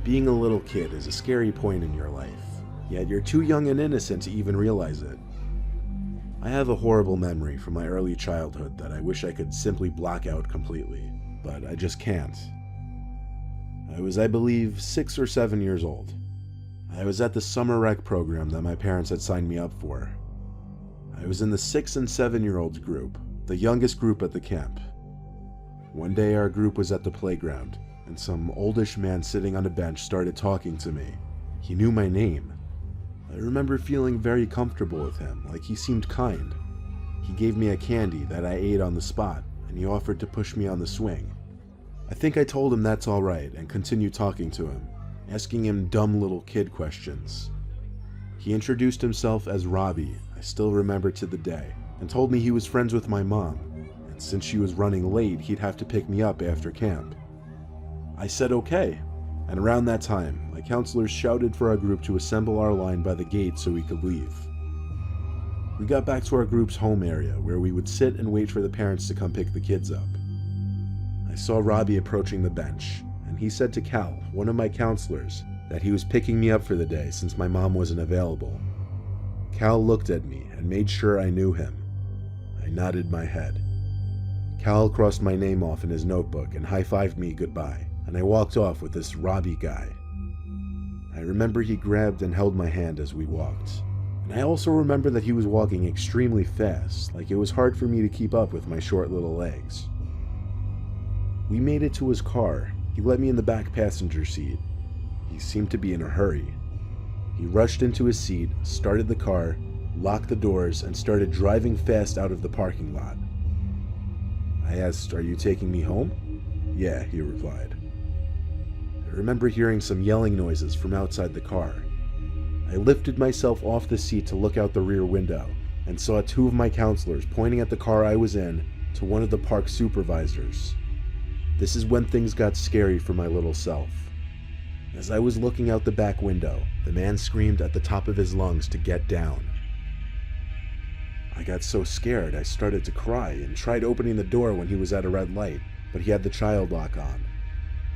Being a little kid is a scary point in your life, yet you're too young and innocent to even realize it. I have a horrible memory from my early childhood that I wish I could simply block out completely, but I just can't. I was, I believe, 6 or 7 years old. I was at the summer rec program that my parents had signed me up for. I was in the 6 and 7-year-olds group, the youngest group at the camp. One day our group was at the playground, and some oldish man sitting on a bench started talking to me. He knew my name. I remember feeling very comfortable with him, like he seemed kind. He gave me a candy that I ate on the spot, and he offered to push me on the swing. I think I told him that's alright and continued talking to him, asking him dumb little kid questions. He introduced himself as Robbie, I still remember to the day, and told me he was friends with my mom, and since she was running late, he'd have to pick me up after camp. I said okay, and around that time, my counselors shouted for our group to assemble our line by the gate so we could leave. We got back to our group's home area, where we would sit and wait for the parents to come pick the kids up. I saw Robbie approaching the bench, and he said to Cal, one of my counselors, that he was picking me up for the day since my mom wasn't available. Cal looked at me and made sure I knew him. I nodded my head. Cal crossed my name off in his notebook and high-fived me goodbye, and I walked off with this Robbie guy. I remember he grabbed and held my hand as we walked, and I also remember that he was walking extremely fast, like it was hard for me to keep up with my short little legs. We made it to his car. He let me in the back passenger seat. He seemed to be in a hurry. He rushed into his seat, started the car, locked the doors, and started driving fast out of the parking lot. I asked, "Are you taking me home?" "Yeah," he replied. I remember hearing some yelling noises from outside the car. I lifted myself off the seat to look out the rear window and saw 2 of my counselors pointing at the car I was in to one of the park supervisors. This is when things got scary for my little self. As I was looking out the back window, the man screamed at the top of his lungs to get down. I got so scared I started to cry and tried opening the door when he was at a red light, but he had the child lock on.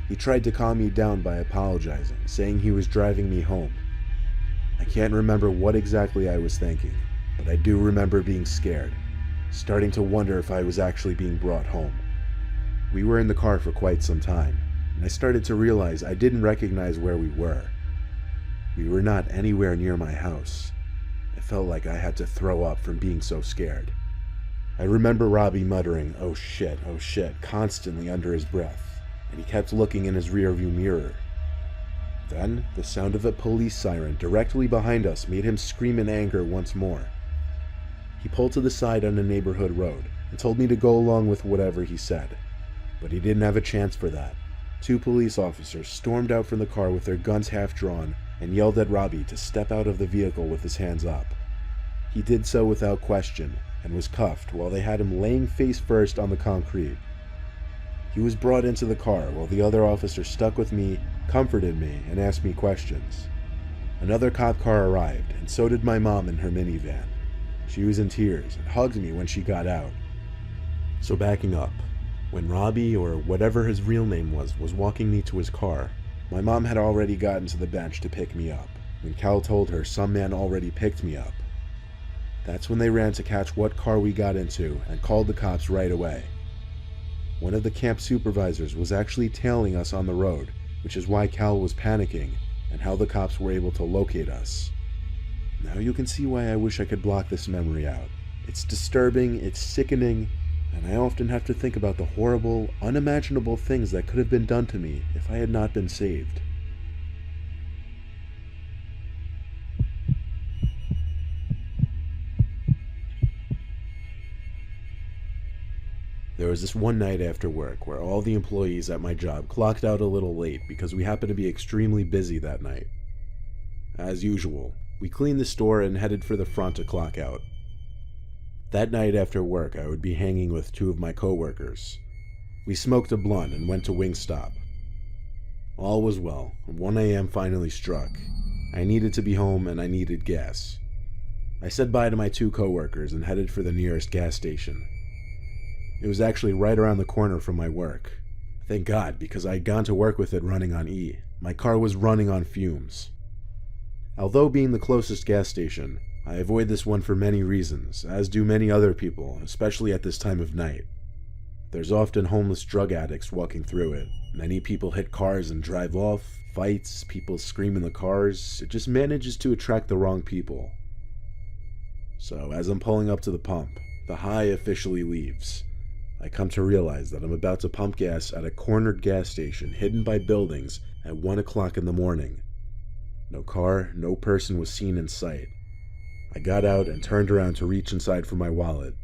He tried to calm me down by apologizing, saying he was driving me home. I can't remember what exactly I was thinking, but I do remember being scared, starting to wonder if I was actually being brought home. We were in the car for quite some time, and I started to realize I didn't recognize where we were. We were not anywhere near my house. I felt like I had to throw up from being so scared. I remember Robbie muttering, oh shit," constantly under his breath, and he kept looking in his rearview mirror. Then, the sound of a police siren directly behind us made him scream in anger once more. He pulled to the side on a neighborhood road and told me to go along with whatever he said, but he didn't have a chance for that. 2 police officers stormed out from the car with their guns half drawn and yelled at Robbie to step out of the vehicle with his hands up. He did so without question and was cuffed while they had him laying face first on the concrete. He was brought into the car while the other officer stuck with me, comforted me, and asked me questions. Another cop car arrived, and so did my mom in her minivan. She was in tears and hugged me when she got out. So backing up, when Robbie, or whatever his real name was walking me to his car, my mom had already gotten to the bench to pick me up, when Cal told her some man already picked me up. That's when they ran to catch what car we got into and called the cops right away. One of the camp supervisors was actually tailing us on the road, which is why Cal was panicking and how the cops were able to locate us. Now you can see why I wish I could block this memory out. It's disturbing, it's sickening, and I often have to think about the horrible, unimaginable things that could have been done to me if I had not been saved. There was this one night after work where all the employees at my job clocked out a little late because we happened to be extremely busy that night. As usual, we cleaned the store and headed for the front to clock out. That night after work, I would be hanging with 2 of my coworkers. We smoked a blunt and went to Wingstop. All was well, and 1 a.m. finally struck. I needed to be home and I needed gas. I said bye to my 2 coworkers and headed for the nearest gas station. It was actually right around the corner from my work. Thank God, because I had gone to work with it running on E. My car was running on fumes. Although being the closest gas station, I avoid this one for many reasons, as do many other people, especially at this time of night. There's often homeless drug addicts walking through it. Many people hit cars and drive off, fights, people scream in the cars. It just manages to attract the wrong people. So as I'm pulling up to the pump, the high officially leaves. I come to realize that I'm about to pump gas at a cornered gas station hidden by buildings at 1 o'clock in the morning. No car, no person was seen in sight. I got out and turned around to reach inside for my wallet.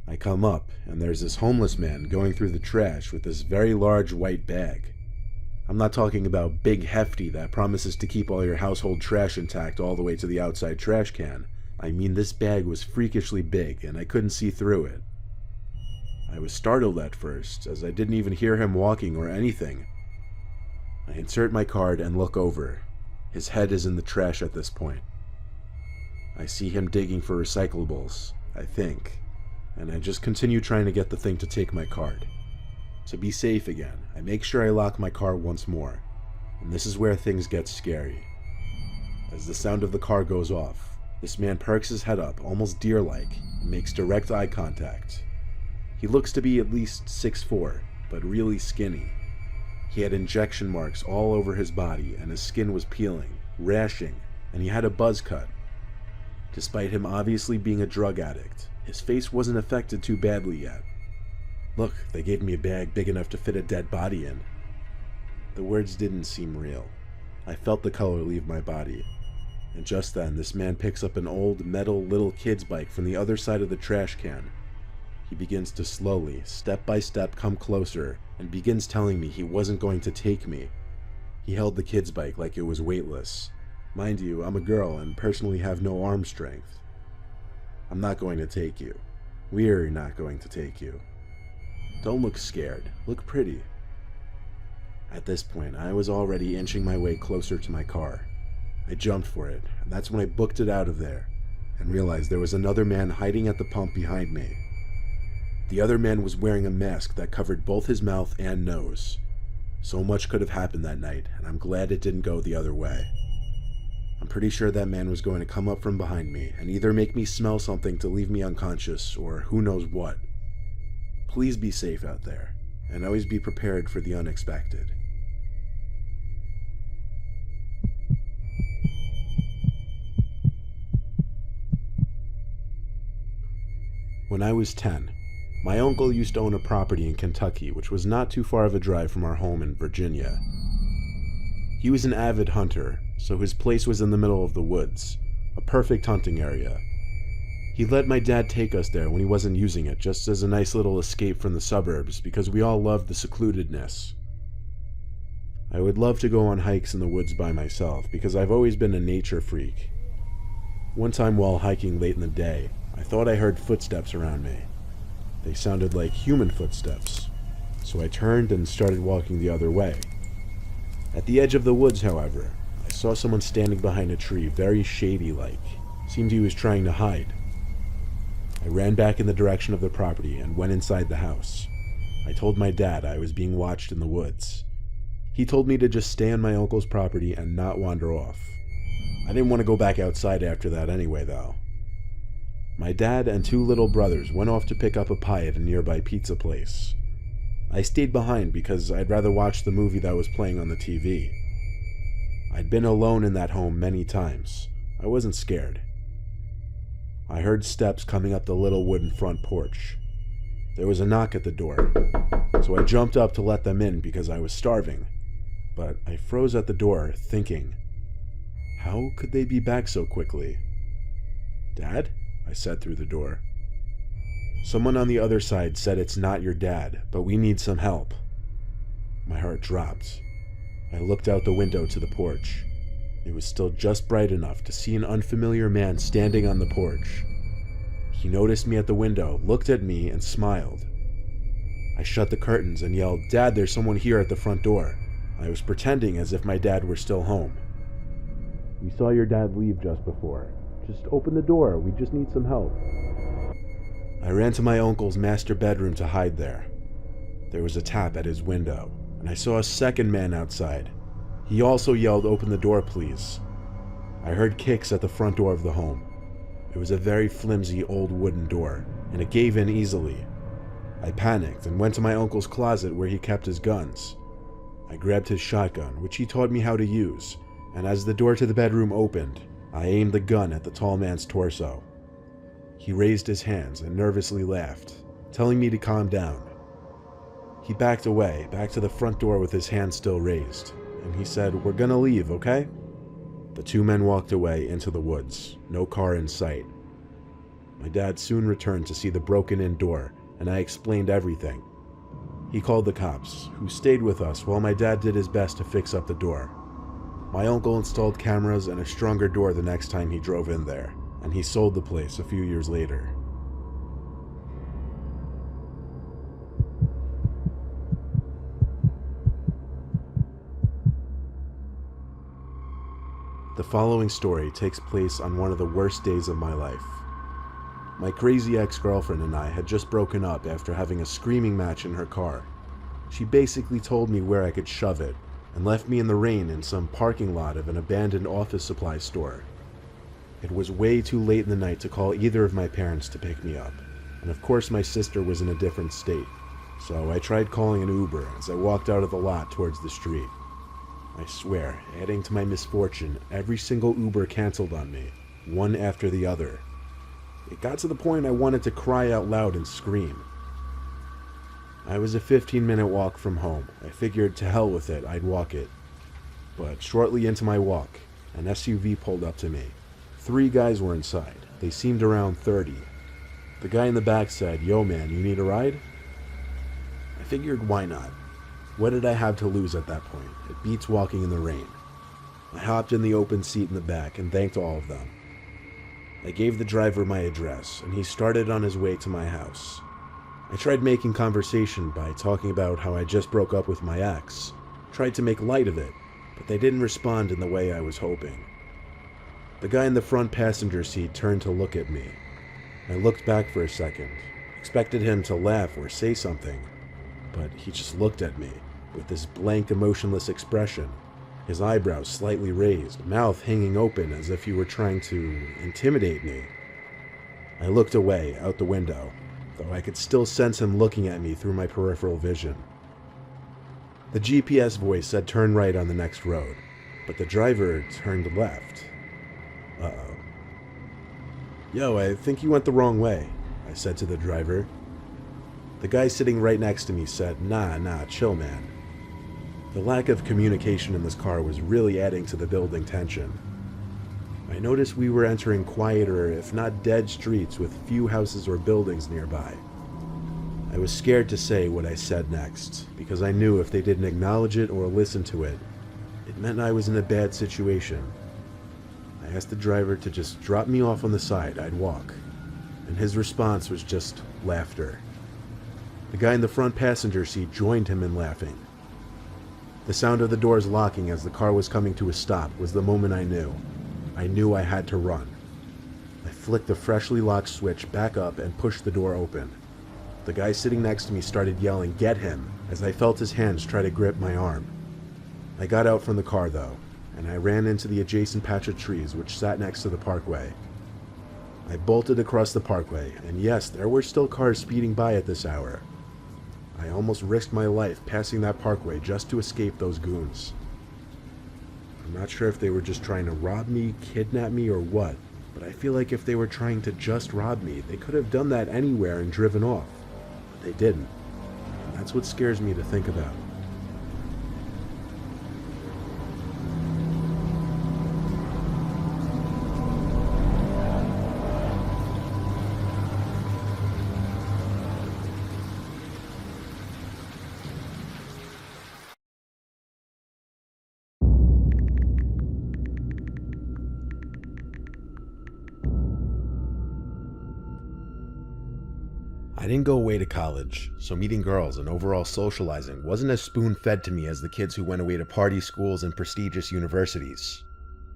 I come up, and there's this homeless man going through the trash with this very large white bag. I'm not talking about big hefty that promises to keep all your household trash intact all the way to the outside trash can. I mean, this bag was freakishly big, and I couldn't see through it. I was startled at first, as I didn't even hear him walking or anything. I insert my card and look over. His head is in the trash at this point. I see him digging for recyclables, I think, and I just continue trying to get the thing to take my card. To be safe again, I make sure I lock my car once more, and this is where things get scary. As the sound of the car goes off, this man perks his head up, almost deer-like, and makes direct eye contact. He looks to be at least 6'4", but really skinny. He had injection marks all over his body, and his skin was peeling, rashing, and he had a buzz cut. Despite him obviously being a drug addict, his face wasn't affected too badly yet. "Look, they gave me a bag big enough to fit a dead body in." The words didn't seem real. I felt the color leave my body. And just then, this man picks up an old metal little kid's bike from the other side of the trash can. He begins to slowly, step by step, come closer and begins telling me he wasn't going to take me. He held the kid's bike like it was weightless. Mind you, I'm a girl and personally have no arm strength. "I'm not going to take you. We're not going to take you. Don't look scared. Look pretty." At this point, I was already inching my way closer to my car. I jumped for it, and that's when I booked it out of there and realized there was another man hiding at the pump behind me. The other man was wearing a mask that covered both his mouth and nose. So much could have happened that night, and I'm glad it didn't go the other way. I'm pretty sure that man was going to come up from behind me and either make me smell something to leave me unconscious or who knows what. Please be safe out there, and always be prepared for the unexpected. When I was 10, my uncle used to own a property in Kentucky, which was not too far of a drive from our home in Virginia. He was an avid hunter, so his place was in the middle of the woods, a perfect hunting area. He let my dad take us there when he wasn't using it, just as a nice little escape from the suburbs, because we all loved the secludedness. I would love to go on hikes in the woods by myself, because I've always been a nature freak. One time while hiking late in the day, I thought I heard footsteps around me. They sounded like human footsteps, so I turned and started walking the other way. At the edge of the woods, however, I saw someone standing behind a tree, very shady-like. Seemed he was trying to hide. I ran back in the direction of the property and went inside the house. I told my dad I was being watched in the woods. He told me to just stay on my uncle's property and not wander off. I didn't want to go back outside after that anyway, though. My dad and 2 little brothers went off to pick up a pie at a nearby pizza place. I stayed behind because I'd rather watch the movie that was playing on the TV. I'd been alone in that home many times. I wasn't scared. I heard steps coming up the little wooden front porch. There was a knock at the door, so I jumped up to let them in because I was starving. But I froze at the door, thinking, how could they be back so quickly? "Dad?" I said through the door. Someone on the other side said, "It's not your dad, but we need some help." My heart dropped. I looked out the window to the porch. It was still just bright enough to see an unfamiliar man standing on the porch. He noticed me at the window, looked at me, and smiled. I shut the curtains and yelled, "Dad, there's someone here at the front door." I was pretending as if my dad were still home. "We saw your dad leave just before. Just open the door, we just need some help." I ran to my uncle's master bedroom to hide there. There was a tap at his window, and I saw a second man outside. He also yelled, "Open the door, please." I heard kicks at the front door of the home. It was a very flimsy old wooden door, and it gave in easily. I panicked and went to my uncle's closet where he kept his guns. I grabbed his shotgun, which he taught me how to use, and as the door to the bedroom opened, I aimed the gun at the tall man's torso. He raised his hands and nervously laughed, telling me to calm down. He backed away, back to the front door with his hand still raised, and he said, "We're gonna leave, okay?" The two men walked away into the woods, no car in sight. My dad soon returned to see the broken-in door, and I explained everything. He called the cops, who stayed with us while my dad did his best to fix up the door. My uncle installed cameras and a stronger door the next time he drove in there, and he sold the place a few years later. The following story takes place on one of the worst days of my life. My crazy ex-girlfriend and I had just broken up after having a screaming match in her car. She basically told me where I could shove it, and left me in the rain in some parking lot of an abandoned office supply store. It was way too late in the night to call either of my parents to pick me up, and of course my sister was in a different state, so I tried calling an Uber as I walked out of the lot towards the street. I swear, adding to my misfortune, every single Uber canceled on me, one after the other. It got to the point I wanted to cry out loud and scream. I was a 15-minute walk from home. I figured to hell with it, I'd walk it. But shortly into my walk, an SUV pulled up to me. 3 guys were inside. They seemed around 30. The guy in the back said, "Yo man, you need a ride?" I figured why not? What did I have to lose at that point? It beats walking in the rain. I hopped in the open seat in the back and thanked all of them. I gave the driver my address, and he started on his way to my house. I tried making conversation by talking about how I just broke up with my ex, tried to make light of it, but they didn't respond in the way I was hoping. The guy in the front passenger seat turned to look at me. I looked back for a second, expected him to laugh or say something, but he just looked at me with this blank, emotionless expression, his eyebrows slightly raised, mouth hanging open as if he were trying to intimidate me. I looked away, out the window, though I could still sense him looking at me through my peripheral vision. The GPS voice said turn right on the next road, but the driver turned left. Uh-oh. "Yo, I think you went the wrong way," I said to the driver. The guy sitting right next to me said, Nah, chill man." The lack of communication in this car was really adding to the building tension. I noticed we were entering quieter, if not dead streets with few houses or buildings nearby. I was scared to say what I said next, because I knew if they didn't acknowledge it or listen to it, it meant I was in a bad situation. I asked the driver to just drop me off on the side, I'd walk, and his response was just laughter. The guy in the front passenger seat joined him in laughing. The sound of the doors locking as the car was coming to a stop was the moment I knew. I knew I had to run. I flicked the freshly locked switch back up and pushed the door open. The guy sitting next to me started yelling, "Get him," as I felt his hands try to grip my arm. I got out from the car though, and I ran into the adjacent patch of trees which sat next to the parkway. I bolted across the parkway, and yes, there were still cars speeding by at this hour. I almost risked my life passing that parkway just to escape those goons. I'm not sure if they were just trying to rob me, kidnap me, or what, but I feel like if they were trying to just rob me, they could have done that anywhere and driven off. But they didn't. And that's what scares me to think about. I didn't go away to college, so meeting girls and overall socializing wasn't as spoon-fed to me as the kids who went away to party schools and prestigious universities.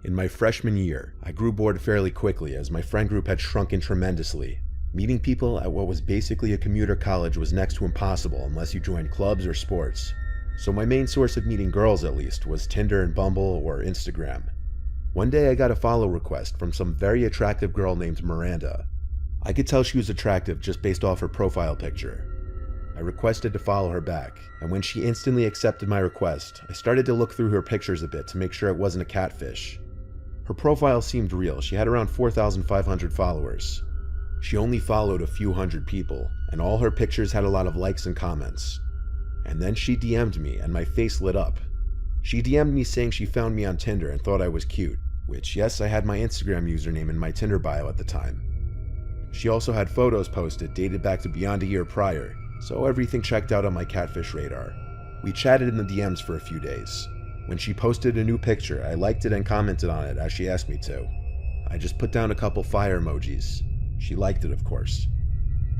In my freshman year, I grew bored fairly quickly as my friend group had shrunken tremendously. Meeting people at what was basically a commuter college was next to impossible unless you joined clubs or sports. So my main source of meeting girls, at least, was Tinder and Bumble or Instagram. One day I got a follow request from some very attractive girl named Miranda. I could tell she was attractive just based off her profile picture. I requested to follow her back, and when she instantly accepted my request, I started to look through her pictures a bit to make sure it wasn't a catfish. Her profile seemed real. She had around 4,500 followers. She only followed a few hundred people, and all her pictures had a lot of likes and comments. And then she DM'd me, and my face lit up. She DM'd me saying she found me on Tinder and thought I was cute, which, yes, I had my Instagram username in my Tinder bio at the time. She also had photos posted dated back to beyond a year prior, so everything checked out on my catfish radar. We chatted in the DMs for a few days. When she posted a new picture, I liked it and commented on it as she asked me to. I just put down a couple fire emojis. She liked it, of course.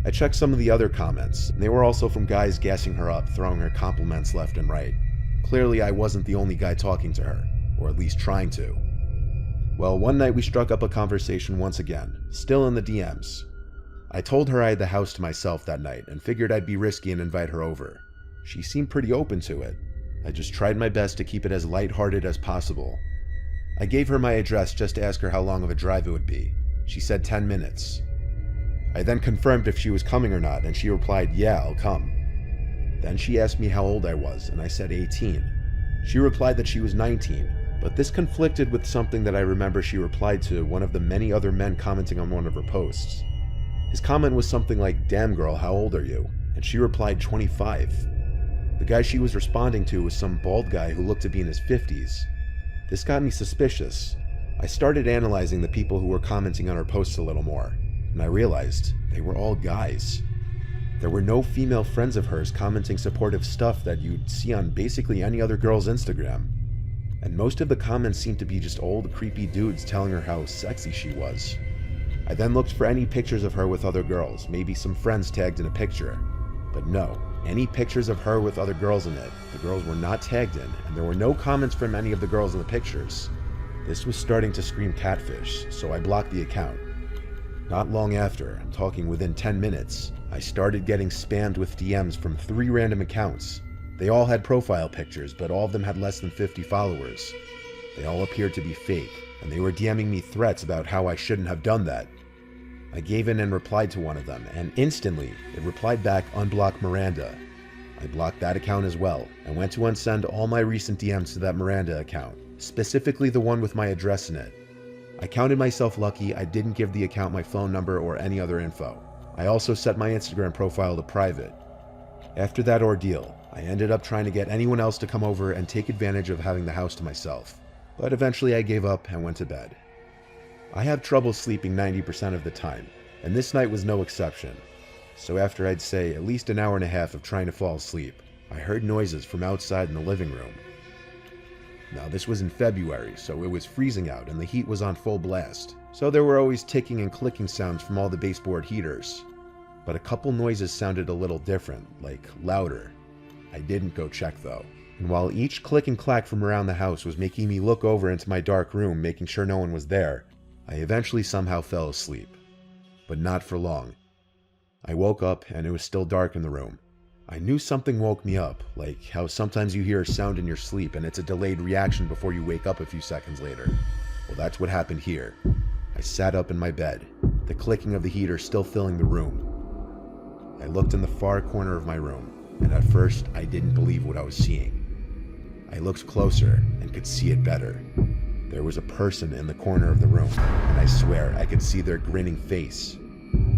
I checked some of the other comments, and they were also from guys gassing her up, throwing her compliments left and right. Clearly, I wasn't the only guy talking to her, or at least trying to. Well, one night we struck up a conversation once again, still in the DMs. I told her I had the house to myself that night and figured I'd be risky and invite her over. She seemed pretty open to it. I just tried my best to keep it as lighthearted as possible. I gave her my address just to ask her how long of a drive it would be. She said 10 minutes. I then confirmed if she was coming or not, and she replied, "Yeah, I'll come." Then she asked me how old I was, and I said 18. She replied that she was 19, but this conflicted with something that I remember she replied to one of the many other men commenting on one of her posts. His comment was something like, "Damn girl, how old are you?" And she replied 25. The guy she was responding to was some bald guy who looked to be in his 50s. This got me suspicious. I started analyzing the people who were commenting on her posts a little more, and I realized they were all guys. There were no female friends of hers commenting supportive stuff that you'd see on basically any other girl's Instagram. And most of the comments seemed to be just old, creepy dudes telling her how sexy she was. I then looked for any pictures of her with other girls, maybe some friends tagged in a picture. But no, any pictures of her with other girls in it, the girls were not tagged in, and there were no comments from any of the girls in the pictures. This was starting to scream catfish, so I blocked the account. Not long after, I'm talking within 10 minutes, I started getting spammed with DMs from 3 random accounts. They all had profile pictures, but all of them had less than 50 followers. They all appeared to be fake, and they were DMing me threats about how I shouldn't have done that. I gave in and replied to one of them, and instantly, it replied back, "Unblock Miranda." I blocked that account as well, and went to unsend all my recent DMs to that Miranda account, specifically the one with my address in it. I counted myself lucky I didn't give the account my phone number or any other info. I also set my Instagram profile to private. After that ordeal, I ended up trying to get anyone else to come over and take advantage of having the house to myself, but eventually I gave up and went to bed. I have trouble sleeping 90% of the time, and this night was no exception. So after I'd say at least an hour and a half of trying to fall asleep, I heard noises from outside in the living room. Now this was in February, so it was freezing out and the heat was on full blast, so there were always ticking and clicking sounds from all the baseboard heaters. But a couple noises sounded a little different, like louder. I didn't go check though. And while each click and clack from around the house was making me look over into my dark room, making sure no one was there, I eventually somehow fell asleep. But not for long. I woke up and it was still dark in the room. I knew something woke me up, like how sometimes you hear a sound in your sleep and it's a delayed reaction before you wake up a few seconds later. Well, that's what happened here. I sat up in my bed, the clicking of the heater still filling the room. I looked in the far corner of my room, and at first I didn't believe what I was seeing. I looked closer and could see it better. There was a person in the corner of the room, and I swear I could see their grinning face.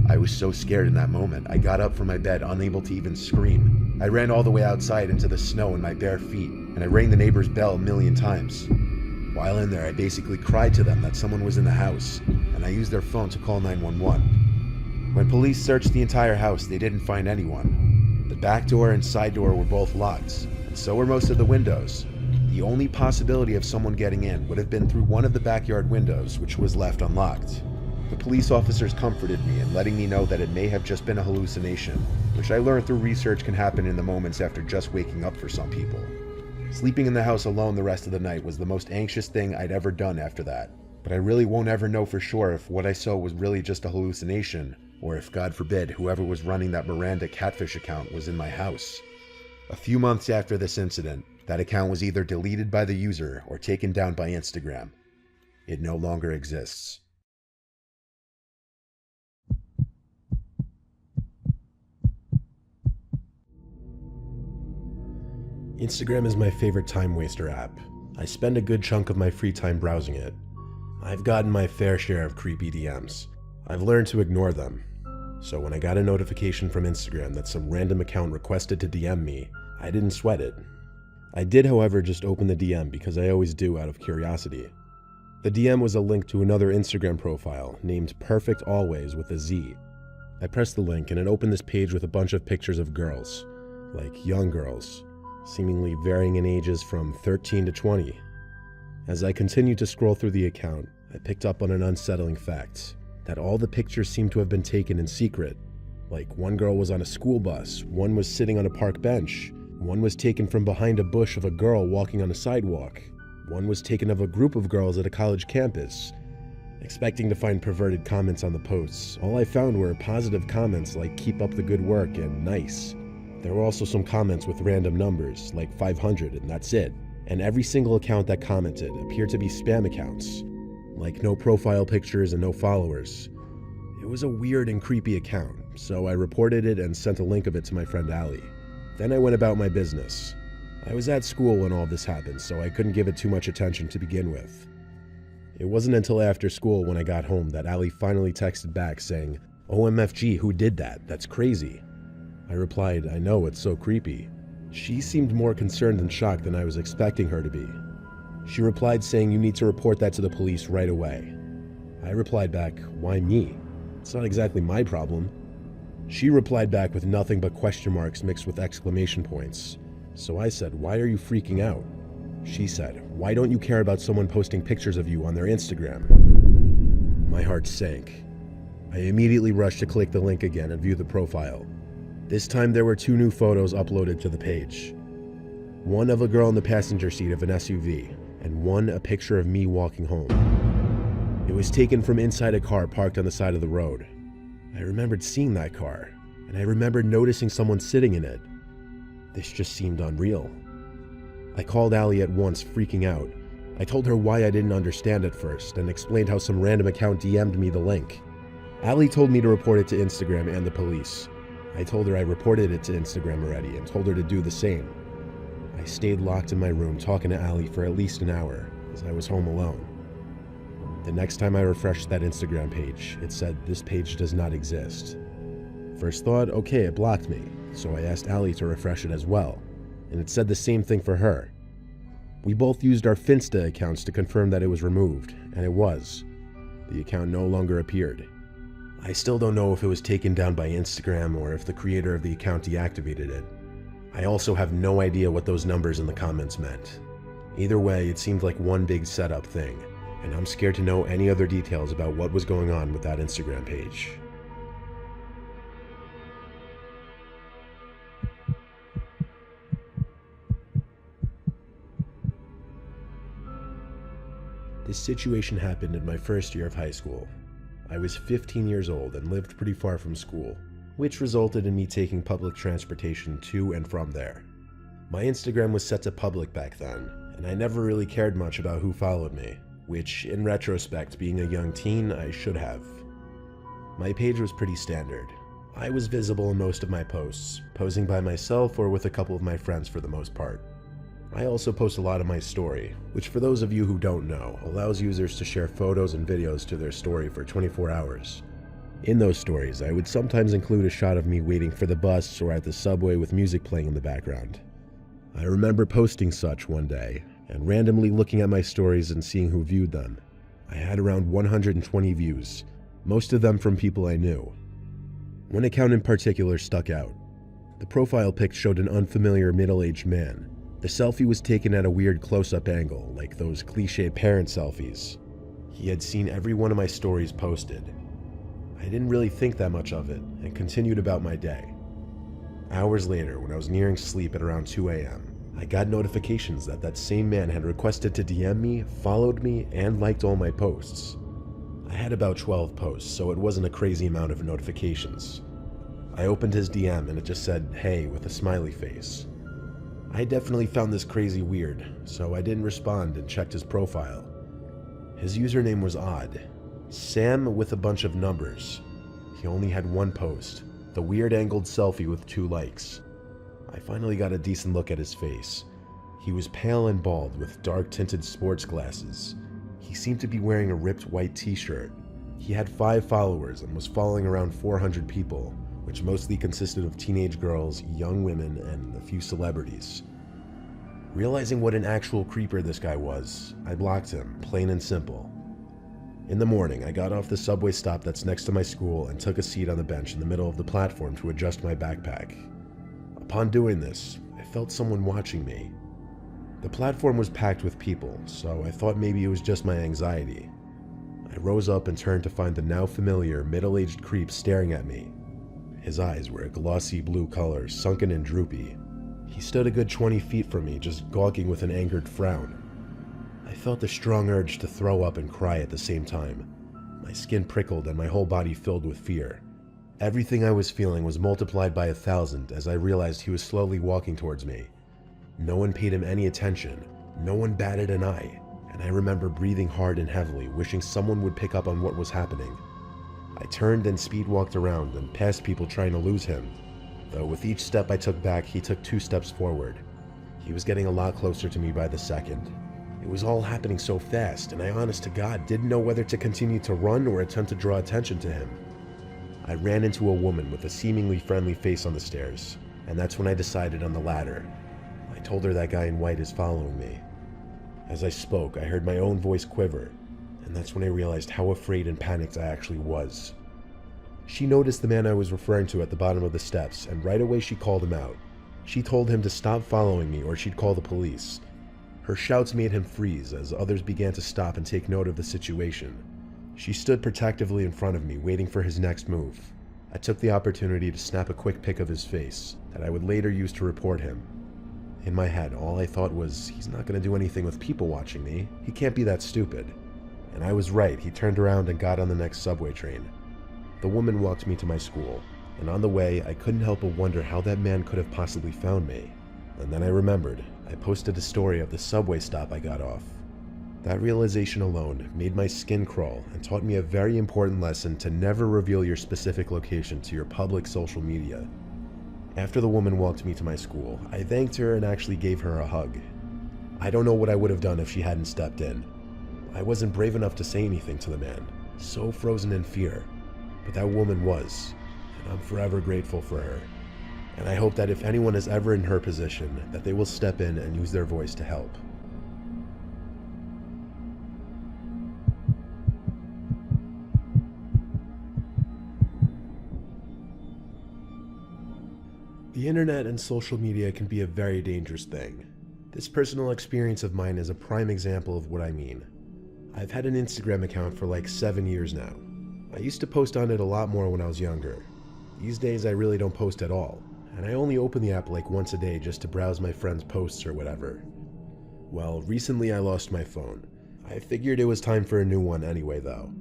I was so scared in that moment, I got up from my bed, unable to even scream. I ran all the way outside into the snow in my bare feet, and I rang the neighbor's bell a million times. While in there, I basically cried to them that someone was in the house, and I used their phone to call 911. When police searched the entire house, they didn't find anyone. The back door and side door were both locked, and so were most of the windows. The only possibility of someone getting in would have been through one of the backyard windows, which was left unlocked. The police officers comforted me in letting me know that it may have just been a hallucination, which I learned through research can happen in the moments after just waking up for some people. Sleeping in the house alone the rest of the night was the most anxious thing I'd ever done after that, but I really won't ever know for sure if what I saw was really just a hallucination, or if, God forbid, whoever was running that Miranda catfish account was in my house. A few months after this incident, that account was either deleted by the user or taken down by Instagram. It no longer exists. Instagram is my favorite time waster app. I spend a good chunk of my free time browsing it. I've gotten my fair share of creepy DMs. I've learned to ignore them. So when I got a notification from Instagram that some random account requested to DM me, I didn't sweat it. I did, however, just open the DM because I always do out of curiosity. The DM was a link to another Instagram profile named Perfect Always with a Z. I pressed the link and it opened this page with a bunch of pictures of girls, like young girls, seemingly varying in ages from 13 to 20. As I continued to scroll through the account, I picked up on an unsettling fact, that all the pictures seemed to have been taken in secret. Like one girl was on a school bus, one was sitting on a park bench, one was taken from behind a bush of a girl walking on a sidewalk, one was taken of a group of girls at a college campus. Expecting to find perverted comments on the posts, all I found were positive comments like "keep up the good work" and "nice." There were also some comments with random numbers, like 500, and that's it. And every single account that commented appeared to be spam accounts, like no profile pictures and no followers. It was a weird and creepy account, so I reported it and sent a link of it to my friend Allie. Then I went about my business. I was at school when all this happened, so I couldn't give it too much attention to begin with. It wasn't until after school when I got home that Allie finally texted back saying, "OMFG, who did that? That's crazy." I replied, "I know, it's so creepy." She seemed more concerned and shocked than I was expecting her to be. She replied saying, "You need to report that to the police right away." I replied back, "Why me? It's not exactly my problem." She replied back with nothing but question marks mixed with exclamation points. So I said, "Why are you freaking out?" She said, "Why don't you care about someone posting pictures of you on their Instagram?" My heart sank. I immediately rushed to click the link again and view the profile. This time there were 2 new photos uploaded to the page. One of a girl in the passenger seat of an SUV, and one a picture of me walking home. It was taken from inside a car parked on the side of the road. I remembered seeing that car, and I remembered noticing someone sitting in it. This just seemed unreal. I called Allie at once, freaking out. I told her why I didn't understand at first, and explained how some random account DM'd me the link. Allie told me to report it to Instagram and the police. I told her I reported it to Instagram already, and told her to do the same. I stayed locked in my room talking to Allie for at least an hour, as I was home alone. The next time I refreshed that Instagram page, it said, "This page does not exist." First thought, okay, it blocked me, so I asked Allie to refresh it as well, and it said the same thing for her. We both used our Finsta accounts to confirm that it was removed, and it was. The account no longer appeared. I still don't know if it was taken down by Instagram or if the creator of the account deactivated it. I also have no idea what those numbers in the comments meant. Either way, it seemed like one big setup thing, and I'm scared to know any other details about what was going on with that Instagram page. This situation happened in my first year of high school. I was 15 years old and lived pretty far from school, which resulted in me taking public transportation to and from there. My Instagram was set to public back then, and I never really cared much about who followed me, which, in retrospect, being a young teen, I should have. My page was pretty standard. I was visible in most of my posts, posing by myself or with a couple of my friends for the most part. I also post a lot of my story, which for those of you who don't know, allows users to share photos and videos to their story for 24 hours. In those stories, I would sometimes include a shot of me waiting for the bus or at the subway with music playing in the background. I remember posting such one day, and randomly looking at my stories and seeing who viewed them. I had around 120 views, most of them from people I knew. One account in particular stuck out. The profile pic showed an unfamiliar middle-aged man. The selfie was taken at a weird close-up angle, like those cliché parent selfies. He had seen every one of my stories posted. I didn't really think that much of it, and continued about my day. Hours later, when I was nearing sleep at around 2 a.m., I got notifications that that same man had requested to DM me, followed me, and liked all my posts. I had about 12 posts, so it wasn't a crazy amount of notifications. I opened his DM and it just said, "Hey," with a smiley face. I definitely found this crazy weird, so I didn't respond and checked his profile. His username was odd. Sam with a bunch of numbers. He only had one post, the weird angled selfie with 2 likes. I finally got a decent look at his face. He was pale and bald with dark tinted sports glasses. He seemed to be wearing a ripped white t-shirt. He had 5 followers and was following around 400 people, which mostly consisted of teenage girls, young women, and a few celebrities. Realizing what an actual creeper this guy was, I blocked him, plain and simple. In the morning, I got off the subway stop that's next to my school and took a seat on the bench in the middle of the platform to adjust my backpack. Upon doing this, I felt someone watching me. The platform was packed with people, so I thought maybe it was just my anxiety. I rose up and turned to find the now familiar, middle-aged creep staring at me. His eyes were a glossy blue color, sunken and droopy. He stood a good 20 feet from me, just gawking with an angered frown. I felt a strong urge to throw up and cry at the same time. My skin prickled and my whole body filled with fear. Everything I was feeling was multiplied by 1,000 as I realized he was slowly walking towards me. No one paid him any attention, no one batted an eye, and I remember breathing hard and heavily, wishing someone would pick up on what was happening. I turned and speed walked around and past people trying to lose him, though with each step I took back, he took 2 steps forward. He was getting a lot closer to me by the second. It was all happening so fast, and I honest to God didn't know whether to continue to run or attempt to draw attention to him. I ran into a woman with a seemingly friendly face on the stairs, and that's when I decided on the ladder. I told her that guy in white is following me. As I spoke, I heard my own voice quiver, and that's when I realized how afraid and panicked I actually was. She noticed the man I was referring to at the bottom of the steps, and right away she called him out. She told him to stop following me or she'd call the police. Her shouts made him freeze as others began to stop and take note of the situation. She stood protectively in front of me, waiting for his next move. I took the opportunity to snap a quick pic of his face that I would later use to report him. In my head, all I thought was, he's not going to do anything with people watching me. He can't be that stupid. And I was right. He turned around and got on the next subway train. The woman walked me to my school, and on the way, I couldn't help but wonder how that man could have possibly found me. And then I remembered. I posted a story of the subway stop I got off. That realization alone made my skin crawl and taught me a very important lesson to never reveal your specific location to your public social media. After the woman walked me to my school, I thanked her and actually gave her a hug. I don't know what I would have done if she hadn't stepped in. I wasn't brave enough to say anything to the man, so frozen in fear. But that woman was, and I'm forever grateful for her. And I hope that if anyone is ever in her position, that they will step in and use their voice to help. The internet and social media can be a very dangerous thing. This personal experience of mine is a prime example of what I mean. I've had an Instagram account for like 7 years now. I used to post on it a lot more when I was younger. These days I really don't post at all, and I only open the app like once a day just to browse my friends' posts or whatever. Well, recently I lost my phone. I figured it was time for a new one anyway though.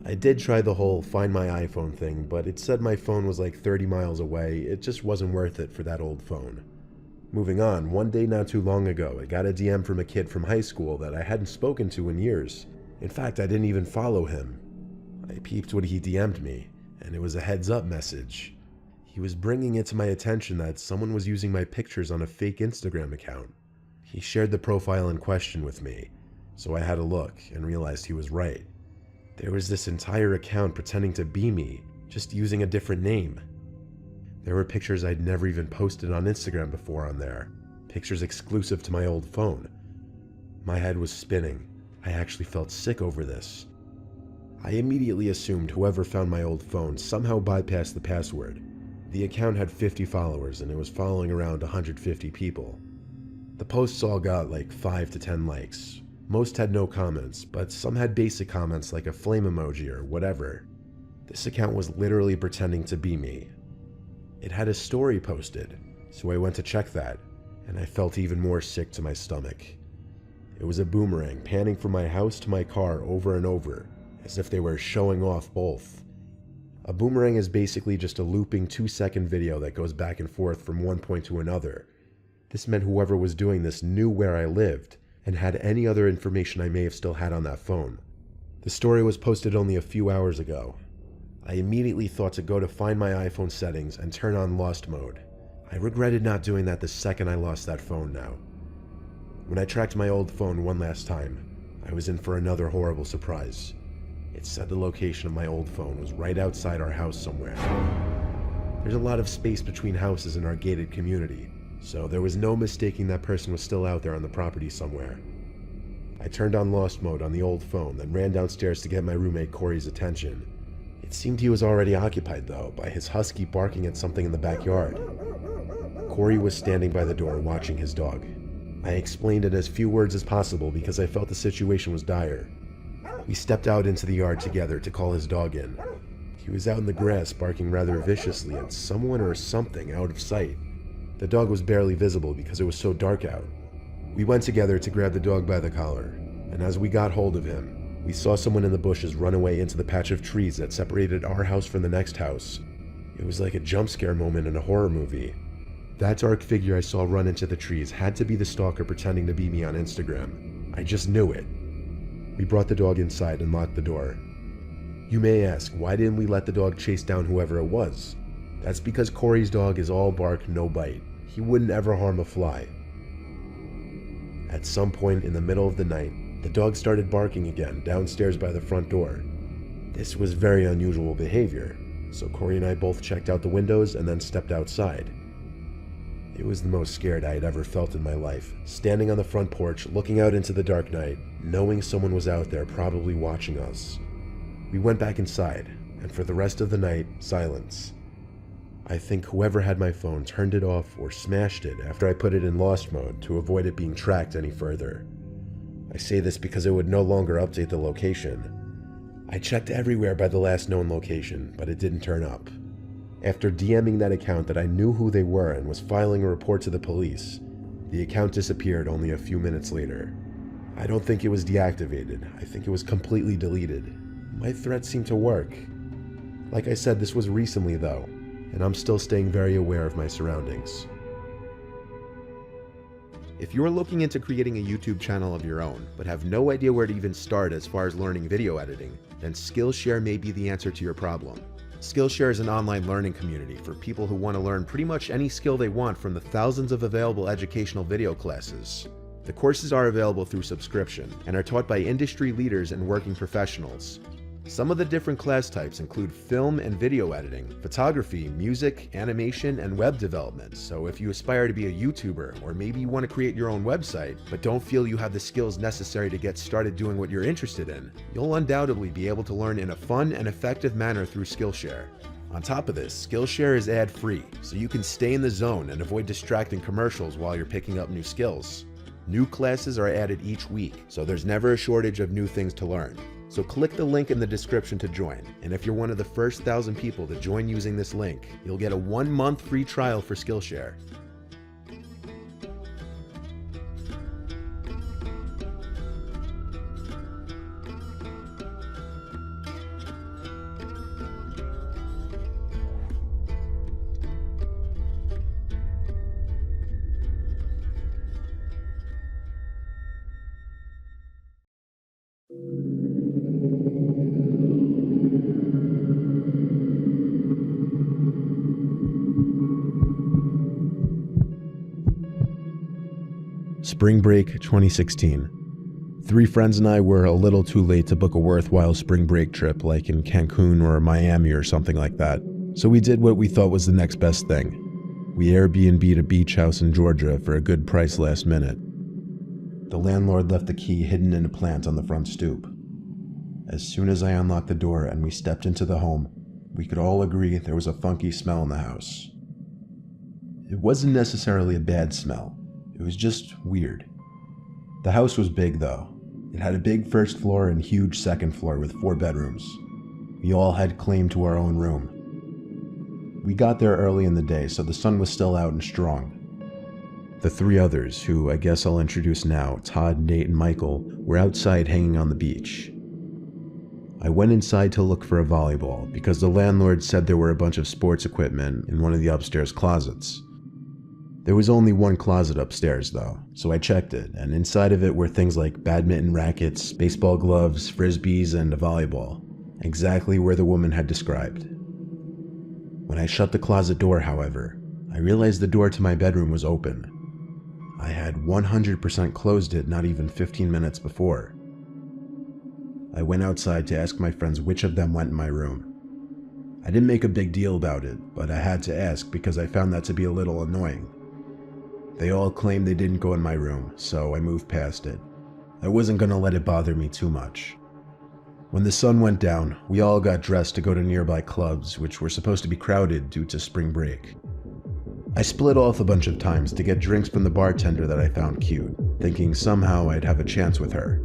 I did try the whole find my iPhone thing, but it said my phone was like 30 miles away. It just wasn't worth it for that old phone. Moving on, one day not too long ago, I got a DM from a kid from high school that I hadn't spoken to in years. In fact, I didn't even follow him. I peeped what he DM'd me, and it was a heads up message. He was bringing it to my attention that someone was using my pictures on a fake Instagram account. He shared the profile in question with me, so I had a look and realized he was right. There was this entire account pretending to be me, just using a different name. There were pictures I'd never even posted on Instagram before on there, pictures exclusive to my old phone. My head was spinning. I actually felt sick over this. I immediately assumed whoever found my old phone somehow bypassed the password. The account had 50 followers and it was following around 150 people. The posts all got like 5 to 10 likes. Most had no comments, but some had basic comments like a flame emoji or whatever. This account was literally pretending to be me. It had a story posted, so I went to check that, and I felt even more sick to my stomach. It was a boomerang panning from my house to my car over and over, as if they were showing off both. A boomerang is basically just a looping 2-second video that goes back and forth from one point to another. This meant whoever was doing this knew where I lived and had any other information I may have still had on that phone. The story was posted only a few hours ago. I immediately thought to go to find my iPhone settings and turn on lost mode. I regretted not doing that the second I lost that phone now. When I tracked my old phone one last time, I was in for another horrible surprise. It said the location of my old phone was right outside our house somewhere. There's a lot of space between houses in our gated community, so there was no mistaking that person was still out there on the property somewhere. I turned on lost mode on the old phone, then ran downstairs to get my roommate Corey's attention. It seemed he was already occupied, though, by his husky barking at something in the backyard. Corey was standing by the door watching his dog. I explained in as few words as possible because I felt the situation was dire. We stepped out into the yard together to call his dog in. He was out in the grass barking rather viciously at someone or something out of sight. The dog was barely visible because it was so dark out. We went together to grab the dog by the collar, and as we got hold of him, we saw someone in the bushes run away into the patch of trees that separated our house from the next house. It was like a jump scare moment in a horror movie. That dark figure I saw run into the trees had to be the stalker pretending to be me on Instagram. I just knew it. We brought the dog inside and locked the door. You may ask, why didn't we let the dog chase down whoever it was? That's because Corey's dog is all bark, no bite. He wouldn't ever harm a fly. At some point in the middle of the night, the dog started barking again downstairs by the front door. This was very unusual behavior, so Corey and I both checked out the windows and then stepped outside. It was the most scared I had ever felt in my life, standing on the front porch, looking out into the dark night, knowing someone was out there probably watching us. We went back inside, and for the rest of the night, silence. I think whoever had my phone turned it off or smashed it after I put it in lost mode to avoid it being tracked any further. I say this because it would no longer update the location. I checked everywhere by the last known location, but it didn't turn up. After DMing that account that I knew who they were and was filing a report to the police, the account disappeared only a few minutes later. I don't think it was deactivated. I think it was completely deleted. My threat seemed to work. Like I said, this was recently though, and I'm still staying very aware of my surroundings. If you're looking into creating a YouTube channel of your own, but have no idea where to even start as far as learning video editing, then Skillshare may be the answer to your problem. Skillshare is an online learning community for people who want to learn pretty much any skill they want from the thousands of available educational video classes. The courses are available through subscription and are taught by industry leaders and working professionals. Some of the different class types include film and video editing, photography, music, animation, and web development. So if you aspire to be a YouTuber, or maybe you want to create your own website, but don't feel you have the skills necessary to get started doing what you're interested in, you'll undoubtedly be able to learn in a fun and effective manner through Skillshare. On top of this, Skillshare is ad-free, so you can stay in the zone and avoid distracting commercials while you're picking up new skills. New classes are added each week, so there's never a shortage of new things to learn. So click the link in the description to join, and if you're one of the first 1,000 people to join using this link, you'll get a 1-month free trial for Skillshare. Spring break 2016. 3 friends and I were a little too late to book a worthwhile spring break trip like in Cancun or Miami or something like that, so we did what we thought was the next best thing. We Airbnb'd a beach house in Georgia for a good price last minute. The landlord left the key hidden in a plant on the front stoop. As soon as I unlocked the door and we stepped into the home, we could all agree there was a funky smell in the house. It wasn't necessarily a bad smell. It was just weird. The house was big though. It had a big first floor and huge second floor with 4 bedrooms. We all had claim to our own room. We got there early in the day, so the sun was still out and strong. The 3 others, who I guess I'll introduce now, Todd, Nate, and Michael, were outside hanging on the beach. I went inside to look for a volleyball because the landlord said there were a bunch of sports equipment in one of the upstairs closets. There was only one closet upstairs though, so I checked it, and inside of it were things like badminton rackets, baseball gloves, frisbees, and a volleyball, exactly where the woman had described. When I shut the closet door, however, I realized the door to my bedroom was open. I had 100% closed it not even 15 minutes before. I went outside to ask my friends which of them went in my room. I didn't make a big deal about it, but I had to ask because I found that to be a little annoying. They all claimed they didn't go in my room, so I moved past it. I wasn't gonna let it bother me too much. When the sun went down, we all got dressed to go to nearby clubs, which were supposed to be crowded due to spring break. I split off a bunch of times to get drinks from the bartender that I found cute, thinking somehow I'd have a chance with her.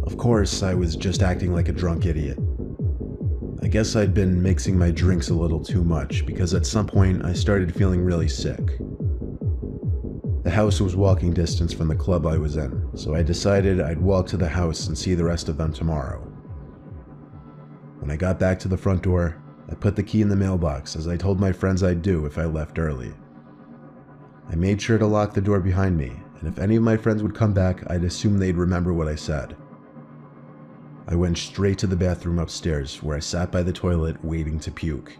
Of course, I was just acting like a drunk idiot. I guess I'd been mixing my drinks a little too much because at some point I started feeling really sick. The house was walking distance from the club I was in, so I decided I'd walk to the house and see the rest of them tomorrow. When I got back to the front door, I put the key in the mailbox as I told my friends I'd do if I left early. I made sure to lock the door behind me, and if any of my friends would come back, I'd assume they'd remember what I said. I went straight to the bathroom upstairs where I sat by the toilet waiting to puke.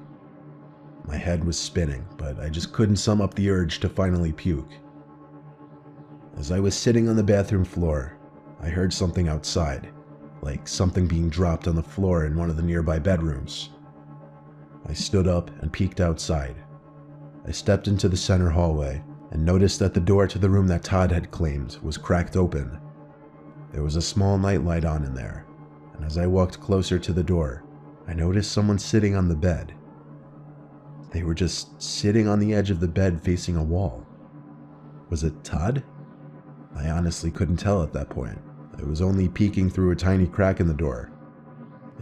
My head was spinning, but I just couldn't sum up the urge to finally puke. As I was sitting on the bathroom floor, I heard something outside, like something being dropped on the floor in one of the nearby bedrooms. I stood up and peeked outside. I stepped into the center hallway and noticed that the door to the room that Todd had claimed was cracked open. There was a small nightlight on in there, and as I walked closer to the door, I noticed someone sitting on the bed. They were just sitting on the edge of the bed facing a wall. Was it Todd? I honestly couldn't tell at that point. I was only peeking through a tiny crack in the door.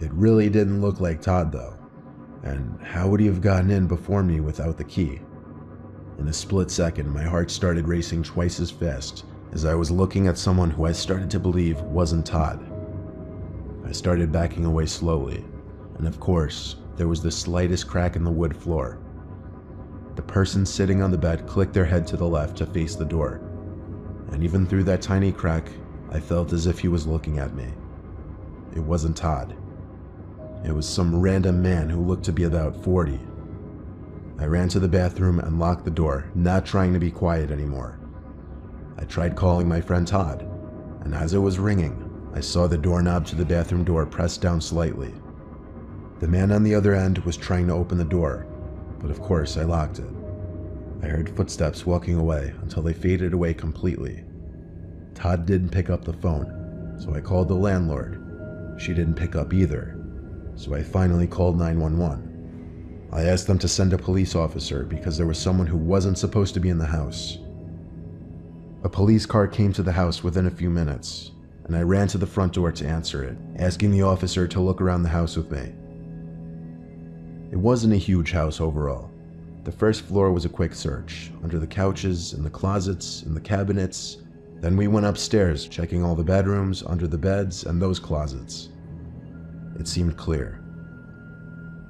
It really didn't look like Todd though. And how would he have gotten in before me without the key? In a split second, my heart started racing twice as fast as I was looking at someone who I started to believe wasn't Todd. I started backing away slowly, and of course, there was the slightest crack in the wood floor. The person sitting on the bed clicked their head to the left to face the door, and even through that tiny crack, I felt as if he was looking at me. It wasn't Todd. It was some random man who looked to be about 40. I ran to the bathroom and locked the door, not trying to be quiet anymore. I tried calling my friend Todd, and as it was ringing, I saw the doorknob to the bathroom door pressed down slightly. The man on the other end was trying to open the door, but of course I locked it. I heard footsteps walking away until they faded away completely. Todd didn't pick up the phone, so I called the landlord. She didn't pick up either, so I finally called 911. I asked them to send a police officer because there was someone who wasn't supposed to be in the house. A police car came to the house within a few minutes, and I ran to the front door to answer it, asking the officer to look around the house with me. It wasn't a huge house overall. The first floor was a quick search, under the couches, in the closets, in the cabinets. Then we went upstairs, checking all the bedrooms, under the beds, and those closets. It seemed clear.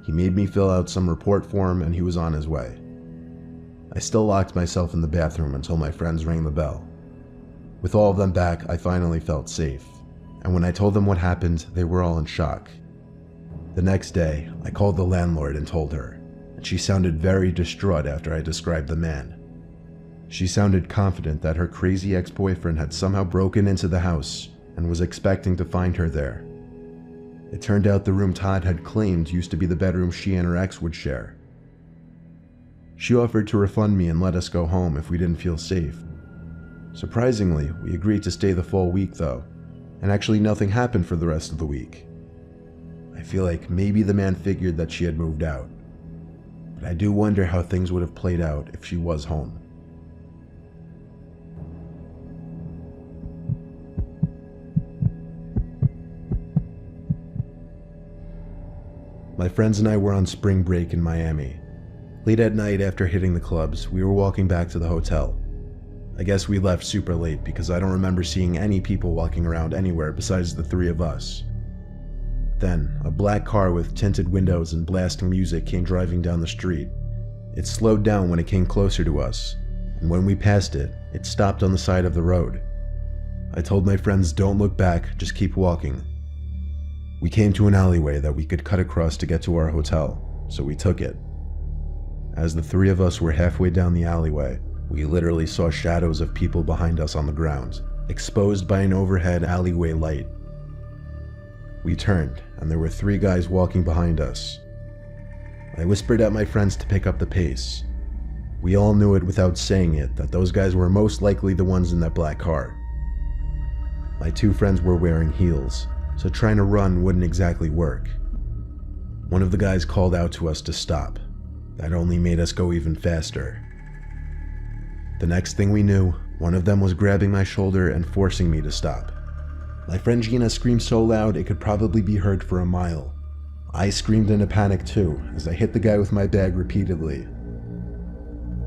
He made me fill out some report form and he was on his way. I still locked myself in the bathroom until my friends rang the bell. With all of them back, I finally felt safe, and when I told them what happened, they were all in shock. The next day, I called the landlord and told her, and she sounded very distraught after I described the man. She sounded confident that her crazy ex-boyfriend had somehow broken into the house and was expecting to find her there. It turned out the room Todd had claimed used to be the bedroom she and her ex would share. She offered to refund me and let us go home if we didn't feel safe. Surprisingly, we agreed to stay the full week though, and actually nothing happened for the rest of the week. I feel like maybe the man figured that she had moved out, but I do wonder how things would have played out if she was home. My friends and I were on spring break in Miami. Late at night after hitting the clubs, we were walking back to the hotel. I guess we left super late because I don't remember seeing any people walking around anywhere besides the three of us. Then, a black car with tinted windows and blasting music came driving down the street. It slowed down when it came closer to us, and when we passed it, it stopped on the side of the road. I told my friends, don't look back, just keep walking. We came to an alleyway that we could cut across to get to our hotel, so we took it. As the three of us were halfway down the alleyway, we literally saw shadows of people behind us on the ground, exposed by an overhead alleyway light. We turned, and there were 3 guys walking behind us. I whispered at my friends to pick up the pace. We all knew it without saying it that those guys were most likely the ones in that black car. My 2 friends were wearing heels, so trying to run wouldn't exactly work. One of the guys called out to us to stop. That only made us go even faster. The next thing we knew, one of them was grabbing my shoulder and forcing me to stop. My friend Gina screamed so loud it could probably be heard for a mile. I screamed in a panic too, as I hit the guy with my bag repeatedly.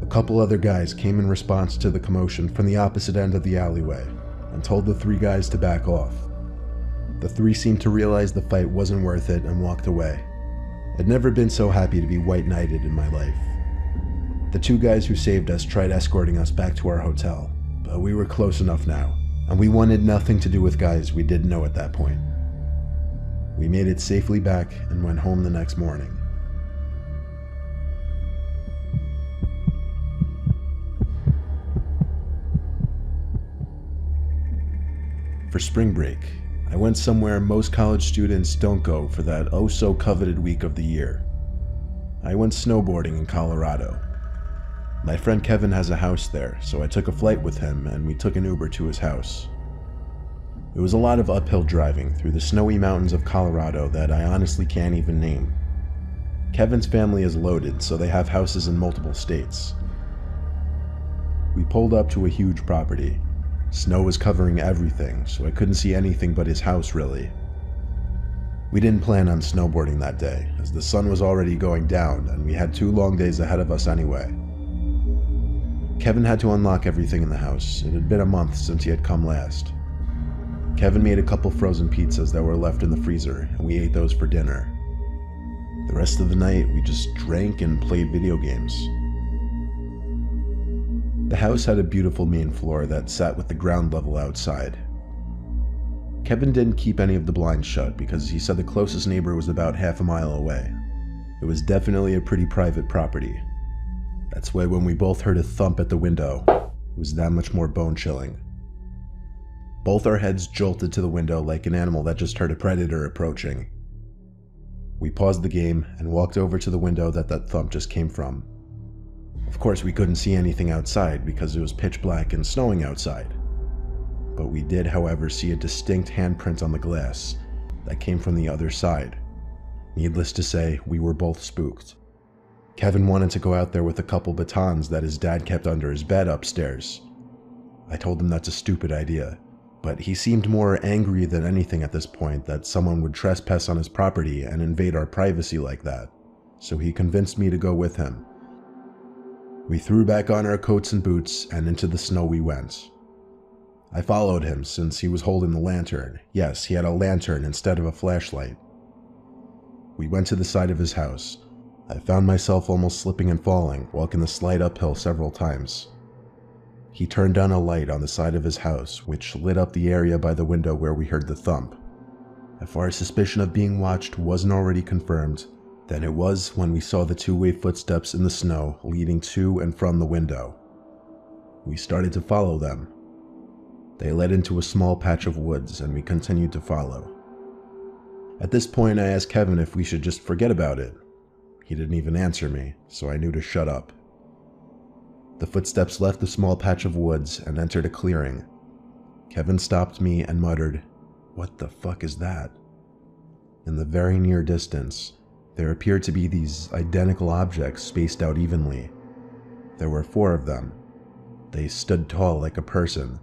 A couple other guys came in response to the commotion from the opposite end of the alleyway, and told the 3 guys to back off. The 3 seemed to realize the fight wasn't worth it and walked away. I'd never been so happy to be white-knighted in my life. The 2 guys who saved us tried escorting us back to our hotel, but we were close enough now, and we wanted nothing to do with guys we didn't know at that point. We made it safely back and went home the next morning. For spring break, I went somewhere most college students don't go for that oh-so-coveted week of the year. I went snowboarding in Colorado. My friend Kevin has a house there, so I took a flight with him and we took an Uber to his house. It was a lot of uphill driving through the snowy mountains of Colorado that I honestly can't even name. Kevin's family is loaded, so they have houses in multiple states. We pulled up to a huge property. Snow was covering everything, so I couldn't see anything but his house really. We didn't plan on snowboarding that day, as the sun was already going down and we had 2 long days ahead of us anyway. Kevin had to unlock everything in the house. It had been a month since he had come last. Kevin made a couple frozen pizzas that were left in the freezer, and we ate those for dinner. The rest of the night, we just drank and played video games. The house had a beautiful main floor that sat with the ground level outside. Kevin didn't keep any of the blinds shut because he said the closest neighbor was about half a mile away. It was definitely a pretty private property. That's why when we both heard a thump at the window, it was that much more bone-chilling. Both our heads jolted to the window like an animal that just heard a predator approaching. We paused the game and walked over to the window that thump just came from. Of course, we couldn't see anything outside because it was pitch black and snowing outside. But we did, however, see a distinct handprint on the glass that came from the other side. Needless to say, we were both spooked. Kevin wanted to go out there with a couple batons that his dad kept under his bed upstairs. I told him that's a stupid idea, but he seemed more angry than anything at this point that someone would trespass on his property and invade our privacy like that, so he convinced me to go with him. We threw back on our coats and boots, and into the snow we went. I followed him since he was holding the lantern. Yes, he had a lantern instead of a flashlight. We went to the side of his house. I found myself almost slipping and falling, walking the slight uphill several times. He turned on a light on the side of his house, which lit up the area by the window where we heard the thump. If our suspicion of being watched wasn't already confirmed, then it was when we saw the 2-way footsteps in the snow leading to and from the window. We started to follow them. They led into a small patch of woods, and we continued to follow. At this point, I asked Kevin if we should just forget about it. He didn't even answer me, so I knew to shut up. The footsteps left the small patch of woods and entered a clearing. Kevin stopped me and muttered, "What the fuck is that?" In the very near distance, there appeared to be these identical objects spaced out evenly. There were 4 of them. They stood tall like a person.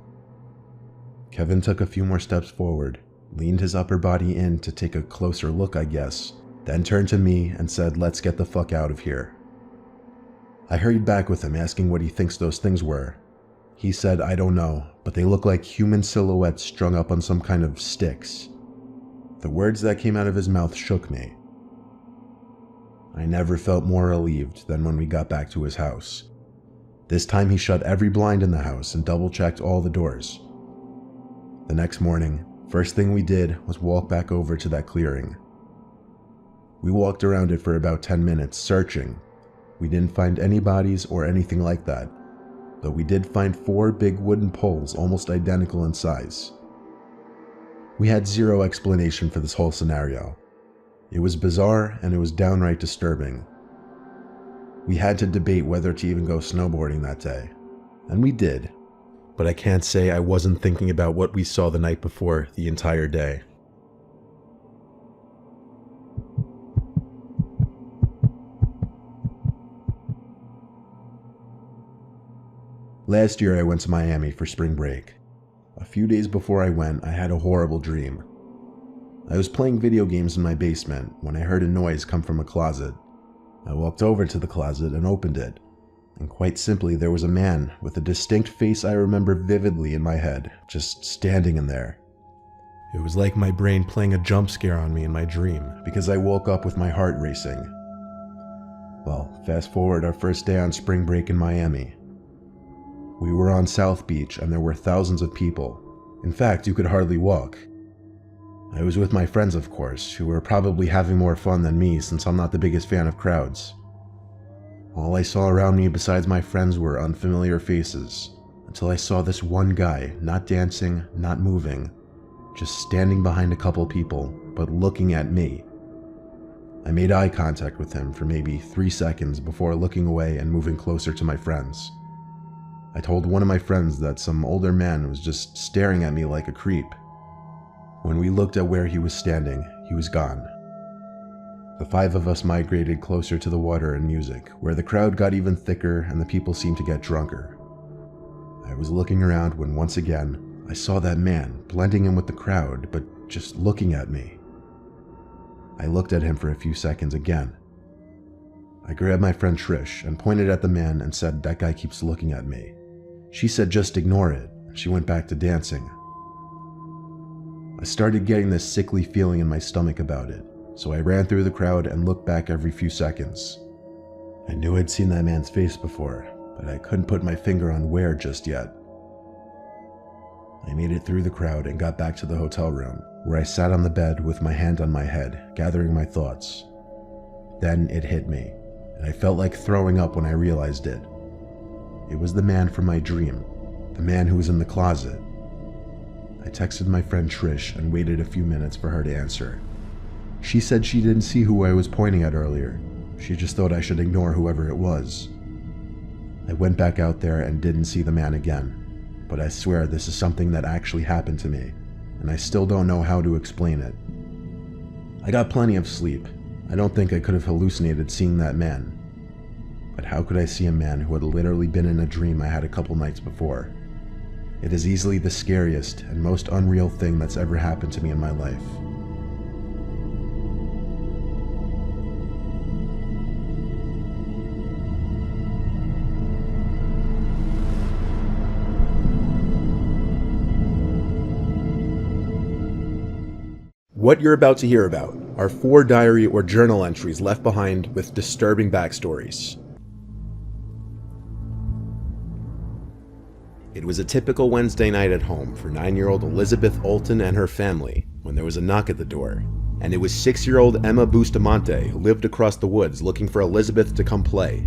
Kevin took a few more steps forward, leaned his upper body in to take a closer look, I guess, then turned to me and said, "Let's get the fuck out of here." I hurried back with him, asking what he thinks those things were. He said, "I don't know, but they look like human silhouettes strung up on some kind of sticks." The words that came out of his mouth shook me. I never felt more relieved than when we got back to his house. This time he shut every blind in the house and double-checked all the doors. The next morning, first thing we did was walk back over to that clearing. We walked around it for about 10 minutes, searching. We didn't find any bodies or anything like that, though we did find 4 big wooden poles almost identical in size. We had zero explanation for this whole scenario. It was bizarre and it was downright disturbing. We had to debate whether to even go snowboarding that day, and we did. But I can't say I wasn't thinking about what we saw the night before the entire day. Last year I went to Miami for spring break. A few days before I went, I had a horrible dream. I was playing video games in my basement when I heard a noise come from a closet. I walked over to the closet and opened it, and quite simply there was a man with a distinct face I remember vividly in my head, just standing in there. It was like my brain playing a jump scare on me in my dream, because I woke up with my heart racing. Well, fast forward our first day on spring break in Miami. We were on South Beach and there were thousands of people. In fact, you could hardly walk. I was with my friends, of course, who were probably having more fun than me since I'm not the biggest fan of crowds. All I saw around me besides my friends were unfamiliar faces, until I saw this one guy, not dancing, not moving, just standing behind a couple people, but looking at me. I made eye contact with him for maybe 3 seconds before looking away and moving closer to my friends. I told one of my friends that some older man was just staring at me like a creep. When we looked at where he was standing, he was gone. The 5 of us migrated closer to the water and music, where the crowd got even thicker and the people seemed to get drunker. I was looking around when once again, I saw that man blending in with the crowd, but just looking at me. I looked at him for a few seconds again. I grabbed my friend Trish and pointed at the man and said, "That guy keeps looking at me." She said just ignore it, and she went back to dancing. I started getting this sickly feeling in my stomach about it, so I ran through the crowd and looked back every few seconds. I knew I'd seen that man's face before, but I couldn't put my finger on where just yet. I made it through the crowd and got back to the hotel room, where I sat on the bed with my hand on my head, gathering my thoughts. Then it hit me, and I felt like throwing up when I realized it. It was the man from my dream, the man who was in the closet. I texted my friend Trish and waited a few minutes for her to answer. She said she didn't see who I was pointing at earlier. She just thought I should ignore whoever it was. I went back out there and didn't see the man again, but I swear this is something that actually happened to me, and I still don't know how to explain it. I got plenty of sleep. I don't think I could have hallucinated seeing that man. But how could I see a man who had literally been in a dream I had a couple nights before? It is easily the scariest and most unreal thing that's ever happened to me in my life. What you're about to hear about are 4 diary or journal entries left behind with disturbing backstories. It was a typical Wednesday night at home for 9-year-old Elizabeth Olton and her family when there was a knock at the door, and it was 6-year-old Emma Bustamante who lived across the woods looking for Elizabeth to come play.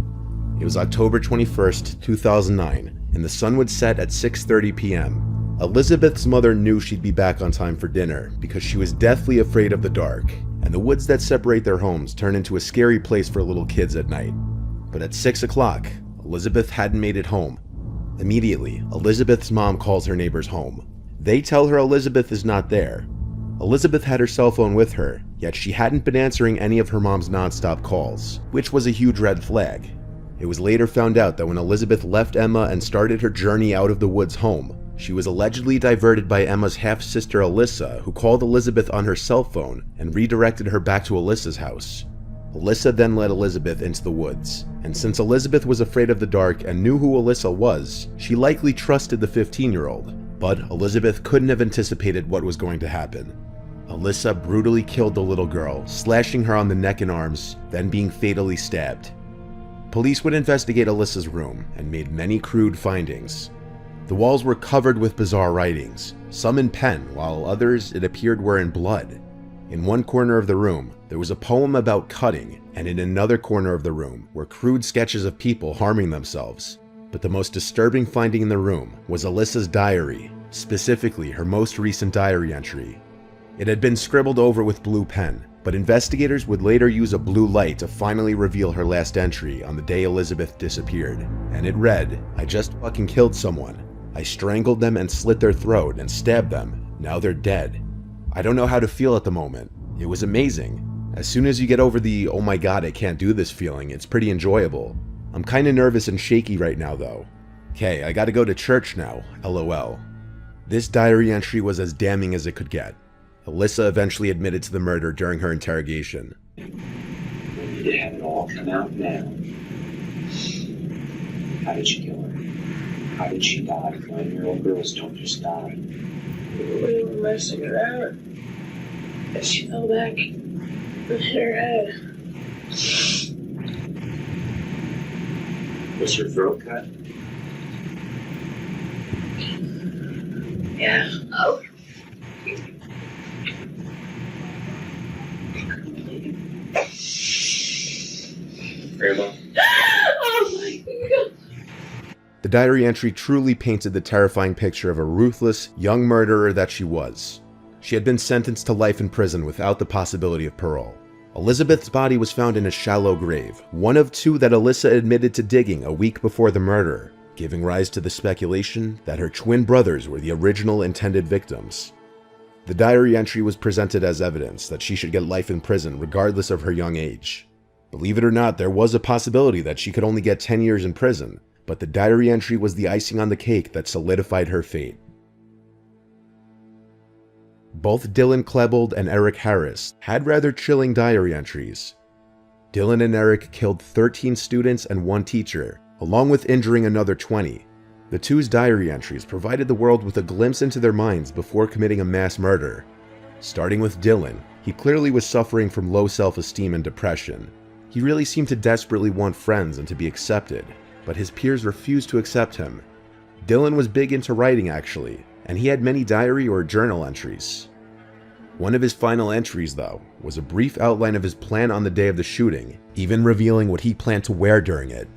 It was October 21st, 2009, and the sun would set at 6:30 p.m. Elizabeth's mother knew she'd be back on time for dinner because she was deathly afraid of the dark, and the woods that separate their homes turn into a scary place for little kids at night. But at 6 o'clock, Elizabeth hadn't made it home. Immediately, Elizabeth's mom calls her neighbors home. They tell her Elizabeth is not there. Elizabeth had her cell phone with her, yet she hadn't been answering any of her mom's nonstop calls, which was a huge red flag. It was later found out that when Elizabeth left Emma and started her journey out of the woods home, she was allegedly diverted by Emma's half-sister Alyssa, who called Elizabeth on her cell phone and redirected her back to Alyssa's house. Alyssa then led Elizabeth into the woods, and since Elizabeth was afraid of the dark and knew who Alyssa was, she likely trusted the 15-year-old. But Elizabeth couldn't have anticipated what was going to happen. Alyssa brutally killed the little girl, slashing her on the neck and arms, then being fatally stabbed. Police would investigate Alyssa's room and made many crude findings. The walls were covered with bizarre writings, some in pen, while others, it appeared, were in blood. In one corner of the room, there was a poem about cutting, and in another corner of the room were crude sketches of people harming themselves. But the most disturbing finding in the room was Alyssa's diary, specifically her most recent diary entry. It had been scribbled over with blue pen, but investigators would later use a blue light to finally reveal her last entry on the day Elizabeth disappeared, and it read, "I just fucking killed someone. I strangled them and slit their throat and stabbed them. Now they're dead." I don't know how to feel at the moment. It was amazing. As soon as you get over the "oh my god, I can't do this" feeling, it's pretty enjoyable. I'm kinda nervous and shaky right now though. Okay, I gotta go to church now, lol. This diary entry was as damning as it could get. Alyssa eventually admitted to the murder during her interrogation. We need to have it all come out now. How did you kill her? How did she die? 9-year-old girls don't just die. We were messing around, and she fell back and hit her head. Was her throat cut? Yeah. Oh. Grandma? Oh my god. The diary entry truly painted the terrifying picture of a ruthless, young murderer that she was. She had been sentenced to life in prison without the possibility of parole. Elizabeth's body was found in a shallow grave, one of two that Alyssa admitted to digging a week before the murder, giving rise to the speculation that her twin brothers were the original intended victims. The diary entry was presented as evidence that she should get life in prison regardless of her young age. Believe it or not, there was a possibility that she could only get 10 years in prison, but the diary entry was the icing on the cake that solidified her fate. Both Dylan Klebold and Eric Harris had rather chilling diary entries. Dylan and Eric killed 13 students and 1 teacher, along with injuring another 20. The two's diary entries provided the world with a glimpse into their minds before committing a mass murder. Starting with Dylan, he clearly was suffering from low self-esteem and depression. He really seemed to desperately want friends and to be accepted, but his peers refused to accept him. Dylan was big into writing actually, and he had many diary or journal entries. One of his final entries, though, was a brief outline of his plan on the day of the shooting, even revealing what he planned to wear during it.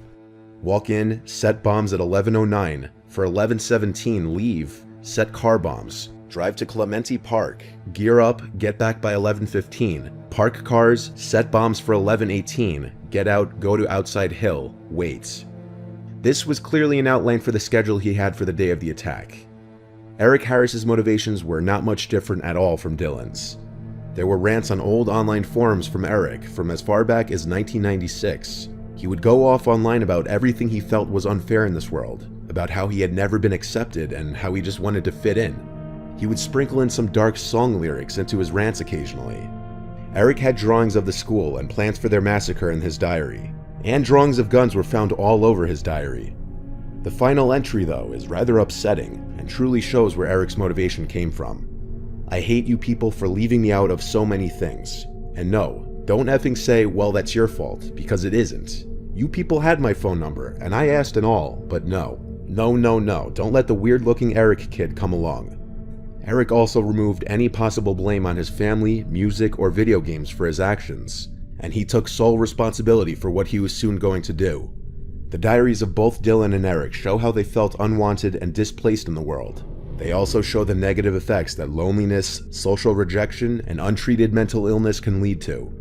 Walk in, set bombs at 11:09, for 11:17 leave, set car bombs, drive to Clementi Park, gear up, get back by 11:15, park cars, set bombs for 11:18, get out, go to outside hill, wait. This was clearly an outline for the schedule he had for the day of the attack. Eric Harris's motivations were not much different at all from Dylan's. There were rants on old online forums from Eric from as far back as 1996. He would go off online about everything he felt was unfair in this world, about how he had never been accepted and how he just wanted to fit in. He would sprinkle in some dark song lyrics into his rants occasionally. Eric had drawings of the school and plans for their massacre in his diary, and drawings of guns were found all over his diary. The final entry, though, is rather upsetting and truly shows where Eric's motivation came from. "I hate you people for leaving me out of so many things. And no, don't effing say, well, that's your fault, because it isn't. You people had my phone number, and I asked and all, but no. No, no, no, don't let the weird-looking Eric kid come along." Eric also removed any possible blame on his family, music, or video games for his actions, and he took sole responsibility for what he was soon going to do. The diaries of both Dylan and Eric show how they felt unwanted and displaced in the world. They also show the negative effects that loneliness, social rejection, and untreated mental illness can lead to.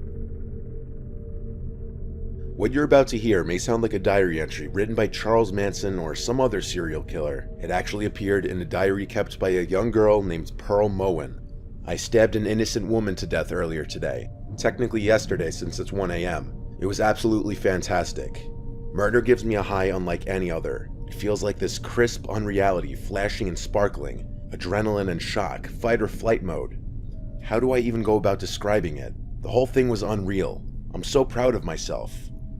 What you're about to hear may sound like a diary entry written by Charles Manson or some other serial killer. It actually appeared in a diary kept by a young girl named Pearl Moen. "I stabbed an innocent woman to death earlier today. Technically yesterday since it's 1 a.m. It was absolutely fantastic. Murder gives me a high unlike any other. It feels like this crisp unreality flashing and sparkling, adrenaline and shock, fight or flight mode. How do I even go about describing it? The whole thing was unreal. I'm so proud of myself.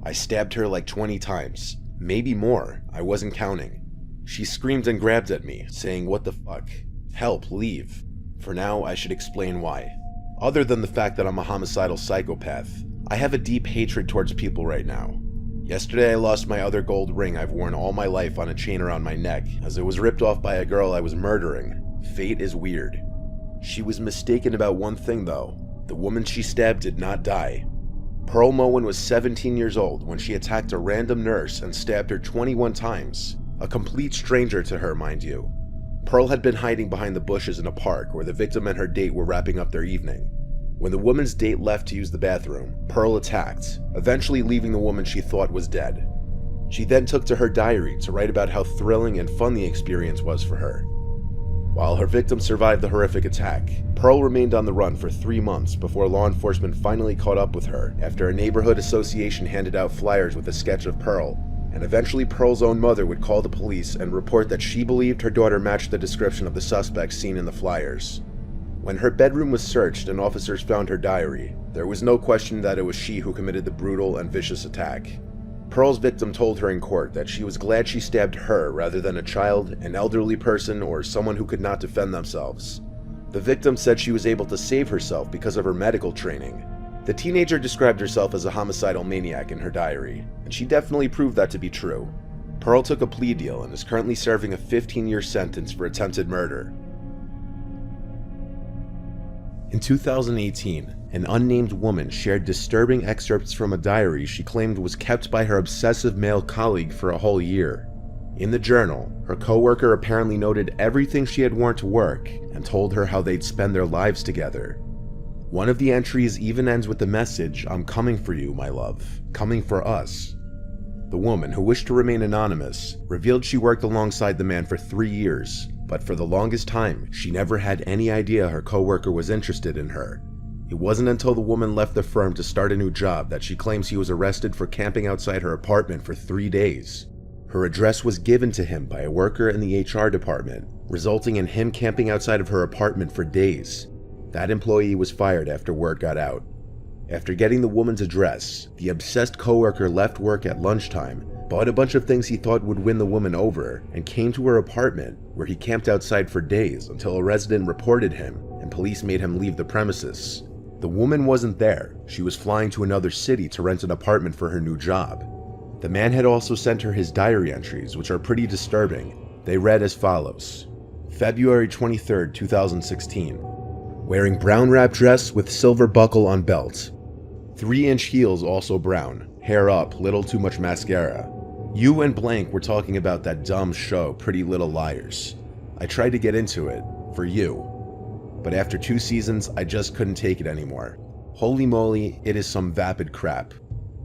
I stabbed her like 20 times. Maybe more, I wasn't counting. She screamed and grabbed at me, saying what the fuck. Help, leave. For now, I should explain why. Other than the fact that I'm a homicidal psychopath, I have a deep hatred towards people right now. Yesterday I lost my other gold ring I've worn all my life on a chain around my neck, as it was ripped off by a girl I was murdering. Fate is weird. She was mistaken about one thing though. The woman she stabbed did not die. Pearl Moen was 17 years old when she attacked a random nurse and stabbed her 21 times. A complete stranger to her, mind you. Pearl had been hiding behind the bushes in a park where the victim and her date were wrapping up their evening. When the woman's date left to use the bathroom, Pearl attacked, eventually leaving the woman she thought was dead. She then took to her diary to write about how thrilling and fun the experience was for her. While her victim survived the horrific attack, Pearl remained on the run for 3 months before law enforcement finally caught up with her after a neighborhood association handed out flyers with a sketch of Pearl, and eventually Pearl's own mother would call the police and report that she believed her daughter matched the description of the suspect seen in the flyers. When her bedroom was searched and officers found her diary, there was no question that it was she who committed the brutal and vicious attack. Pearl's victim told her in court that she was glad she stabbed her rather than a child, an elderly person, or someone who could not defend themselves. The victim said she was able to save herself because of her medical training. The teenager described herself as a homicidal maniac in her diary, and she definitely proved that to be true. Pearl took a plea deal and is currently serving a 15-year sentence for attempted murder. In 2018, an unnamed woman shared disturbing excerpts from a diary she claimed was kept by her obsessive male colleague for a whole year. In the journal, her coworker apparently noted everything she had worn to work and told her how they'd spend their lives together. One of the entries even ends with the message, "I'm coming for you, my love, coming for us." The woman, who wished to remain anonymous, revealed she worked alongside the man for 3 years, but for the longest time, she never had any idea her coworker was interested in her. It wasn't until the woman left the firm to start a new job that she claims he was arrested for camping outside her apartment for 3 days. Her address was given to him by a worker in the HR department, resulting in him camping outside of her apartment for days. That employee was fired after word got out. After getting the woman's address, the obsessed coworker left work at lunchtime, bought a bunch of things he thought would win the woman over, and came to her apartment, where he camped outside for days until a resident reported him and police made him leave the premises. The woman wasn't there. She was flying to another city to rent an apartment for her new job. The man had also sent her his diary entries, which are pretty disturbing. They read as follows. February 23rd, 2016. Wearing brown wrap dress with silver buckle on belt. 3-inch heels also brown. Hair up, little too much mascara. You and blank were talking about that dumb show, Pretty Little Liars. I tried to get into it, for you. But after 2 seasons, I just couldn't take it anymore. Holy moly, it is some vapid crap.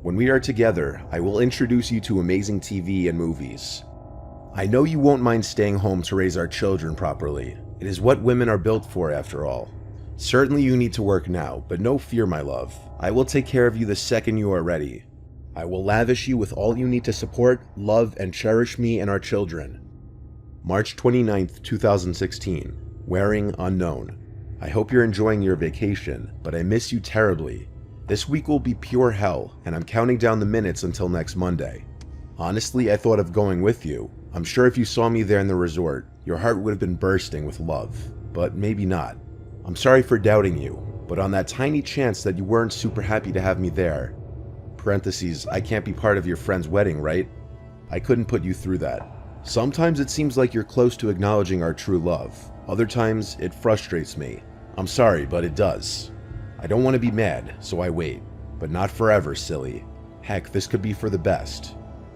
When we are together, I will introduce you to amazing TV and movies. I know you won't mind staying home to raise our children properly. It is what women are built for, after all. Certainly you need to work now, but no fear, my love. I will take care of you the second you are ready. I will lavish you with all you need to support, love, and cherish me and our children. March 29th, 2016. Wearing unknown. I hope you're enjoying your vacation, but I miss you terribly. This week will be pure hell, and I'm counting down the minutes until next Monday. Honestly, I thought of going with you. I'm sure if you saw me there in the resort, your heart would have been bursting with love, but maybe not. I'm sorry for doubting you, but on that tiny chance that you weren't super happy to have me there, parentheses, I can't be part of your friend's wedding, right? I couldn't put you through that. Sometimes it seems like you're close to acknowledging our true love. Other times, it frustrates me. I'm sorry, but it does. I don't want to be mad, so I wait. But not forever, silly. Heck, this could be for the best.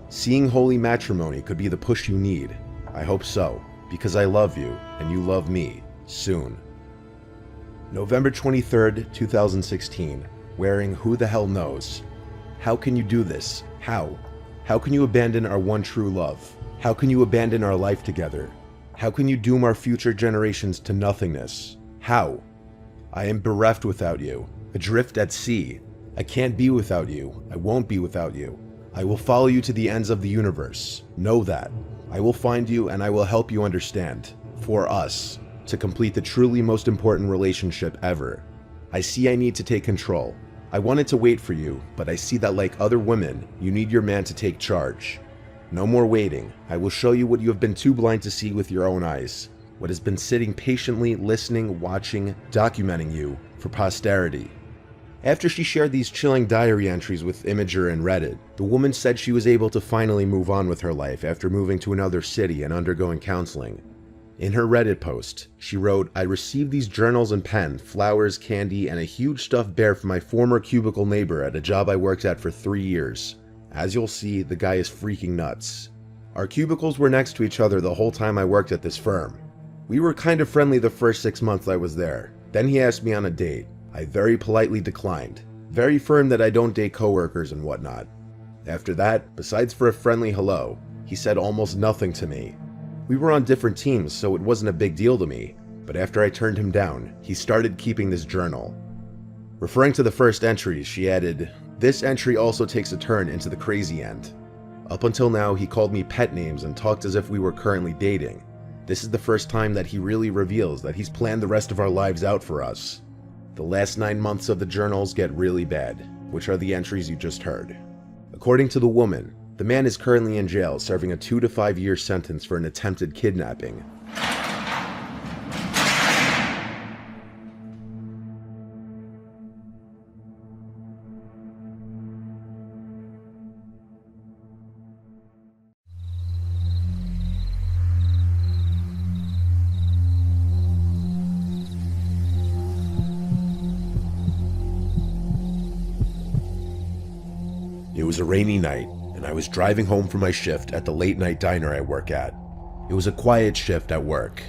Seeing holy matrimony could be the push you need. I hope so, because I love you, and you love me, soon. November 23rd, 2016. Wearing Who the Hell Knows. How can you do this? How? How can you abandon our one true love? How can you abandon our life together? How can you doom our future generations to nothingness? How? I am bereft without you, adrift at sea. I can't be without you. I won't be without you. I will follow you to the ends of the universe. Know that. I will find you and I will help you understand. For us. To complete the truly most important relationship ever. I see I need to take control. I wanted to wait for you, but I see that like other women, you need your man to take charge. No more waiting. I will show you what you have been too blind to see with your own eyes. What has been sitting patiently, listening, watching, documenting you for posterity. After she shared these chilling diary entries with Imager and Reddit, the woman said she was able to finally move on with her life after moving to another city and undergoing counseling. In her Reddit post, she wrote, "I received these journals and pen, flowers, candy, and a huge stuffed bear from my former cubicle neighbor at a job I worked at for 3 years. As you'll see, the guy is freaking nuts. Our cubicles were next to each other the whole time I worked at this firm. We were kind of friendly the first 6 months I was there. Then he asked me on a date. I very politely declined, very firm that I don't date coworkers and whatnot. After that, besides for a friendly hello, he said almost nothing to me. We were on different teams, so it wasn't a big deal to me, but after I turned him down, he started keeping this journal." Referring to the first entry, she added, "This entry also takes a turn into the crazy end. Up until now, he called me pet names and talked as if we were currently dating. This is the first time that he really reveals that he's planned the rest of our lives out for us. The last 9 months of the journals get really bad, which are the entries you just heard." According to the woman, the man is currently in jail serving a 2 to 5 year sentence for an attempted kidnapping. It was a rainy night, and I was driving home from my shift at the late night diner I work at. It was a quiet shift at work.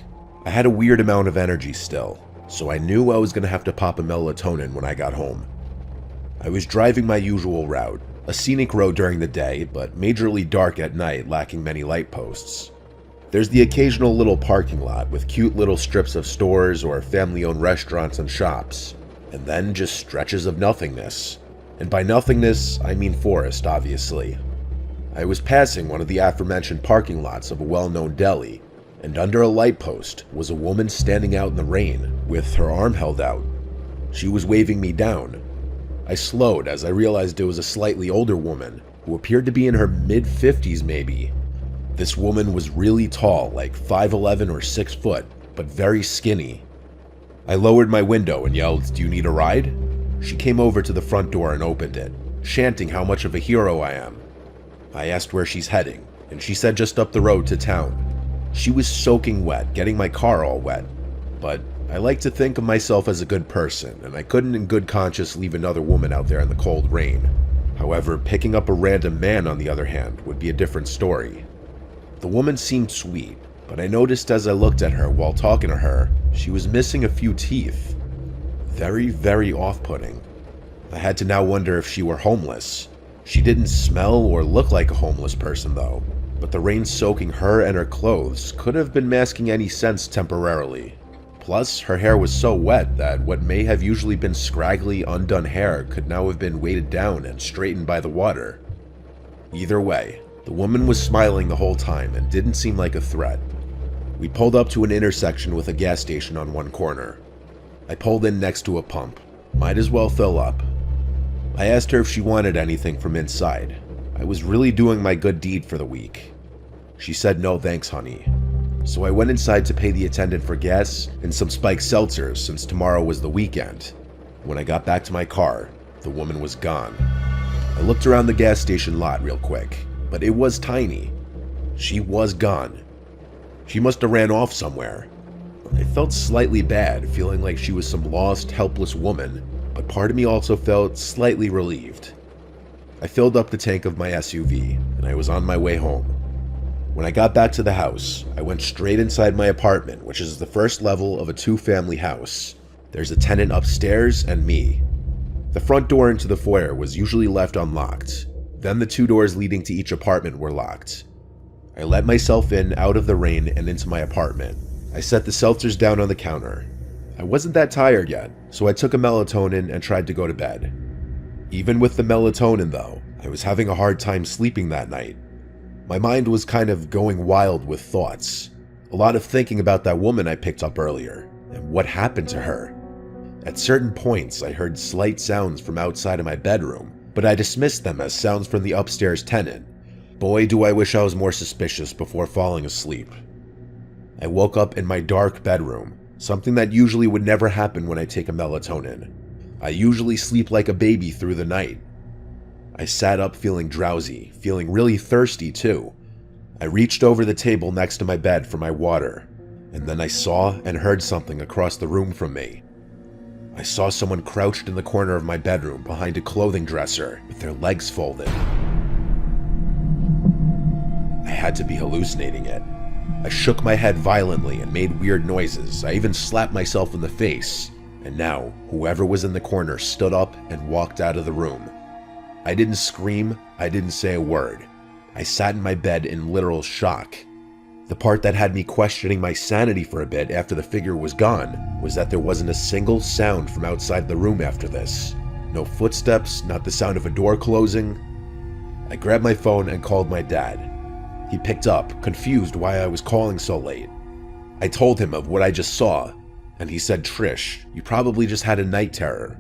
I had a weird amount of energy still, so I knew I was going to have to pop a melatonin when I got home. I was driving my usual route, a scenic road during the day, but majorly dark at night, lacking many light posts. There's the occasional little parking lot with cute little strips of stores or family-owned restaurants and shops, and then just stretches of nothingness. And by nothingness, I mean forest, obviously. I was passing one of the aforementioned parking lots of a well-known deli, and under a light post was a woman standing out in the rain with her arm held out. She was waving me down. I slowed as I realized it was a slightly older woman who appeared to be in her mid-50s maybe. This woman was really tall, like 5'11 or 6 foot, but very skinny. I lowered my window and yelled, "Do you need a ride?" She came over to the front door and opened it, chanting how much of a hero I am. I asked where she's heading, and she said just up the road to town. She was soaking wet, getting my car all wet. But I like to think of myself as a good person, and I couldn't in good conscience leave another woman out there in the cold rain. However, picking up a random man, on the other hand, would be a different story. The woman seemed sweet, but I noticed as I looked at her while talking to her, she was missing a few teeth. Very, very off-putting. I had to now wonder if she were homeless. She didn't smell or look like a homeless person though, but the rain soaking her and her clothes could have been masking any sense temporarily. Plus, her hair was so wet that what may have usually been scraggly, undone hair could now have been weighted down and straightened by the water. Either way, the woman was smiling the whole time and didn't seem like a threat. We pulled up to an intersection with a gas station on one corner. I pulled in next to a pump. Might as well fill up. I asked her if she wanted anything from inside. I was really doing my good deed for the week. She said no thanks, honey. So I went inside to pay the attendant for gas and some spiked seltzers since tomorrow was the weekend. When I got back to my car, the woman was gone. I looked around the gas station lot real quick, but it was tiny. She was gone. She must have ran off somewhere. I felt slightly bad, feeling like she was some lost, helpless woman, but part of me also felt slightly relieved. I filled up the tank of my SUV, and I was on my way home. When I got back to the house, I went straight inside my apartment, which is the first level of a 2-family house. There's a tenant upstairs and me. The front door into the foyer was usually left unlocked. Then the 2 doors leading to each apartment were locked. I let myself in out of the rain and into my apartment. I set the seltzers down on the counter. I wasn't that tired yet, so I took a melatonin and tried to go to bed. Even with the melatonin though, I was having a hard time sleeping that night. My mind was kind of going wild with thoughts. A lot of thinking about that woman I picked up earlier, and what happened to her. At certain points, I heard slight sounds from outside of my bedroom, but I dismissed them as sounds from the upstairs tenant. Boy, do I wish I was more suspicious before falling asleep. I woke up in my dark bedroom, something that usually would never happen when I take a melatonin. I usually sleep like a baby through the night. I sat up feeling drowsy, feeling really thirsty too. I reached over the table next to my bed for my water, and then I saw and heard something across the room from me. I saw someone crouched in the corner of my bedroom behind a clothing dresser with their legs folded. I had to be hallucinating it. I shook my head violently and made weird noises. I even slapped myself in the face. And now, whoever was in the corner stood up and walked out of the room. I didn't scream, I didn't say a word. I sat in my bed in literal shock. The part that had me questioning my sanity for a bit after the figure was gone was that there wasn't a single sound from outside the room after this. No footsteps, not the sound of a door closing. I grabbed my phone and called my dad. He picked up, confused why I was calling so late. I told him of what I just saw, and he said, "Trish, you probably just had a night terror."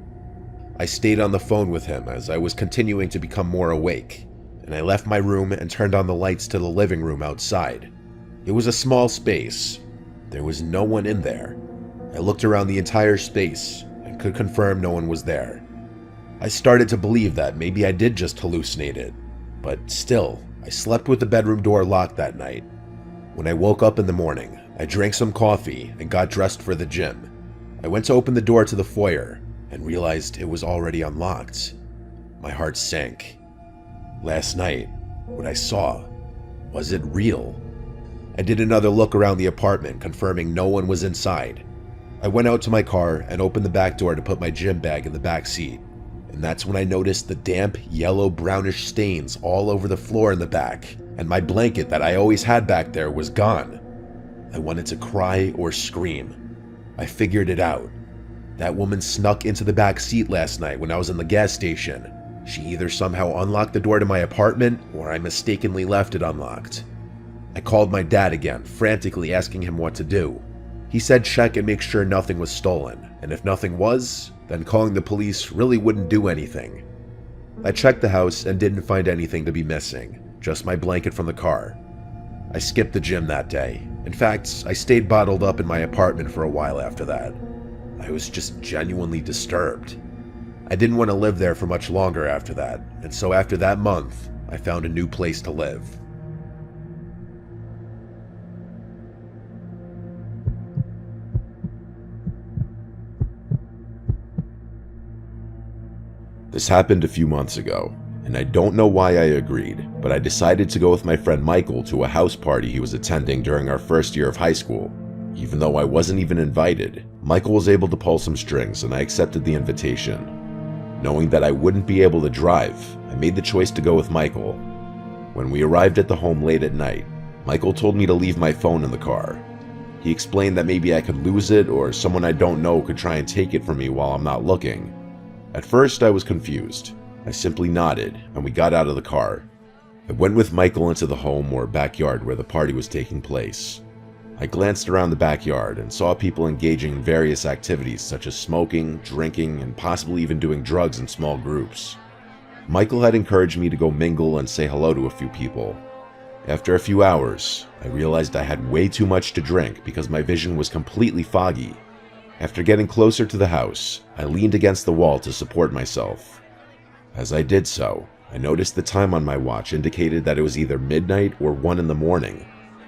I stayed on the phone with him as I was continuing to become more awake, and I left my room and turned on the lights to the living room outside. It was a small space. There was no one in there. I looked around the entire space and could confirm no one was there. I started to believe that maybe I did just hallucinate it, but still, I slept with the bedroom door locked that night. When I woke up in the morning, I drank some coffee and got dressed for the gym. I went to open the door to the foyer and realized it was already unlocked. My heart sank. Last night, what I saw, was it real? I did another look around the apartment, confirming no one was inside. I went out to my car and opened the back door to put my gym bag in the back seat. And that's when I noticed the damp, yellow-brownish stains all over the floor in the back, and my blanket that I always had back there was gone. I wanted to cry or scream. I figured it out. That woman snuck into the back seat last night when I was in the gas station. She either somehow unlocked the door to my apartment, or I mistakenly left it unlocked. I called my dad again, frantically asking him what to do. He said check and make sure nothing was stolen, and if nothing was, then calling the police really wouldn't do anything. I checked the house and didn't find anything to be missing, just my blanket from the car. I skipped the gym that day. In fact, I stayed bottled up in my apartment for a while after that. I was just genuinely disturbed. I didn't want to live there for much longer after that, and so after that month, I found a new place to live. This happened a few months ago, and I don't know why I agreed, but I decided to go with my friend Michael to a house party he was attending during our first year of high school. Even though I wasn't even invited, Michael was able to pull some strings and I accepted the invitation. Knowing that I wouldn't be able to drive, I made the choice to go with Michael. When we arrived at the home late at night, Michael told me to leave my phone in the car. He explained that maybe I could lose it or someone I don't know could try and take it from me while I'm not looking. At first, I was confused. I simply nodded, and we got out of the car. I went with Michael into the home or backyard where the party was taking place. I glanced around the backyard and saw people engaging in various activities such as smoking, drinking, and possibly even doing drugs in small groups. Michael had encouraged me to go mingle and say hello to a few people. After a few hours, I realized I had way too much to drink because my vision was completely foggy. After getting closer to the house, I leaned against the wall to support myself. As I did so, I noticed the time on my watch indicated that it was either midnight or 1 in the morning.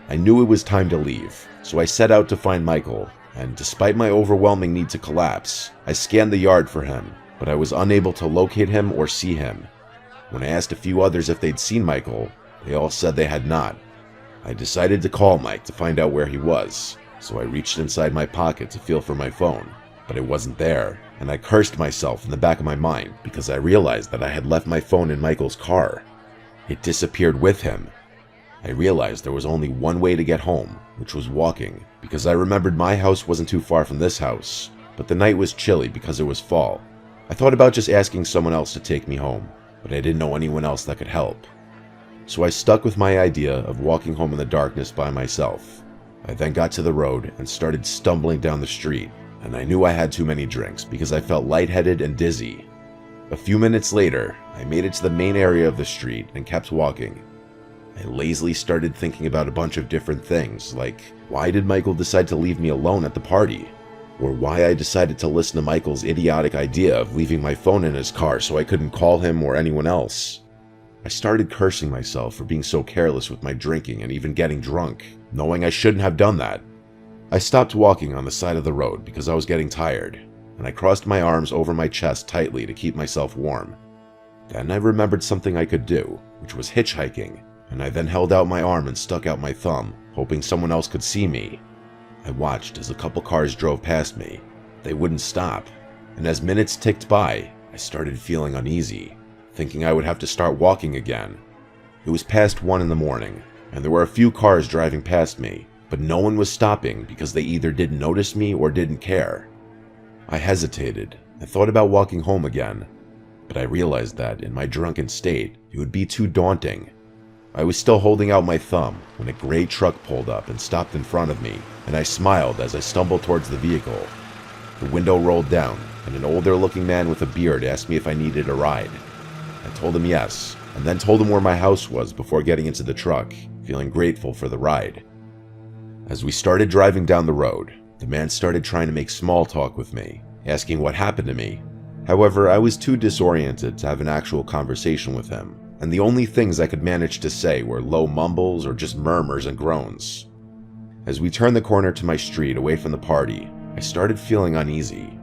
I knew it was time to leave, so I set out to find Michael, and despite my overwhelming need to collapse, I scanned the yard for him, but I was unable to locate him or see him. When I asked a few others if they'd seen Michael, they all said they had not. I decided to call Mike to find out where he was. So I reached inside my pocket to feel for my phone, but it wasn't there, and I cursed myself in the back of my mind because I realized that I had left my phone in Michael's car. It disappeared with him. I realized there was only one way to get home, which was walking, because I remembered my house wasn't too far from this house, but the night was chilly because it was fall. I thought about just asking someone else to take me home, but I didn't know anyone else that could help. So I stuck with my idea of walking home in the darkness by myself. I then got to the road and started stumbling down the street, and I knew I had too many drinks because I felt lightheaded and dizzy. A few minutes later, I made it to the main area of the street and kept walking. I lazily started thinking about a bunch of different things, like why did Michael decide to leave me alone at the party? or why I decided to listen to Michael's idiotic idea of leaving my phone in his car so I couldn't call him or anyone else. I started cursing myself for being so careless with my drinking and even getting drunk, knowing I shouldn't have done that. I stopped walking on the side of the road because I was getting tired, and I crossed my arms over my chest tightly to keep myself warm. Then I remembered something I could do, which was hitchhiking, and I then held out my arm and stuck out my thumb, hoping someone else could see me. I watched as a couple cars drove past me. They wouldn't stop, and as minutes ticked by, I started feeling uneasy, thinking I would have to start walking again. It was past 1 in the morning, and there were a few cars driving past me, but no one was stopping because they either didn't notice me or didn't care. I hesitated and thought about walking home again, but I realized that in my drunken state, it would be too daunting. I was still holding out my thumb when a gray truck pulled up and stopped in front of me, and I smiled as I stumbled towards the vehicle. The window rolled down, and an older-looking man with a beard asked me if I needed a ride. I told him yes, and then told him where my house was before getting into the truck, feeling grateful for the ride. As we started driving down the road, the man started trying to make small talk with me, asking what happened to me. However, I was too disoriented to have an actual conversation with him, and the only things I could manage to say were low mumbles or just murmurs and groans. As we turned the corner to my street away from the party, I started feeling uneasy.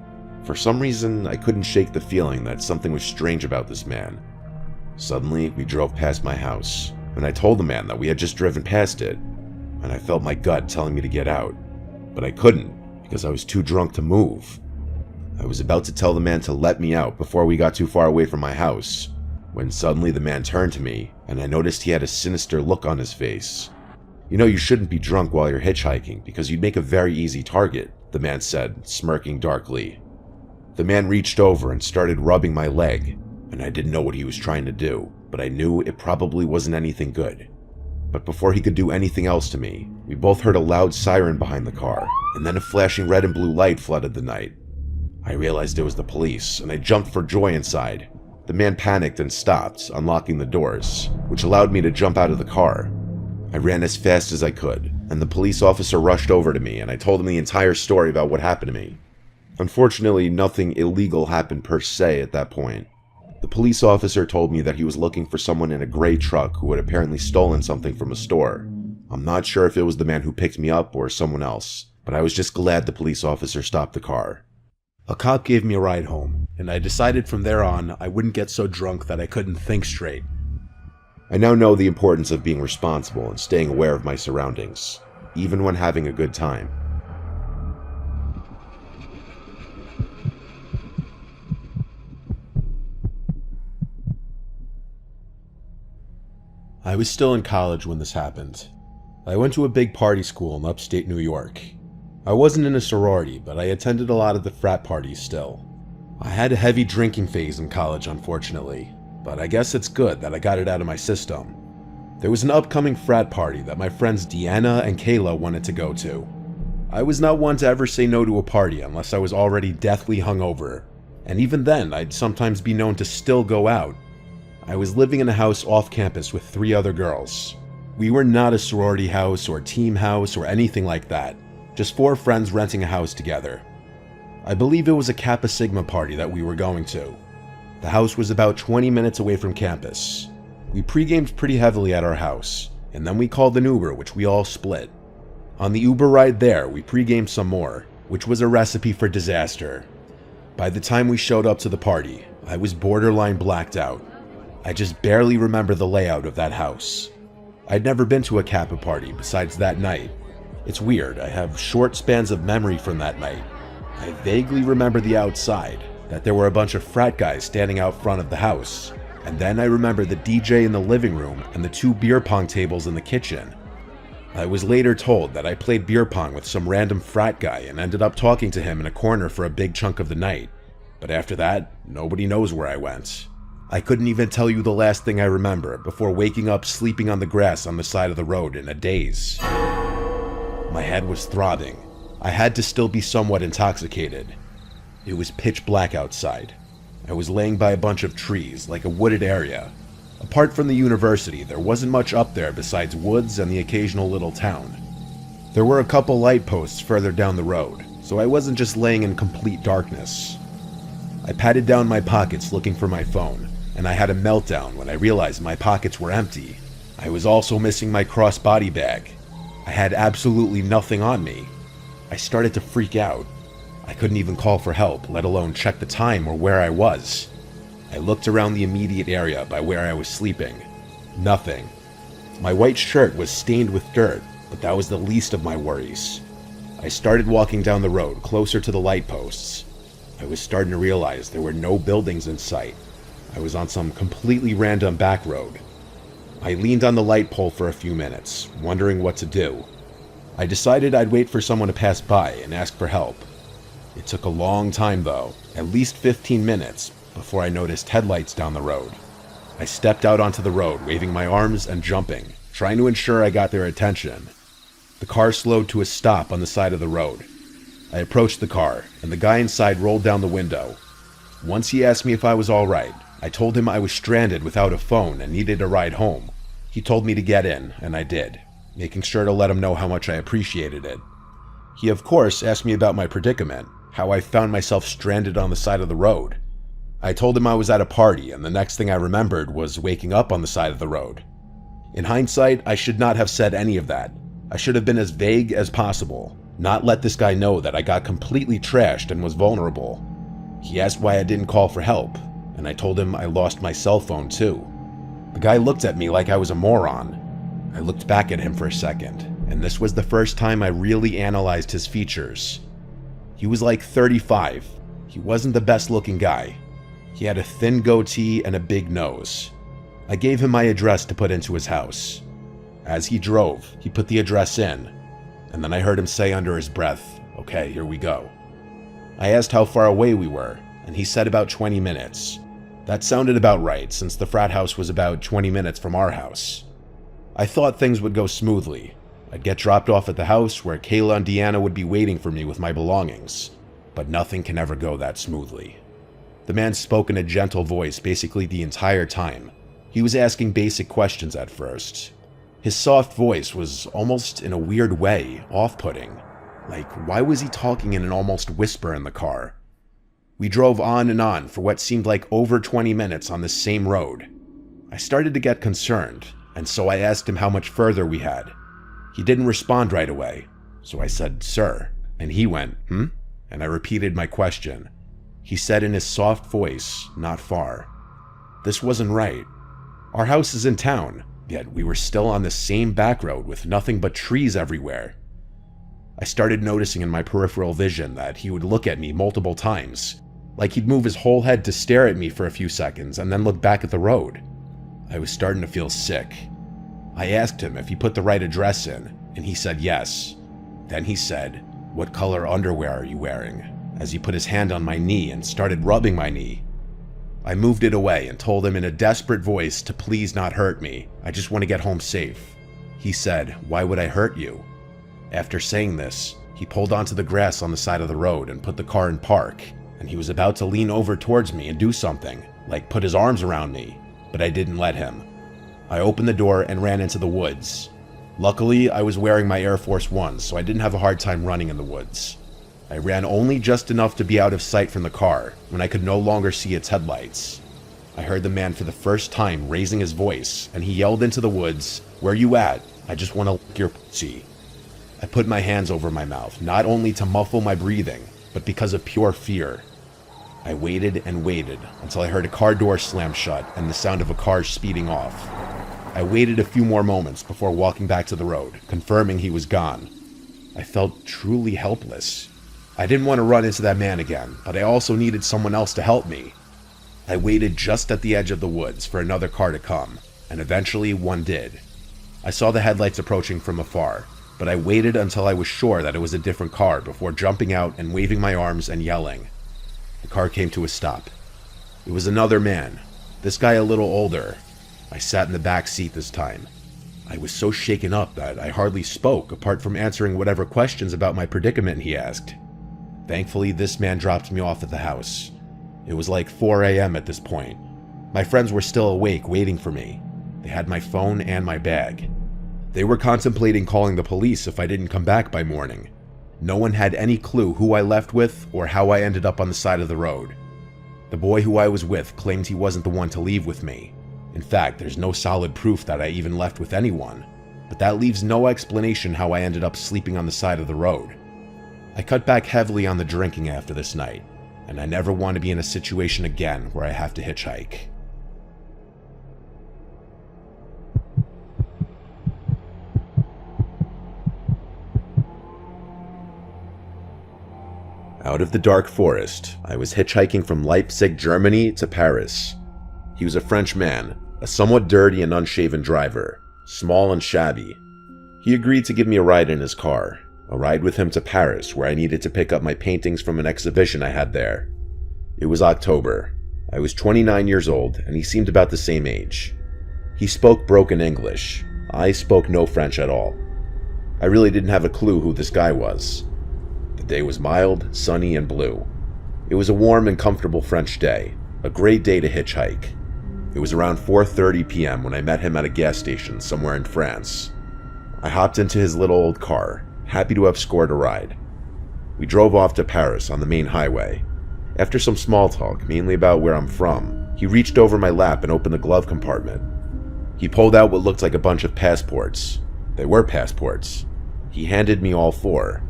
For some reason, I couldn't shake the feeling that something was strange about this man. Suddenly, we drove past my house, and I told the man that we had just driven past it, and I felt my gut telling me to get out, but I couldn't because I was too drunk to move. I was about to tell the man to let me out before we got too far away from my house, when suddenly the man turned to me, and I noticed he had a sinister look on his face. "You know you shouldn't be drunk while you're hitchhiking because you'd make a very easy target," the man said, smirking darkly. The man reached over and started rubbing my leg, and I didn't know what he was trying to do, but I knew it probably wasn't anything good. But before he could do anything else to me, we both heard a loud siren behind the car, and then a flashing red and blue light flooded the night. I realized it was the police, and I jumped for joy inside. The man panicked and stopped, unlocking the doors, which allowed me to jump out of the car. I ran as fast as I could, and the police officer rushed over to me, and I told him the entire story about what happened to me. Unfortunately, nothing illegal happened per se at that point. The police officer told me that he was looking for someone in a gray truck who had apparently stolen something from a store. I'm not sure if it was the man who picked me up or someone else, but I was just glad the police officer stopped the car. A cop gave me a ride home, and I decided from there on I wouldn't get so drunk that I couldn't think straight. I now know the importance of being responsible and staying aware of my surroundings, even when having a good time. I was still in college when this happened. I went to a big party school in upstate New York. I wasn't in a sorority, but I attended a lot of the frat parties still. I had a heavy drinking phase in college, unfortunately, but I guess it's good that I got it out of my system. There was an upcoming frat party that my friends Deanna and Kayla wanted to go to. I was not one to ever say no to a party unless I was already deathly hungover, and even then I'd sometimes be known to still go out. I was living in a house off campus with 3 other girls. We were not a sorority house or team house or anything like that, just 4 friends renting a house together. I believe it was a Kappa Sigma party that we were going to. The house was about 20 minutes away from campus. We pre-gamed pretty heavily at our house, and then we called an Uber, which we all split. On the Uber ride there, we pre-gamed some more, which was a recipe for disaster. By the time we showed up to the party, I was borderline blacked out. I just barely remember the layout of that house. I'd never been to a Kappa party besides that night. It's weird, I have short spans of memory from that night. I vaguely remember the outside, that there were a bunch of frat guys standing out front of the house, and then I remember the DJ in the living room and the 2 beer pong tables in the kitchen. I was later told that I played beer pong with some random frat guy and ended up talking to him in a corner for a big chunk of the night, but after that, nobody knows where I went. I couldn't even tell you the last thing I remember before waking up sleeping on the grass on the side of the road in a daze. My head was throbbing. I had to still be somewhat intoxicated. It was pitch black outside. I was laying by a bunch of trees, like a wooded area. Apart from the university, there wasn't much up there besides woods and the occasional little town. There were a couple light posts further down the road, so I wasn't just laying in complete darkness. I patted down my pockets looking for my phone, and I had a meltdown when I realized my pockets were empty. I was also missing my crossbody bag. I had absolutely nothing on me. I started to freak out. I couldn't even call for help, let alone check the time or where I was. I looked around the immediate area by where I was sleeping. Nothing. My white shirt was stained with dirt, but that was the least of my worries. I started walking down the road closer to the light posts. I was starting to realize there were no buildings in sight. I was on some completely random back road. I leaned on the light pole for a few minutes, wondering what to do. I decided I'd wait for someone to pass by and ask for help. It took a long time though, at least 15 minutes, before I noticed headlights down the road. I stepped out onto the road, waving my arms and jumping, trying to ensure I got their attention. The car slowed to a stop on the side of the road. I approached the car, and the guy inside rolled down the window. Once he asked me if I was alright, I told him I was stranded without a phone and needed a ride home. He told me to get in, and I did, making sure to let him know how much I appreciated it. He of course asked me about my predicament, how I found myself stranded on the side of the road. I told him I was at a party, and the next thing I remembered was waking up on the side of the road. In hindsight, I should not have said any of that. I should have been as vague as possible, not let this guy know that I got completely trashed and was vulnerable. He asked why I didn't call for help, and I told him I lost my cell phone too. The guy looked at me like I was a moron. I looked back at him for a second, and this was the first time I really analyzed his features. He was like 35. He wasn't the best looking guy. He had a thin goatee and a big nose. I gave him my address to put into his house. As he drove, he put the address in, and then I heard him say under his breath, "Okay, here we go." I asked how far away we were, and he said about 20 minutes. That sounded about right, since the frat house was about 20 minutes from our house. I thought things would go smoothly. I'd get dropped off at the house where Kayla and Deanna would be waiting for me with my belongings, but nothing can ever go that smoothly. The man spoke in a gentle voice basically the entire time. He was asking basic questions at first. His soft voice was almost in a weird way off-putting. Like, why was he talking in an almost whisper in the car? We drove on and on for what seemed like over 20 minutes on the same road. I started to get concerned, and so I asked him how much further we had. He didn't respond right away, so I said, "Sir," and he went, "Hmm?" And I repeated my question. He said in his soft voice, "Not far." This wasn't right. Our house is in town, yet we were still on the same back road with nothing but trees everywhere. I started noticing in my peripheral vision that he would look at me multiple times, like he'd move his whole head to stare at me for a few seconds and then look back at the road. I was starting to feel sick. I asked him if he put the right address in, and he said yes. Then he said, "What color underwear are you wearing?" as he put his hand on my knee and started rubbing my knee. I moved it away and told him in a desperate voice to please not hurt me. I just want to get home safe. He said, "Why would I hurt you?" After saying this, he pulled onto the grass on the side of the road and put the car in park, and he was about to lean over towards me and do something, like put his arms around me, but I didn't let him. I opened the door and ran into the woods. Luckily, I was wearing my Air Force Ones, so I didn't have a hard time running in the woods. I ran only just enough to be out of sight from the car when I could no longer see its headlights. I heard the man for the first time raising his voice, and he yelled into the woods, "Where you at? I just want to lick your pussy." I put my hands over my mouth, not only to muffle my breathing, but because of pure fear. I waited and waited until I heard a car door slam shut and the sound of a car speeding off. I waited a few more moments before walking back to the road, confirming he was gone. I felt truly helpless. I didn't want to run into that man again, but I also needed someone else to help me. I waited just at the edge of the woods for another car to come, and eventually one did. I saw the headlights approaching from afar, but I waited until I was sure that it was a different car before jumping out and waving my arms and yelling. The car came to a stop. It was another man, this guy a little older. I sat in the back seat this time. I was so shaken up that I hardly spoke apart from answering whatever questions about my predicament he asked. Thankfully, this man dropped me off at the house. It was like 4 a.m. at this point. My friends were still awake waiting for me. They had my phone and my bag. They were contemplating calling the police if I didn't come back by morning. No one had any clue who I left with or how I ended up on the side of the road. The boy who I was with claimed he wasn't the one to leave with me. In fact, there's no solid proof that I even left with anyone, but that leaves no explanation how I ended up sleeping on the side of the road. I cut back heavily on the drinking after this night, and I never want to be in a situation again where I have to hitchhike. Out of the dark forest, I was hitchhiking from Leipzig, Germany to Paris. He was a French man, a somewhat dirty and unshaven driver, small and shabby. He agreed to give me a ride in his car, a ride with him to Paris where I needed to pick up my paintings from an exhibition I had there. It was October. I was 29 years old and he seemed about the same age. He spoke broken English. I spoke no French at all. I really didn't have a clue who this guy was. The day was mild, sunny, and blue. It was a warm and comfortable French day, a great day to hitchhike. It was around 4:30 p.m. when I met him at a gas station somewhere in France. I hopped into his little old car, happy to have scored a ride. We drove off to Paris on the main highway. After some small talk, mainly about where I'm from, he reached over my lap and opened the glove compartment. He pulled out what looked like a bunch of passports. They were passports. He handed me all four.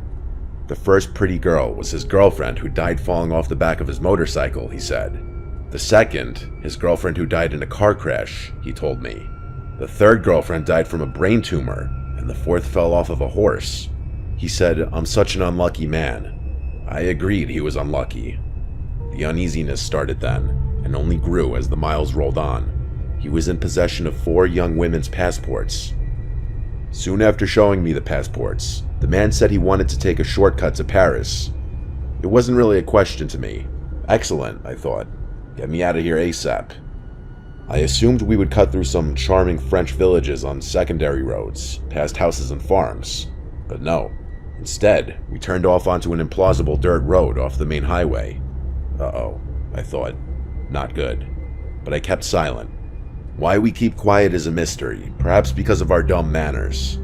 The first pretty girl was his girlfriend who died falling off the back of his motorcycle, he said. The second, his girlfriend who died in a car crash, he told me. The third girlfriend died from a brain tumor, and the fourth fell off of a horse. He said, "I'm such an unlucky man." I agreed he was unlucky. The uneasiness started then, and only grew as the miles rolled on. He was in possession of 4 young women's passports. Soon after showing me the passports, the man said he wanted to take a shortcut to Paris. It wasn't really a question to me. Excellent, I thought. Get me out of here ASAP. I assumed we would cut through some charming French villages on secondary roads, past houses and farms. But no. Instead, we turned off onto an implausible dirt road off the main highway. Uh-oh, I thought. Not good. But I kept silent. Why we keep quiet is a mystery, perhaps because of our dumb manners.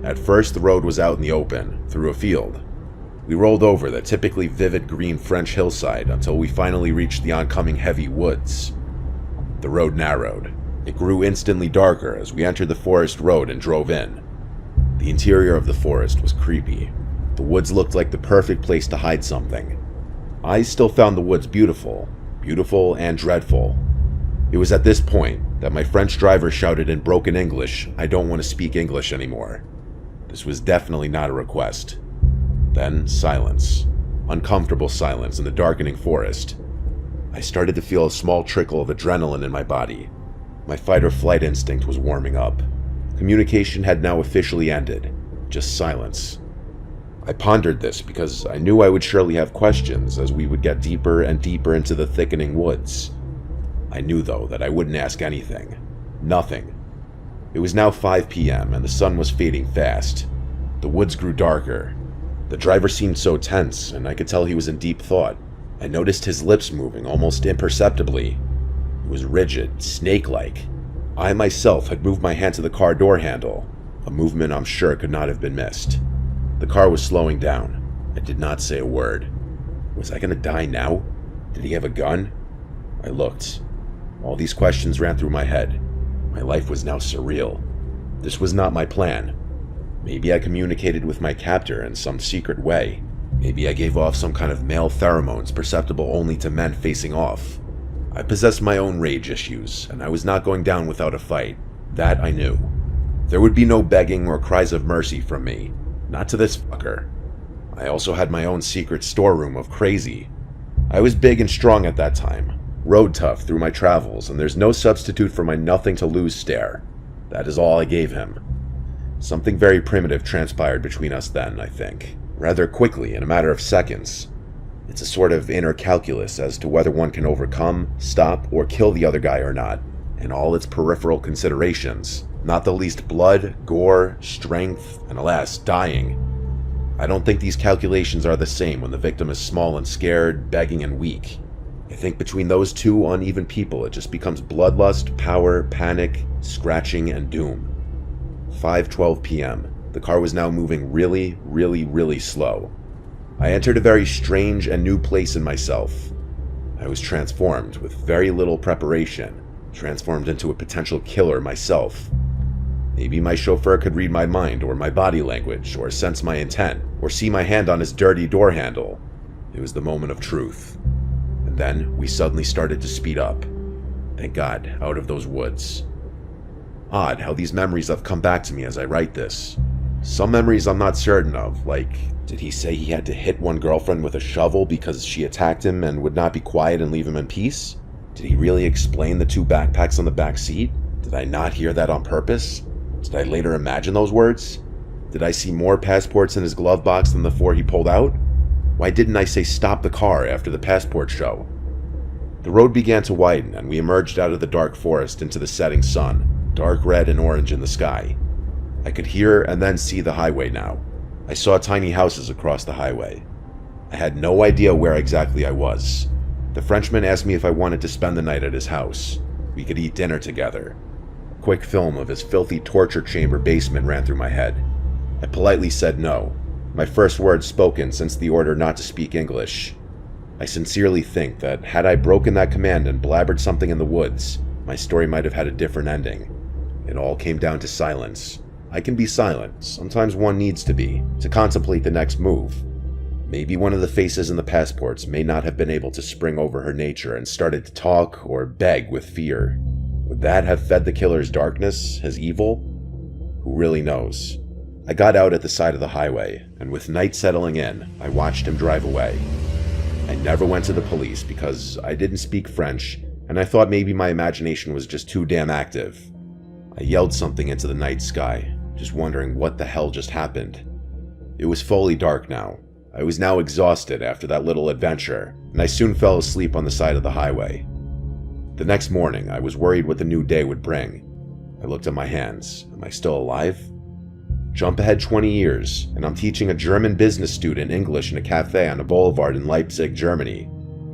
At first, the road was out in the open, through a field. We rolled over the typically vivid green French hillside until we finally reached the oncoming heavy woods. The road narrowed. It grew instantly darker as we entered the forest road and drove in. The interior of the forest was creepy. The woods looked like the perfect place to hide something. I still found the woods beautiful and dreadful. It was at this point that my French driver shouted in broken English, "I don't want to speak English anymore." This was definitely not a request. Then silence. Uncomfortable silence in the darkening forest. I started to feel a small trickle of adrenaline in my body. My fight or flight instinct was warming up. Communication had now officially ended. Just silence. I pondered this because I knew I would surely have questions as we would get deeper and deeper into the thickening woods. I knew, though, that I wouldn't ask anything. Nothing. It was now 5 p.m. and the sun was fading fast. The woods grew darker. The driver seemed so tense, and I could tell he was in deep thought. I noticed his lips moving almost imperceptibly. It was rigid, snake-like. I myself had moved my hand to the car door handle, a movement I'm sure could not have been missed. The car was slowing down. I did not say a word. Was I going to die now? Did he have a gun? I looked. All these questions ran through my head. My life was now surreal. This was not my plan. Maybe I communicated with my captor in some secret way. Maybe I gave off some kind of male pheromones perceptible only to men facing off. I possessed my own rage issues, and I was not going down without a fight. That I knew. There would be no begging or cries of mercy from me. Not to this fucker. I also had my own secret storeroom of crazy. I was big and strong at that time. Road tough through my travels, and there's no substitute for my nothing-to-lose stare. That is all I gave him. Something very primitive transpired between us then, I think. Rather quickly, in a matter of seconds. It's a sort of inner calculus as to whether one can overcome, stop, or kill the other guy or not, and all its peripheral considerations, not the least blood, gore, strength, and alas, dying. I don't think these calculations are the same when the victim is small and scared, begging and weak. I think between those two uneven people it just becomes bloodlust, power, panic, scratching, and doom. 5:12 p.m. The car was now moving really, really, really slow. I entered a very strange and new place in myself. I was transformed with very little preparation, transformed into a potential killer myself. Maybe my chauffeur could read my mind or my body language or sense my intent or see my hand on his dirty door handle. It was the moment of truth. And then we suddenly started to speed up. Thank God, out of those woods. Odd how these memories have come back to me as I write this. Some memories I'm not certain of, like, did he say he had to hit one girlfriend with a shovel because she attacked him and would not be quiet and leave him in peace? Did he really explain the 2 backpacks on the back seat? Did I not hear that on purpose? Did I later imagine those words? Did I see more passports in his glove box than the 4 he pulled out? Why didn't I say stop the car after the passport show? The road began to widen and we emerged out of the dark forest into the setting sun, dark red and orange in the sky. I could hear and then see the highway now. I saw tiny houses across the highway. I had no idea where exactly I was. The Frenchman asked me if I wanted to spend the night at his house. We could eat dinner together. A quick film of his filthy torture chamber basement ran through my head. I politely said no, my first words spoken since the order not to speak English. I sincerely think that had I broken that command and blabbered something in the woods, my story might have had a different ending. It all came down to silence. I can be silent, sometimes one needs to be, to contemplate the next move. Maybe one of the faces in the passports may not have been able to spring over her nature and started to talk or beg with fear. Would that have fed the killer's darkness, his evil? Who really knows? I got out at the side of the highway, and with night settling in, I watched him drive away. I never went to the police because I didn't speak French, and I thought maybe my imagination was just too damn active. I yelled something into the night sky, just wondering what the hell just happened. It was fully dark now. I was now exhausted after that little adventure, and I soon fell asleep on the side of the highway. The next morning, I was worried what the new day would bring. I looked at my hands. Am I still alive? Jump ahead 20 years, and I'm teaching a German business student English in a cafe on a boulevard in Leipzig, Germany.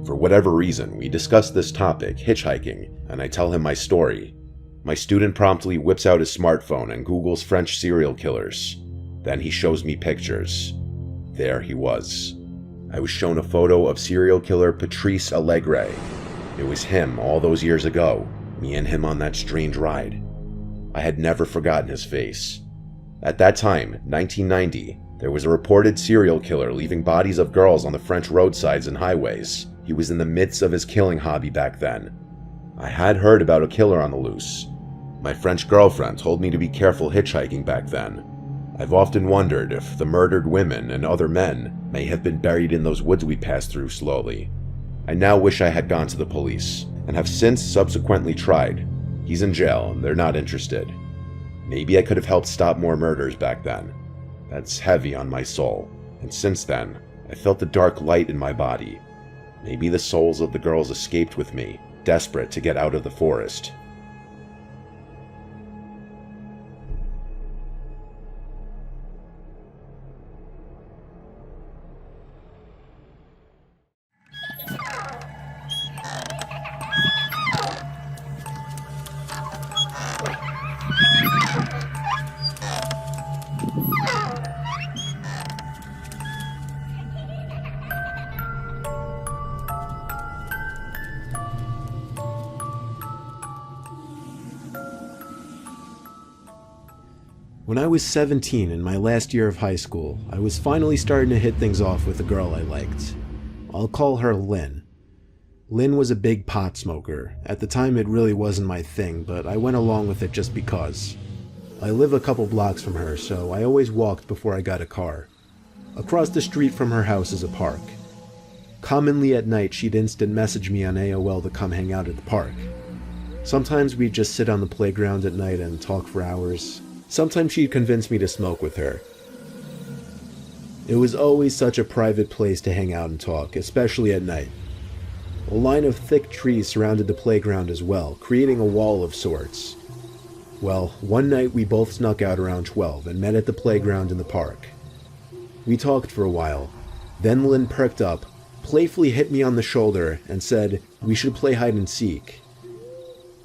For whatever reason, we discuss this topic, hitchhiking, and I tell him my story. My student promptly whips out his smartphone and Googles French serial killers. Then he shows me pictures. There he was. I was shown a photo of serial killer Patrice Allegre. It was him all those years ago, me and him on that strange ride. I had never forgotten his face. At that time, 1990, there was a reported serial killer leaving bodies of girls on the French roadsides and highways. He was in the midst of his killing hobby back then. I had heard about a killer on the loose. My French girlfriend told me to be careful hitchhiking back then. I've often wondered if the murdered women and other men may have been buried in those woods we passed through slowly. I now wish I had gone to the police, and have since subsequently tried. He's in jail, and they're not interested. Maybe I could have helped stop more murders back then. That's heavy on my soul, and since then, I felt the dark light in my body. Maybe the souls of the girls escaped with me, desperate to get out of the forest. When I was 17 in my last year of high school, I was finally starting to hit things off with a girl I liked. I'll call her Lynn. Lynn was a big pot smoker. At the time it really wasn't my thing, but I went along with it just because. I live a couple blocks from her, so I always walked before I got a car. Across the street from her house is a park. Commonly at night she'd instant message me on AOL to come hang out at the park. Sometimes we'd just sit on the playground at night and talk for hours. Sometimes she'd convince me to smoke with her. It was always such a private place to hang out and talk, especially at night. A line of thick trees surrounded the playground as well, creating a wall of sorts. Well, one night we both snuck out around 12 and met at the playground in the park. We talked for a while. Then Lynn perked up, playfully hit me on the shoulder, and said we should play hide and seek.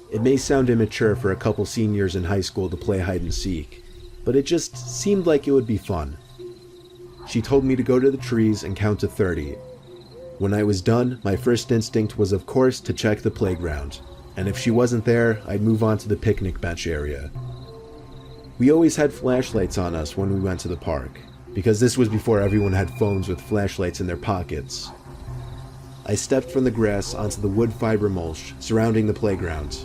It may sound immature for a couple seniors in high school to play hide and seek, but it just seemed like it would be fun. She told me to go to the trees and count to 30. When I was done, my first instinct was of course to check the playground, and if she wasn't there, I'd move on to the picnic bench area. We always had flashlights on us when we went to the park, because this was before everyone had phones with flashlights in their pockets. I stepped from the grass onto the wood fiber mulch surrounding the playground.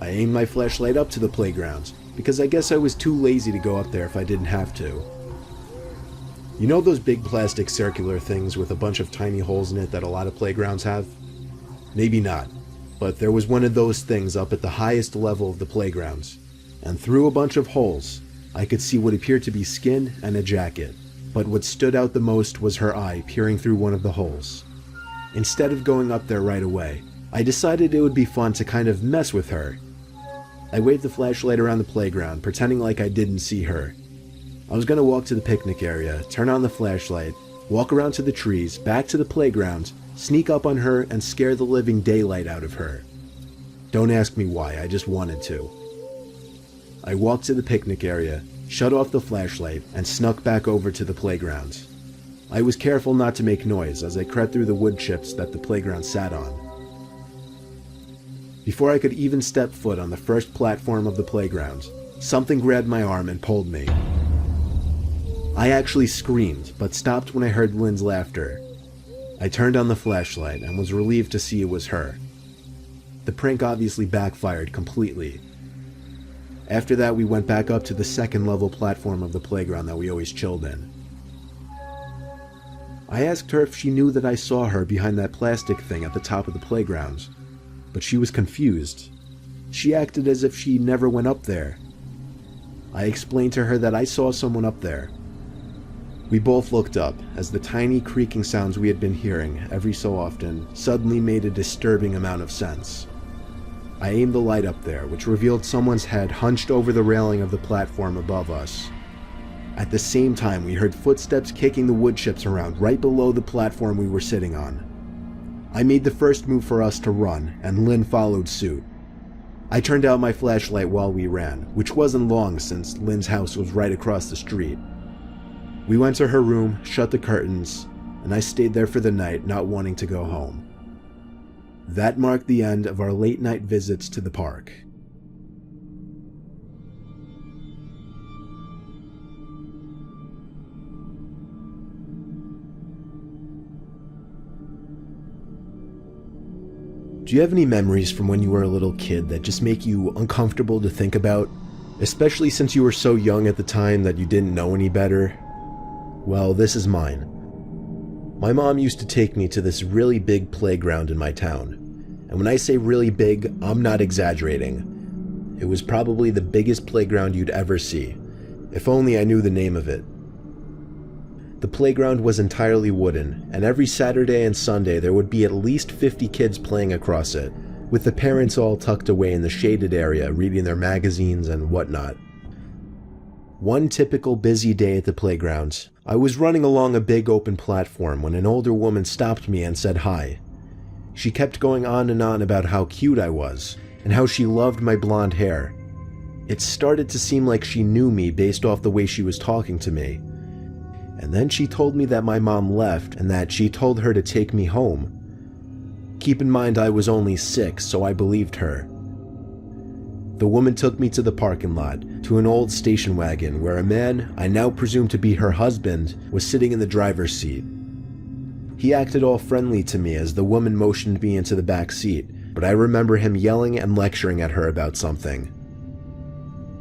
I aimed my flashlight up to the playground, because I guess I was too lazy to go up there if I didn't have to. You know those big plastic circular things with a bunch of tiny holes in it that a lot of playgrounds have? Maybe not, but there was one of those things up at the highest level of the playground, and through a bunch of holes, I could see what appeared to be skin and a jacket, but what stood out the most was her eye peering through one of the holes. Instead of going up there right away, I decided it would be fun to kind of mess with her. I waved the flashlight around the playground, pretending like I didn't see her. I was going to walk to the picnic area, turn on the flashlight, walk around to the trees, back to the playground, sneak up on her, and scare the living daylight out of her. Don't ask me why, I just wanted to. I walked to the picnic area, shut off the flashlight, and snuck back over to the playground. I was careful not to make noise as I crept through the wood chips that the playground sat on. Before I could even step foot on the first platform of the playground, something grabbed my arm and pulled me. I actually screamed, but stopped when I heard Lynn's laughter. I turned on the flashlight and was relieved to see it was her. The prank obviously backfired completely. After that, we went back up to the second level platform of the playground that we always chilled in. I asked her if she knew that I saw her behind that plastic thing at the top of the playground, but she was confused. She acted as if she never went up there. I explained to her that I saw someone up there. We both looked up as the tiny creaking sounds we had been hearing every so often suddenly made a disturbing amount of sense. I aimed the light up there, which revealed someone's head hunched over the railing of the platform above us. At the same time, we heard footsteps kicking the wood chips around right below the platform we were sitting on. I made the first move for us to run, and Lynn followed suit. I turned out my flashlight while we ran, which wasn't long since Lynn's house was right across the street. We went to her room, shut the curtains, and I stayed there for the night, not wanting to go home. That marked the end of our late night visits to the park. Do you have any memories from when you were a little kid that just make you uncomfortable to think about? Especially since you were so young at the time that you didn't know any better? Well, this is mine. My mom used to take me to this really big playground in my town. And when I say really big, I'm not exaggerating. It was probably the biggest playground you'd ever see. If only I knew the name of it. The playground was entirely wooden, and every Saturday and Sunday there would be at least 50 kids playing across it, with the parents all tucked away in the shaded area reading their magazines and whatnot. One typical busy day at the playground, I was running along a big open platform when an older woman stopped me and said hi. She kept going on and on about how cute I was, and how she loved my blonde hair. It started to seem like she knew me based off the way she was talking to me. And then she told me that my mom left and that she told her to take me home. Keep in mind I was only 6, so I believed her. The woman took me to the parking lot, to an old station wagon where a man, I now presume to be her husband, was sitting in the driver's seat. He acted all friendly to me as the woman motioned me into the back seat, but I remember him yelling and lecturing at her about something.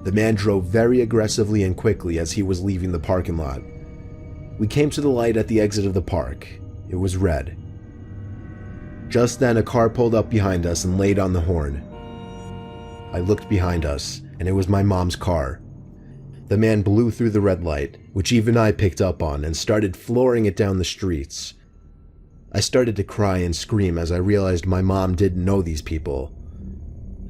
The man drove very aggressively and quickly as he was leaving the parking lot. We came to the light at the exit of the park. It was red. Just then, a car pulled up behind us and laid on the horn. I looked behind us, and it was my mom's car. The man blew through the red light, which even I picked up on, and started flooring it down the streets. I started to cry and scream as I realized my mom didn't know these people.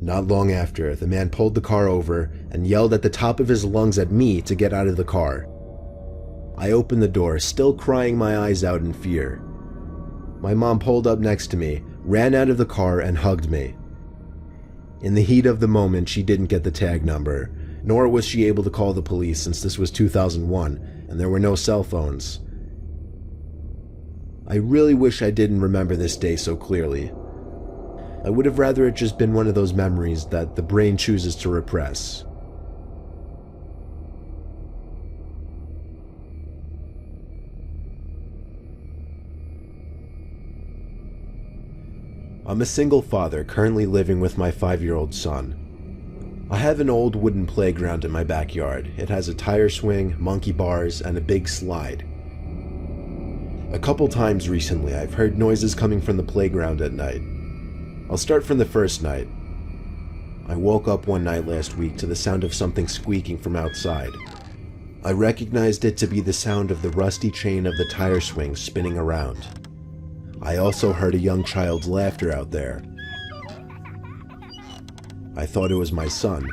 Not long after, the man pulled the car over and yelled at the top of his lungs at me to get out of the car. I opened the door, still crying my eyes out in fear. My mom pulled up next to me, ran out of the car, and hugged me. In the heat of the moment, she didn't get the tag number, nor was she able to call the police since this was 2001 and there were no cell phones. I really wish I didn't remember this day so clearly. I would have rather it just been one of those memories that the brain chooses to repress. I'm a single father currently living with my 5-year-old son. I have an old wooden playground in my backyard. It has a tire swing, monkey bars, and a big slide. A couple times recently, I've heard noises coming from the playground at night. I'll start from the first night. I woke up one night last week to the sound of something squeaking from outside. I recognized it to be the sound of the rusty chain of the tire swing spinning around. I also heard a young child's laughter out there. I thought it was my son,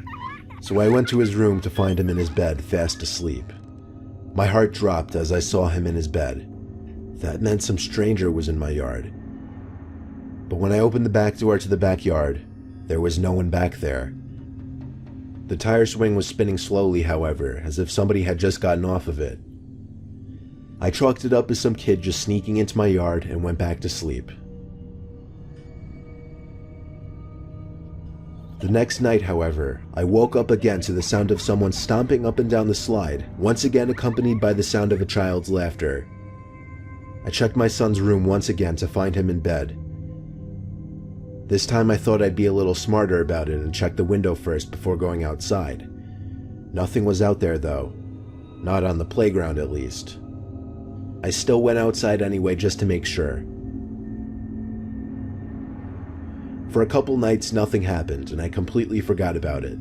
so I went to his room to find him in his bed, fast asleep. My heart dropped as I saw him in his bed. That meant some stranger was in my yard. But when I opened the back door to the backyard, there was no one back there. The tire swing was spinning slowly, however, as if somebody had just gotten off of it. I chalked it up as some kid just sneaking into my yard and went back to sleep. The next night, however, I woke up again to the sound of someone stomping up and down the slide, once again accompanied by the sound of a child's laughter. I checked my son's room once again to find him in bed. This time I thought I'd be a little smarter about it and check the window first before going outside. Nothing was out there though. Not on the playground at least. I still went outside anyway just to make sure. For a couple nights nothing happened and I completely forgot about it.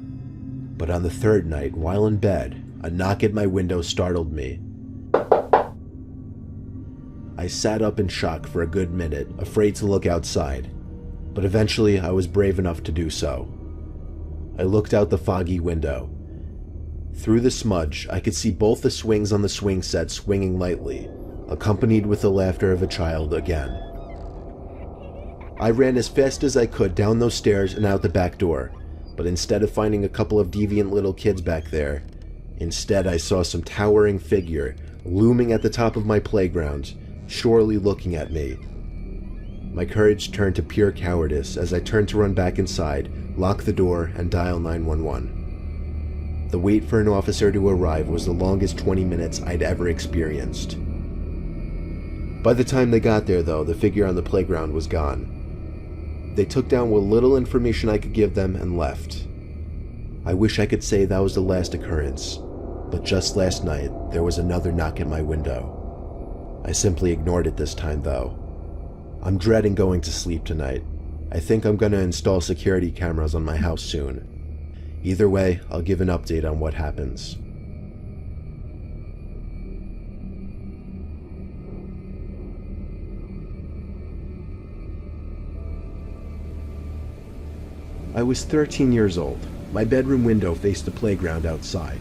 But on the third night, while in bed, a knock at my window startled me. I sat up in shock for a good minute, afraid to look outside, but eventually I was brave enough to do so. I looked out the foggy window. Through the smudge, I could see both the swings on the swing set swinging lightly, accompanied with the laughter of a child again. I ran as fast as I could down those stairs and out the back door, but instead of finding a couple of deviant little kids back there, instead I saw some towering figure looming at the top of my playground, surely looking at me. My courage turned to pure cowardice as I turned to run back inside, lock the door, and dial 911. The wait for an officer to arrive was the longest 20 minutes I'd ever experienced. By the time they got there, though, the figure on the playground was gone. They took down what little information I could give them and left. I wish I could say that was the last occurrence, but just last night, there was another knock at my window. I simply ignored it this time, though. I'm dreading going to sleep tonight. I think I'm gonna install security cameras on my house soon. Either way, I'll give an update on what happens. I was 13 years old. My bedroom window faced the playground outside.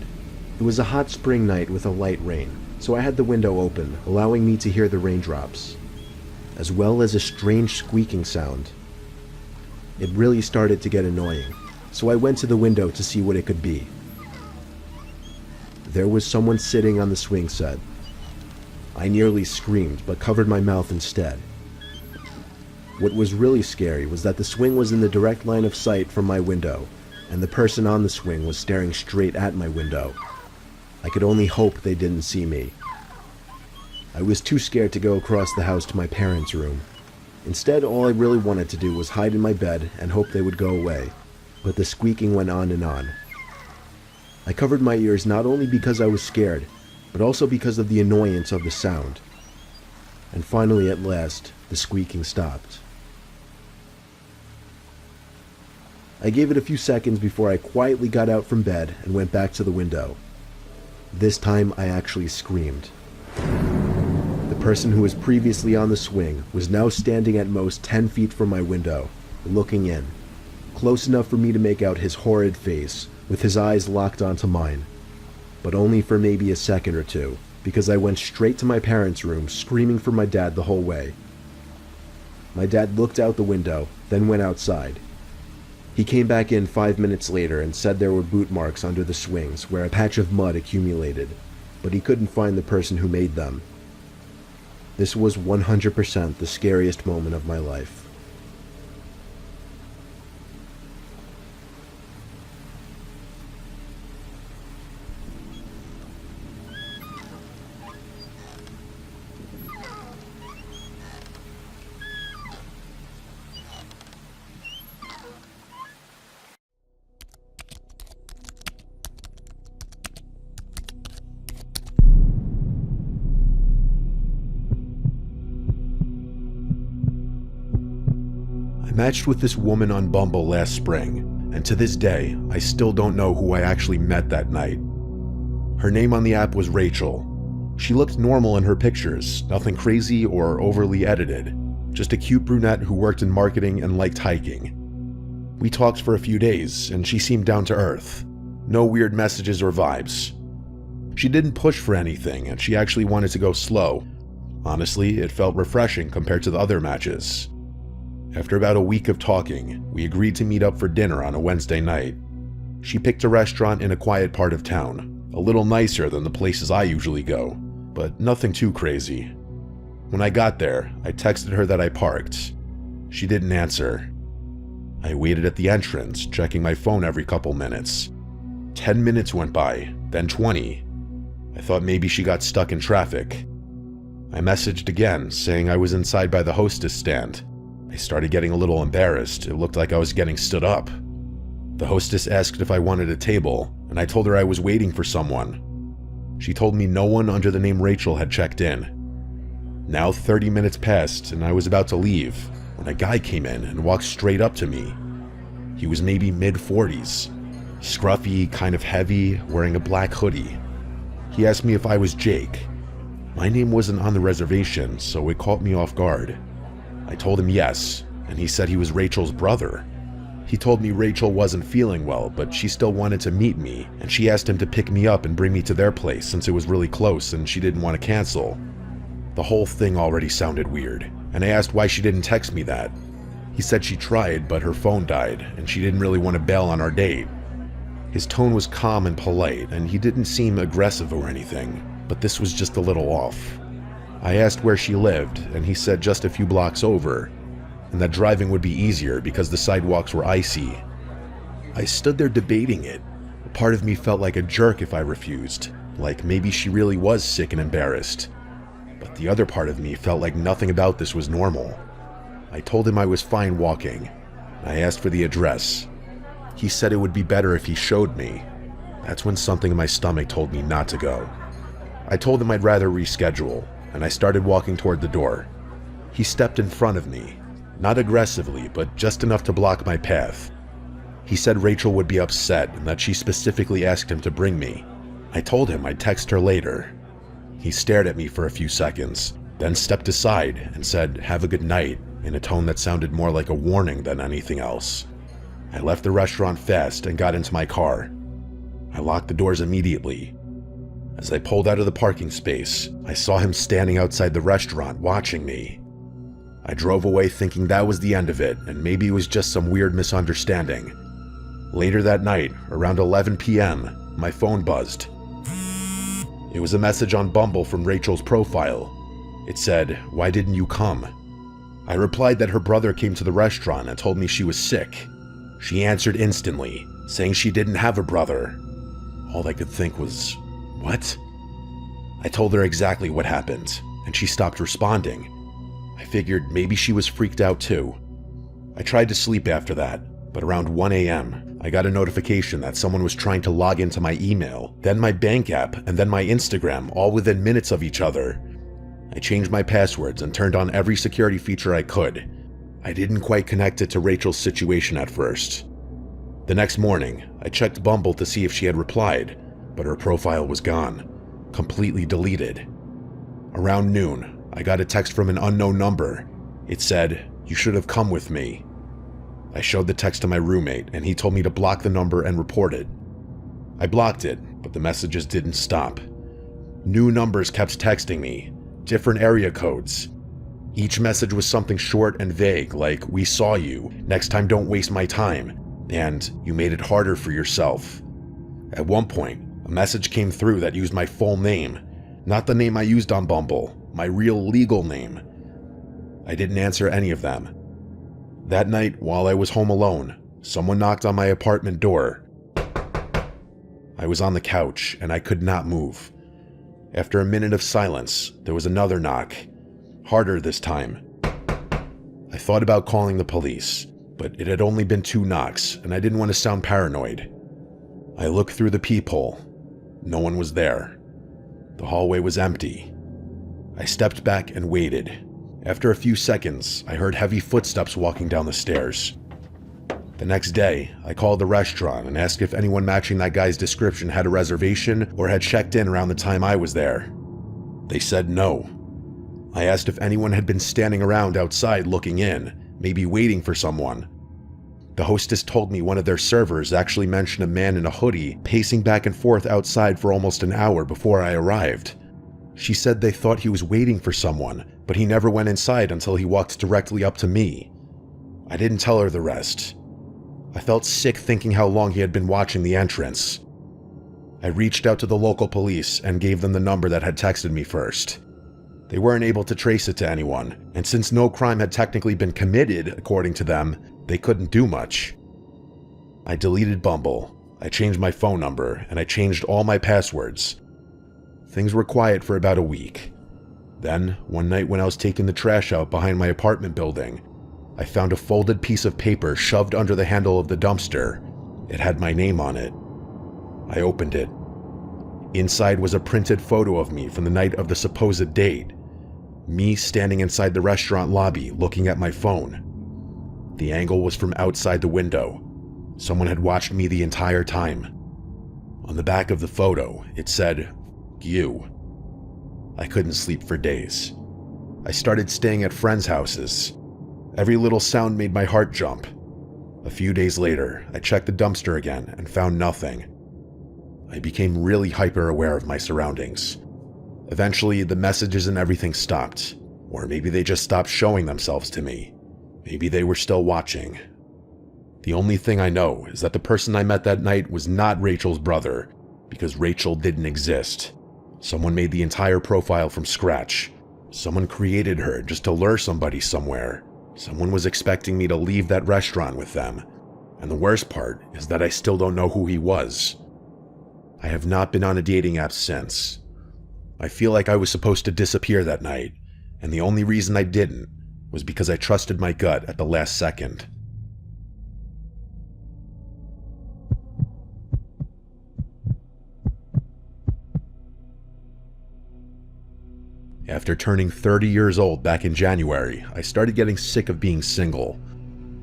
It was a hot spring night with a light rain, so I had the window open, allowing me to hear the raindrops, as well as a strange squeaking sound. It really started to get annoying, so I went to the window to see what it could be. There was someone sitting on the swing set. I nearly screamed, but covered my mouth instead. What was really scary was that the swing was in the direct line of sight from my window, and the person on the swing was staring straight at my window. I could only hope they didn't see me. I was too scared to go across the house to my parents' room. Instead, all I really wanted to do was hide in my bed and hope they would go away, but the squeaking went on and on. I covered my ears not only because I was scared, but also because of the annoyance of the sound. And finally, at last, the squeaking stopped. I gave it a few seconds before I quietly got out from bed and went back to the window. This time, I actually screamed. The person who was previously on the swing was now standing at most 10 feet from my window, looking in, close enough for me to make out his horrid face, with his eyes locked onto mine, but only for maybe a second or two, because I went straight to my parents' room, screaming for my dad the whole way. My dad looked out the window, then went outside. He came back in 5 minutes later and said there were boot marks under the swings where a patch of mud accumulated, but he couldn't find the person who made them. This was 100% the scariest moment of my life. I matched with this woman on Bumble last spring, and to this day, I still don't know who I actually met that night. Her name on the app was Rachel. She looked normal in her pictures, nothing crazy or overly edited, just a cute brunette who worked in marketing and liked hiking. We talked for a few days, and she seemed down to earth. No weird messages or vibes. She didn't push for anything, and she actually wanted to go slow. Honestly, it felt refreshing compared to the other matches. After about a week of talking, we agreed to meet up for dinner on a Wednesday night. She picked a restaurant in a quiet part of town, a little nicer than the places I usually go, but nothing too crazy. When I got there, I texted her that I parked. She didn't answer. I waited at the entrance, checking my phone every couple minutes. 10 minutes went by, then 20. I thought maybe she got stuck in traffic. I messaged again, saying I was inside by the hostess stand. I started getting a little embarrassed. It looked like I was getting stood up. The hostess asked if I wanted a table, and I told her I was waiting for someone. She told me no one under the name Rachel had checked in. Now 30 minutes passed, and I was about to leave, when a guy came in and walked straight up to me. He was maybe mid-40s, scruffy, kind of heavy, wearing a black hoodie. He asked me if I was Jake. My name wasn't on the reservation, so it caught me off guard. I told him yes, and he said he was Rachel's brother. He told me Rachel wasn't feeling well, but she still wanted to meet me, and she asked him to pick me up and bring me to their place since it was really close and she didn't want to cancel. The whole thing already sounded weird, and I asked why she didn't text me that. He said she tried, but her phone died, and she didn't really want to bail on our date. His tone was calm and polite, and he didn't seem aggressive or anything, but this was just a little off. I asked where she lived, and he said just a few blocks over, and that driving would be easier because the sidewalks were icy. I stood there debating it. A part of me felt like a jerk if I refused, like maybe she really was sick and embarrassed. But the other part of me felt like nothing about this was normal. I told him I was fine walking. I asked for the address. He said it would be better if he showed me. That's when something in my stomach told me not to go. I told him I'd rather reschedule, and I started walking toward the door. He stepped in front of me, not aggressively, but just enough to block my path. He said Rachel would be upset and that she specifically asked him to bring me. I told him I'd text her later. He stared at me for a few seconds, then stepped aside and said, "Have a good night," in a tone that sounded more like a warning than anything else. I left the restaurant fast and got into my car. I locked the doors immediately. As I pulled out of the parking space, I saw him standing outside the restaurant watching me. I drove away thinking that was the end of it, and maybe it was just some weird misunderstanding. Later that night, around 11 p.m., my phone buzzed. It was a message on Bumble from Rachel's profile. It said, "Why didn't you come?" I replied that her brother came to the restaurant and told me she was sick. She answered instantly, saying she didn't have a brother. All I could think was, what? I told her exactly what happened, and she stopped responding. I figured maybe she was freaked out too. I tried to sleep after that, but around 1 a.m., I got a notification that someone was trying to log into my email, then my bank app, and then my Instagram, all within minutes of each other. I changed my passwords and turned on every security feature I could. I didn't quite connect it to Rachel's situation at first. The next morning, I checked Bumble to see if she had replied, but her profile was gone, completely deleted. Around noon, I got a text from an unknown number. It said, "You should have come with me." I showed the text to my roommate, and he told me to block the number and report it. I blocked it, but the messages didn't stop. New numbers kept texting me, different area codes. Each message was something short and vague, like, "We saw you, next time don't waste my time." And you made it harder for yourself. At one point, a message came through that used my full name, not the name I used on Bumble, my real legal name. I didn't answer any of them. That night, while I was home alone, someone knocked on my apartment door. I was on the couch and I could not move. After a minute of silence, there was another knock, harder this time. I thought about calling the police, but it had only been 2 knocks and I didn't want to sound paranoid. I looked through the peephole. No one was there. The hallway was empty. I stepped back and waited. After a few seconds, I heard heavy footsteps walking down the stairs. The next day, I called the restaurant and asked if anyone matching that guy's description had a reservation or had checked in around the time I was there. They said no. I asked if anyone had been standing around outside looking in, maybe waiting for someone. The hostess told me one of their servers actually mentioned a man in a hoodie pacing back and forth outside for almost an hour before I arrived. She said they thought he was waiting for someone, but he never went inside until he walked directly up to me. I didn't tell her the rest. I felt sick thinking how long he had been watching the entrance. I reached out to the local police and gave them the number that had texted me first. They weren't able to trace it to anyone, and since no crime had technically been committed, according to them, they couldn't do much. I deleted Bumble, I changed my phone number, and I changed all my passwords. Things were quiet for about a week. Then, one night when I was taking the trash out behind my apartment building, I found a folded piece of paper shoved under the handle of the dumpster. It had my name on it. I opened it. Inside was a printed photo of me from the night of the supposed date. Me standing inside the restaurant lobby looking at my phone. The angle was from outside the window. Someone had watched me the entire time. On the back of the photo, it said, "You." I couldn't sleep for days. I started staying at friends' houses. Every little sound made my heart jump. A few days later, I checked the dumpster again and found nothing. I became really hyper-aware of my surroundings. Eventually, the messages and everything stopped. Or maybe they just stopped showing themselves to me. Maybe they were still watching. The only thing I know is that the person I met that night was not Rachel's brother, because Rachel didn't exist. Someone made the entire profile from scratch. Someone created her just to lure somebody somewhere. Someone was expecting me to leave that restaurant with them. And the worst part is that I still don't know who he was. I have not been on a dating app since. I feel like I was supposed to disappear that night, and the only reason I didn't was because I trusted my gut at the last second. After turning 30 years old back in January, I started getting sick of being single.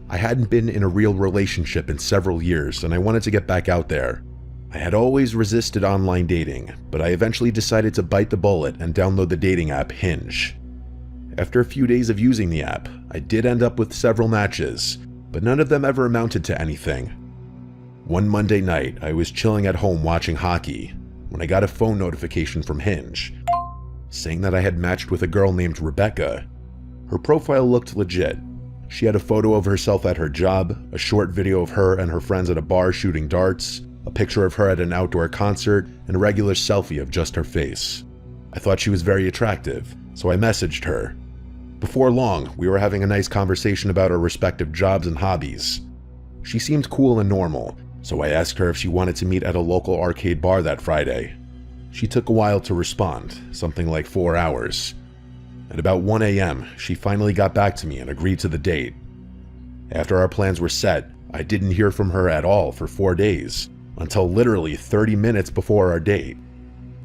I hadn't been in a real relationship in several years, and I wanted to get back out there. I had always resisted online dating, but I eventually decided to bite the bullet and download the dating app Hinge. After a few days of using the app, I did end up with several matches, but none of them ever amounted to anything. One Monday night, I was chilling at home watching hockey when I got a phone notification from Hinge, saying that I had matched with a girl named Rebecca. Her profile looked legit. She had a photo of herself at her job, a short video of her and her friends at a bar shooting darts, a picture of her at an outdoor concert, and a regular selfie of just her face. I thought she was very attractive, so I messaged her. Before long, we were having a nice conversation about our respective jobs and hobbies. She seemed cool and normal, so I asked her if she wanted to meet at a local arcade bar that Friday. She took a while to respond, something like 4 hours. At about 1 a.m., she finally got back to me and agreed to the date. After our plans were set, I didn't hear from her at all for 4 days, until literally 30 minutes before our date.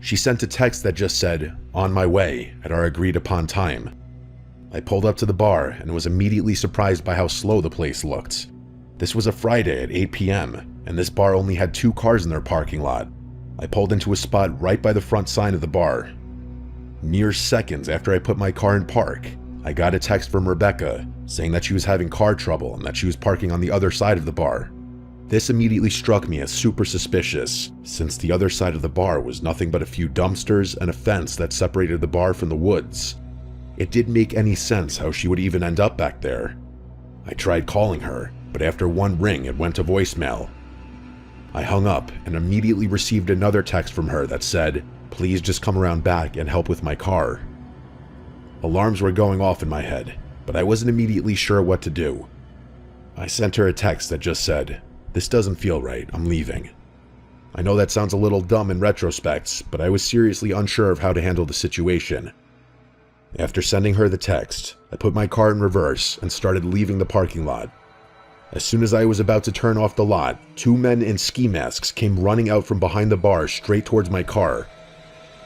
She sent a text that just said, "On my way," at our agreed upon time. I pulled up to the bar and was immediately surprised by how slow the place looked. This was a Friday at 8 p.m., and this bar only had 2 cars in their parking lot. I pulled into a spot right by the front sign of the bar. Mere seconds after I put my car in park, I got a text from Rebecca saying that she was having car trouble and that she was parking on the other side of the bar. This immediately struck me as super suspicious, since the other side of the bar was nothing but a few dumpsters and a fence that separated the bar from the woods. It didn't make any sense how she would even end up back there. I tried calling her, but after one ring it went to voicemail. I hung up and immediately received another text from her that said, "Please just come around back and help with my car." Alarms were going off in my head, but I wasn't immediately sure what to do. I sent her a text that just said, "This doesn't feel right, I'm leaving." I know that sounds a little dumb in retrospect, but I was seriously unsure of how to handle the situation. After sending her the text, I put my car in reverse and started leaving the parking lot. As soon as I was about to turn off the lot, two men in ski masks came running out from behind the bar straight towards my car.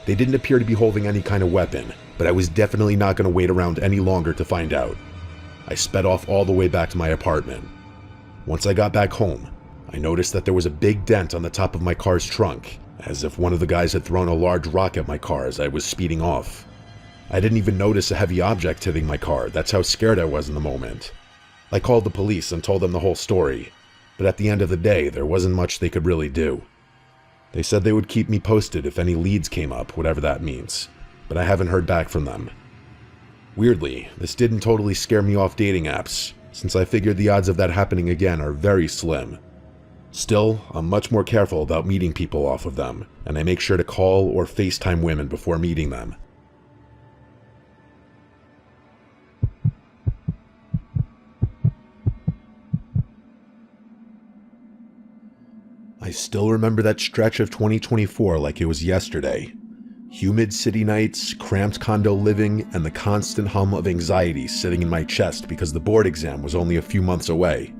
They didn't appear to be holding any kind of weapon, but I was definitely not going to wait around any longer to find out. I sped off all the way back to my apartment. Once I got back home, I noticed that there was a big dent on the top of my car's trunk, as if one of the guys had thrown a large rock at my car as I was speeding off. I didn't even notice a heavy object hitting my car, that's how scared I was in the moment. I called the police and told them the whole story, but at the end of the day, there wasn't much they could really do. They said they would keep me posted if any leads came up, whatever that means, but I haven't heard back from them. Weirdly, this didn't totally scare me off dating apps, since I figured the odds of that happening again are very slim. Still, I'm much more careful about meeting people off of them, and I make sure to call or FaceTime women before meeting them. I still remember that stretch of 2024 like it was yesterday. Humid city nights, cramped condo living, and the constant hum of anxiety sitting in my chest because the board exam was only a few months away.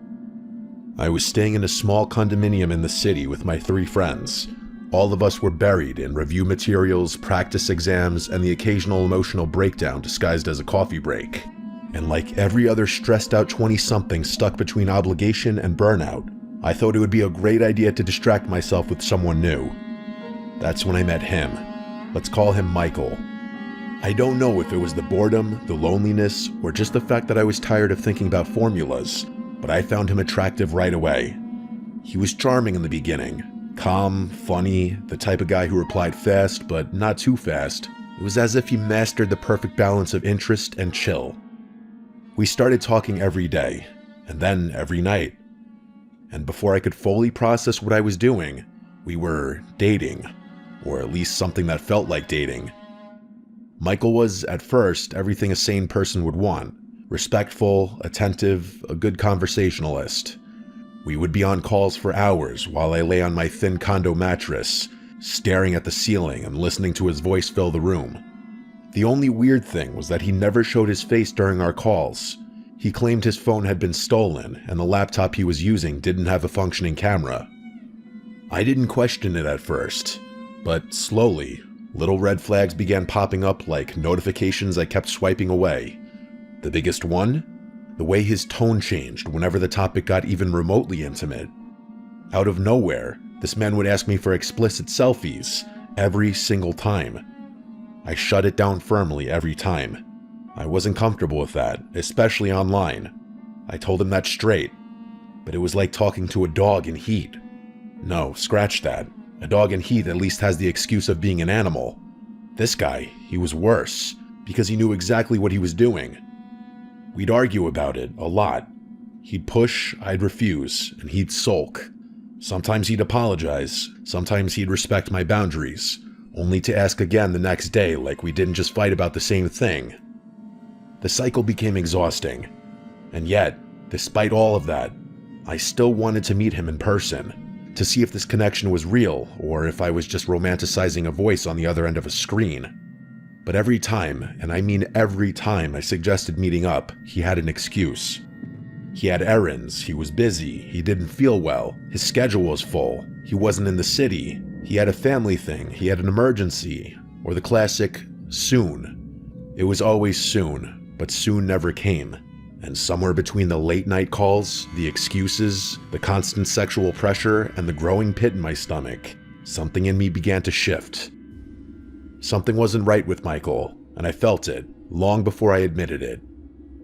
I was staying in a small condominium in the city with my 3 friends. All of us were buried in review materials, practice exams, and the occasional emotional breakdown disguised as a coffee break. And like every other stressed out 20-something stuck between obligation and burnout, I thought it would be a great idea to distract myself with someone new. That's when I met him. Let's call him Michael. I don't know if it was the boredom, the loneliness, or just the fact that I was tired of thinking about formulas, but I found him attractive right away. He was charming in the beginning. Calm, funny, the type of guy who replied fast, but not too fast. It was as if he mastered the perfect balance of interest and chill. We started talking every day, and then every night. And before I could fully process what I was doing, we were dating, or at least something that felt like dating. Michael was, at first, everything a sane person would want. Respectful, attentive, a good conversationalist. We would be on calls for hours while I lay on my thin condo mattress, staring at the ceiling and listening to his voice fill the room. The only weird thing was that he never showed his face during our calls. He claimed his phone had been stolen and the laptop he was using didn't have a functioning camera. I didn't question it at first, but slowly, little red flags began popping up like notifications I kept swiping away. The biggest one? The way his tone changed whenever the topic got even remotely intimate. Out of nowhere, this man would ask me for explicit selfies every single time. I shut it down firmly every time. I wasn't comfortable with that, especially online. I told him that straight, but it was like talking to a dog in heat. No, scratch that. A dog in heat at least has the excuse of being an animal. This guy, he was worse, because he knew exactly what he was doing. We'd argue about it, a lot. He'd push, I'd refuse, and he'd sulk. Sometimes he'd apologize, sometimes he'd respect my boundaries, only to ask again the next day like we didn't just fight about the same thing. The cycle became exhausting, and yet, despite all of that, I still wanted to meet him in person, to see if this connection was real or if I was just romanticizing a voice on the other end of a screen. But every time, and I mean every time I suggested meeting up, he had an excuse. He had errands, he was busy, he didn't feel well, his schedule was full, he wasn't in the city, he had a family thing, he had an emergency, or the classic, soon. It was always soon. But soon never came, and somewhere between the late-night calls, the excuses, the constant sexual pressure, and the growing pit in my stomach, something in me began to shift. Something wasn't right with Michael, and I felt it, long before I admitted it.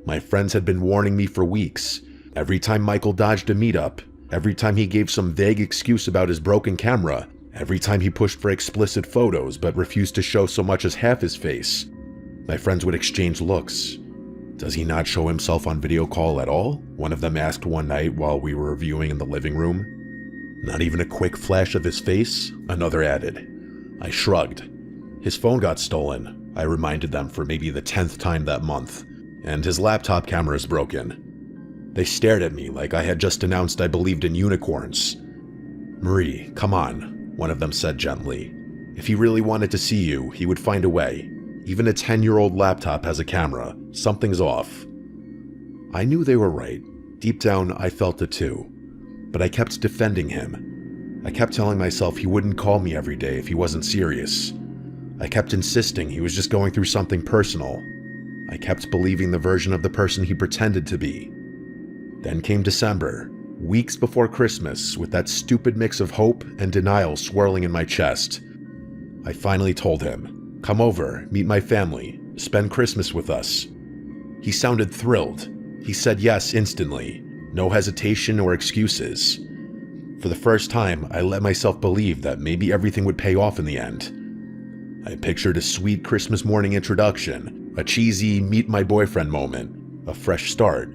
My friends had been warning me for weeks. Every time Michael dodged a meetup, every time he gave some vague excuse about his broken camera, every time he pushed for explicit photos but refused to show so much as half his face, my friends would exchange looks. Does he not show himself on video call at all? One of them asked one night while we were reviewing in the living room. Not even a quick flash of his face? Another added. I shrugged. His phone got stolen, I reminded them for maybe the 10th time that month, and his laptop camera is broken. They stared at me like I had just announced I believed in unicorns. Marie, come on, one of them said gently. If he really wanted to see you, he would find a way. Even a 10-year-old laptop has a camera. Something's off. I knew they were right. Deep down, I felt it too. But I kept defending him. I kept telling myself he wouldn't call me every day if he wasn't serious. I kept insisting he was just going through something personal. I kept believing the version of the person he pretended to be. Then came December, weeks before Christmas, with that stupid mix of hope and denial swirling in my chest. I finally told him, come over, meet my family, spend Christmas with us. He sounded thrilled. He said yes instantly, no hesitation or excuses. For the first time, I let myself believe that maybe everything would pay off in the end. I pictured a sweet Christmas morning introduction, a cheesy meet my boyfriend moment, a fresh start,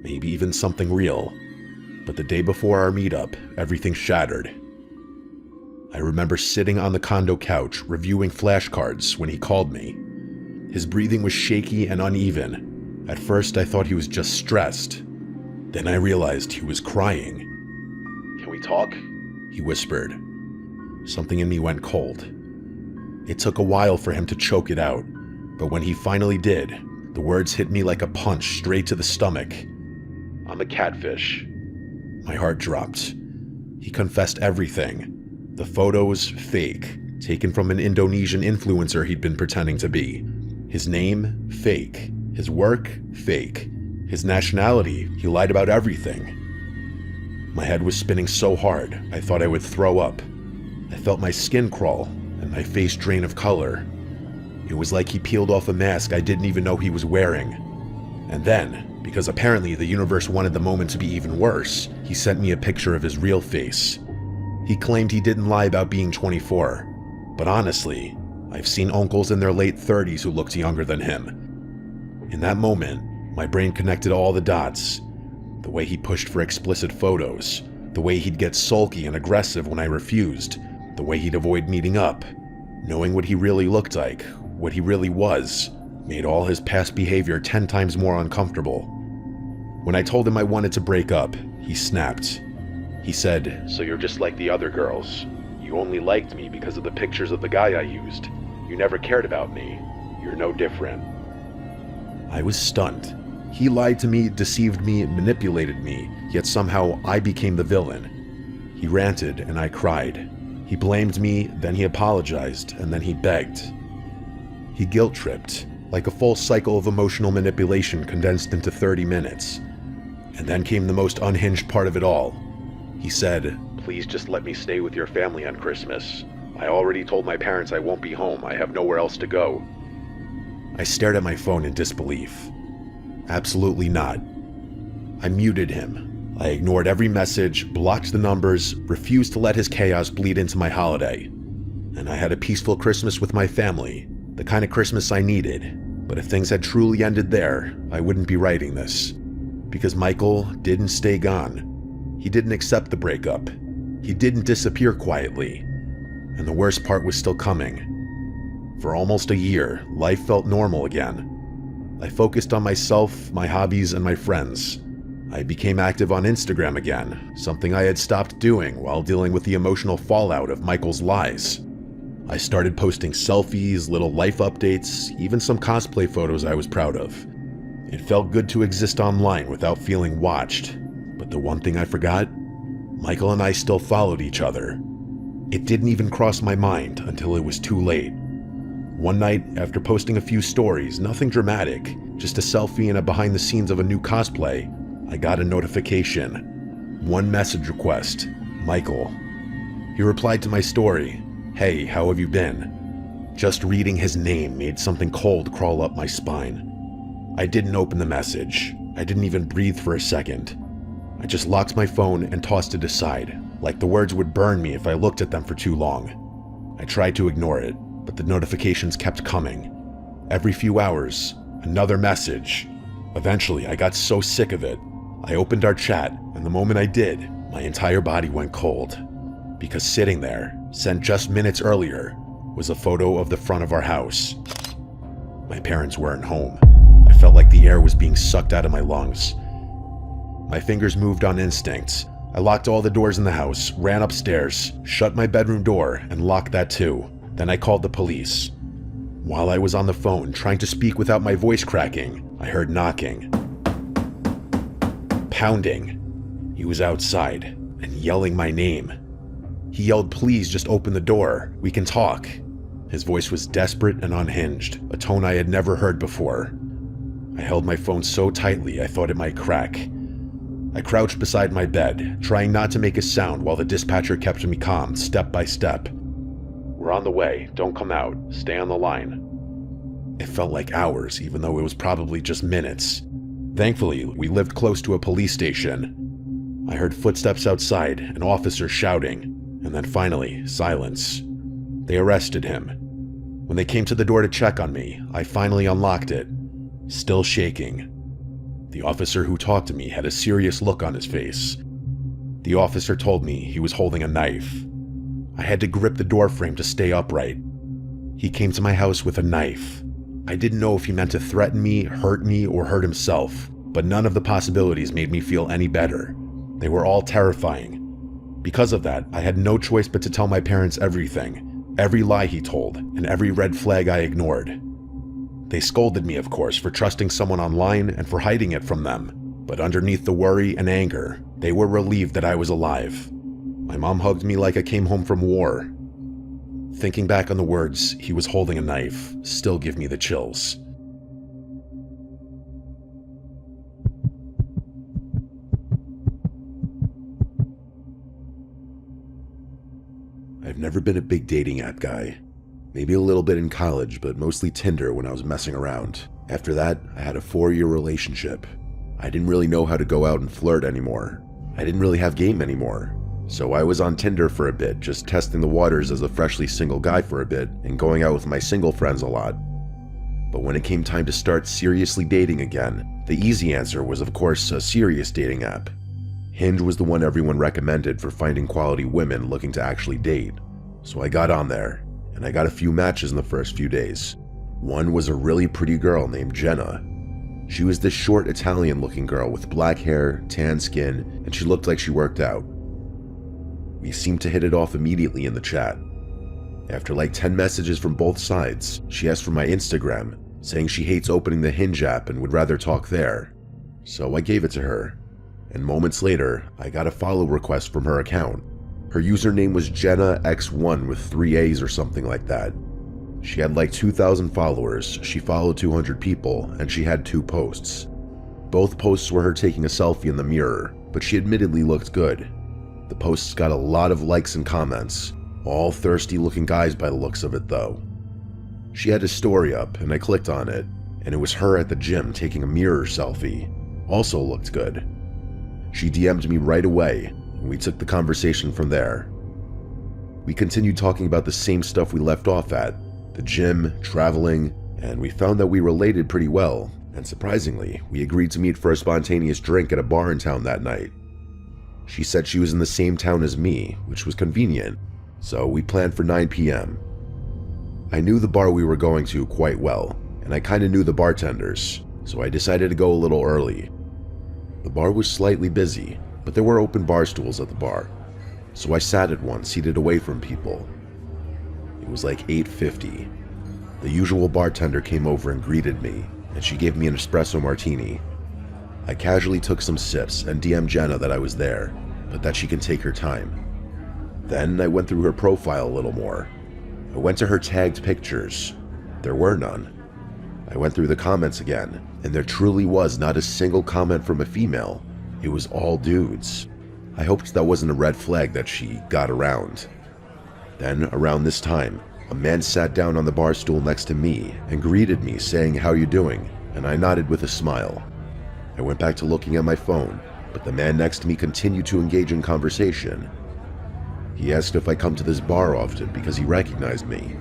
maybe even something real. But the day before our meetup, everything shattered. I remember sitting on the condo couch reviewing flashcards when he called me. His breathing was shaky and uneven. At first I thought he was just stressed. Then I realized he was crying. Can we talk? He whispered. Something in me went cold. It took a while for him to choke it out, but when he finally did, the words hit me like a punch straight to the stomach. I'm a catfish. My heart dropped. He confessed everything. The photos, fake, taken from an Indonesian influencer he'd been pretending to be. His name, fake. His work, fake. His nationality, he lied about everything. My head was spinning so hard, I thought I would throw up. I felt my skin crawl and my face drain of color. It was like he peeled off a mask I didn't even know he was wearing. And then, because apparently the universe wanted the moment to be even worse, he sent me a picture of his real face. He claimed he didn't lie about being 24, but honestly, I've seen uncles in their late 30s who looked younger than him. In that moment, my brain connected all the dots. The way he pushed for explicit photos, the way he'd get sulky and aggressive when I refused, the way he'd avoid meeting up. Knowing what he really looked like, what he really was, made all his past behavior 10 times more uncomfortable. When I told him I wanted to break up, he snapped. He said, "So you're just like the other girls. You only liked me because of the pictures of the guy I used. You never cared about me. You're no different." I was stunned. He lied to me, deceived me, manipulated me, yet somehow I became the villain. He ranted and I cried. He blamed me, then he apologized, and then he begged. He guilt-tripped, like a full cycle of emotional manipulation condensed into 30 minutes. And then came the most unhinged part of it all. He said, "Please just let me stay with your family on Christmas. I already told my parents I won't be home. I have nowhere else to go." I stared at my phone in disbelief. Absolutely not. I muted him. I ignored every message, blocked the numbers, refused to let his chaos bleed into my holiday. And I had a peaceful Christmas with my family, the kind of Christmas I needed. But if things had truly ended there, I wouldn't be writing this. Because Michael didn't stay gone. He didn't accept the breakup. He didn't disappear quietly. And the worst part was still coming. For almost a year, life felt normal again. I focused on myself, my hobbies, and my friends. I became active on Instagram again, something I had stopped doing while dealing with the emotional fallout of Michael's lies. I started posting selfies, little life updates, even some cosplay photos I was proud of. It felt good to exist online without feeling watched. But the one thing I forgot? Michael and I still followed each other. It didn't even cross my mind until it was too late. One night, after posting a few stories, nothing dramatic, just a selfie and a behind the scenes of a new cosplay, I got a notification. One message request, Michael. He replied to my story, "Hey, how have you been?" Just reading his name made something cold crawl up my spine. I didn't open the message. I didn't even breathe for a second. I just locked my phone and tossed it aside, like the words would burn me if I looked at them for too long. I tried to ignore it, but the notifications kept coming. Every few hours, another message. Eventually, I got so sick of it, I opened our chat, and the moment I did, my entire body went cold. Because sitting there, sent just minutes earlier, was a photo of the front of our house. My parents weren't home. I felt like the air was being sucked out of my lungs. My fingers moved on instinct. I locked all the doors in the house, ran upstairs, shut my bedroom door, and locked that too. Then I called the police. While I was on the phone, trying to speak without my voice cracking, I heard knocking. Pounding. He was outside, and yelling my name. He yelled, "Please just open the door. We can talk." His voice was desperate and unhinged, a tone I had never heard before. I held my phone so tightly I thought it might crack. I crouched beside my bed, trying not to make a sound while the dispatcher kept me calm, step by step. "We're on the way. Don't come out. Stay on the line." It felt like hours, even though it was probably just minutes. Thankfully, we lived close to a police station. I heard footsteps outside, an officer shouting, and then finally, silence. They arrested him. When they came to the door to check on me, I finally unlocked it, still shaking. The officer who talked to me had a serious look on his face. The officer told me he was holding a knife. I had to grip the doorframe to stay upright. He came to my house with a knife. I didn't know if he meant to threaten me, or hurt himself, but none of the possibilities made me feel any better. They were all terrifying. Because of that, I had no choice but to tell my parents everything, every lie he told, and every red flag I ignored. They scolded me, of course, for trusting someone online and for hiding it from them, but underneath the worry and anger, they were relieved that I was alive. My mom hugged me like I came home from war. Thinking back on the words, "he was holding a knife," still give me the chills. I've never been a big dating app guy. Maybe a little bit in college, but mostly Tinder when I was messing around. After that, I had a 4-year relationship. I didn't really know how to go out and flirt anymore. I didn't really have game anymore. So I was on Tinder for a bit, just testing the waters as a freshly single guy for a bit, and going out with my single friends a lot. But when it came time to start seriously dating again, the easy answer was of course a serious dating app. Hinge was the one everyone recommended for finding quality women looking to actually date. So I got on there, and I got a few matches in the first few days. One was a really pretty girl named Jenna. She was this short Italian-looking girl with black hair, tan skin, and she looked like she worked out. We seemed to hit it off immediately in the chat. After like 10 messages from both sides, she asked for my Instagram, saying she hates opening the Hinge app and would rather talk there. So I gave it to her, and moments later, I got a follow request from her account. Her username was JennaX1 with 3 A's or something like that. She had like 2,000 followers, she followed 200 people, and she had 2 posts. Both posts were her taking a selfie in the mirror, but she admittedly looked good. The posts got a lot of likes and comments, all thirsty looking guys by the looks of it though. She had a story up, and I clicked on it, and it was her at the gym taking a mirror selfie. Also looked good. She DM'd me right away, and we took the conversation from there. We continued talking about the same stuff we left off at, the gym, traveling, and we found that we related pretty well, and surprisingly, we agreed to meet for a spontaneous drink at a bar in town that night. She said she was in the same town as me, which was convenient, so we planned for 9 p.m. I knew the bar we were going to quite well, and I kinda knew the bartenders, so I decided to go a little early. The bar was slightly busy, but there were open bar stools at the bar, so I sat at one, seated away from people. It was like 8:50. The usual bartender came over and greeted me, and she gave me an espresso martini. I casually took some sips and DM'd Jenna that I was there, but that she can take her time. Then I went through her profile a little more. I went to her tagged pictures. There were none. I went through the comments again, and there truly was not a single comment from a female. It was all dudes. I hoped that wasn't a red flag that she got around. Then, around this time, a man sat down on the bar stool next to me and greeted me saying, "How you doing?" and I nodded with a smile. I went back to looking at my phone, but the man next to me continued to engage in conversation. He asked if I come to this bar often because he recognized me.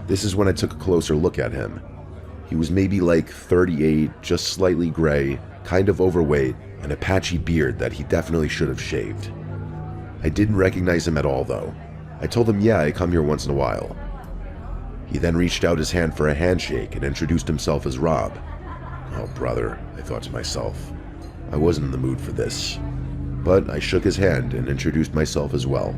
This is when I took a closer look at him. He was maybe like 38, just slightly gray, kind of overweight, and a patchy beard that he definitely should have shaved. I didn't recognize him at all though. I told him, yeah, I come here once in a while. He then reached out his hand for a handshake and introduced himself as Rob. Oh brother, I thought to myself. I wasn't in the mood for this. But I shook his hand and introduced myself as well.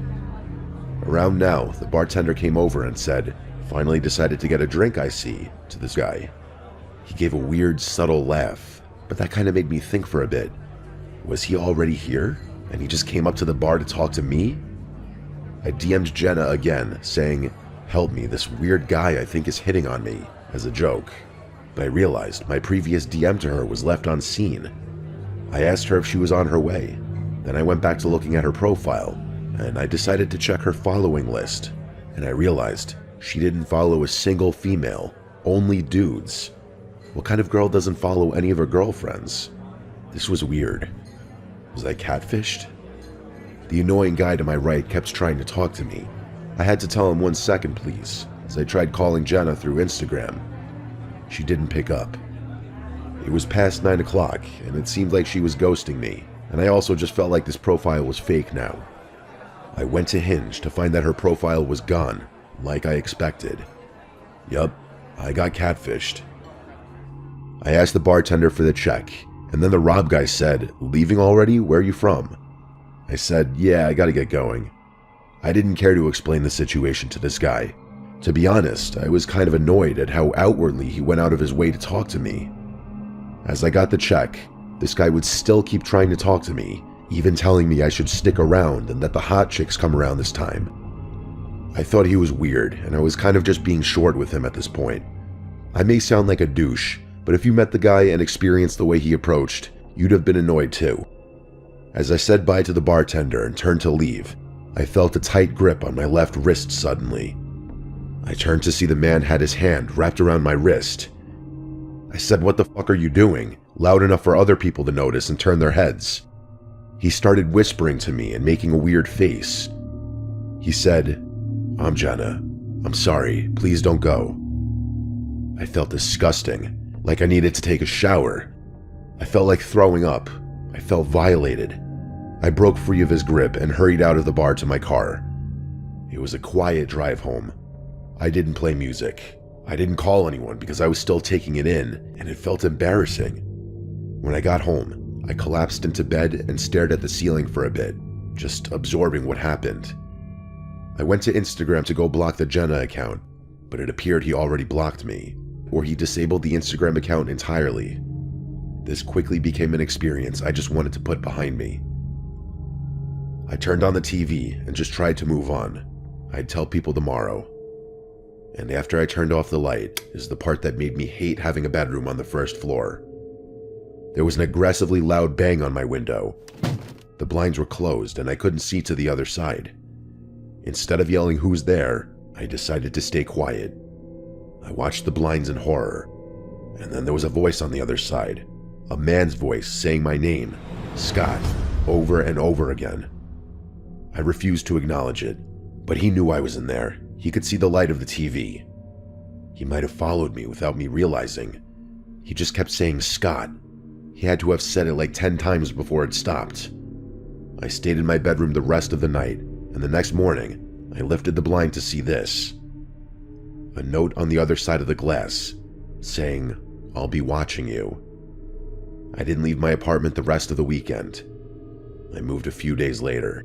Around now, the bartender came over and said, "Finally decided to get a drink, I see," to this guy. He gave a weird, subtle laugh, but that kind of made me think for a bit. Was he already here? And he just came up to the bar to talk to me? I DM'd Jenna again, saying, "Help me, this weird guy I think is hitting on me," as a joke. But I realized my previous DM to her was left unseen. I asked her if she was on her way. Then I went back to looking at her profile, and I decided to check her following list. And I realized she didn't follow a single female, only dudes. What kind of girl doesn't follow any of her girlfriends? This was weird. Was I catfished? The annoying guy to my right kept trying to talk to me. I had to tell him 1 second, please, as I tried calling Jenna through Instagram. She didn't pick up. It was past 9 o'clock, and it seemed like she was ghosting me, and I also just felt like this profile was fake now. I went to Hinge to find that her profile was gone, like I expected. Yup, I got catfished. I asked the bartender for the check, and then the Rob guy said, "Leaving already? Where are you from?" I said, "Yeah, I gotta get going." I didn't care to explain the situation to this guy. To be honest, I was kind of annoyed at how outwardly he went out of his way to talk to me. As I got the check, this guy would still keep trying to talk to me, even telling me I should stick around and that the hot chicks come around this time. I thought he was weird, and I was kind of just being short with him at this point. I may sound like a douche, but if you met the guy and experienced the way he approached, you'd have been annoyed too. As I said bye to the bartender and turned to leave, I felt a tight grip on my left wrist suddenly. I turned to see the man had his hand wrapped around my wrist. I said, "What the fuck are you doing?" loud enough for other people to notice and turn their heads. He started whispering to me and making a weird face. He said, "I'm Jenna. I'm sorry. Please don't go." I felt disgusting, like I needed to take a shower. I felt like throwing up. I felt violated. I broke free of his grip and hurried out of the bar to my car. It was a quiet drive home. I didn't play music. I didn't call anyone because I was still taking it in, and it felt embarrassing. When I got home, I collapsed into bed and stared at the ceiling for a bit, just absorbing what happened. I went to Instagram to go block the Jenna account, but it appeared he already blocked me, or he disabled the Instagram account entirely. This quickly became an experience I just wanted to put behind me. I turned on the TV and just tried to move on. I'd tell people tomorrow. And after I turned off the light is the part that made me hate having a bedroom on the first floor. There was an aggressively loud bang on my window. The blinds were closed and I couldn't see to the other side. Instead of yelling "Who's there?" I decided to stay quiet. I watched the blinds in horror, and then there was a voice on the other side. A man's voice saying my name, Scott, over and over again. I refused to acknowledge it, but he knew I was in there. He could see the light of the TV. He might have followed me without me realizing. He just kept saying Scott. He had to have said it like 10 times before it stopped. I stayed in my bedroom the rest of the night, and the next morning, I lifted the blind to see this. A note on the other side of the glass, saying, "I'll be watching you." I didn't leave my apartment the rest of the weekend. I moved a few days later.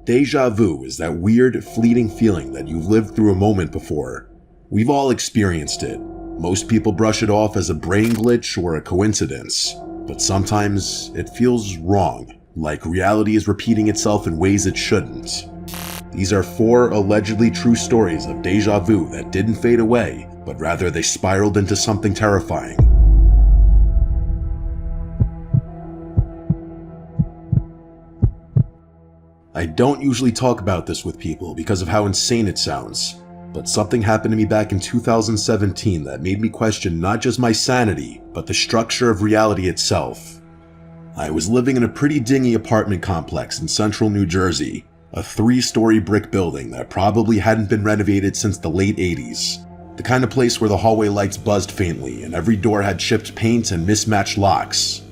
Deja vu is that weird, fleeting feeling that you've lived through a moment before. We've all experienced it. Most people brush it off as a brain glitch or a coincidence, but sometimes it feels wrong, like reality is repeating itself in ways it shouldn't. These are 4 allegedly true stories of deja vu that didn't fade away, but rather they spiraled into something terrifying. I don't usually talk about this with people because of how insane it sounds, but something happened to me back in 2017 that made me question not just my sanity, but the structure of reality itself. I was living in a pretty dingy apartment complex in central New Jersey, a 3-story brick building that probably hadn't been renovated since the late 80s. The kind of place where the hallway lights buzzed faintly and every door had chipped paint and mismatched locks.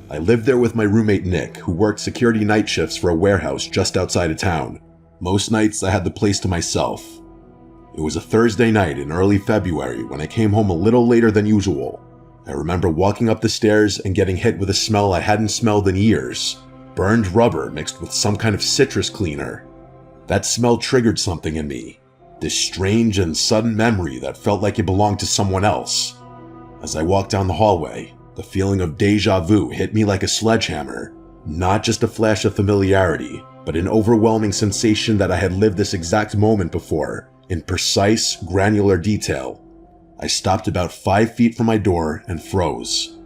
I lived there with my roommate Nick, who worked security night shifts for a warehouse just outside of town. Most nights I had the place to myself. It was a Thursday night in early February when I came home a little later than usual. I remember walking up the stairs and getting hit with a smell I hadn't smelled in years. Burned rubber mixed with some kind of citrus cleaner. That smell triggered something in me. This strange and sudden memory that felt like it belonged to someone else. As I walked down the hallway, the feeling of deja vu hit me like a sledgehammer. Not just a flash of familiarity, but an overwhelming sensation that I had lived this exact moment before, in precise, granular detail. I stopped about 5 feet from my door and froze.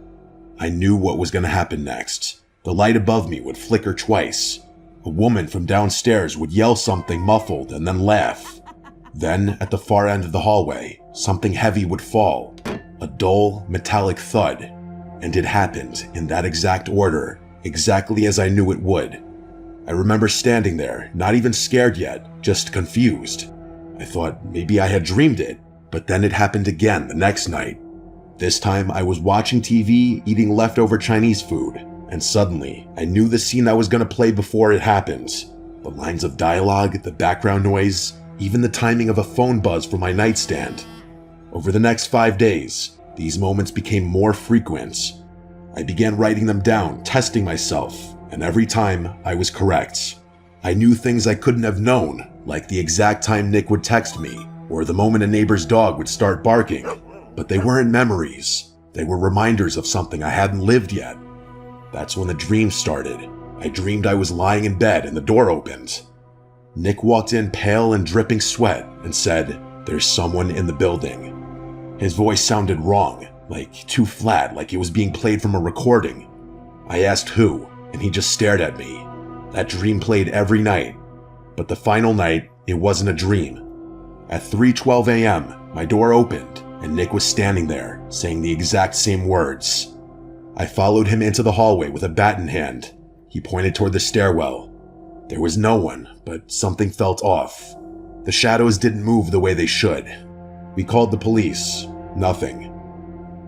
I knew what was going to happen next. The light above me would flicker twice. A woman from downstairs would yell something muffled and then laugh. Then, at the far end of the hallway, something heavy would fall. A dull, metallic thud. And it happened in that exact order, exactly as I knew it would. I remember standing there, not even scared yet, just confused. I thought maybe I had dreamed it. But then it happened again the next night. This time I was watching TV, eating leftover Chinese food, and suddenly I knew the scene that was going to play before it happened. The lines of dialogue, the background noise, even the timing of a phone buzz from my nightstand. Over the next 5 days, these moments became more frequent. I began writing them down, testing myself, and every time I was correct. I knew things I couldn't have known, like the exact time Nick would text me, or the moment a neighbor's dog would start barking. But they weren't memories. They were reminders of something I hadn't lived yet. That's when the dream started. I dreamed I was lying in bed and the door opened. Nick walked in pale and dripping sweat and said, "There's someone in the building." His voice sounded wrong, like too flat, like it was being played from a recording. I asked who, and he just stared at me. That dream played every night. But the final night, it wasn't a dream. At 3:12 a.m., my door opened, and Nick was standing there, saying the exact same words. I followed him into the hallway with a bat in hand. He pointed toward the stairwell. There was no one, but something felt off. The shadows didn't move the way they should. We called the police. Nothing.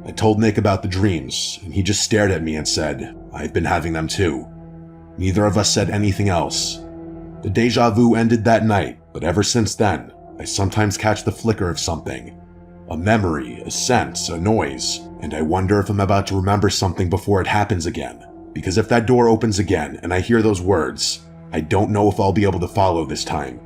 I told Nick about the dreams, and he just stared at me and said, "I've been having them too." Neither of us said anything else. The deja vu ended that night, but ever since then, I sometimes catch the flicker of something. A memory, a sense, a noise, and I wonder if I'm about to remember something before it happens again. Because if that door opens again and I hear those words, I don't know if I'll be able to follow this time.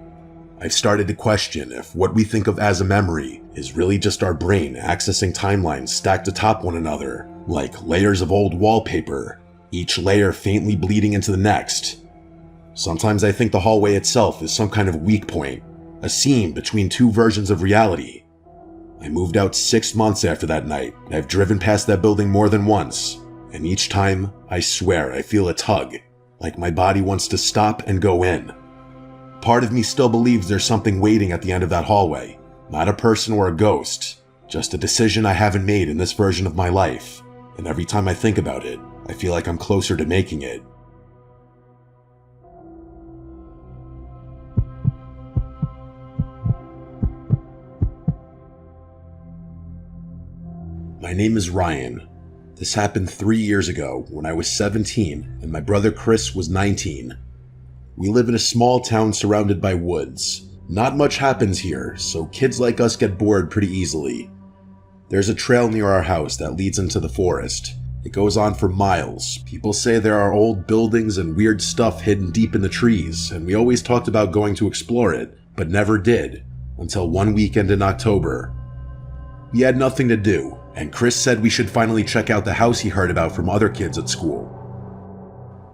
I've started to question if what we think of as a memory is really just our brain accessing timelines stacked atop one another, like layers of old wallpaper, each layer faintly bleeding into the next. Sometimes I think the hallway itself is some kind of weak point, a seam between two versions of reality. I moved out 6 months after that night, and I've driven past that building more than once, and each time, I swear I feel a tug, like my body wants to stop and go in. Part of me still believes there's something waiting at the end of that hallway, not a person or a ghost, just a decision I haven't made in this version of my life, and every time I think about it, I feel like I'm closer to making it. My name is Ryan. This happened 3 years ago when I was 17 and my brother Chris was 19. We live in a small town surrounded by woods. Not much happens here, so kids like us get bored pretty easily. There's a trail near our house that leads into the forest. It goes on for miles. People say there are old buildings and weird stuff hidden deep in the trees, and we always talked about going to explore it, but never did, until one weekend in October. We had nothing to do, and Chris said we should finally check out the house he heard about from other kids at school.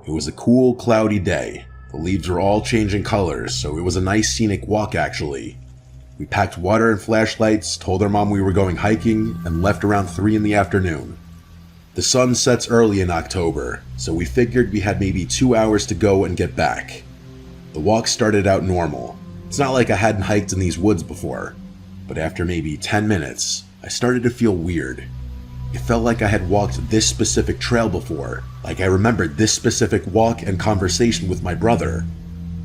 It was a cool, cloudy day. The leaves were all changing colors, so it was a nice scenic walk actually. We packed water and flashlights, told our mom we were going hiking, and left around 3 in the afternoon. The sun sets early in October, so we figured we had maybe 2 hours to go and get back. The walk started out normal. It's not like I hadn't hiked in these woods before, but after maybe 10 minutes, I started to feel weird. It felt like I had walked this specific trail before, like I remembered this specific walk and conversation with my brother.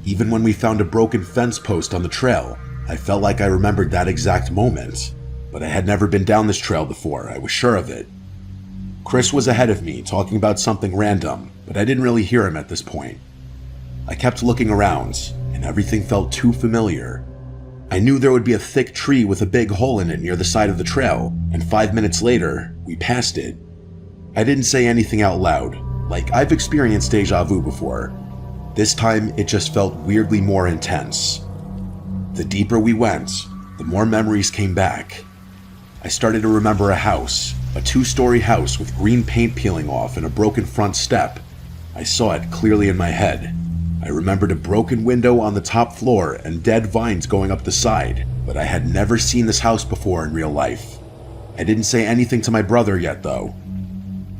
Even when we found a broken fence post on the trail, I felt like I remembered that exact moment. But I had never been down this trail before, I was sure of it. Chris was ahead of me, talking about something random, but I didn't really hear him at this point. I kept looking around, and everything felt too familiar. I knew there would be a thick tree with a big hole in it near the side of the trail, and 5 minutes later, we passed it. I didn't say anything out loud, like I've experienced deja vu before. This time, it just felt weirdly more intense. The deeper we went, the more memories came back. I started to remember a house, a 2-story house with green paint peeling off and a broken front step. I saw it clearly in my head. I remembered a broken window on the top floor and dead vines going up the side, but I had never seen this house before in real life. I didn't say anything to my brother yet, though.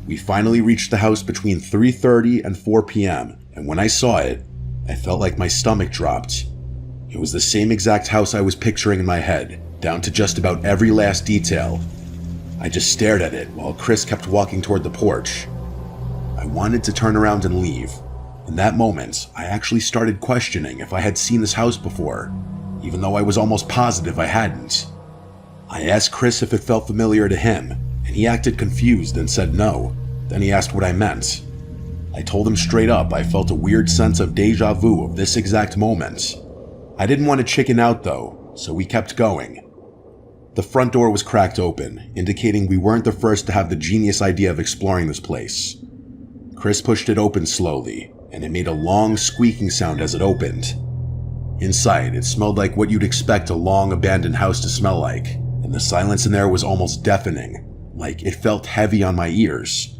We finally reached the house between 3:30 and 4 p.m., and when I saw it, I felt like my stomach dropped. It was the same exact house I was picturing in my head, down to just about every last detail. I just stared at it while Chris kept walking toward the porch. I wanted to turn around and leave. In that moment, I actually started questioning if I had seen this house before, even though I was almost positive I hadn't. I asked Chris if it felt familiar to him, and he acted confused and said no. Then he asked what I meant. I told him straight up I felt a weird sense of deja vu of this exact moment. I didn't want to chicken out though, so we kept going. The front door was cracked open, indicating we weren't the first to have the genius idea of exploring this place. Chris pushed it open slowly, and it made a long squeaking sound as it opened. Inside, it smelled like what you'd expect a long abandoned house to smell like, and the silence in there was almost deafening, like it felt heavy on my ears.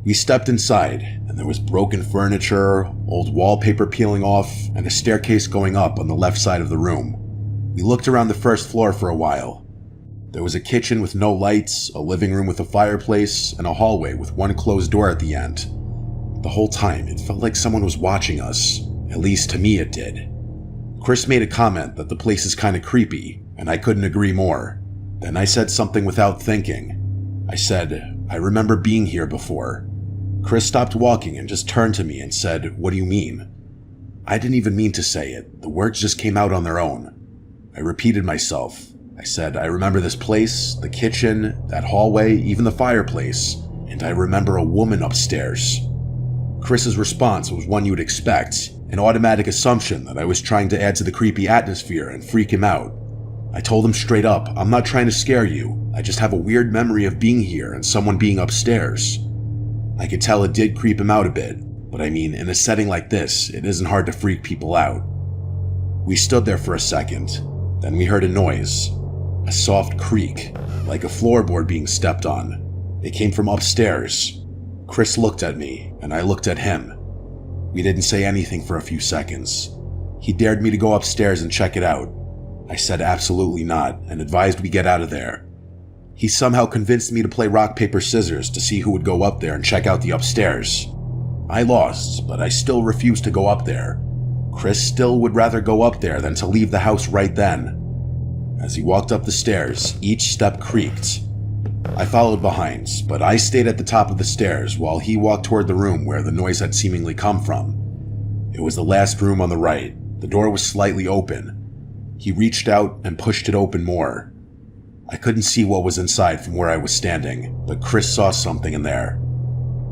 We stepped inside, and there was broken furniture, old wallpaper peeling off, and a staircase going up on the left side of the room. We looked around the first floor for a while. There was a kitchen with no lights, a living room with a fireplace, and a hallway with one closed door at the end. The whole time, it felt like someone was watching us. At least to me it did. Chris made a comment that the place is kinda creepy, and I couldn't agree more. Then I said something without thinking. I said, I remember being here before. Chris stopped walking and just turned to me and said, what do you mean? I didn't even mean to say it. The words just came out on their own. I repeated myself. I said, I remember this place, the kitchen, that hallway, even the fireplace, and I remember a woman upstairs. Chris's response was one you would expect, an automatic assumption that I was trying to add to the creepy atmosphere and freak him out. I told him straight up, I'm not trying to scare you, I just have a weird memory of being here and someone being upstairs. I could tell it did creep him out a bit, but I mean, in a setting like this, it isn't hard to freak people out. We stood there for a second, then we heard a noise, a soft creak, like a floorboard being stepped on. It came from upstairs. Chris looked at me, and I looked at him. We didn't say anything for a few seconds. He dared me to go upstairs and check it out. I said absolutely not, and advised we get out of there. He somehow convinced me to play rock, paper, scissors to see who would go up there and check out the upstairs. I lost, but I still refused to go up there. Chris still would rather go up there than to leave the house right then. As he walked up the stairs, each step creaked. I followed behind, but I stayed at the top of the stairs while he walked toward the room where the noise had seemingly come from. It was the last room on the right. The door was slightly open. He reached out and pushed it open more. I couldn't see what was inside from where I was standing, but Chris saw something in there.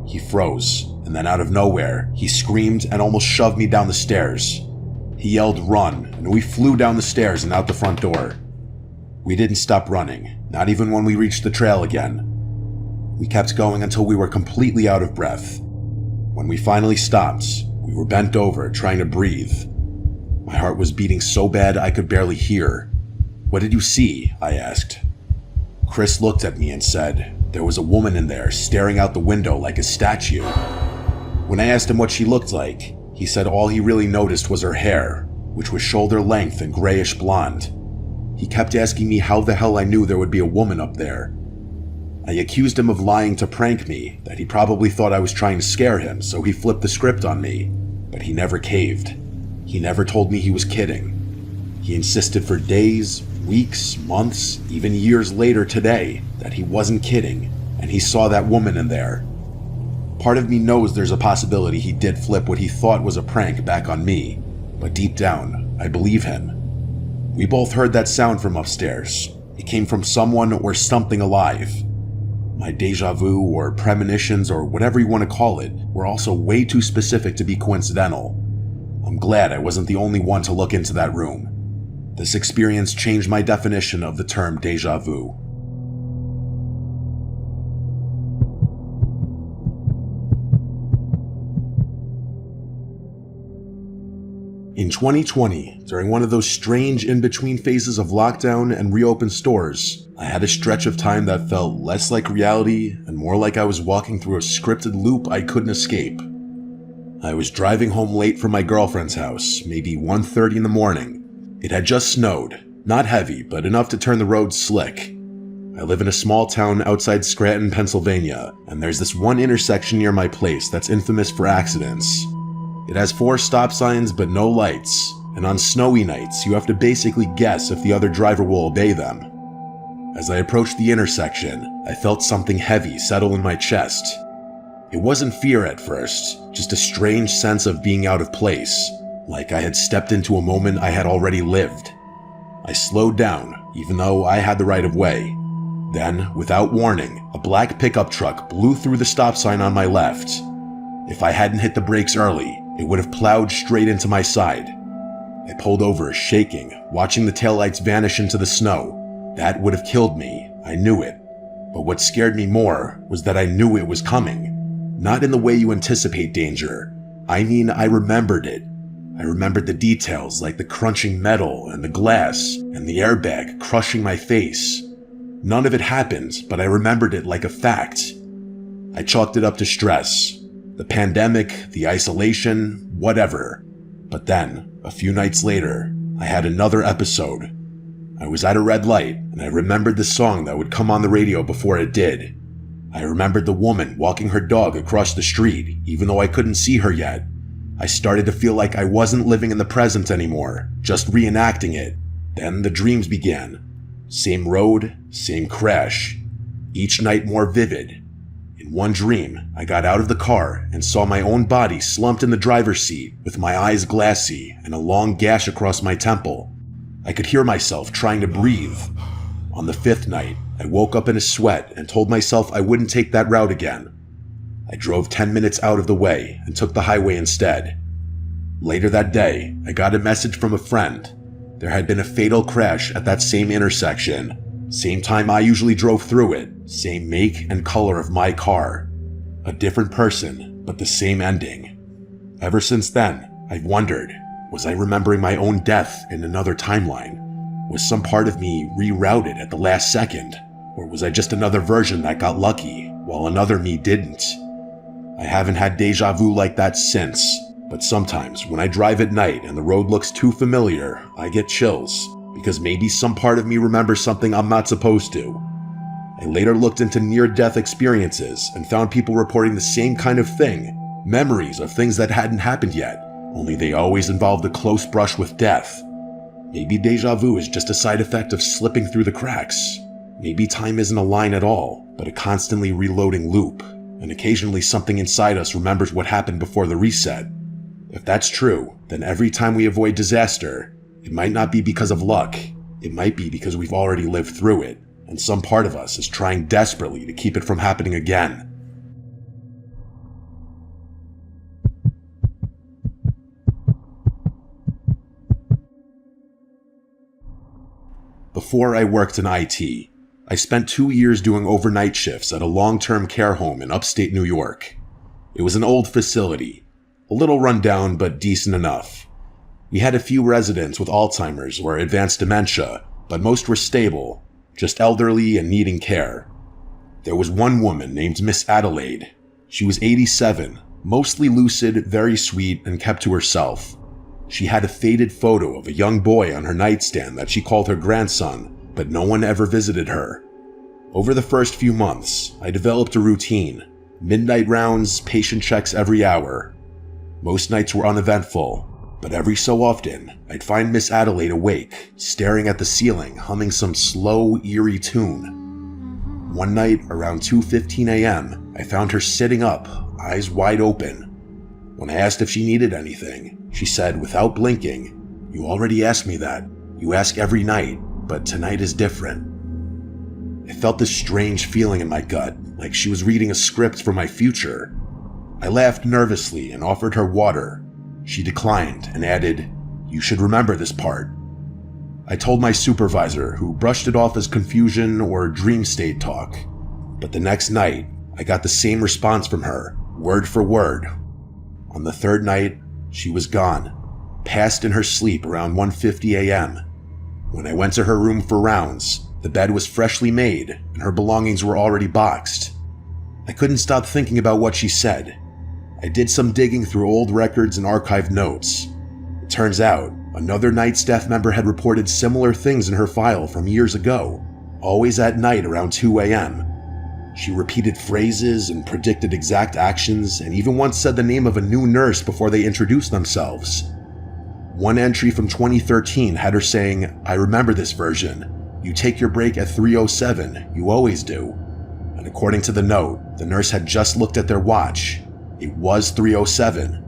He froze, and then out of nowhere, he screamed and almost shoved me down the stairs. He yelled, "Run," and we flew down the stairs and out the front door. We didn't stop running, not even when we reached the trail again. We kept going until we were completely out of breath. When we finally stopped, we were bent over, trying to breathe. My heart was beating so bad I could barely hear. "What did you see?" I asked. Chris looked at me and said, there was a woman in there staring out the window like a statue. When I asked him what she looked like, he said all he really noticed was her hair, which was shoulder length and grayish blonde. He kept asking me how the hell I knew there would be a woman up there. I accused him of lying to prank me, that he probably thought I was trying to scare him, so he flipped the script on me, but he never caved. He never told me he was kidding. He insisted for days, weeks, months, even years later today, that he wasn't kidding. and he saw that woman in there. Part of me knows there's a possibility he did flip what he thought was a prank back on me, but deep down, I believe him. We both heard that sound from upstairs. It came from someone or something alive. My deja vu or premonitions or whatever you want to call it were also way too specific to be coincidental. I'm glad I wasn't the only one to look into that room. This experience changed my definition of the term deja vu. In 2020, during one of those strange in-between phases of lockdown and reopened stores, I had a stretch of time that felt less like reality and more like I was walking through a scripted loop I couldn't escape. I was driving home late from my girlfriend's house, maybe 1:30 in the morning. It had just snowed, not heavy, but enough to turn the road slick. I live in a small town outside Scranton, Pennsylvania, and there's this one intersection near my place that's infamous for accidents. It has 4 stop signs but no lights, and on snowy nights you have to basically guess if the other driver will obey them. As I approached the intersection, I felt something heavy settle in my chest. It wasn't fear at first, just a strange sense of being out of place, like I had stepped into a moment I had already lived. I slowed down, even though I had the right of way. Then, without warning, a black pickup truck blew through the stop sign on my left. If I hadn't hit the brakes early, it would have plowed straight into my side. I pulled over, shaking, watching the taillights vanish into the snow. That would have killed me, I knew it. But what scared me more was that I knew it was coming. Not in the way you anticipate danger. I mean, I remembered it. I remembered the details, like the crunching metal and the glass and the airbag crushing my face. None of it happened, but I remembered it like a fact. I chalked it up to stress. The pandemic, the isolation, whatever. But then, a few nights later, I had another episode. I was at a red light, and I remembered the song that would come on the radio before it did. I remembered the woman walking her dog across the street, even though I couldn't see her yet. I started to feel like I wasn't living in the present anymore, just reenacting it. Then the dreams began. Same road, same crash. Each night more vivid. In one dream, I got out of the car and saw my own body slumped in the driver's seat with my eyes glassy and a long gash across my temple. I could hear myself trying to breathe. On the 5th night, I woke up in a sweat and told myself I wouldn't take that route again. I drove 10 minutes out of the way and took the highway instead. Later that day, I got a message from a friend. There had been a fatal crash at that same intersection. Same time I usually drove through it, same make and color of my car. A different person, but the same ending. Ever since then, I've wondered, was I remembering my own death in another timeline? Was some part of me rerouted at the last second? Or was I just another version that got lucky, while another me didn't? I haven't had deja vu like that since, but sometimes when I drive at night and the road looks too familiar, I get chills. Because maybe some part of me remembers something I'm not supposed to. I later looked into near-death experiences and found people reporting the same kind of thing, memories of things that hadn't happened yet, only they always involved a close brush with death. Maybe deja vu is just a side effect of slipping through the cracks. Maybe time isn't a line at all, but a constantly reloading loop, and occasionally something inside us remembers what happened before the reset. If that's true, then every time we avoid disaster, it might not be because of luck. It might be because we've already lived through it, and some part of us is trying desperately to keep it from happening again. Before I worked in IT, I spent 2 years doing overnight shifts at a long-term care home in upstate New York. It was an old facility, a little run down but decent enough. We had a few residents with Alzheimer's or advanced dementia, but most were stable, just elderly and needing care. There was one woman named Miss Adelaide. She was 87, mostly lucid, very sweet, and kept to herself. She had a faded photo of a young boy on her nightstand that she called her grandson, but no one ever visited her. Over the first few months, I developed a routine. Midnight rounds, patient checks every hour. Most nights were uneventful, but every so often, I'd find Miss Adelaide awake, staring at the ceiling, humming some slow, eerie tune. One night, around 2:15 a.m., I found her sitting up, eyes wide open. When I asked if she needed anything, she said, without blinking, "You already asked me that. You ask every night, but tonight is different." I felt this strange feeling in my gut, like she was reading a script for my future. I laughed nervously and offered her water. She declined and added, "You should remember this part." I told my supervisor, who brushed it off as confusion or dream state talk. But the next night, I got the same response from her, word for word. On the third night, she was gone, passed in her sleep around 1:50 a.m. When I went to her room for rounds, the bed was freshly made and her belongings were already boxed. I couldn't stop thinking about what she said. I did some digging through old records and archived notes. It turns out, another night staff member had reported similar things in her file from years ago, always at night around 2 a.m. She repeated phrases and predicted exact actions, and even once said the name of a new nurse before they introduced themselves. One entry from 2013 had her saying, "I remember this version. You take your break at 3:07, you always do." And according to the note, the nurse had just looked at their watch. It was 3:07.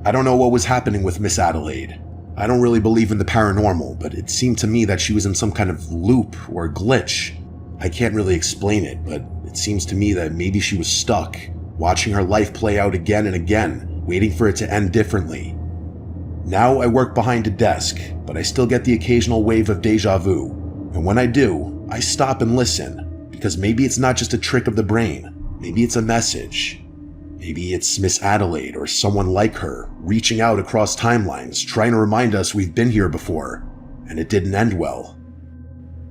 I don't know what was happening with Miss Adelaide. I don't really believe in the paranormal, but it seemed to me that she was in some kind of loop or glitch. I can't really explain it, but it seems to me that maybe she was stuck, watching her life play out again and again, waiting for it to end differently. Now I work behind a desk, but I still get the occasional wave of deja vu. And when I do, I stop and listen, because maybe it's not just a trick of the brain. Maybe it's a message. Maybe it's Miss Adelaide or someone like her, reaching out across timelines, trying to remind us we've been here before, and it didn't end well.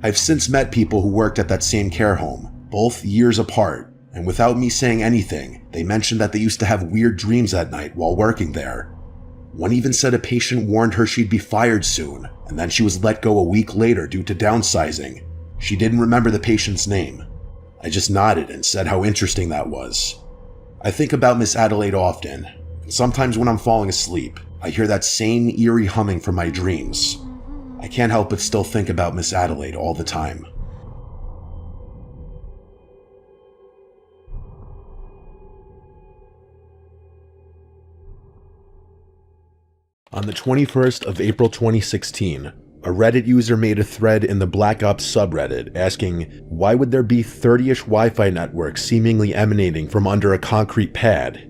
I've since met people who worked at that same care home, both years apart, and without me saying anything, they mentioned that they used to have weird dreams at night while working there. One even said a patient warned her she'd be fired soon, and then she was let go a week later due to downsizing. She didn't remember the patient's name. I just nodded and said how interesting that was. I think about Miss Adelaide often, and sometimes when I'm falling asleep, I hear that same eerie humming from my dreams. I can't help but still think about Miss Adelaide all the time. On the 21st of April 2016, a Reddit user made a thread in the Black Ops subreddit asking, why would there be 30-ish Wi-Fi networks seemingly emanating from under a concrete pad?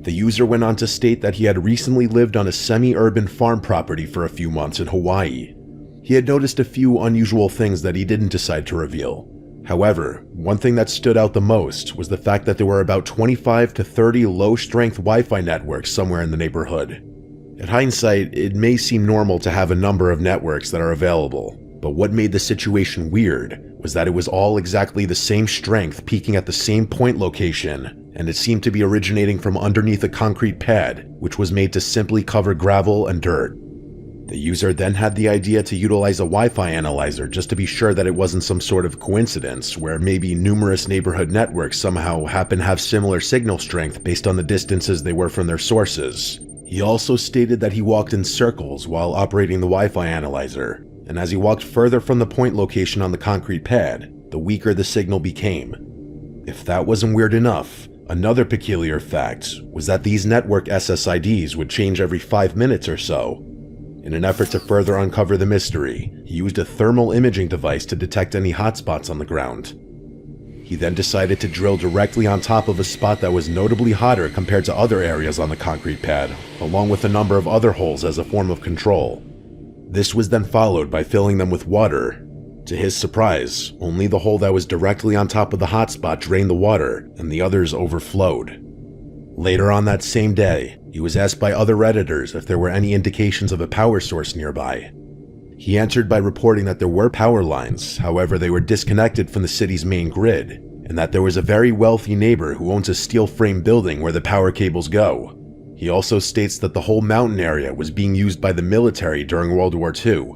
The user went on to state that he had recently lived on a semi-urban farm property for a few months in Hawaii. He had noticed a few unusual things that he didn't decide to reveal. However, one thing that stood out the most was the fact that there were about 25 to 30 low-strength Wi-Fi networks somewhere in the neighborhood. In hindsight, it may seem normal to have a number of networks that are available, but what made the situation weird was that it was all exactly the same strength peaking at the same point location, and it seemed to be originating from underneath a concrete pad, which was made to simply cover gravel and dirt. The user then had the idea to utilize a Wi-Fi analyzer just to be sure that it wasn't some sort of coincidence where maybe numerous neighborhood networks somehow happen to have similar signal strength based on the distances they were from their sources. He also stated that he walked in circles while operating the Wi-Fi analyzer, and as he walked further from the point location on the concrete pad, the weaker the signal became. If that wasn't weird enough, another peculiar fact was that these network SSIDs would change every 5 minutes or so. In an effort to further uncover the mystery, he used a thermal imaging device to detect any hotspots on the ground. He then decided to drill directly on top of a spot that was notably hotter compared to other areas on the concrete pad, along with a number of other holes as a form of control. This was then followed by filling them with water. To his surprise, only the hole that was directly on top of the hotspot drained the water, and the others overflowed. Later on that same day, he was asked by other Redditors if there were any indications of a power source nearby. He answered by reporting that there were power lines, however they were disconnected from the city's main grid, and that there was a very wealthy neighbor who owns a steel frame building where the power cables go. He also states that the whole mountain area was being used by the military during World War II.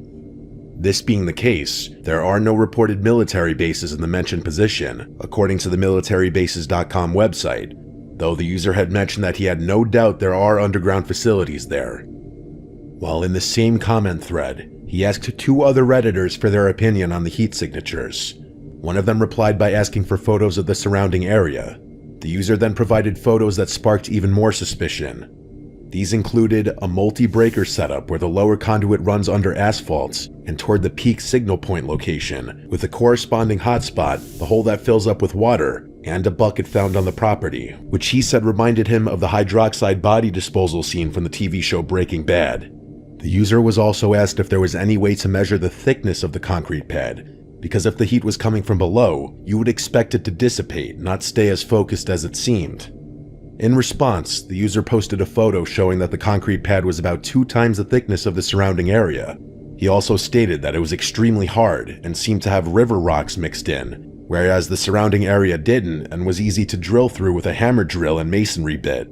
This being the case, there are no reported military bases in the mentioned position, according to the militarybases.com website, though the user had mentioned that he had no doubt there are underground facilities there. While in the same comment thread, he asked 2 other Redditors for their opinion on the heat signatures. One of them replied by asking for photos of the surrounding area. The user then provided photos that sparked even more suspicion. These included a multi-breaker setup where the lower conduit runs under asphalt and toward the peak signal point location, with a corresponding hotspot, the hole that fills up with water, and a bucket found on the property, which he said reminded him of the hydroxide body disposal scene from the TV show Breaking Bad. The user was also asked if there was any way to measure the thickness of the concrete pad, because if the heat was coming from below, you would expect it to dissipate, not stay as focused as it seemed. In response, the user posted a photo showing that the concrete pad was about 2 times the thickness of the surrounding area. He also stated that it was extremely hard and seemed to have river rocks mixed in, whereas the surrounding area didn't and was easy to drill through with a hammer drill and masonry bit.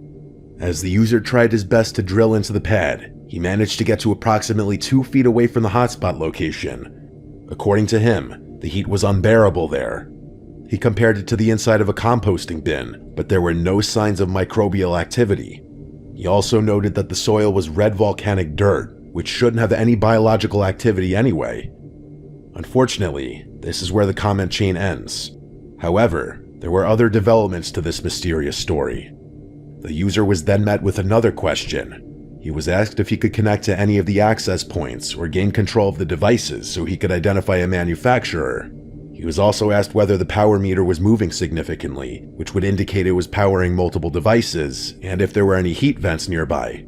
As the user tried his best to drill into the pad, he managed to get to approximately 2 feet away from the hotspot location. According to him, the heat was unbearable there. He compared it to the inside of a composting bin, but there were no signs of microbial activity. He also noted that the soil was red volcanic dirt, which shouldn't have any biological activity anyway. Unfortunately, this is where the comment chain ends. However, there were other developments to this mysterious story. The user was then met with another question. He was asked if he could connect to any of the access points or gain control of the devices so he could identify a manufacturer. He was also asked whether the power meter was moving significantly, which would indicate it was powering multiple devices, and if there were any heat vents nearby.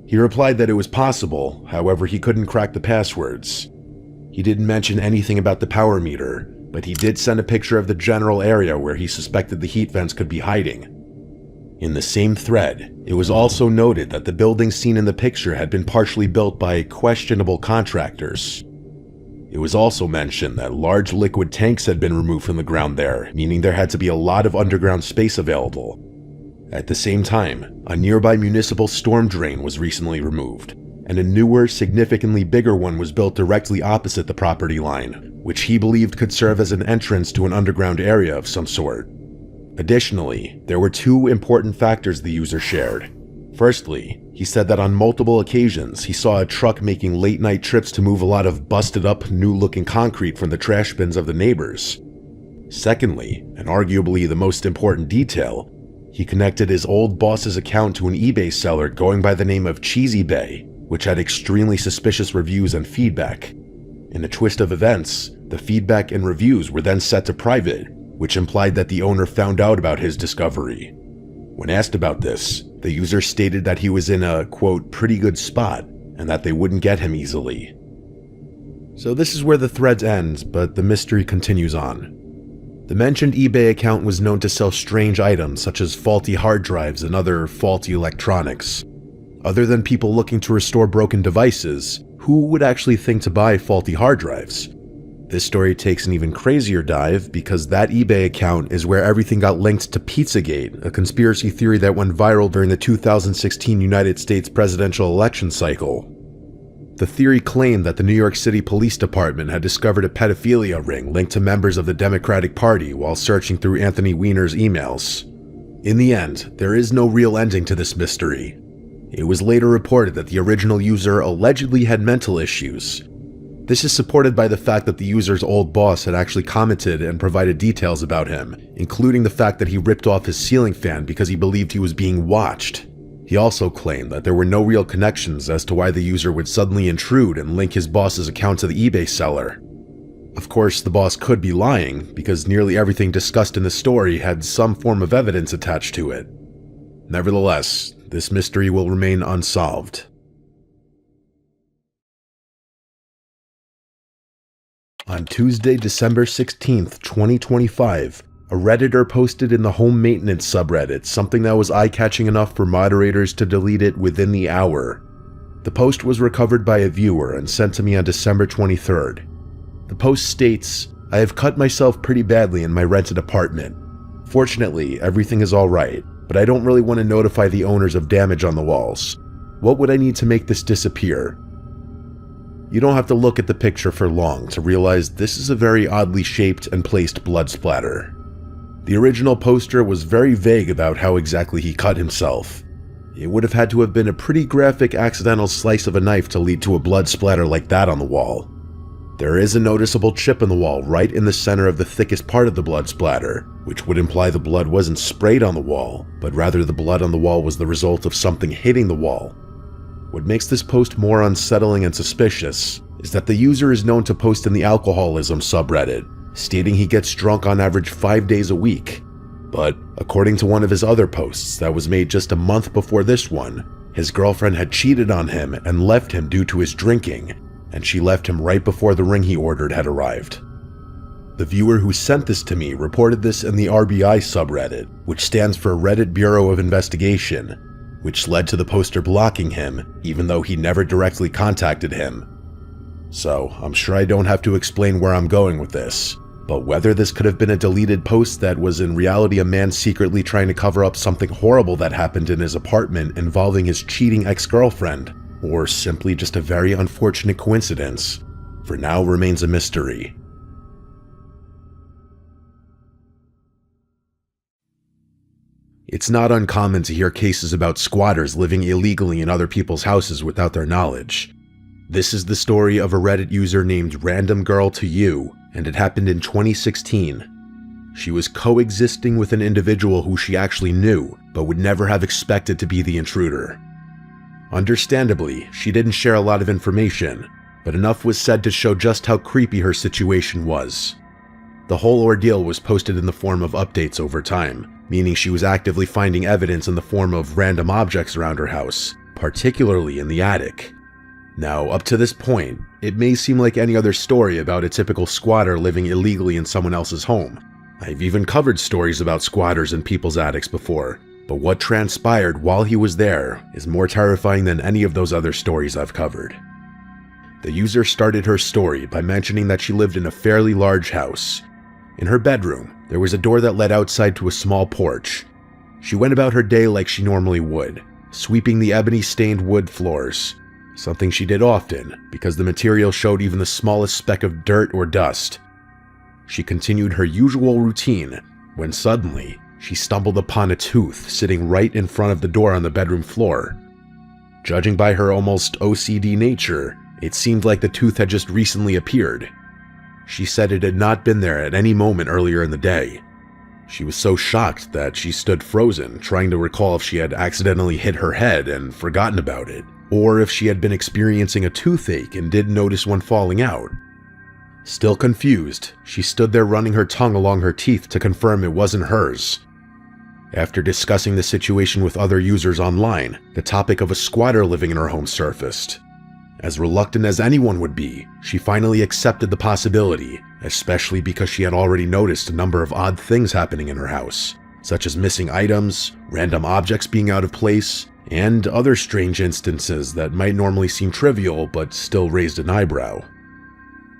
He replied that it was possible, however he couldn't crack the passwords. He didn't mention anything about the power meter, but he did send a picture of the general area where he suspected the heat vents could be hiding. In the same thread, it was also noted that the building seen in the picture had been partially built by questionable contractors. It was also mentioned that large liquid tanks had been removed from the ground there, meaning there had to be a lot of underground space available. At the same time, a nearby municipal storm drain was recently removed, and a newer, significantly bigger one was built directly opposite the property line, which he believed could serve as an entrance to an underground area of some sort. Additionally, there were 2 important factors the user shared. Firstly, he said that on multiple occasions he saw a truck making late-night trips to move a lot of busted-up, new-looking concrete from the trash bins of the neighbors. Secondly, and arguably the most important detail, he connected his old boss's account to an eBay seller going by the name of Cheesy Bay, which had extremely suspicious reviews and feedback. In a twist of events, the feedback and reviews were then set to private, which implied that the owner found out about his discovery. When asked about this, the user stated that he was in a, quote, pretty good spot, and that they wouldn't get him easily. So this is where the threads end, but the mystery continues on. The mentioned eBay account was known to sell strange items such as faulty hard drives and other faulty electronics. Other than people looking to restore broken devices, who would actually think to buy faulty hard drives? This story takes an even crazier dive because that eBay account is where everything got linked to Pizzagate, a conspiracy theory that went viral during the 2016 United States presidential election cycle. The theory claimed that the New York City Police Department had discovered a pedophilia ring linked to members of the Democratic Party while searching through Anthony Weiner's emails. In the end, there is no real ending to this mystery. It was later reported that the original user allegedly had mental issues. This is supported by the fact that the user's old boss had actually commented and provided details about him, including the fact that he ripped off his ceiling fan because he believed he was being watched. He also claimed that there were no real connections as to why the user would suddenly intrude and link his boss's account to the eBay seller. Of course, the boss could be lying, because nearly everything discussed in the story had some form of evidence attached to it. Nevertheless, this mystery will remain unsolved. On Tuesday, December 16th, 2025, a Redditor posted in the home maintenance subreddit something that was eye-catching enough for moderators to delete it within the hour. The post was recovered by a viewer and sent to me on December 23rd. The post states, "I have cut myself pretty badly in my rented apartment. Fortunately, everything is alright, but I don't really want to notify the owners of damage on the walls. What would I need to make this disappear?" You don't have to look at the picture for long to realize this is a very oddly shaped and placed blood splatter. The original poster was very vague about how exactly he cut himself. It would have had to have been a pretty graphic accidental slice of a knife to lead to a blood splatter like that on the wall. There is a noticeable chip in the wall right in the center of the thickest part of the blood splatter, which would imply the blood wasn't sprayed on the wall, but rather the blood on the wall was the result of something hitting the wall. What makes this post more unsettling and suspicious is that the user is known to post in the alcoholism subreddit, stating he gets drunk on average 5 days a week. But according to one of his other posts that was made just a month before this one, his girlfriend had cheated on him and left him due to his drinking, and she left him right before the ring he ordered had arrived. The viewer who sent this to me reported this in the RBI subreddit, which stands for Reddit Bureau of Investigation, which led to the poster blocking him, even though he never directly contacted him. So, I'm sure I don't have to explain where I'm going with this, but whether this could have been a deleted post that was in reality a man secretly trying to cover up something horrible that happened in his apartment involving his cheating ex-girlfriend, or simply just a very unfortunate coincidence, for now remains a mystery. It's not uncommon to hear cases about squatters living illegally in other people's houses without their knowledge. This is the story of a Reddit user named Random Girl to You, and it happened in 2016. She was coexisting with an individual who she actually knew, but would never have expected to be the intruder. Understandably, she didn't share a lot of information, but enough was said to show just how creepy her situation was. The whole ordeal was posted in the form of updates over time, meaning she was actively finding evidence in the form of random objects around her house, particularly in the attic. Now, up to this point, it may seem like any other story about a typical squatter living illegally in someone else's home. I've even covered stories about squatters in people's attics before, but what transpired while he was there is more terrifying than any of those other stories I've covered. The user started her story by mentioning that she lived in a fairly large house. In her bedroom, there was a door that led outside to a small porch. She went about her day like she normally would, sweeping the ebony-stained wood floors, something she did often because the material showed even the smallest speck of dirt or dust. She continued her usual routine when suddenly she stumbled upon a tooth sitting right in front of the door on the bedroom floor. Judging by her almost OCD nature, it seemed like the tooth had just recently appeared. She said it had not been there at any moment earlier in the day. She was so shocked that she stood frozen, trying to recall if she had accidentally hit her head and forgotten about it, or if she had been experiencing a toothache and didn't notice one falling out. Still confused, she stood there running her tongue along her teeth to confirm it wasn't hers. After discussing the situation with other users online, the topic of a squatter living in her home surfaced. As reluctant as anyone would be, she finally accepted the possibility, especially because she had already noticed a number of odd things happening in her house, such as missing items, random objects being out of place, and other strange instances that might normally seem trivial but still raised an eyebrow.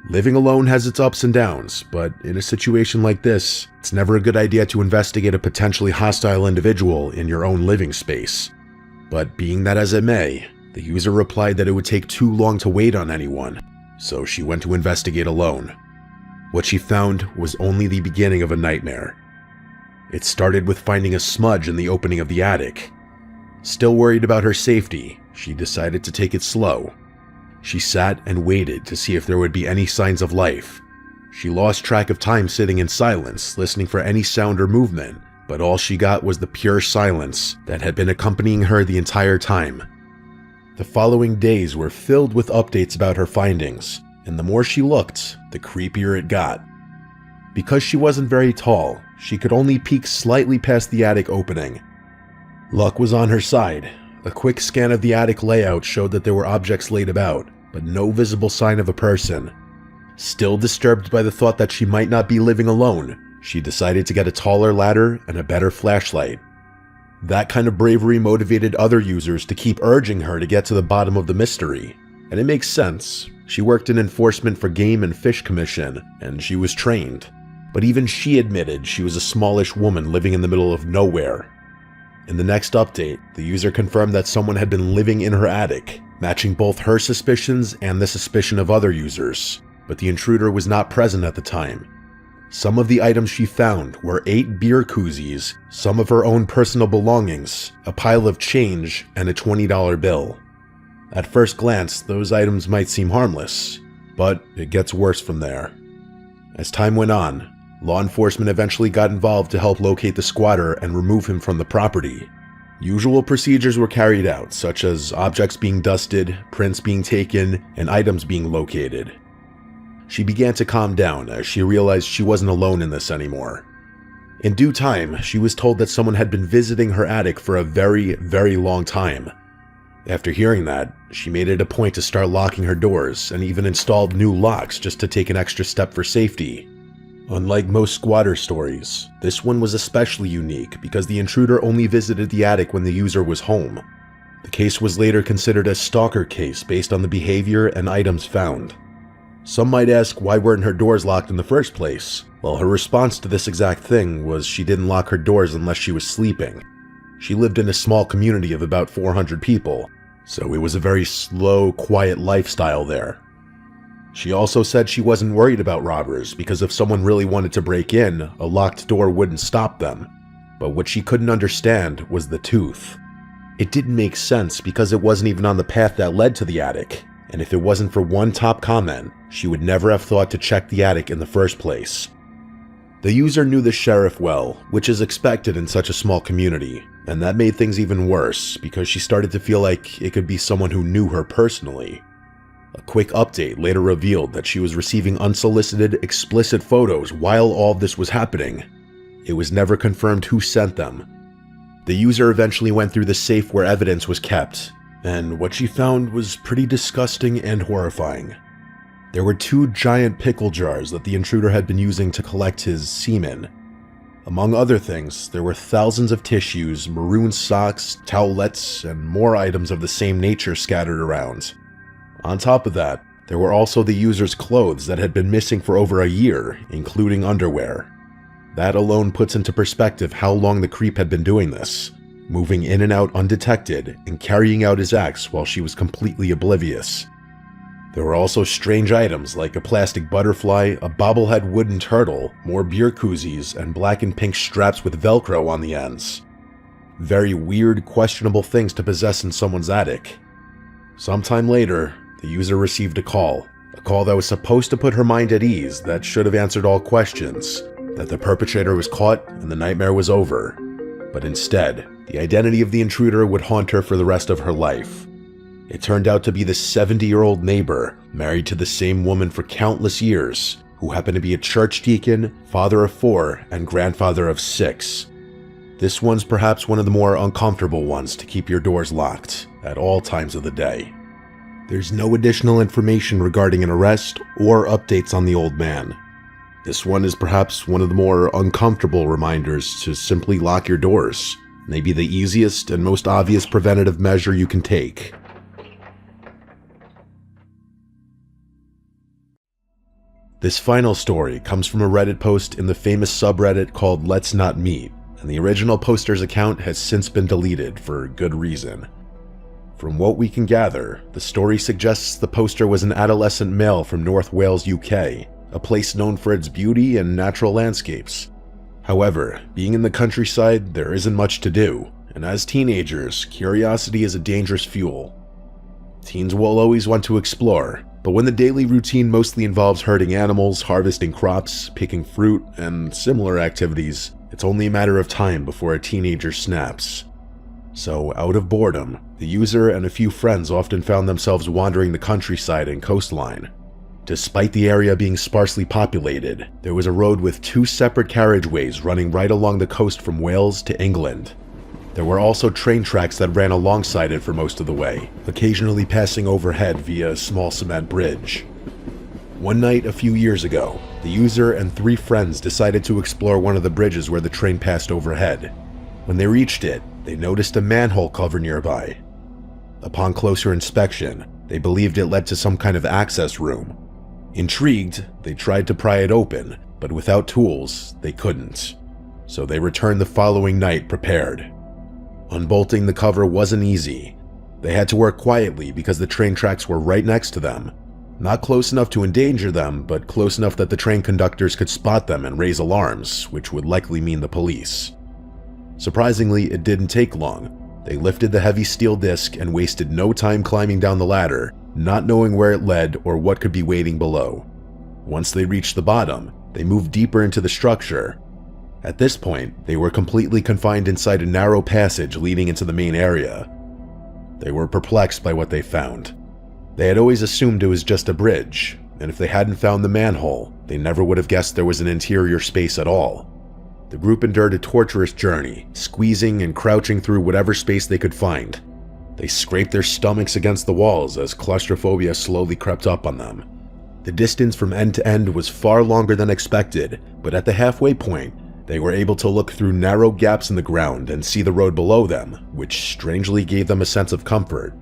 Living alone has its ups and downs, but in a situation like this, it's never a good idea to investigate a potentially hostile individual in your own living space. But being that as it may, the user replied that it would take too long to wait on anyone, so she went to investigate alone. What she found was only the beginning of a nightmare. It started with finding a smudge in the opening of the attic. Still worried about her safety, she decided to take it slow. She sat and waited to see if there would be any signs of life. She lost track of time sitting in silence, listening for any sound or movement, but all she got was the pure silence that had been accompanying her the entire time. The following days were filled with updates about her findings, and the more she looked, the creepier it got. Because she wasn't very tall, she could only peek slightly past the attic opening. Luck was on her side. A quick scan of the attic layout showed that there were objects laid about, but no visible sign of a person. Still disturbed by the thought that she might not be living alone, she decided to get a taller ladder and a better flashlight. That kind of bravery motivated other users to keep urging her to get to the bottom of the mystery. And it makes sense. She worked in enforcement for Game and Fish Commission, and she was trained. But even she admitted she was a smallish woman living in the middle of nowhere. In the next update, the user confirmed that someone had been living in her attic, matching both her suspicions and the suspicion of other users, but the intruder was not present at the time. Some of the items she found were 8 beer koozies, some of her own personal belongings, a pile of change, and a $20 bill. At first glance, those items might seem harmless, But it gets worse from there. As time went on, law enforcement eventually got involved to help locate the squatter and remove him from the property. Usual procedures were carried out, such as objects being dusted, prints being taken, and items being located. She began to calm down as she realized she wasn't alone in this anymore. In due time, she was told that someone had been visiting her attic for a very, very long time. After hearing that, she made it a point to start locking her doors and even installed new locks just to take an extra step for safety. Unlike most squatter stories, this one was especially unique because the intruder only visited the attic when the user was home. The case was later considered a stalker case based on the behavior and items found. Some might ask why weren't her doors locked in the first place? Well, her response to this exact thing was she didn't lock her doors unless she was sleeping. She lived in a small community of about 400 people, so it was a very slow, quiet lifestyle there. She also said she wasn't worried about robbers because if someone really wanted to break in, a locked door wouldn't stop them. But what she couldn't understand was the tooth. It didn't make sense because it wasn't even on the path that led to the attic, and if it wasn't for one top comment, she would never have thought to check the attic in the first place. The user knew the sheriff well, which is expected in such a small community, and that made things even worse because she started to feel like it could be someone who knew her personally. A quick update later revealed that she was receiving unsolicited, explicit photos while all of this was happening. It was never confirmed who sent them. The user eventually went through the safe where evidence was kept, and what she found was pretty disgusting and horrifying. There were 2 giant pickle jars that the intruder had been using to collect his semen. Among other things, there were thousands of tissues, maroon socks, towelettes, and more items of the same nature scattered around. On top of that, there were also the user's clothes that had been missing for over a year, including underwear. That alone puts into perspective how long the creep had been doing this, moving in and out undetected and carrying out his acts while she was completely oblivious. There were also strange items like a plastic butterfly, a bobblehead wooden turtle, more beer koozies, and black and pink straps with Velcro on the ends. Very weird, questionable things to possess in someone's attic. Sometime later, the user received a call that was supposed to put her mind at ease, that should have answered all questions, that the perpetrator was caught and the nightmare was over. But instead, the identity of the intruder would haunt her for the rest of her life. It turned out to be the 70-year-old neighbor, married to the same woman for countless years, who happened to be a church deacon, father of 4, and grandfather of 6. This one's perhaps one of the more uncomfortable ones to keep your doors locked at all times of the day. There's no additional information regarding an arrest or updates on the old man. This one is perhaps one of the more uncomfortable reminders to simply lock your doors. Maybe the easiest and most obvious preventative measure you can take. This final story comes from a Reddit post in the famous subreddit called Let's Not Meet, and the original poster's account has since been deleted for good reason. From what we can gather, the story suggests the poster was an adolescent male from North Wales, UK, a place known for its beauty and natural landscapes. However, being in the countryside, there isn't much to do, and as teenagers, curiosity is a dangerous fuel. Teens will always want to explore, but when the daily routine mostly involves herding animals, harvesting crops, picking fruit, and similar activities, it's only a matter of time before a teenager snaps. So, out of boredom, the user and a few friends often found themselves wandering the countryside and coastline. Despite the area being sparsely populated, there was a road with 2 separate carriageways running right along the coast from Wales to England. There were also train tracks that ran alongside it for most of the way, occasionally passing overhead via a small cement bridge. One night a few years ago, the user and 3 friends decided to explore one of the bridges where the train passed overhead. When they reached it, they noticed a manhole cover nearby. Upon closer inspection, they believed it led to some kind of access room. Intrigued, they tried to pry it open, but without tools, they couldn't. So they returned the following night prepared. Unbolting the cover wasn't easy. They had to work quietly because the train tracks were right next to them. Not close enough to endanger them, but close enough that the train conductors could spot them and raise alarms, which would likely mean the police. Surprisingly, it didn't take long. They lifted the heavy steel disc and wasted no time climbing down the ladder not knowing where it led or what could be waiting below. Once they reached the bottom, they moved deeper into the structure. At this point, they were completely confined inside a narrow passage leading into the main area. They were perplexed by what they found. They had always assumed it was just a bridge, and if they hadn't found the manhole, they never would have guessed there was an interior space at all. The group endured a torturous journey, squeezing and crouching through whatever space they could find. They scraped their stomachs against the walls as claustrophobia slowly crept up on them. The distance from end to end was far longer than expected, but at the halfway point, they were able to look through narrow gaps in the ground and see the road below them, which strangely gave them a sense of comfort.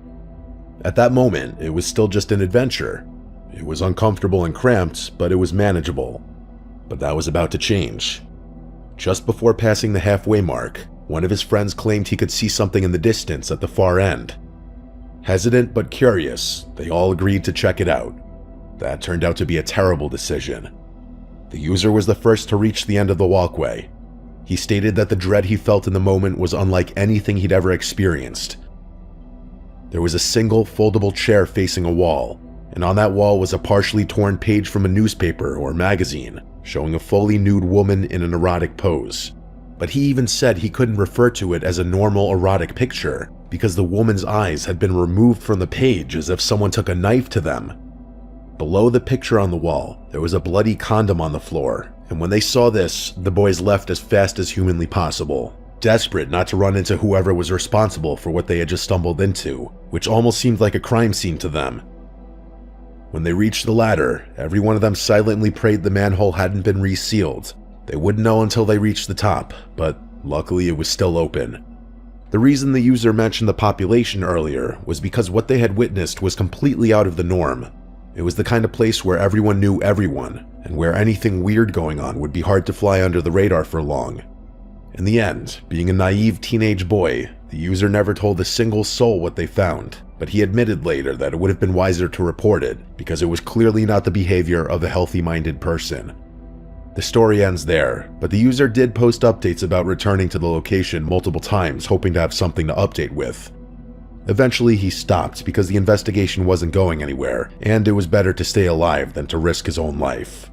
At that moment, it was still just an adventure. It was uncomfortable and cramped, but it was manageable. But that was about to change. Just before passing the halfway mark, one of his friends claimed he could see something in the distance at the far end. Hesitant but curious, they all agreed to check it out. That turned out to be a terrible decision. The user was the first to reach the end of the walkway. He stated that the dread he felt in the moment was unlike anything he'd ever experienced. There was a single foldable chair facing a wall, and on that wall was a partially torn page from a newspaper or magazine, showing a fully nude woman in an erotic pose. But he even said he couldn't refer to it as a normal erotic picture because the woman's eyes had been removed from the page as if someone took a knife to them. Below the picture on the wall, there was a bloody condom on the floor, and when they saw this, the boys left as fast as humanly possible, desperate not to run into whoever was responsible for what they had just stumbled into, which almost seemed like a crime scene to them. When they reached the ladder, every one of them silently prayed the manhole hadn't been resealed. They wouldn't know until they reached the top, but luckily it was still open. The reason the user mentioned the population earlier was because what they had witnessed was completely out of the norm. It was the kind of place where everyone knew everyone, and where anything weird going on would be hard to fly under the radar for long. In the end, being a naive teenage boy, the user never told a single soul what they found, but he admitted later that it would have been wiser to report it, because it was clearly not the behavior of a healthy-minded person. The story ends there, but the user did post updates about returning to the location multiple times, hoping to have something to update with. Eventually he stopped because the investigation wasn't going anywhere, and it was better to stay alive than to risk his own life.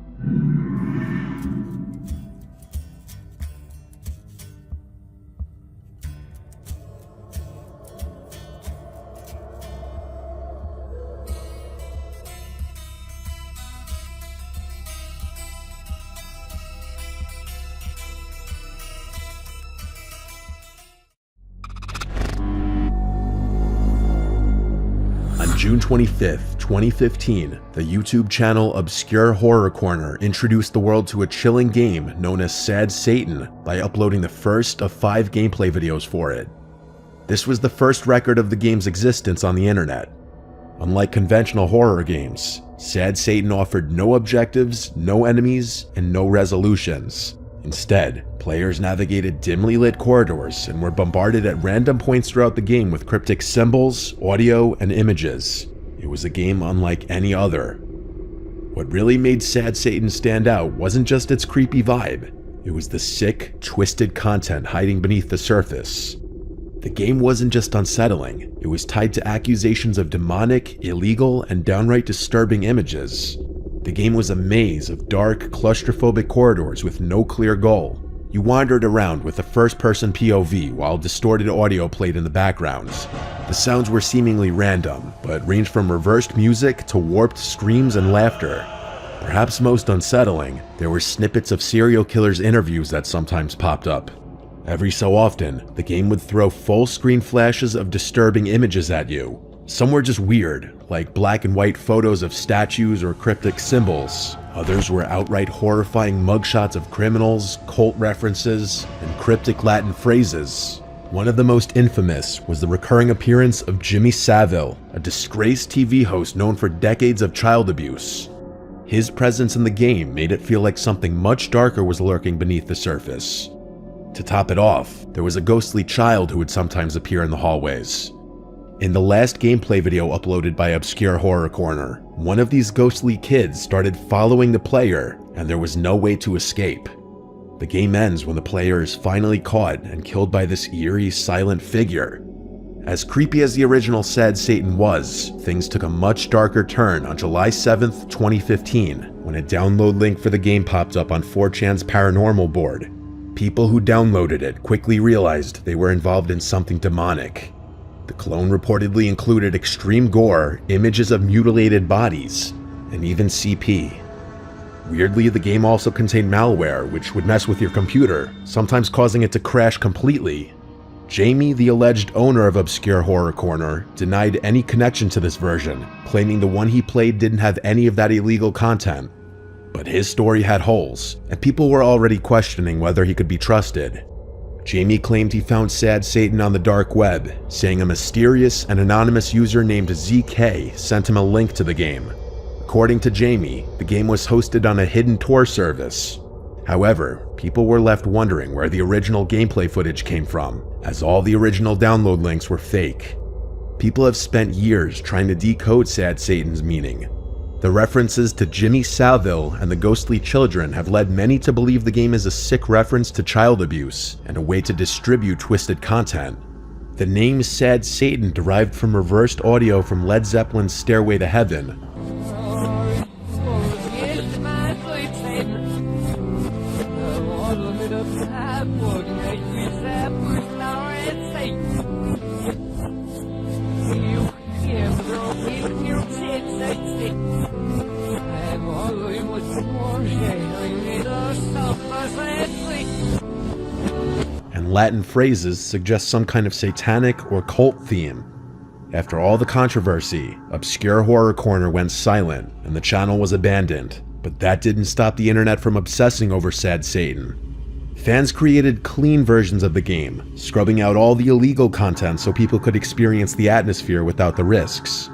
June 25th, 2015, the YouTube channel Obscure Horror Corner introduced the world to a chilling game known as Sad Satan by uploading the first of 5 gameplay videos for it. This was the first record of the game's existence on the internet. Unlike conventional horror games, Sad Satan offered no objectives, no enemies, and no resolutions. Instead, players navigated dimly lit corridors and were bombarded at random points throughout the game with cryptic symbols, audio, and images. It was a game unlike any other. What really made Sad Satan stand out wasn't just its creepy vibe, it was the sick, twisted content hiding beneath the surface. The game wasn't just unsettling, it was tied to accusations of demonic, illegal, and downright disturbing images. The game was a maze of dark, claustrophobic corridors with no clear goal. You wandered around with a first-person POV while distorted audio played in the background. The sounds were seemingly random, but ranged from reversed music to warped screams and laughter. Perhaps most unsettling, there were snippets of serial killers' interviews that sometimes popped up. Every so often, the game would throw full-screen flashes of disturbing images at you. Some were just weird, like black and white photos of statues or cryptic symbols. Others were outright horrifying mugshots of criminals, cult references, and cryptic Latin phrases. One of the most infamous was the recurring appearance of Jimmy Savile, a disgraced TV host known for decades of child abuse. His presence in the game made it feel like something much darker was lurking beneath the surface. To top it off, there was a ghostly child who would sometimes appear in the hallways. In the last gameplay video uploaded by Obscure Horror Corner, one of these ghostly kids started following the player, and there was no way to escape. The game ends when the player is finally caught and killed by this eerie, silent figure. As creepy as the original Sad Satan was, things took a much darker turn on July 7th, 2015, when a download link for the game popped up on 4chan's paranormal board. People who downloaded it quickly realized they were involved in something demonic. The clone reportedly included extreme gore, images of mutilated bodies, and even CP. Weirdly, the game also contained malware, which would mess with your computer, sometimes causing it to crash completely. Jamie, the alleged owner of Obscure Horror Corner, denied any connection to this version, claiming the one he played didn't have any of that illegal content. But his story had holes, and people were already questioning whether he could be trusted. Jamie claimed he found Sad Satan on the dark web, saying a mysterious and anonymous user named ZK sent him a link to the game. According to Jamie, the game was hosted on a hidden Tor service. However, people were left wondering where the original gameplay footage came from, as all the original download links were fake. People have spent years trying to decode Sad Satan's meaning. The references to Jimmy Savile and the ghostly children have led many to believe the game is a sick reference to child abuse and a way to distribute twisted content. The name Sad Satan derived from reversed audio from Led Zeppelin's Stairway to Heaven. And Latin phrases suggest some kind of satanic or cult theme. After all the controversy, Obscure Horror Corner went silent and the channel was abandoned, but that didn't stop the internet from obsessing over Sad Satan. Fans created clean versions of the game, scrubbing out all the illegal content so people could experience the atmosphere without the risks.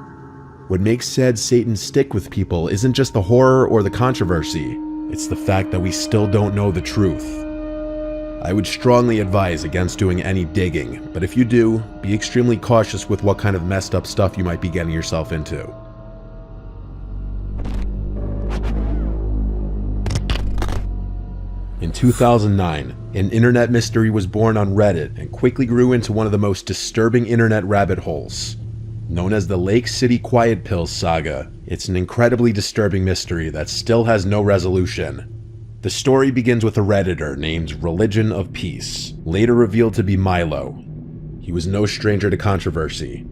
What makes Sad Satan stick with people isn't just the horror or the controversy, it's the fact that we still don't know the truth. I would strongly advise against doing any digging, but if you do, be extremely cautious with what kind of messed up stuff you might be getting yourself into. In 2009, an internet mystery was born on Reddit and quickly grew into one of the most disturbing internet rabbit holes. Known as the Lake City Quiet Pills saga, it's an incredibly disturbing mystery that still has no resolution. The story begins with a Redditor named Religion of Peace, later revealed to be Milo. He was no stranger to controversy.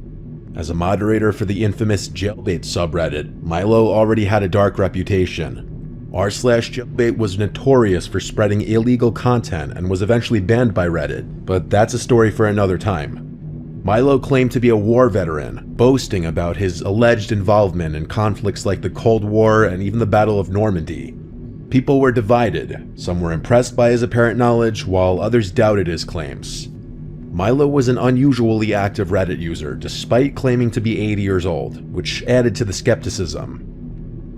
As a moderator for the infamous Jailbait subreddit, Milo already had a dark reputation. r/Jailbait was notorious for spreading illegal content and was eventually banned by Reddit, but that's a story for another time. Milo claimed to be a war veteran, boasting about his alleged involvement in conflicts like the Cold War and even the Battle of Normandy. People were divided. Some were impressed by his apparent knowledge, while others doubted his claims. Milo was an unusually active Reddit user, despite claiming to be 80 years old, which added to the skepticism.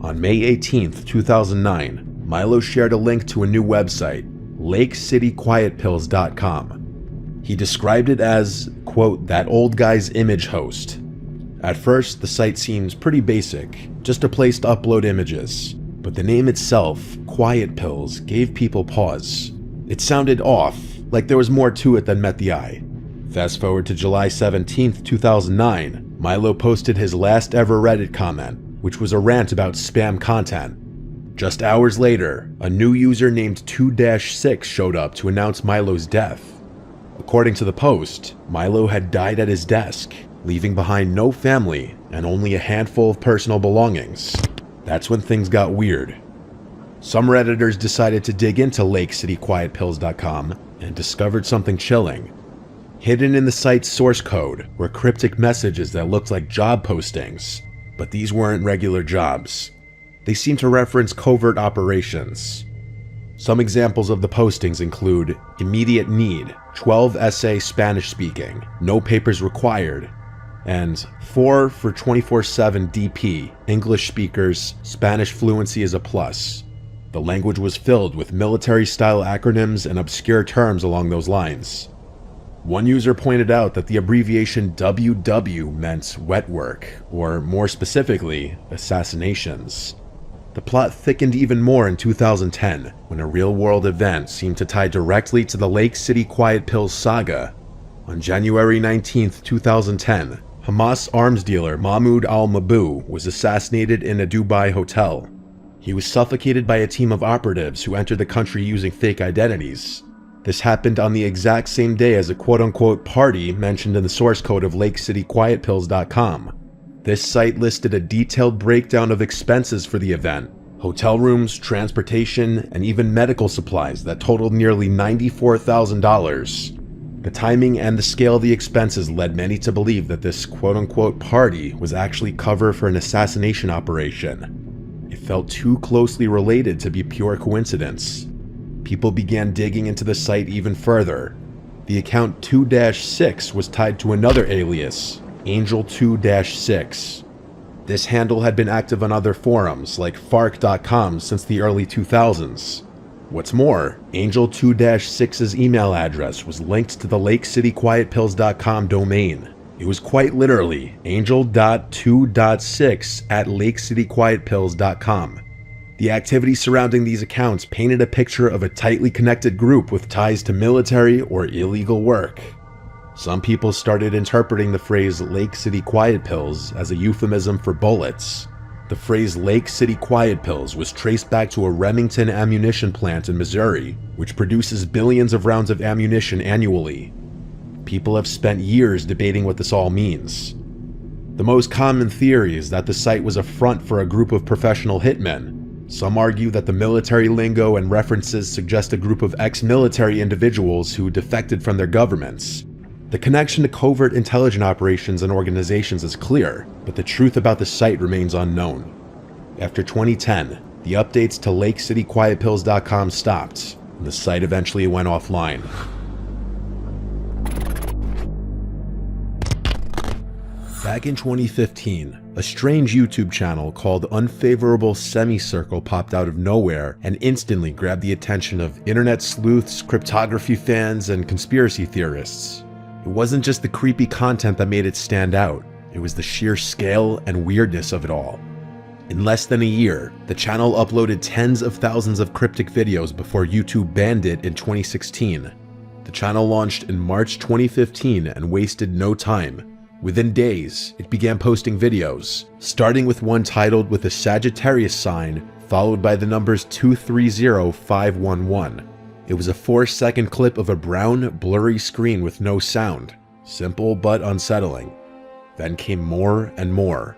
On May 18th, 2009, Milo shared a link to a new website, LakeCityQuietPills.com. He described it as, quote, that old guy's image host. At first, the site seems pretty basic, just a place to upload images. But the name itself, Quiet Pills, gave people pause. It sounded off, like there was more to it than met the eye. Fast forward to July 17th, 2009, Milo posted his last ever Reddit comment, which was a rant about spam content. Just hours later, a new user named 2-6 showed up to announce Milo's death. According to the post, Milo had died at his desk, leaving behind no family and only a handful of personal belongings. That's when things got weird. Some Redditors decided to dig into LakeCityQuietPills.com and discovered something chilling. Hidden in the site's source code were cryptic messages that looked like job postings, but these weren't regular jobs. They seemed to reference covert operations. Some examples of the postings include immediate need, 12 SA Spanish speaking, no papers required, and 4 for 24/7 DP, English speakers, Spanish fluency is a plus. The language was filled with military-style acronyms and obscure terms along those lines. One user pointed out that the abbreviation WW meant wet work, or more specifically, assassinations. The plot thickened even more in 2010, when a real-world event seemed to tie directly to the Lake City Quiet Pills saga. On January 19, 2010, Hamas arms dealer Mahmoud al-Mabou was assassinated in a Dubai hotel. He was suffocated by a team of operatives who entered the country using fake identities. This happened on the exact same day as a quote-unquote party mentioned in the source code of LakeCityQuietPills.com. This site listed a detailed breakdown of expenses for the event: hotel rooms, transportation, and even medical supplies that totaled nearly $94,000. The timing and the scale of the expenses led many to believe that this quote-unquote party was actually cover for an assassination operation. It felt too closely related to be pure coincidence. People began digging into the site even further. The account 2-6 was tied to another alias, Angel 2-6. This handle had been active on other forums like Fark.com since the early 2000s. What's more, Angel 2-6's email address was linked to the LakeCityQuietPills.com domain. It was quite literally angel.2.6@LakeCityQuietPills.com. The activity surrounding these accounts painted a picture of a tightly connected group with ties to military or illegal work. Some people started interpreting the phrase Lake City Quiet Pills as a euphemism for bullets. The phrase Lake City Quiet Pills was traced back to a Remington ammunition plant in Missouri, which produces billions of rounds of ammunition annually. People have spent years debating what this all means. The most common theory is that the site was a front for a group of professional hitmen. Some argue that the military lingo and references suggest a group of ex-military individuals who defected from their governments. The connection to covert intelligence operations and organizations is clear, but the truth about the site remains unknown. After 2010, the updates to LakeCityQuietPills.com stopped, and the site eventually went offline. Back in 2015, a strange YouTube channel called Unfavorable Semicircle popped out of nowhere and instantly grabbed the attention of internet sleuths, cryptography fans, and conspiracy theorists. It wasn't just the creepy content that made it stand out, it was the sheer scale and weirdness of it all. In less than a year, the channel uploaded tens of thousands of cryptic videos before YouTube banned it in 2016. The channel launched in March 2015 and wasted no time. Within days, it began posting videos, starting with one titled with a Sagittarius sign, followed by the numbers 230511. It was a 4-second clip of a brown, blurry screen with no sound. Simple but unsettling. Then came more and more.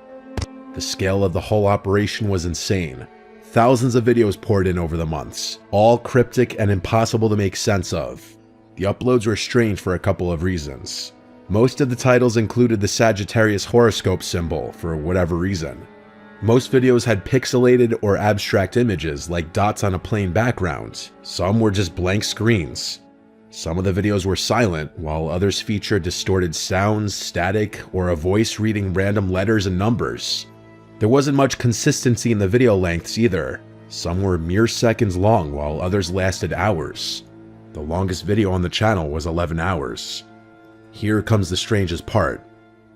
The scale of the whole operation was insane. Thousands of videos poured in over the months, all cryptic and impossible to make sense of. The uploads were strange for a couple of reasons. Most of the titles included the Sagittarius horoscope symbol for whatever reason. Most videos had pixelated or abstract images like dots on a plain background. Some were just blank screens. Some of the videos were silent, while others featured distorted sounds, static, or a voice reading random letters and numbers. There wasn't much consistency in the video lengths either. Some were mere seconds long, while others lasted hours. The longest video on the channel was 11 hours. Here comes the strangest part.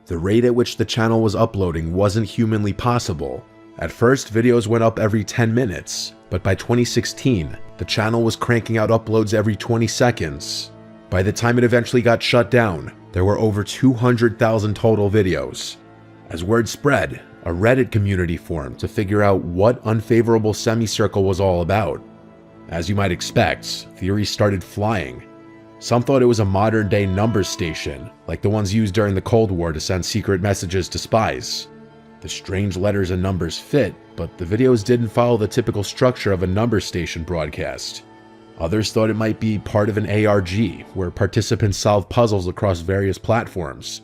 The rate at which the channel was uploading wasn't humanly possible. At first, videos went up every 10 minutes, but by 2016, the channel was cranking out uploads every 20 seconds. By the time it eventually got shut down, there were over 200,000 total videos. As word spread, a Reddit community formed to figure out what Unfavorable Semicircle was all about. As you might expect, theories started flying. Some thought it was a modern-day numbers station, like the ones used during the Cold War to send secret messages to spies. The strange letters and numbers fit, but the videos didn't follow the typical structure of a numbers station broadcast. Others thought it might be part of an ARG, where participants solved puzzles across various platforms.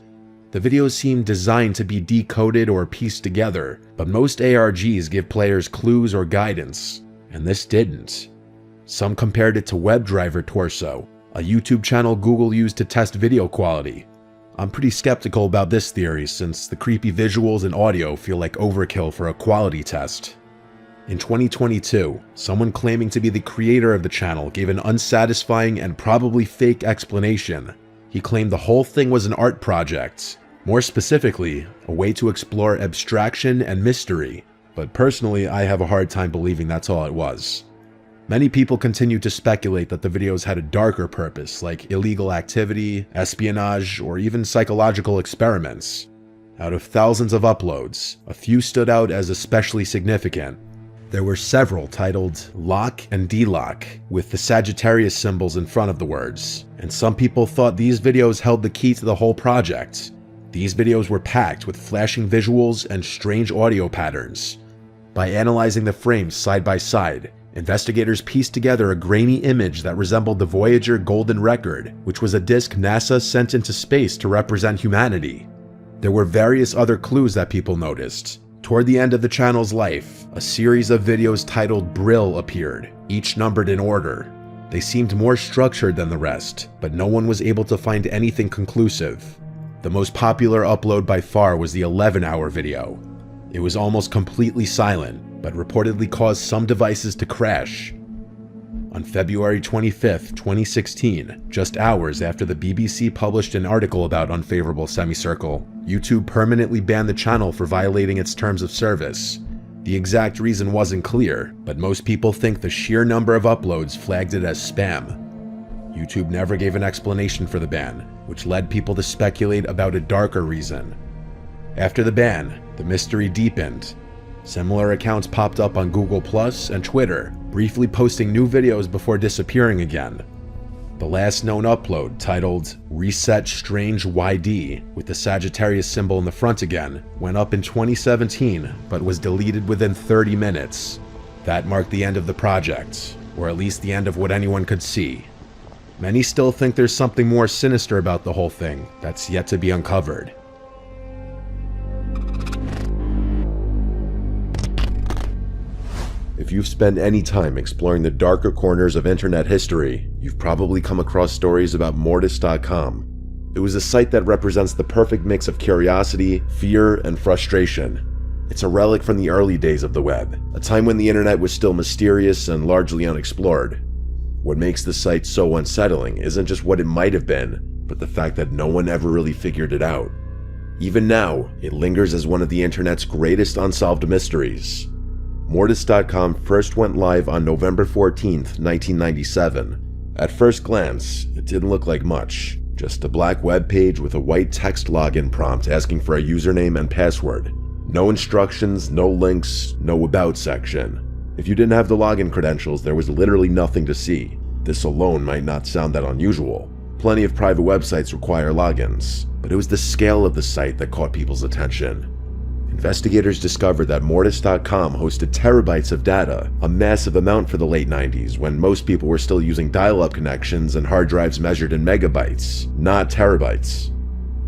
The videos seemed designed to be decoded or pieced together, but most ARGs give players clues or guidance, and this didn't. Some compared it to WebDriver Torso, a YouTube channel Google used to test video quality. I'm pretty skeptical about this theory since the creepy visuals and audio feel like overkill for a quality test. In 2022, someone claiming to be the creator of the channel gave an unsatisfying and probably fake explanation. He claimed the whole thing was an art project, more specifically, a way to explore abstraction and mystery, but personally I have a hard time believing that's all it was. Many people continue to speculate that the videos had a darker purpose, like illegal activity, espionage, or even psychological experiments. Out of thousands of uploads, a few stood out as especially significant. There were several titled Lock and Delock, with the Sagittarius symbols in front of the words, and some people thought these videos held the key to the whole project. These videos were packed with flashing visuals and strange audio patterns. By analyzing the frames side by side, investigators pieced together a grainy image that resembled the Voyager Golden Record, which was a disc NASA sent into space to represent humanity. There were various other clues that people noticed. Toward the end of the channel's life, a series of videos titled Brill appeared, each numbered in order. They seemed more structured than the rest, but no one was able to find anything conclusive. The most popular upload by far was the 11-hour video. It was almost completely silent, but reportedly caused some devices to crash. On February 25, 2016, just hours after the BBC published an article about unfavorable semicircle, YouTube permanently banned the channel for violating its terms of service. The exact reason wasn't clear, but most people think the sheer number of uploads flagged it as spam. YouTube never gave an explanation for the ban, which led people to speculate about a darker reason. After the ban, the mystery deepened. Similar accounts popped up on Google Plus and Twitter, briefly posting new videos before disappearing again. The last known upload, titled Reset Strange YD, with the Sagittarius symbol in the front again, went up in 2017, but was deleted within 30 minutes. That marked the end of the project, or at least the end of what anyone could see. Many still think there's something more sinister about the whole thing that's yet to be uncovered. If you've spent any time exploring the darker corners of internet history, you've probably come across stories about Mortis.com. It was a site that represents the perfect mix of curiosity, fear, and frustration. It's a relic from the early days of the web, a time when the internet was still mysterious and largely unexplored. What makes the site so unsettling isn't just what it might have been, but the fact that no one ever really figured it out. Even now, it lingers as one of the internet's greatest unsolved mysteries. Mortis.com first went live on November 14th, 1997. At first glance, it didn't look like much. Just a black web page with a white text login prompt asking for a username and password. No instructions, no links, no about section. If you didn't have the login credentials, there was literally nothing to see. This alone might not sound that unusual. Plenty of private websites require logins, but it was the scale of the site that caught people's attention. Investigators discovered that Mortis.com hosted terabytes of data, a massive amount for the late 90s when most people were still using dial-up connections and hard drives measured in megabytes, not terabytes.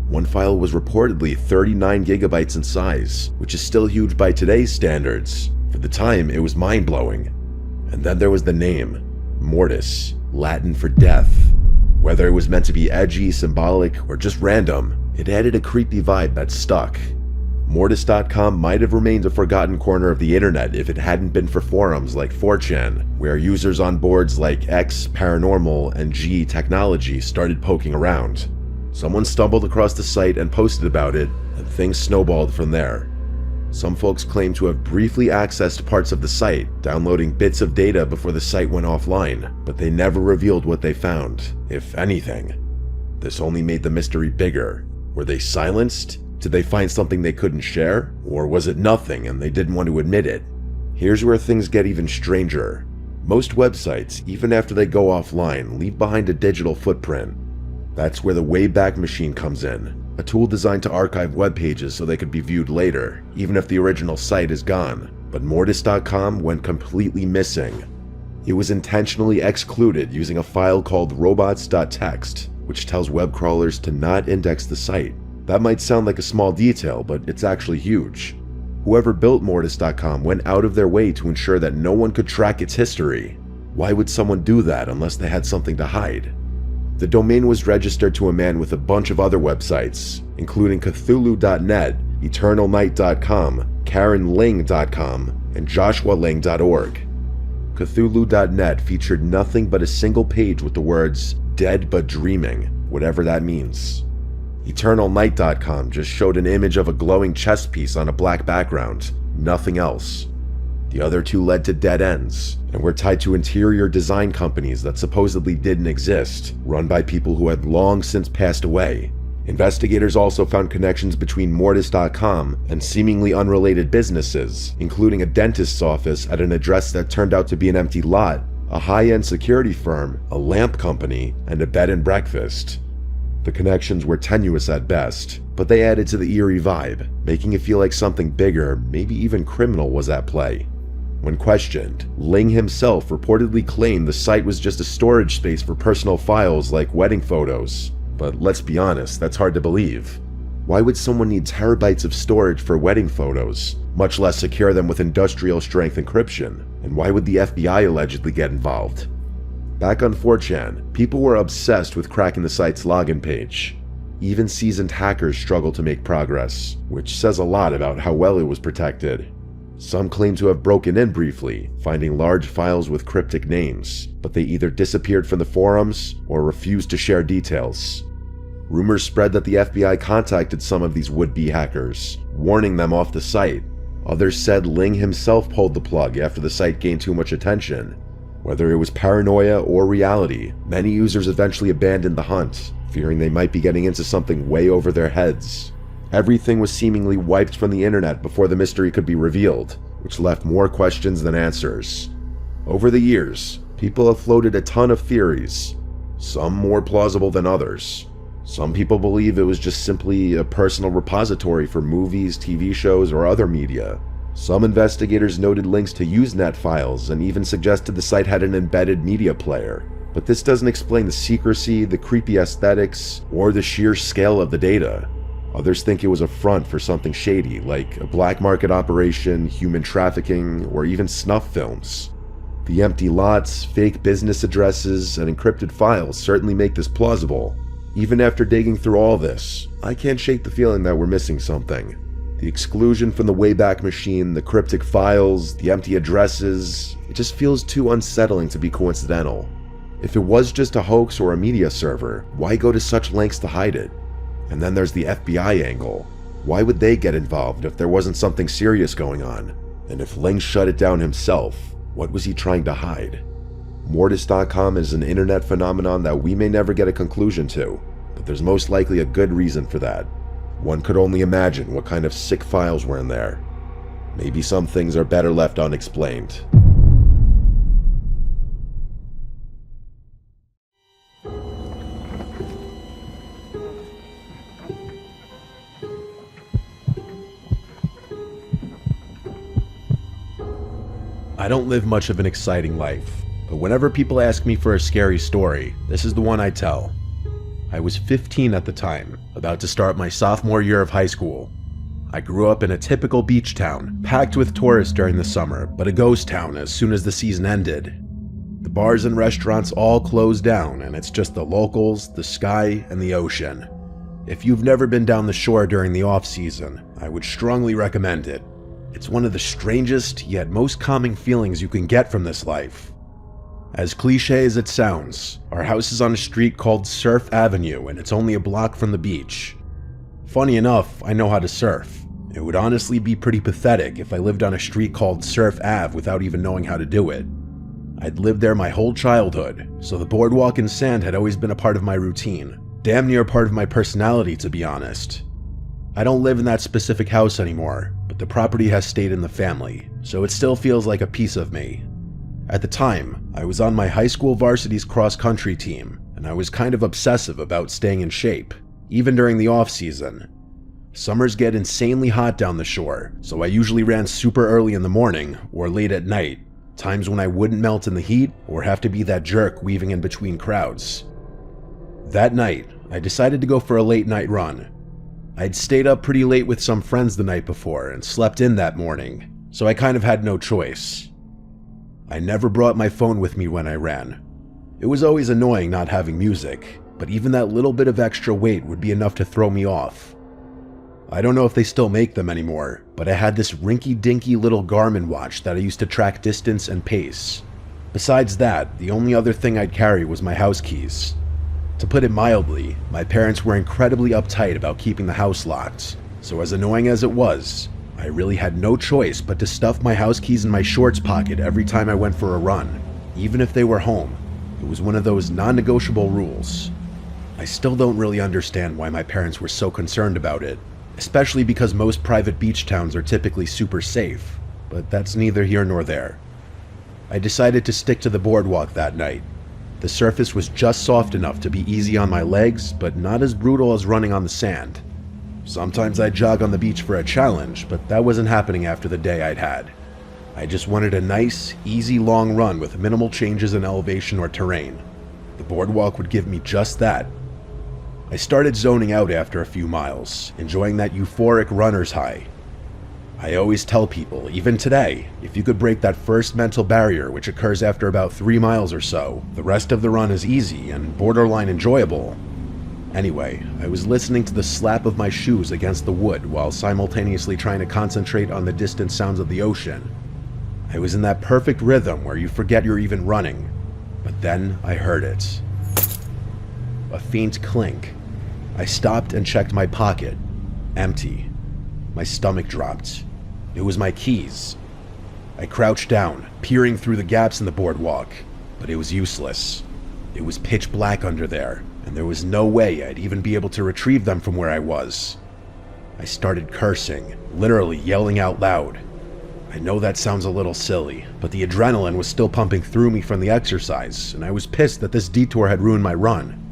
One file was reportedly 39 gigabytes in size, which is still huge by today's standards. For the time, it was mind-blowing. And then there was the name, Mortis, Latin for death. Whether it was meant to be edgy, symbolic, or just random, it added a creepy vibe that stuck. Mortis.com might have remained a forgotten corner of the internet if it hadn't been for forums like 4chan, where users on boards like X, Paranormal, and G Technology started poking around. Someone stumbled across the site and posted about it, and things snowballed from there. Some folks claim to have briefly accessed parts of the site, downloading bits of data before the site went offline, but they never revealed what they found, if anything. This only made the mystery bigger. Were they silenced? Did they find something they couldn't share? Or was it nothing and they didn't want to admit it? Here's where things get even stranger. Most websites, even after they go offline, leave behind a digital footprint. That's where the Wayback Machine comes in, a tool designed to archive web pages so they could be viewed later, even if the original site is gone. But Mortis.com went completely missing. It was intentionally excluded using a file called robots.txt, which tells web crawlers to not index the site. That might sound like a small detail, but it's actually huge. Whoever built Mortis.com went out of their way to ensure that no one could track its history. Why would someone do that unless they had something to hide? The domain was registered to a man with a bunch of other websites, including Cthulhu.net, EternalNight.com, KarenLing.com, and JoshuaLing.org. Cthulhu.net featured nothing but a single page with the words, "Dead but dreaming," whatever that means. EternalNight.com just showed an image of a glowing chess piece on a black background, nothing else. The The other 2 led to dead ends and were tied to interior design companies that supposedly didn't exist, run by people who had long since passed away. Investigators also found connections between Mortis.com and seemingly unrelated businesses, including a dentist's office at an address that turned out to be an empty lot, a high-end security firm, a lamp company, and a bed and breakfast. The connections were tenuous at best, but they added to the eerie vibe, making it feel like something bigger, maybe even criminal, was at play. When questioned, Ling himself reportedly claimed the site was just a storage space for personal files like wedding photos. But let's be honest, that's hard to believe. Why would someone need terabytes of storage for wedding photos, much less secure them with industrial-strength encryption? And why would the FBI allegedly get involved? Back on 4chan, people were obsessed with cracking the site's login page. Even seasoned hackers struggled to make progress, which says a lot about how well it was protected. Some claim to have broken in briefly, finding large files with cryptic names, but they either disappeared from the forums or refused to share details. Rumors spread that the FBI contacted some of these would-be hackers, warning them off the site. Others said Ling himself pulled the plug after the site gained too much attention. Whether it was paranoia or reality, many users eventually abandoned the hunt, fearing they might be getting into something way over their heads. Everything was seemingly wiped from the internet before the mystery could be revealed, which left more questions than answers. Over the years, people have floated a ton of theories, some more plausible than others. Some people believe it was just simply a personal repository for movies, TV shows, or other media. Some investigators noted links to Usenet files and even suggested the site had an embedded media player. But this doesn't explain the secrecy, the creepy aesthetics, or the sheer scale of the data. Others think it was a front for something shady, like a black market operation, human trafficking, or even snuff films. The empty lots, fake business addresses, and encrypted files certainly make this plausible. Even after digging through all this, I can't shake the feeling that we're missing something. The exclusion from the Wayback Machine, the cryptic files, the empty addresses, it just feels too unsettling to be coincidental. If it was just a hoax or a media server, why go to such lengths to hide it? And then there's the FBI angle. Why would they get involved if there wasn't something serious going on? And if Ling shut it down himself, what was he trying to hide? Mortis.com is an internet phenomenon that we may never get a conclusion to, but there's most likely a good reason for that. One could only imagine what kind of sick files were in there. Maybe some things are better left unexplained. I don't live much of an exciting life, but whenever people ask me for a scary story, this is the one I tell. I was 15 at the time, about to start my sophomore year of high school. I grew up in a typical beach town, packed with tourists during the summer, but a ghost town as soon as the season ended. The bars and restaurants all closed down, and it's just the locals, the sky, and the ocean. If you've never been down the shore during the off-season, I would strongly recommend it. It's one of the strangest, yet most calming feelings you can get from this life. As cliche as it sounds, our house is on a street called Surf Avenue, and it's only a block from the beach. Funny enough, I know how to surf. It would honestly be pretty pathetic if I lived on a street called Surf Ave without even knowing how to do it. I'd lived there my whole childhood, so the boardwalk and sand had always been a part of my routine. Damn near part of my personality, to be honest. I don't live in that specific house anymore, but the property has stayed in the family, so it still feels like a piece of me. At the time, I was on my high school varsity's cross-country team, and I was kind of obsessive about staying in shape, even during the off-season. Summers get insanely hot down the shore, so I usually ran super early in the morning or late at night, times when I wouldn't melt in the heat or have to be that jerk weaving in between crowds. That night, I decided to go for a late night run. I'd stayed up pretty late with some friends the night before and slept in that morning, so I kind of had no choice. I never brought my phone with me when I ran. It was always annoying not having music, but even that little bit of extra weight would be enough to throw me off. I don't know if they still make them anymore, but I had this rinky-dinky little Garmin watch that I used to track distance and pace. Besides that, the only other thing I'd carry was my house keys. To put it mildly, my parents were incredibly uptight about keeping the house locked, so as annoying as it was, I really had no choice but to stuff my house keys in my shorts pocket every time I went for a run, even if they were home. It was one of those non-negotiable rules. I still don't really understand why my parents were so concerned about it, especially because most private beach towns are typically super safe, but that's neither here nor there. I decided to stick to the boardwalk that night. The surface was just soft enough to be easy on my legs, but not as brutal as running on the sand. Sometimes I'd jog on the beach for a challenge, but that wasn't happening after the day I'd had. I just wanted a nice, easy long run with minimal changes in elevation or terrain. The boardwalk would give me just that. I started zoning out after a few miles, enjoying that euphoric runner's high. I always tell people, even today, if you could break that first mental barrier, which occurs after about 3 miles or so, the rest of the run is easy and borderline enjoyable. Anyway, I was listening to the slap of my shoes against the wood while simultaneously trying to concentrate on the distant sounds of the ocean. I was in that perfect rhythm where you forget you're even running, but then I heard it. A faint clink. I stopped and checked my pocket. Empty. My stomach dropped. It was my keys. I crouched down, peering through the gaps in the boardwalk, but it was useless. It was pitch black under there, and there was no way I'd even be able to retrieve them from where I was. I started cursing, literally yelling out loud. I know that sounds a little silly, but the adrenaline was still pumping through me from the exercise, and I was pissed that this detour had ruined my run.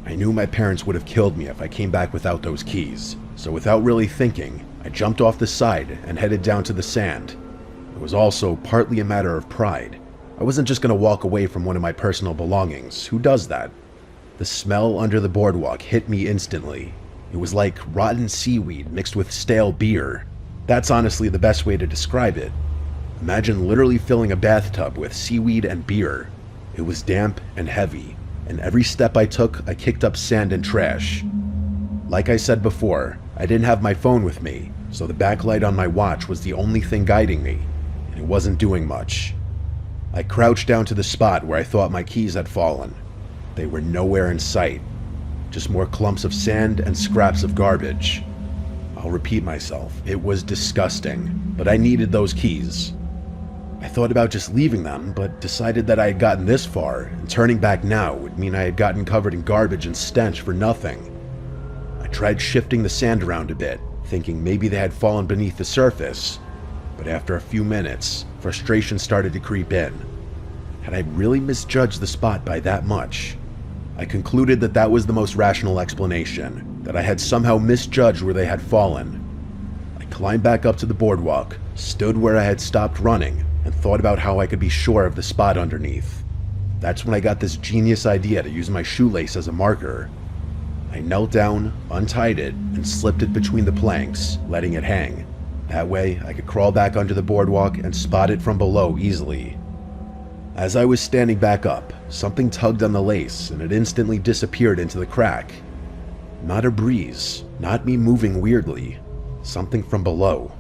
I knew my parents would have killed me if I came back without those keys, so without really thinking, I jumped off the side and headed down to the sand. It was also partly a matter of pride. I wasn't just going to walk away from one of my personal belongings. Who does that? The smell under the boardwalk hit me instantly. It was like rotten seaweed mixed with stale beer. That's honestly the best way to describe it. Imagine literally filling a bathtub with seaweed and beer. It was damp and heavy, and every step I took, I kicked up sand and trash. Like I said before, I didn't have my phone with me, so the backlight on my watch was the only thing guiding me, and it wasn't doing much. I crouched down to the spot where I thought my keys had fallen. They were nowhere in sight, just more clumps of sand and scraps of garbage. I'll repeat myself, it was disgusting, but I needed those keys. I thought about just leaving them, but decided that I had gotten this far, and turning back now would mean I had gotten covered in garbage and stench for nothing. I tried shifting the sand around a bit, thinking maybe they had fallen beneath the surface, but after a few minutes, frustration started to creep in. Had I really misjudged the spot by that much? I concluded that that was the most rational explanation, that I had somehow misjudged where they had fallen. I climbed back up to the boardwalk, stood where I had stopped running, and thought about how I could be sure of the spot underneath. That's when I got this genius idea to use my shoelace as a marker. I knelt down, untied it, and slipped it between the planks, letting it hang. That way, I could crawl back under the boardwalk and spot it from below easily. As I was standing back up, something tugged on the lace and it instantly disappeared into the crack. Not a breeze, not me moving weirdly, something from below.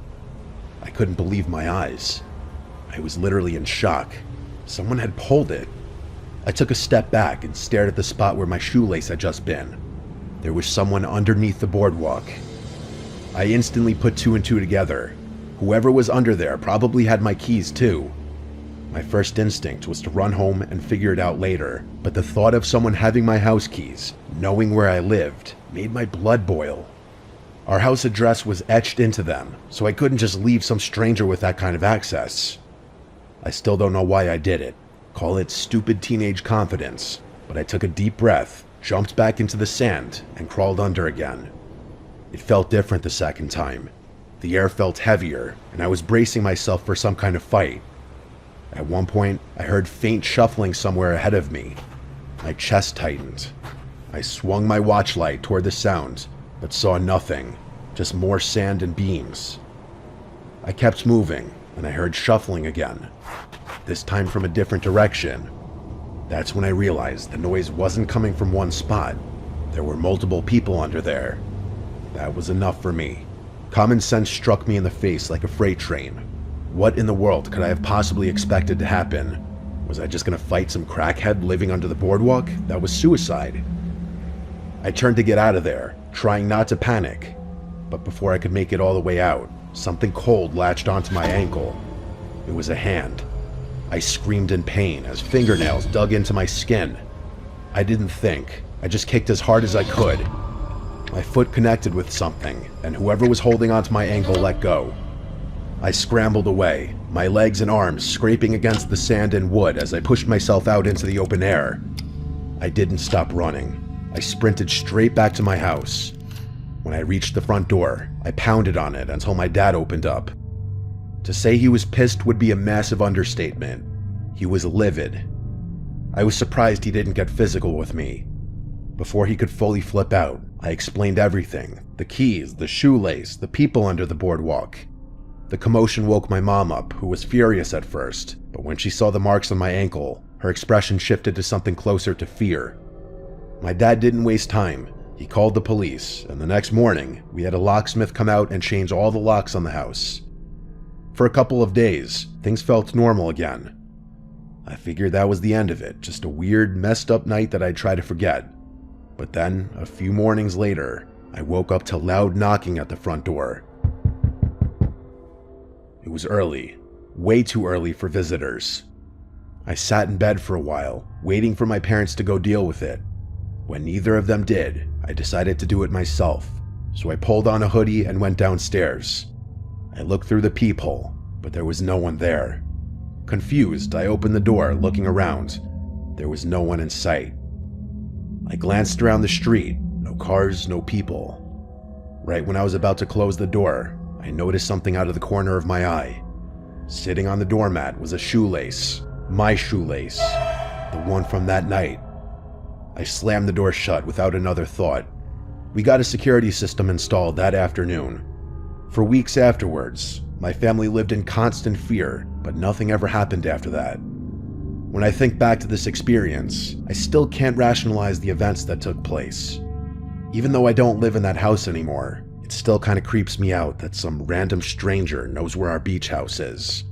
I couldn't believe my eyes. I was literally in shock. Someone had pulled it. I took a step back and stared at the spot where my shoelace had just been. There was someone underneath the boardwalk. I instantly put two and two together. Whoever was under there probably had my keys too. My first instinct was to run home and figure it out later, but the thought of someone having my house keys, knowing where I lived, made my blood boil. Our house address was etched into them, so I couldn't just leave some stranger with that kind of access. I still don't know why I did it. Call it stupid teenage confidence, but I took a deep breath, jumped back into the sand, and crawled under again. It felt different the second time. The air felt heavier, and I was bracing myself for some kind of fight. At one point, I heard faint shuffling somewhere ahead of me. My chest tightened. I swung my watch light toward the sound, but saw nothing, just more sand and beams. I kept moving, and I heard shuffling again, this time from a different direction. That's when I realized the noise wasn't coming from one spot. There were multiple people under there. That was enough for me. Common sense struck me in the face like a freight train. What in the world could I have possibly expected to happen? Was I just going to fight some crackhead living under the boardwalk? That was suicide. I turned to get out of there, trying not to panic. But before I could make it all the way out, Something cold latched onto my ankle. It was a hand. I screamed in pain as fingernails dug into my skin. I didn't think. I just kicked as hard as I could. My foot connected with something, and whoever was holding onto my ankle let go. I scrambled away, my legs and arms scraping against the sand and wood as I pushed myself out into the open air. I didn't stop running. I sprinted straight back to my house. When I reached the front door, I pounded on it until my dad opened up. To say he was pissed would be a massive understatement. He was livid. I was surprised he didn't get physical with me. Before he could fully flip out, I explained everything: the keys, the shoelace, the people under the boardwalk. The commotion woke my mom up, who was furious at first, but when she saw the marks on my ankle, her expression shifted to something closer to fear. My dad didn't waste time. He called the police, and the next morning, we had a locksmith come out and change all the locks on the house. For a couple of days, things felt normal again. I figured that was the end of it, just a weird, messed up night that I'd try to forget. But then, a few mornings later, I woke up to loud knocking at the front door. It was early, way too early for visitors. I sat in bed for a while, waiting for my parents to go deal with it. When neither of them did, I decided to do it myself, so I pulled on a hoodie and went downstairs. I looked through the peephole, but there was no one there. Confused, I opened the door, looking around. There was no one in sight. I glanced around the street, no cars, no people. Right when I was about to close the door, I noticed something out of the corner of my eye. Sitting on the doormat was a shoelace, my shoelace, the one from that night. I slammed the door shut without another thought. We got a security system installed that afternoon. For weeks afterwards, my family lived in constant fear, but nothing ever happened after that. When I think back to this experience, I still can't rationalize the events that took place. Even though I don't live in that house anymore, it still kind of creeps me out that some random stranger knows where our beach house is.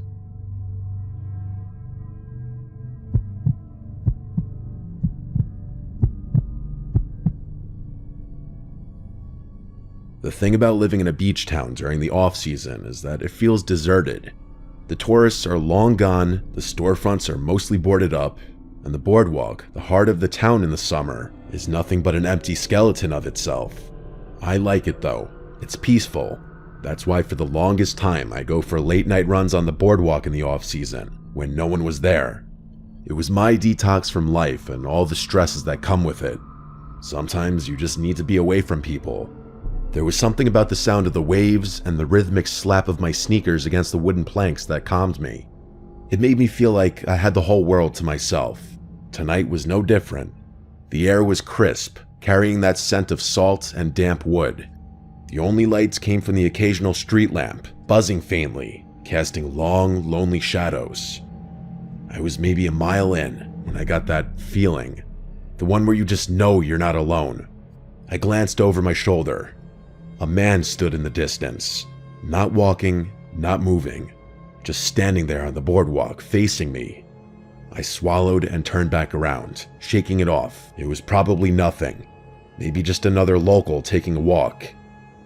The thing about living in a beach town during the off-season is that it feels deserted. The tourists are long gone, the storefronts are mostly boarded up, and the boardwalk, the heart of the town in the summer, is nothing but an empty skeleton of itself. I like it though. It's peaceful. That's why for the longest time I go for late-night runs on the boardwalk in the off-season, when no one was there. It was my detox from life and all the stresses that come with it. Sometimes you just need to be away from people. There was something about the sound of the waves and the rhythmic slap of my sneakers against the wooden planks that calmed me. It made me feel like I had the whole world to myself. Tonight was no different. The air was crisp, carrying that scent of salt and damp wood. The only lights came from the occasional street lamp, buzzing faintly, casting long, lonely shadows. I was maybe a mile in when I got that feeling, the one where you just know you're not alone. I glanced over my shoulder. A man stood in the distance, not walking, not moving, just standing there on the boardwalk facing me. I swallowed and turned back around, shaking it off. It was probably nothing, maybe just another local taking a walk.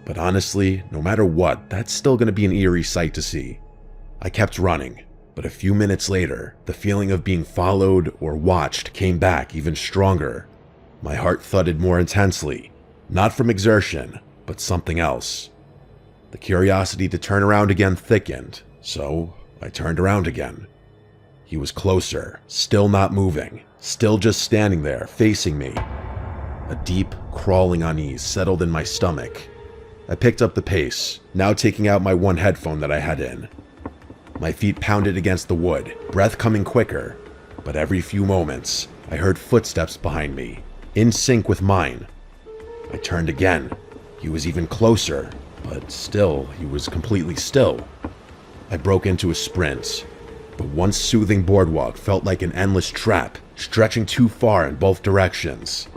But honestly, no matter what, that's still going to be an eerie sight to see. I kept running, but a few minutes later, the feeling of being followed or watched came back even stronger. My heart thudded more intensely, not from exertion, but something else. The curiosity to turn around again thickened, so I turned around again. He was closer, still not moving, still just standing there, facing me. A deep, crawling unease settled in my stomach. I picked up the pace, now taking out my one headphone that I had in. My feet pounded against the wood, breath coming quicker, but every few moments, I heard footsteps behind me, in sync with mine. I turned again. He was even closer, but still, he was completely still. I broke into a sprint. The once soothing boardwalk felt like an endless trap, stretching too far in both directions.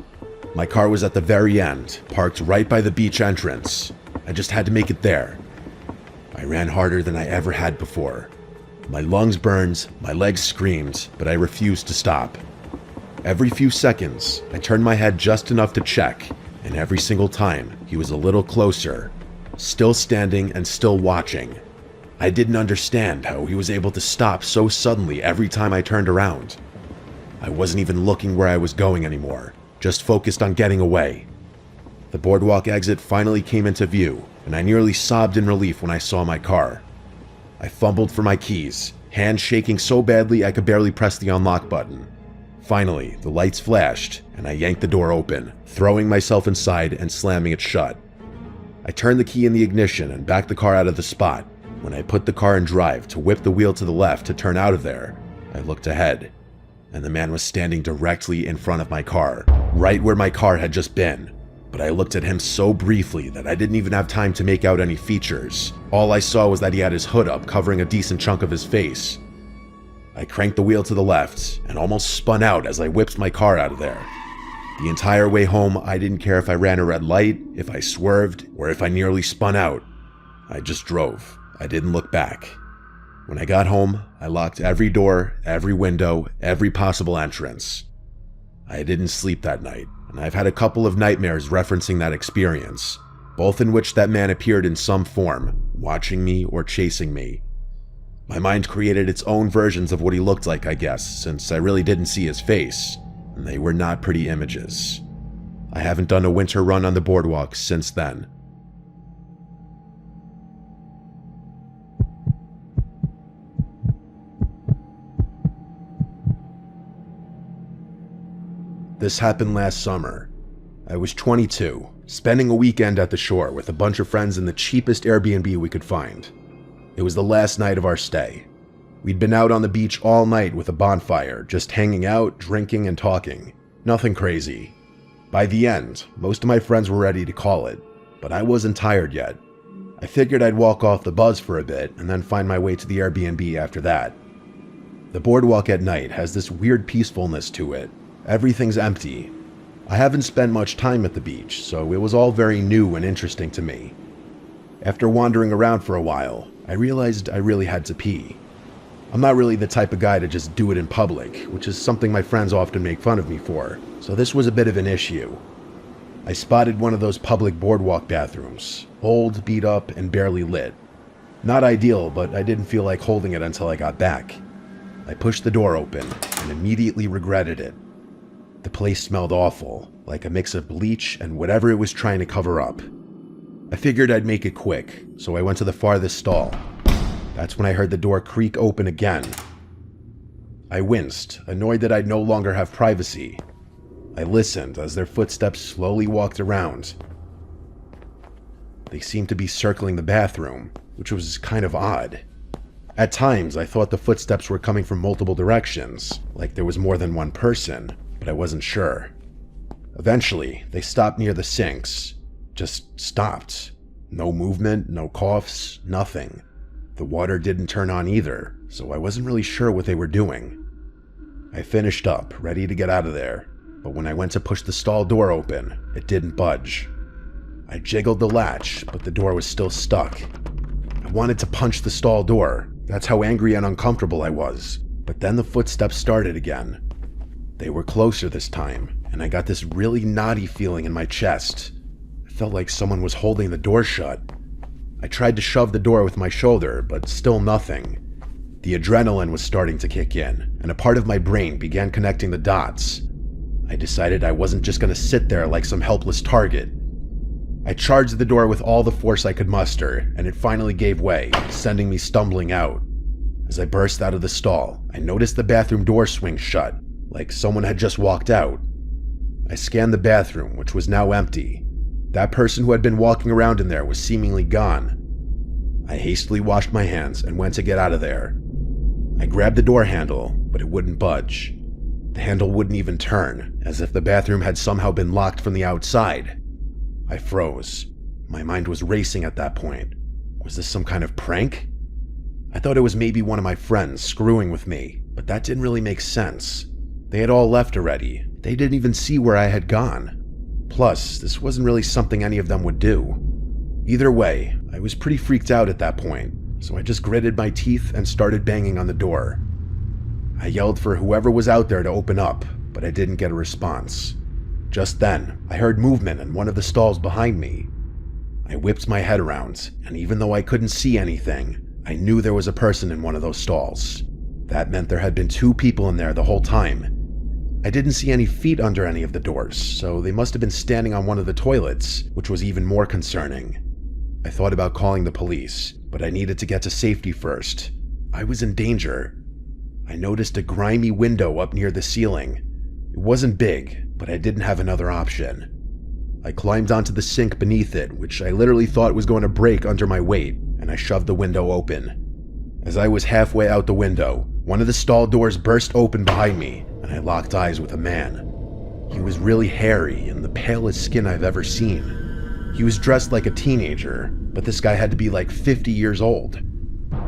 My car was at the very end, parked right by the beach entrance. I just had to make it there. I ran harder than I ever had before. My lungs burned, my legs screamed, but I refused to stop. Every few seconds, I turned my head just enough to check, and every single time, he was a little closer. still standing and still watching. I didn't understand how he was able to stop so suddenly every time I turned around. I wasn't even looking where I was going anymore, just focused on getting away. The boardwalk exit finally came into view, and I nearly sobbed in relief when I saw my car. I fumbled for my keys, hands shaking so badly I could barely press the unlock button. Finally, the lights flashed, and I yanked the door open, throwing myself inside and slamming it shut. I turned the key in the ignition and backed the car out of the spot. When I put the car in drive to whip the wheel to the left to turn out of there, I looked ahead, and the man was standing directly in front of my car, right where my car had just been. But I looked at him so briefly that I didn't even have time to make out any features. All I saw was that he had his hood up, covering a decent chunk of his face. I cranked the wheel to the left and almost spun out as I whipped my car out of there. The entire way home, I didn't care if I ran a red light, if I swerved, or if I nearly spun out. I just drove. I didn't look back. When I got home, I locked every door, every window, every possible entrance. I didn't sleep that night, and I've had a couple of nightmares referencing that experience, both in which that man appeared in some form, watching me or chasing me. My mind created its own versions of what he looked like, I guess, since I really didn't see his face, and they were not pretty images. I haven't done a winter run on the boardwalk since then. This happened last summer. I was 22, spending a weekend at the shore with a bunch of friends in the cheapest Airbnb we could find. It was the last night of our stay. We'd been out on the beach all night with a bonfire, just hanging out, drinking, and talking. Nothing crazy. By the end, most of my friends were ready to call it, but I wasn't tired yet. I figured I'd walk off the buzz for a bit and then find my way to the Airbnb after that. The boardwalk at night has this weird peacefulness to it. Everything's empty. I haven't spent much time at the beach, so it was all very new and interesting to me. After wandering around for a while, I realized I really had to pee. I'm not really the type of guy to just do it in public, which is something my friends often make fun of me for, so this was a bit of an issue. I spotted one of those public boardwalk bathrooms, old, beat up, and barely lit. Not ideal, but I didn't feel like holding it until I got back. I pushed the door open and immediately regretted it. The place smelled awful, like a mix of bleach and whatever it was trying to cover up. I figured I'd make it quick, so I went to the farthest stall. That's when I heard the door creak open again. I winced, annoyed that I'd no longer have privacy. I listened as their footsteps slowly walked around. They seemed to be circling the bathroom, which was kind of odd. At times, I thought the footsteps were coming from multiple directions, like there was more than one person, but I wasn't sure. Eventually, they stopped near the sinks. Just stopped. No movement, no coughs, nothing. The water didn't turn on either, so I wasn't really sure what they were doing. I finished up, ready to get out of there, but when I went to push the stall door open, it didn't budge. I jiggled the latch, but the door was still stuck. I wanted to punch the stall door. That's how angry and uncomfortable I was. But then the footsteps started again. They were closer this time, and I got this really knotty feeling in my chest. It felt like someone was holding the door shut. I tried to shove the door with my shoulder, but still nothing. The adrenaline was starting to kick in, and a part of my brain began connecting the dots. I decided I wasn't just going to sit there like some helpless target. I charged the door with all the force I could muster, and it finally gave way, sending me stumbling out. As I burst out of the stall, I noticed the bathroom door swing shut, like someone had just walked out. I scanned the bathroom, which was now empty. That person who had been walking around in there was seemingly gone. I hastily washed my hands and went to get out of there. I grabbed the door handle, but it wouldn't budge. The handle wouldn't even turn, as if the bathroom had somehow been locked from the outside. I froze. My mind was racing at that point. Was this some kind of prank? I thought it was maybe one of my friends screwing with me, but that didn't really make sense. They had all left already. They didn't even see where I had gone. Plus, this wasn't really something any of them would do. Either way, I was pretty freaked out at that point, so I just gritted my teeth and started banging on the door. I yelled for whoever was out there to open up, but I didn't get a response. Just then, I heard movement in one of the stalls behind me. I whipped my head around, and even though I couldn't see anything, I knew there was a person in one of those stalls. That meant there had been 2 people in there the whole time. I didn't see any feet under any of the doors, so they must have been standing on one of the toilets, which was even more concerning. I thought about calling the police, but I needed to get to safety first. I was in danger. I noticed a grimy window up near the ceiling. It wasn't big, but I didn't have another option. I climbed onto the sink beneath it, which I literally thought was going to break under my weight, and I shoved the window open. As I was halfway out the window, one of the stall doors burst open behind me, and I locked eyes with a man. He was really hairy and the palest skin I've ever seen. He was dressed like a teenager, but this guy had to be like 50 years old.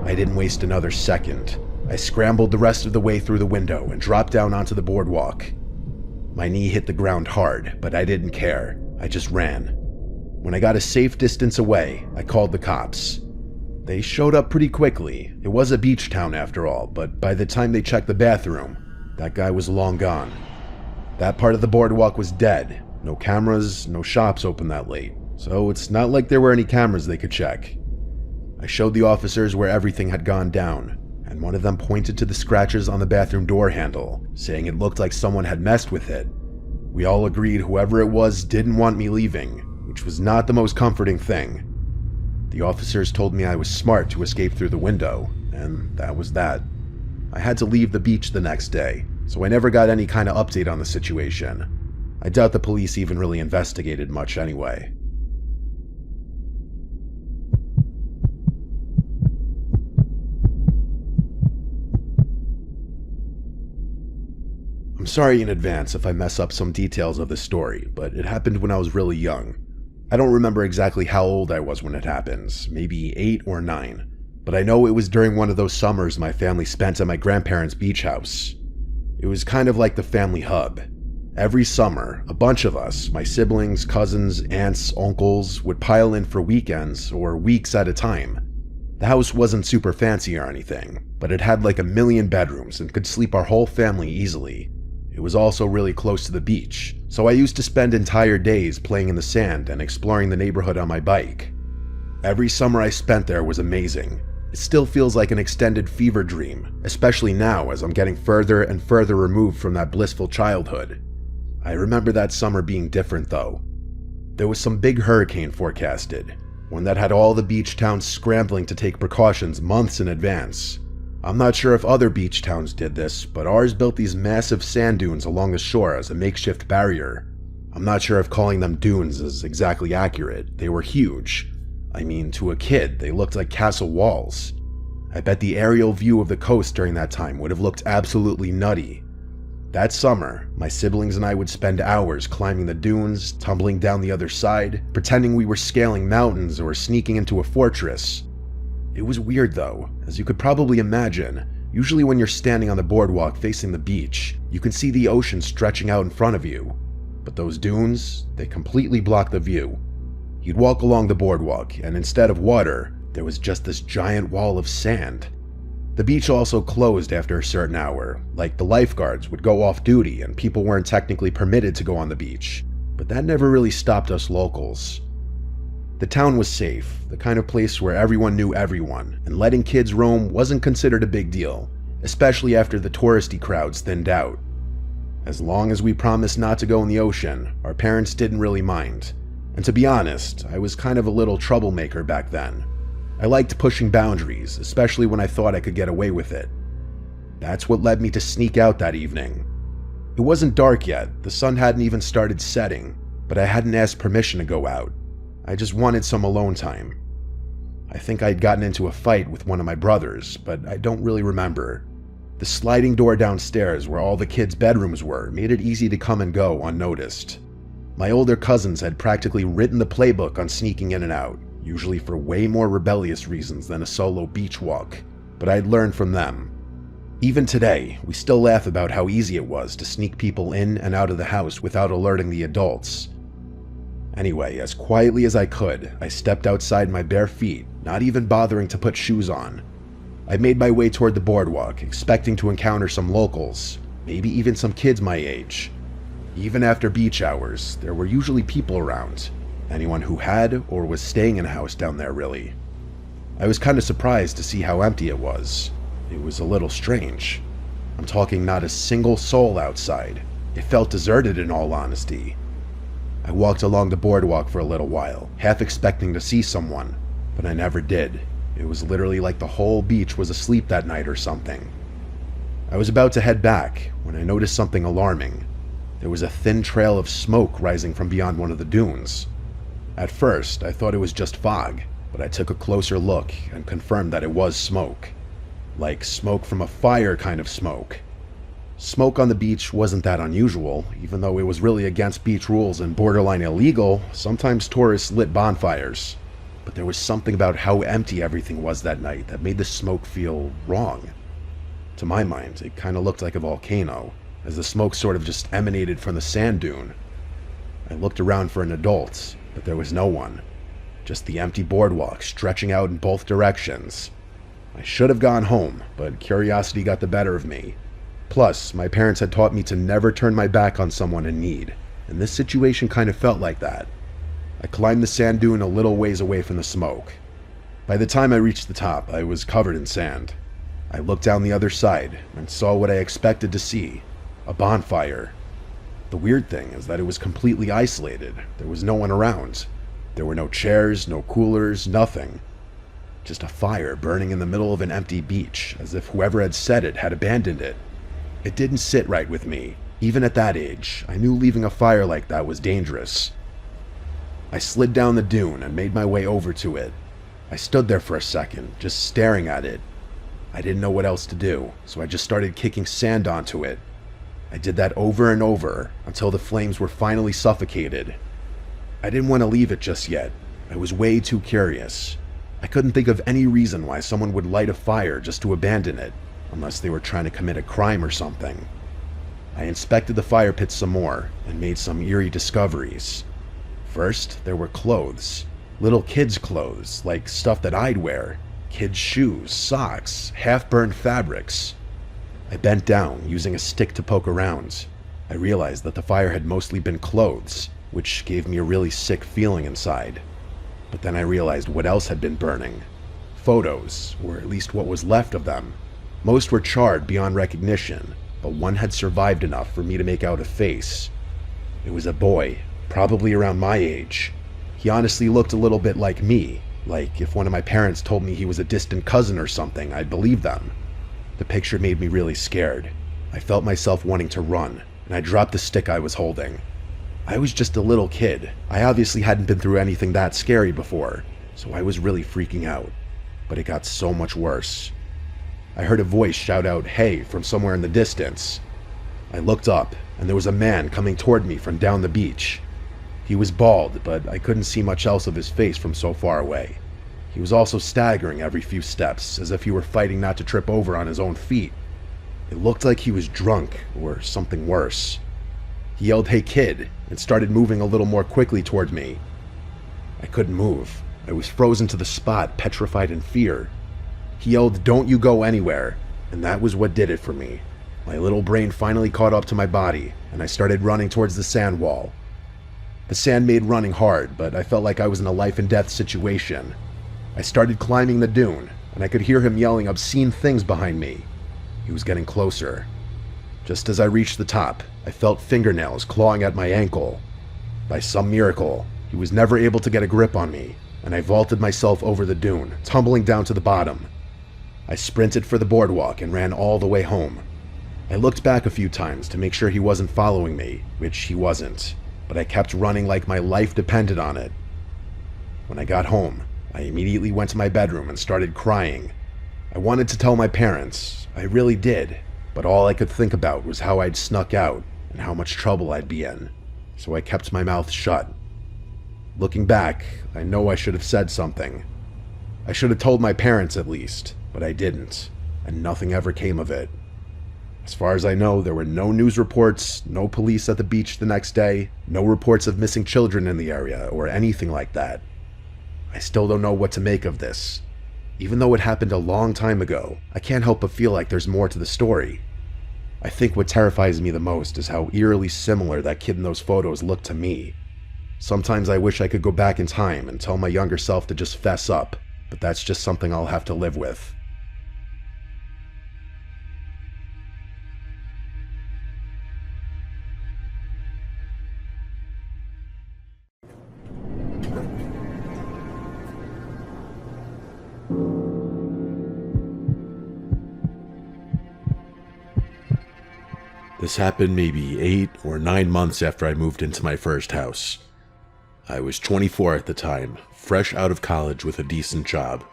I didn't waste another second. I scrambled the rest of the way through the window and dropped down onto the boardwalk. My knee hit the ground hard, but I didn't care. I just ran. When I got a safe distance away, I called the cops. They showed up pretty quickly. It was a beach town after all, but by the time they checked the bathroom, that guy was long gone. That part of the boardwalk was dead. No cameras, no shops open that late, so it's not like there were any cameras they could check. I showed the officers where everything had gone down, and one of them pointed to the scratches on the bathroom door handle, saying it looked like someone had messed with it. We all agreed whoever it was didn't want me leaving, which was not the most comforting thing. The officers told me I was smart to escape through the window, and that was that. I had to leave the beach the next day, so I never got any kind of update on the situation. I doubt the police even really investigated much anyway. I'm sorry in advance if I mess up some details of the story, but it happened when I was really young. I don't remember exactly how old I was when it happened, maybe 8 or 9, but I know it was during one of those summers my family spent at my grandparents' beach house. It was kind of like the family hub. Every summer, a bunch of us, my siblings, cousins, aunts, uncles, would pile in for weekends or weeks at a time. The house wasn't super fancy or anything, but it had like 1,000,000 bedrooms and could sleep our whole family easily. It was also really close to the beach, so I used to spend entire days playing in the sand and exploring the neighborhood on my bike. Every summer I spent there was amazing. It still feels like an extended fever dream, especially now as I'm getting further and further removed from that blissful childhood. I remember that summer being different though. There was some big hurricane forecasted, one that had all the beach towns scrambling to take precautions months in advance. I'm not sure if other beach towns did this, but ours built these massive sand dunes along the shore as a makeshift barrier. I'm not sure if calling them dunes is exactly accurate. They were huge. I mean, to a kid, they looked like castle walls. I bet the aerial view of the coast during that time would have looked absolutely nutty. That summer, my siblings and I would spend hours climbing the dunes, tumbling down the other side, pretending we were scaling mountains or sneaking into a fortress. It was weird though, as you could probably imagine. Usually when you're standing on the boardwalk facing the beach, you can see the ocean stretching out in front of you. But those dunes, they completely block the view. You'd walk along the boardwalk, and instead of water, there was just this giant wall of sand. The beach also closed after a certain hour, like the lifeguards would go off duty and people weren't technically permitted to go on the beach. But that never really stopped us locals. The town was safe, the kind of place where everyone knew everyone, and letting kids roam wasn't considered a big deal, especially after the touristy crowds thinned out. As long as we promised not to go in the ocean, our parents didn't really mind. And to be honest, I was kind of a little troublemaker back then. I liked pushing boundaries, especially when I thought I could get away with it. That's what led me to sneak out that evening. It wasn't dark yet, the sun hadn't even started setting, but I hadn't asked permission to go out. I just wanted some alone time. I think I'd gotten into a fight with one of my brothers, but I don't really remember. The sliding door downstairs where all the kids' bedrooms were made it easy to come and go unnoticed. My older cousins had practically written the playbook on sneaking in and out, usually for way more rebellious reasons than a solo beach walk, but I'd learned from them. Even today, we still laugh about how easy it was to sneak people in and out of the house without alerting the adults. Anyway, as quietly as I could, I stepped outside my bare feet, not even bothering to put shoes on. I made my way toward the boardwalk, expecting to encounter some locals, maybe even some kids my age. Even after beach hours, there were usually people around. anyone who had or was staying in a house down there, really. I was kind of surprised to see how empty it was. It was a little strange. I'm talking not a single soul outside. It felt deserted in all honesty. I walked along the boardwalk for a little while, half expecting to see someone, but I never did. It was literally like the whole beach was asleep that night or something. I was about to head back when I noticed something alarming. There was a thin trail of smoke rising from beyond one of the dunes. At first, I thought it was just fog, but I took a closer look and confirmed that it was smoke. Like smoke from a fire kind of smoke. Smoke on the beach wasn't that unusual, even though it was really against beach rules and borderline illegal. Sometimes tourists lit bonfires. But there was something about how empty everything was that night that made the smoke feel wrong. To my mind, it kind of looked like a volcano, as the smoke sort of just emanated from the sand dune. I looked around for an adult, but there was no one. Just the empty boardwalk stretching out in both directions. I should have gone home, but curiosity got the better of me. Plus, my parents had taught me to never turn my back on someone in need, and this situation kind of felt like that. I climbed the sand dune a little ways away from the smoke. By the time I reached the top, I was covered in sand. I looked down the other side and saw what I expected to see, a bonfire. The weird thing is that it was completely isolated. There was no one around. There were no chairs, no coolers, nothing. Just a fire burning in the middle of an empty beach, as if whoever had set it had abandoned it. It didn't sit right with me. Even at that age, I knew leaving a fire like that was dangerous. I slid down the dune and made my way over to it. I stood there for a second, just staring at it. I didn't know what else to do, so I just started kicking sand onto it. I did that over and over until the flames were finally suffocated. I didn't want to leave it just yet. I was way too curious. I couldn't think of any reason why someone would light a fire just to abandon it, unless they were trying to commit a crime or something. I inspected the fire pit some more and made some eerie discoveries. First, there were clothes. Little kids' clothes, like stuff that I'd wear. Kids' shoes, socks, half-burned fabrics. I bent down, using a stick to poke around. I realized that the fire had mostly been clothes, which gave me a really sick feeling inside. But then I realized what else had been burning. Photos, or at least what was left of them. Most were charred beyond recognition, but one had survived enough for me to make out a face. It was a boy, probably around my age. He honestly looked a little bit like me, like if one of my parents told me he was a distant cousin or something, I'd believe them. The picture made me really scared. I felt myself wanting to run, and I dropped the stick I was holding. I was just a little kid. I obviously hadn't been through anything that scary before, so I was really freaking out. But it got so much worse. I heard a voice shout out, "Hey," from somewhere in the distance. I looked up, and there was a man coming toward me from down the beach. He was bald, but I couldn't see much else of his face from so far away. He was also staggering every few steps, as if he were fighting not to trip over on his own feet. It looked like he was drunk, or something worse. He yelled, "Hey kid," and started moving a little more quickly toward me. I couldn't move. I was frozen to the spot, petrified in fear. He yelled, "Don't you go anywhere," and that was what did it for me. My little brain finally caught up to my body, and I started running towards the sand wall. The sand made running hard, but I felt like I was in a life and death situation. I started climbing the dune, and I could hear him yelling obscene things behind me. He was getting closer. Just as I reached the top, I felt fingernails clawing at my ankle. By some miracle, he was never able to get a grip on me, and I vaulted myself over the dune, tumbling down to the bottom. I sprinted for the boardwalk and ran all the way home. I looked back a few times to make sure he wasn't following me, which he wasn't, but I kept running like my life depended on it. When I got home, I immediately went to my bedroom and started crying. I wanted to tell my parents, I really did, but all I could think about was how I'd snuck out and how much trouble I'd be in, so I kept my mouth shut. Looking back, I know I should have said something. I should have told my parents at least, but I didn't, and nothing ever came of it. As far as I know, there were no news reports, no police at the beach the next day, no reports of missing children in the area, or anything like that. I still don't know what to make of this. Even though it happened a long time ago, I can't help but feel like there's more to the story. I think what terrifies me the most is how eerily similar that kid in those photos looked to me. Sometimes I wish I could go back in time and tell my younger self to just fess up, but that's just something I'll have to live with. This happened maybe 8 or 9 months after I moved into my first house. I was 24 at the time, fresh out of college with a decent job.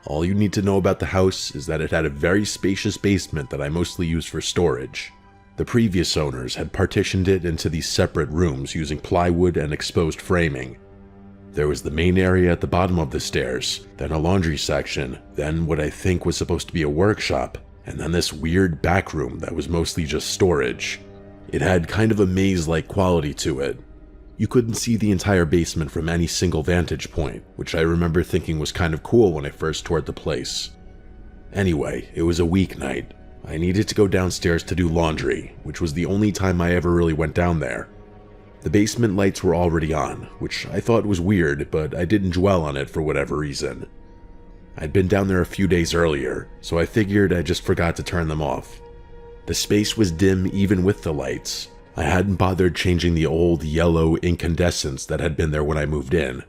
All you need to know about the house is that it had a very spacious basement that I mostly used for storage. The previous owners had partitioned it into these separate rooms using plywood and exposed framing. There was the main area at the bottom of the stairs, then a laundry section, then what I think was supposed to be a workshop, and then this weird back room that was mostly just storage. It had kind of a maze-like quality to it. You couldn't see the entire basement from any single vantage point, which I remember thinking was kind of cool when I first toured the place. Anyway, it was a weeknight. I needed to go downstairs to do laundry, which was the only time I ever really went down there. The basement lights were already on, which I thought was weird, but I didn't dwell on it for whatever reason. I'd been down there a few days earlier, so I figured I just forgot to turn them off. The space was dim even with the lights. I hadn't bothered changing the old yellow incandescents that had been there when I moved in.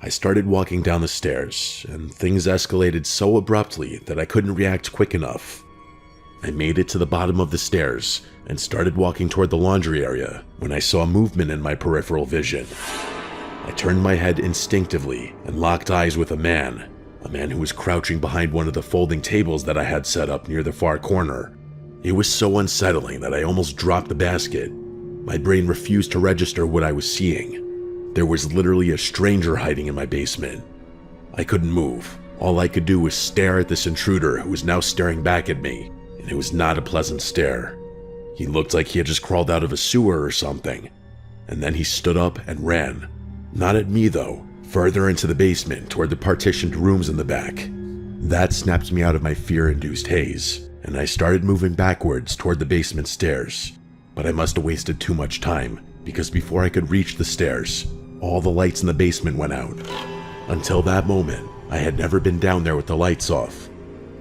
I started walking down the stairs, and things escalated so abruptly that I couldn't react quick enough. I made it to the bottom of the stairs and started walking toward the laundry area when I saw movement in my peripheral vision. I turned my head instinctively and locked eyes with a man who was crouching behind one of the folding tables that I had set up near the far corner. It was so unsettling that I almost dropped the basket. My brain refused to register what I was seeing. There was literally a stranger hiding in my basement. I couldn't move. All I could do was stare at this intruder who was now staring back at me, and it was not a pleasant stare. He looked like he had just crawled out of a sewer or something, and then he stood up and ran. Not at me though, further into the basement toward the partitioned rooms in the back. That snapped me out of my fear-induced haze, and I started moving backwards toward the basement stairs. But I must have wasted too much time, because before I could reach the stairs, all the lights in the basement went out. Until that moment, I had never been down there with the lights off.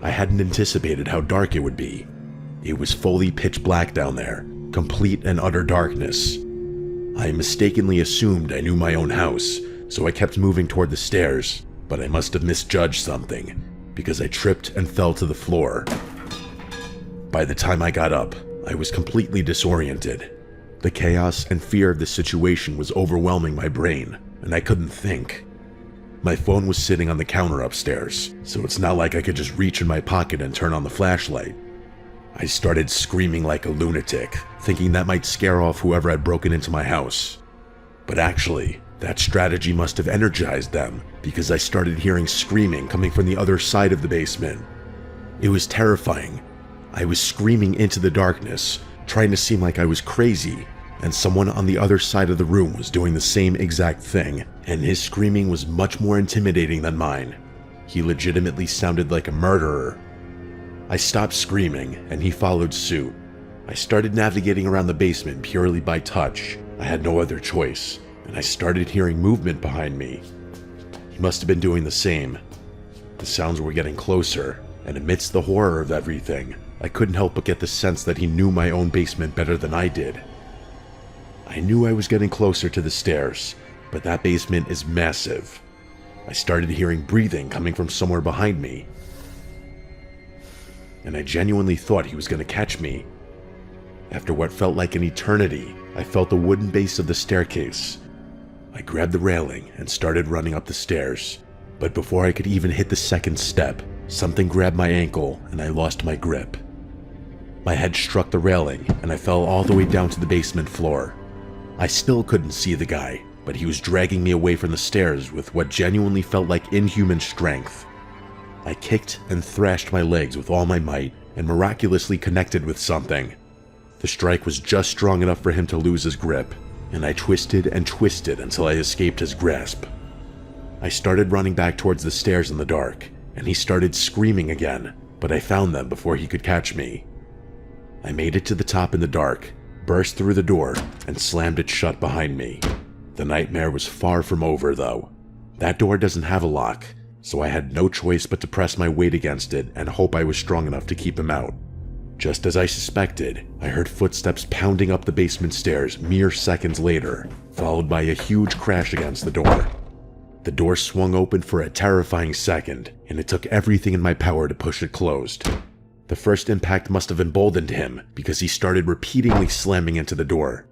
I hadn't anticipated how dark it would be. It was fully pitch black down there, complete and utter darkness. I mistakenly assumed I knew my own house, so I kept moving toward the stairs, but I must have misjudged something, because I tripped and fell to the floor. By the time I got up, I was completely disoriented. The chaos and fear of the situation was overwhelming my brain, and I couldn't think. My phone was sitting on the counter upstairs, so it's not like I could just reach in my pocket and turn on the flashlight. I started screaming like a lunatic, thinking that might scare off whoever had broken into my house. But actually, that strategy must have energized them, because I started hearing screaming coming from the other side of the basement. It was terrifying. I was screaming into the darkness, trying to seem like I was crazy, and someone on the other side of the room was doing the same exact thing, and his screaming was much more intimidating than mine. He legitimately sounded like a murderer. I stopped screaming, and he followed suit. I started navigating around the basement purely by touch. I had no other choice, and I started hearing movement behind me. He must have been doing the same. The sounds were getting closer, and amidst the horror of everything, I couldn't help but get the sense that he knew my own basement better than I did. I knew I was getting closer to the stairs, but that basement is massive. I started hearing breathing coming from somewhere behind me, and I genuinely thought he was going to catch me. After what felt like an eternity, I felt the wooden base of the staircase. I grabbed the railing and started running up the stairs, but before I could even hit the second step, something grabbed my ankle and I lost my grip. My head struck the railing and I fell all the way down to the basement floor. I still couldn't see the guy, but he was dragging me away from the stairs with what genuinely felt like inhuman strength. I kicked and thrashed my legs with all my might and miraculously connected with something. The strike was just strong enough for him to lose his grip, and I twisted and twisted until I escaped his grasp. I started running back towards the stairs in the dark, and he started screaming again, but I found them before he could catch me. I made it to the top in the dark, burst through the door, and slammed it shut behind me. The nightmare was far from over, though. That door doesn't have a lock, so I had no choice but to press my weight against it and hope I was strong enough to keep him out. Just as I suspected, I heard footsteps pounding up the basement stairs mere seconds later, followed by a huge crash against the door. The door swung open for a terrifying second, and it took everything in my power to push it closed. The first impact must have emboldened him, because he started repeatedly slamming into the door.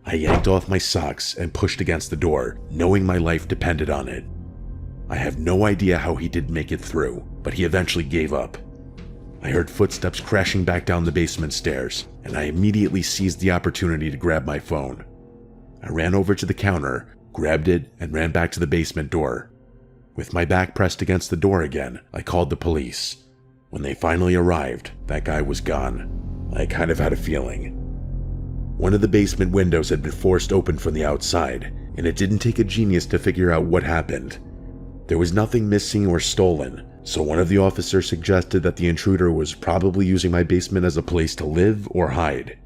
I yanked off my socks and pushed against the door, knowing my life depended on it. I have no idea how he did make it through, but he eventually gave up. I heard footsteps crashing back down the basement stairs, and I immediately seized the opportunity to grab my phone. I ran over to the counter, grabbed it, and ran back to the basement door. With my back pressed against the door again, I called the police. When they finally arrived, that guy was gone. I kind of had a feeling. One of the basement windows had been forced open from the outside, and it didn't take a genius to figure out what happened. There was nothing missing or stolen, so one of the officers suggested that the intruder was probably using my basement as a place to live or hide.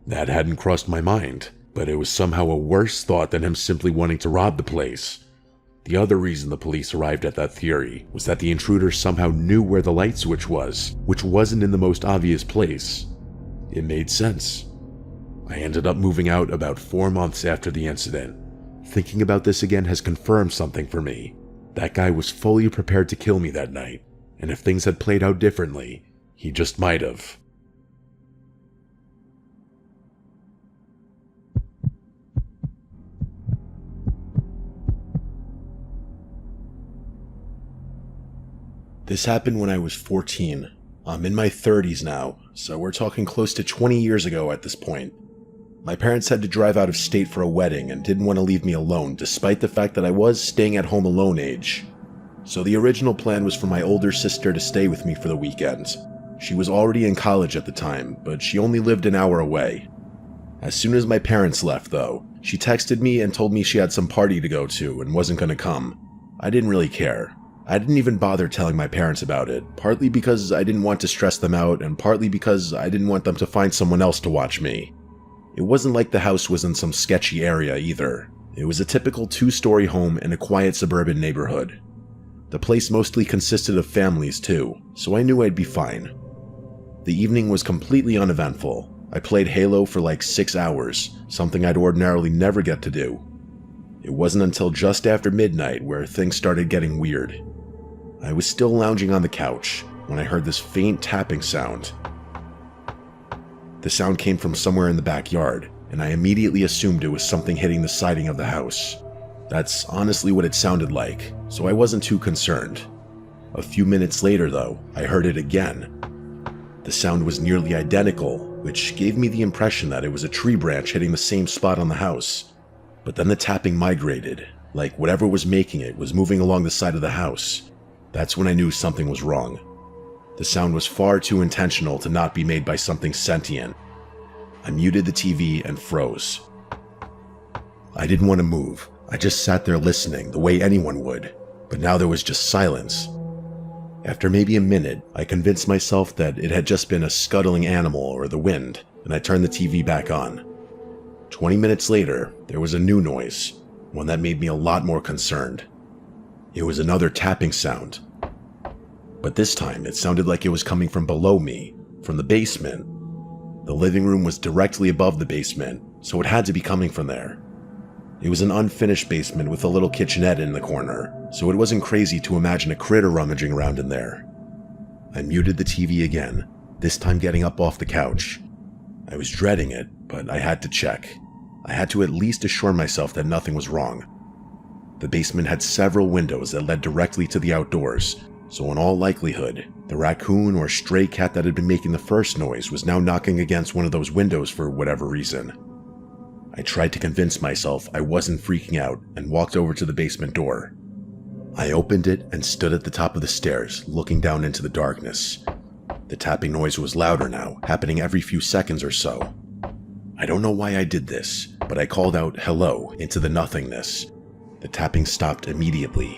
That hadn't crossed my mind, but it was somehow a worse thought than him simply wanting to rob the place. The other reason the police arrived at that theory was that the intruder somehow knew where the light switch was, which wasn't in the most obvious place. It made sense. I ended up moving out about 4 months after the incident. Thinking about this again has confirmed something for me. That guy was fully prepared to kill me that night, and if things had played out differently, he just might have. This happened when I was 14. I'm in my 30s now, so we're talking close to 20 years ago at this point. My parents had to drive out of state for a wedding and didn't want to leave me alone, despite the fact that I was staying at home alone age. So the original plan was for my older sister to stay with me for the weekend. She was already in college at the time, but she only lived an hour away. As soon as my parents left, though, she texted me and told me she had some party to go to and wasn't going to come. I didn't really care. I didn't even bother telling my parents about it, partly because I didn't want to stress them out and partly because I didn't want them to find someone else to watch me. It wasn't like the house was in some sketchy area either. It was a typical 2-story home in a quiet suburban neighborhood. The place mostly consisted of families too, so I knew I'd be fine. The evening was completely uneventful. I played Halo for like 6 hours, something I'd ordinarily never get to do. It wasn't until just after midnight where things started getting weird. I was still lounging on the couch when I heard this faint tapping sound. The sound came from somewhere in the backyard, and I immediately assumed it was something hitting the siding of the house. That's honestly what it sounded like, so I wasn't too concerned. A few minutes later, though, I heard it again. The sound was nearly identical, which gave me the impression that it was a tree branch hitting the same spot on the house. But then the tapping migrated, like whatever was making it was moving along the side of the house. That's when I knew something was wrong. The sound was far too intentional to not be made by something sentient. I muted the TV and froze. I didn't want to move. I just sat there listening the way anyone would, but now there was just silence. After maybe a minute, I convinced myself that it had just been a scuttling animal or the wind, and I turned the TV back on. 20 minutes later, there was a new noise, one that made me a lot more concerned. It was another tapping sound. But this time, it sounded like it was coming from below me, from the basement. The living room was directly above the basement, so it had to be coming from there. It was an unfinished basement with a little kitchenette in the corner, so it wasn't crazy to imagine a critter rummaging around in there. I muted the TV again, this time getting up off the couch. I was dreading it, but I had to check. I had to at least assure myself that nothing was wrong. The basement had several windows that led directly to the outdoors, so in all likelihood, the raccoon or stray cat that had been making the first noise was now knocking against one of those windows for whatever reason. I tried to convince myself I wasn't freaking out and walked over to the basement door. I opened it and stood at the top of the stairs, looking down into the darkness. The tapping noise was louder now, happening every few seconds or so. I don't know why I did this, but I called out hello into the nothingness. The tapping stopped immediately.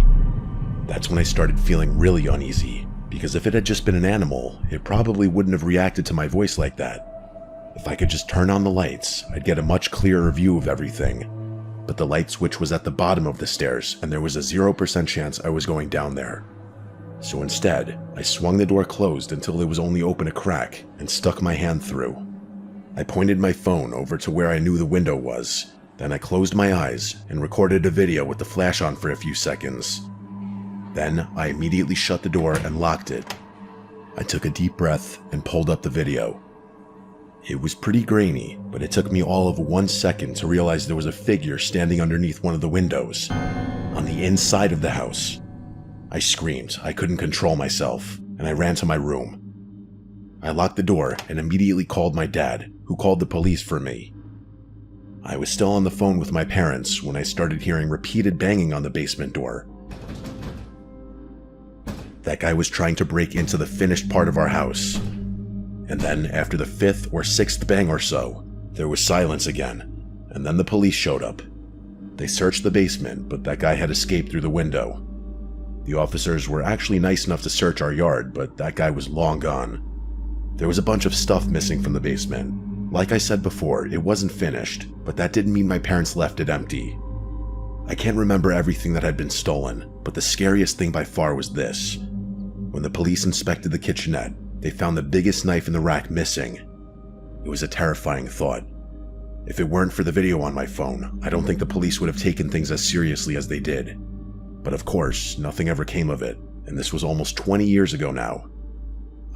That's when I started feeling really uneasy, because if it had just been an animal, it probably wouldn't have reacted to my voice like that. If I could just turn on the lights, I'd get a much clearer view of everything. but the light switch was at the bottom of the stairs and there was a 0% chance I was going down there. So instead, I swung the door closed until it was only open a crack and stuck my hand through. I pointed my phone over to where I knew the window was, then I closed my eyes and recorded a video with the flash on for a few seconds. Then I immediately shut the door and locked it. I took a deep breath and pulled up the video. It was pretty grainy, but it took me all of 1 second to realize there was a figure standing underneath one of the windows, on the inside of the house. I screamed, I couldn't control myself, and I ran to my room. I locked the door and immediately called my dad, who called the police for me. I was still on the phone with my parents when I started hearing repeated banging on the basement door. That guy was trying to break into the finished part of our house. And then, after the 5th or 6th bang or so, there was silence again, and then the police showed up. They searched the basement, but that guy had escaped through the window. The officers were actually nice enough to search our yard, but that guy was long gone. There was a bunch of stuff missing from the basement. Like I said before, it wasn't finished, but that didn't mean my parents left it empty. I can't remember everything that had been stolen, but the scariest thing by far was this. When the police inspected the kitchenette, they found the biggest knife in the rack missing. It was a terrifying thought. If it weren't for the video on my phone, I don't think the police would have taken things as seriously as they did. But of course, nothing ever came of it, and this was almost 20 years ago now.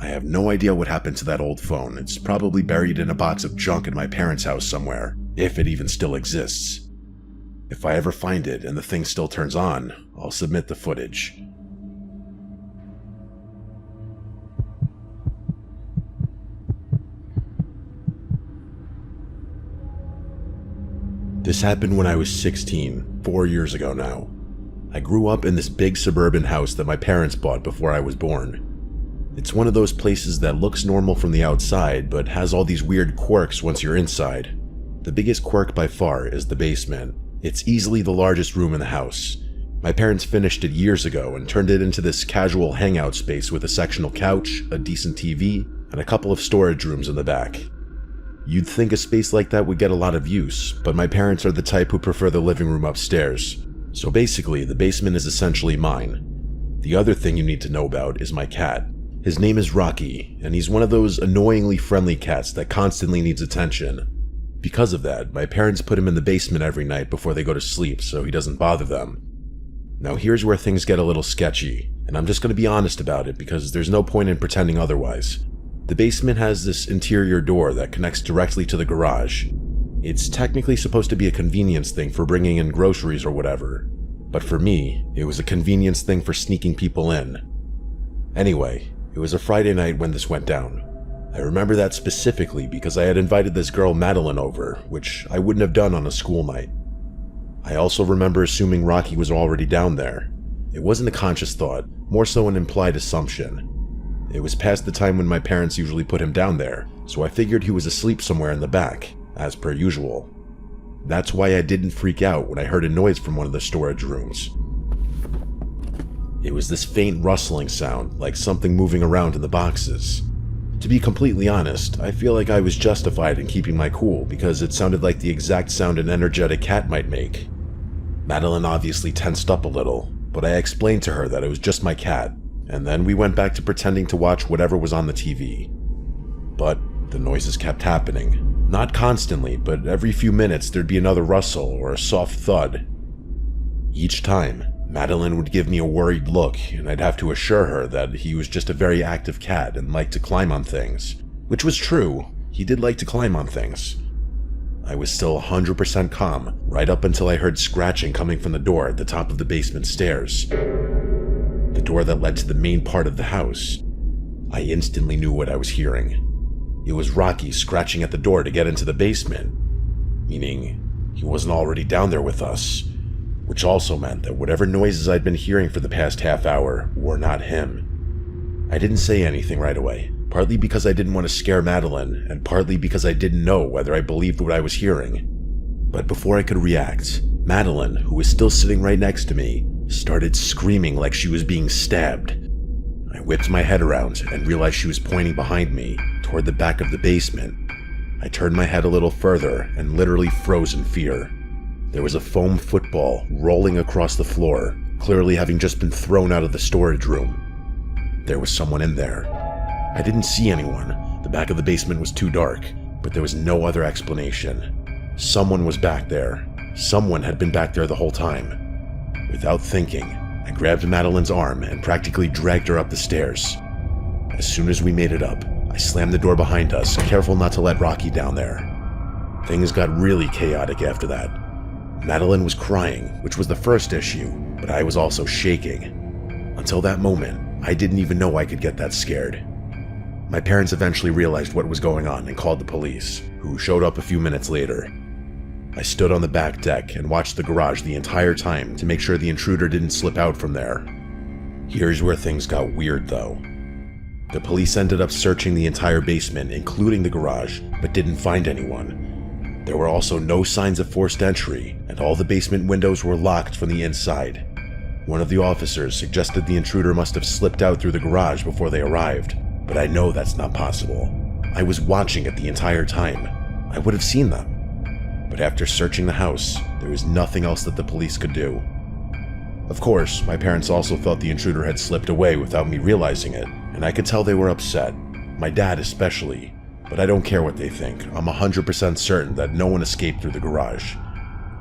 I have no idea what happened to that old phone. It's probably buried in a box of junk in my parents' house somewhere, if it even still exists. If I ever find it and the thing still turns on, I'll submit the footage. This happened when I was 16, 4 years ago now. I grew up in this big suburban house that my parents bought before I was born. It's one of those places that looks normal from the outside, but has all these weird quirks once you're inside. The biggest quirk by far is the basement. It's easily the largest room in the house. My parents finished it years ago and turned it into this casual hangout space with a sectional couch, a decent TV, and a couple of storage rooms in the back. You'd think a space like that would get a lot of use, but my parents are the type who prefer the living room upstairs. So basically, the basement is essentially mine. The other thing you need to know about is my cat. His name is Rocky, and he's one of those annoyingly friendly cats that constantly needs attention. Because of that, my parents put him in the basement every night before they go to sleep so he doesn't bother them. Now here's where things get a little sketchy, and I'm just going to be honest about it because there's no point in pretending otherwise. The basement has this interior door that connects directly to the garage. It's technically supposed to be a convenience thing for bringing in groceries or whatever, but for me, it was a convenience thing for sneaking people in. Anyway, it was a Friday night when this went down. I remember that specifically because I had invited this girl Madeline over, which I wouldn't have done on a school night. I also remember assuming Rocky was already down there. It wasn't a conscious thought, more so an implied assumption. It was past the time when my parents usually put him down there, so I figured he was asleep somewhere in the back, as per usual. That's why I didn't freak out when I heard a noise from one of the storage rooms. It was this faint rustling sound, like something moving around in the boxes. To be completely honest, I feel like I was justified in keeping my cool because it sounded like the exact sound an energetic cat might make. Madeline obviously tensed up a little, but I explained to her that it was just my cat, and then we went back to pretending to watch whatever was on the TV. But the noises kept happening. Not constantly, but every few minutes there'd be another rustle or a soft thud. Each time, Madeline would give me a worried look, and I'd have to assure her that he was just a very active cat and liked to climb on things. Which was true, he did like to climb on things. I was still 100% calm, right up until I heard scratching coming from the door at the top of the basement stairs. The door that led to the main part of the house. I instantly knew what I was hearing. It was Rocky scratching at the door to get into the basement, meaning he wasn't already down there with us, which also meant that whatever noises I'd been hearing for the past half hour were not him. I didn't say anything right away, partly because I didn't want to scare Madeline, and partly because I didn't know whether I believed what I was hearing. But before I could react, Madeline, who was still sitting right next to me, started screaming like she was being stabbed. I whipped my head around and realized she was pointing behind me, toward the back of the basement. I turned my head a little further and literally froze in fear. There was a foam football rolling across the floor, clearly having just been thrown out of the storage room. There was someone in there. I didn't see anyone. The back of the basement was too dark, but there was no other explanation. Someone was back there. Someone had been back there the whole time. Without thinking, I grabbed Madeline's arm and practically dragged her up the stairs. As soon as we made it up, I slammed the door behind us, careful not to let Rocky down there. Things got really chaotic after that. Madeline was crying, which was the first issue, but I was also shaking. Until that moment, I didn't even know I could get that scared. My parents eventually realized what was going on and called the police, who showed up a few minutes later. I stood on the back deck and watched the garage the entire time to make sure the intruder didn't slip out from there. Here's where things got weird though. The police ended up searching the entire basement, including the garage, but didn't find anyone. There were also no signs of forced entry, and all the basement windows were locked from the inside. One of the officers suggested the intruder must have slipped out through the garage before they arrived, but I know that's not possible. I was watching it the entire time. I would have seen them. But after searching the house, there was nothing else that the police could do. Of course, my parents also thought the intruder had slipped away without me realizing it, and I could tell they were upset. My dad especially. But I don't care what they think. I'm 100% certain that no one escaped through the garage.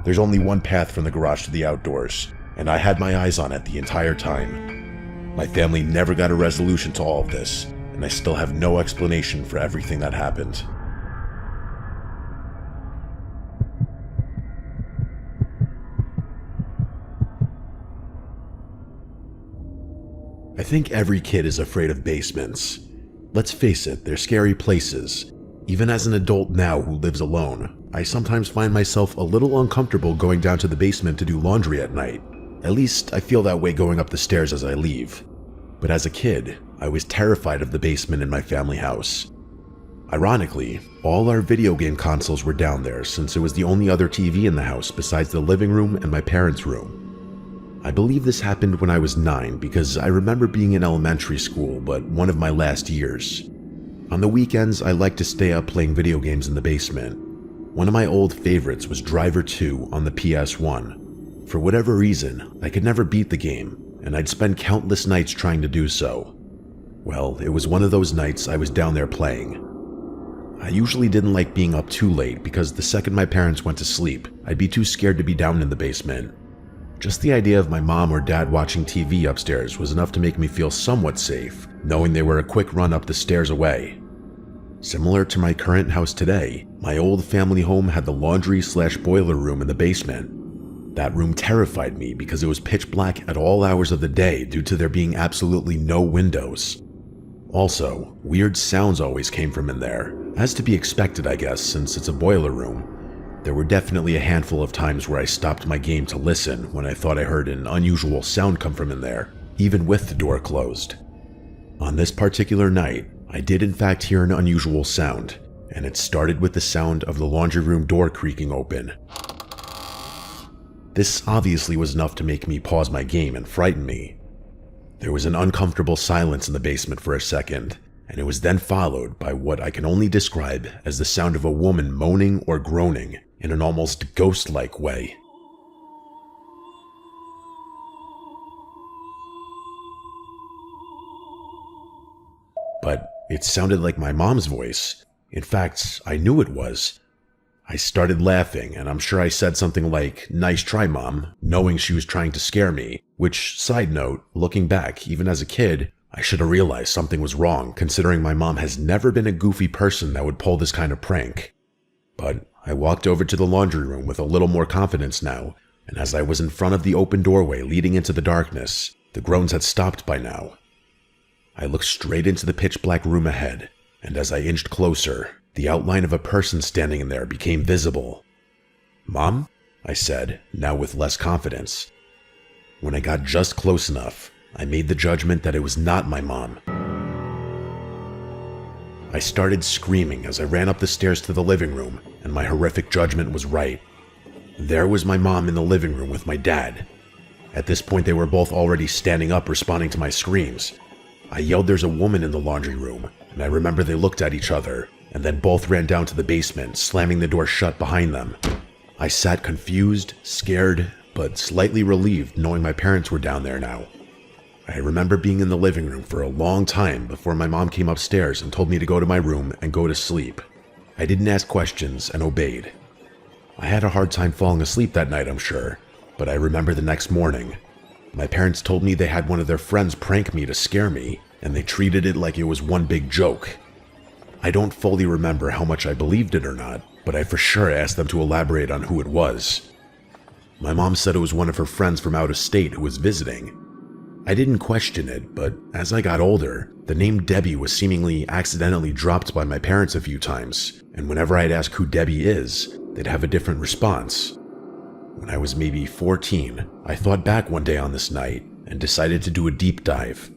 There's only one path from the garage to the outdoors, and I had my eyes on it the entire time. My family never got a resolution to all of this, and I still have no explanation for everything that happened. I think every kid is afraid of basements. Let's face it, they're scary places. Even as an adult now who lives alone, I sometimes find myself a little uncomfortable going down to the basement to do laundry at night. At least I feel that way going up the stairs as I leave. But as a kid, I was terrified of the basement in my family house. Ironically, all our video game consoles were down there since it was the only other TV in the house besides the living room and my parents' room. I believe this happened when I was 9 because I remember being in elementary school, but one of my last years. On the weekends, I liked to stay up playing video games in the basement. One of my old favorites was Driver 2 on the PS1. For whatever reason, I could never beat the game, and I'd spend countless nights trying to do so. Well, it was one of those nights I was down there playing. I usually didn't like being up too late because the second my parents went to sleep, I'd be too scared to be down in the basement. Just the idea of my mom or dad watching TV upstairs was enough to make me feel somewhat safe, knowing they were a quick run up the stairs away. Similar to my current house today, my old family home had the laundry/boiler room in the basement. That room terrified me because it was pitch black at all hours of the day due to there being absolutely no windows. Also, weird sounds always came from in there, as to be expected I guess since it's a boiler room. There were definitely a handful of times where I stopped my game to listen when I thought I heard an unusual sound come from in there, even with the door closed. On this particular night, I did in fact hear an unusual sound, and it started with the sound of the laundry room door creaking open. This obviously was enough to make me pause my game and frighten me. There was an uncomfortable silence in the basement for a second, and it was then followed by what I can only describe as the sound of a woman moaning or groaning in an almost ghost-like way. But it sounded like my mom's voice. In fact, I knew it was. I started laughing, and I'm sure I said something like, "Nice try, Mom," knowing she was trying to scare me, which, side note, looking back, even as a kid, I should have realized something was wrong, considering my mom has never been a goofy person that would pull this kind of prank. But I walked over to the laundry room with a little more confidence now, and as I was in front of the open doorway leading into the darkness, the groans had stopped by now. I looked straight into the pitch-black room ahead, and as I inched closer, the outline of a person standing in there became visible. "Mom?" I said, now with less confidence. When I got just close enough, I made the judgment that it was not my mom. I started screaming as I ran up the stairs to the living room, and my horrific judgment was right. There was my mom in the living room with my dad. At this point, they were both already standing up responding to my screams. I yelled, "There's a woman in the laundry room," and I remember they looked at each other, and then both ran down to the basement, slamming the door shut behind them. I sat confused, scared, but slightly relieved knowing my parents were down there now. I remember being in the living room for a long time before my mom came upstairs and told me to go to my room and go to sleep. I didn't ask questions and obeyed. I had a hard time falling asleep that night, I'm sure, but I remember the next morning. My parents told me they had one of their friends prank me to scare me, and they treated it like it was one big joke. I don't fully remember how much I believed it or not, but I for sure asked them to elaborate on who it was. My mom said it was one of her friends from out of state who was visiting. I didn't question it, but as I got older, the name Debbie was seemingly accidentally dropped by my parents a few times, and whenever I'd ask who Debbie is, they'd have a different response. When I was maybe 14, I thought back one day on this night and decided to do a deep dive.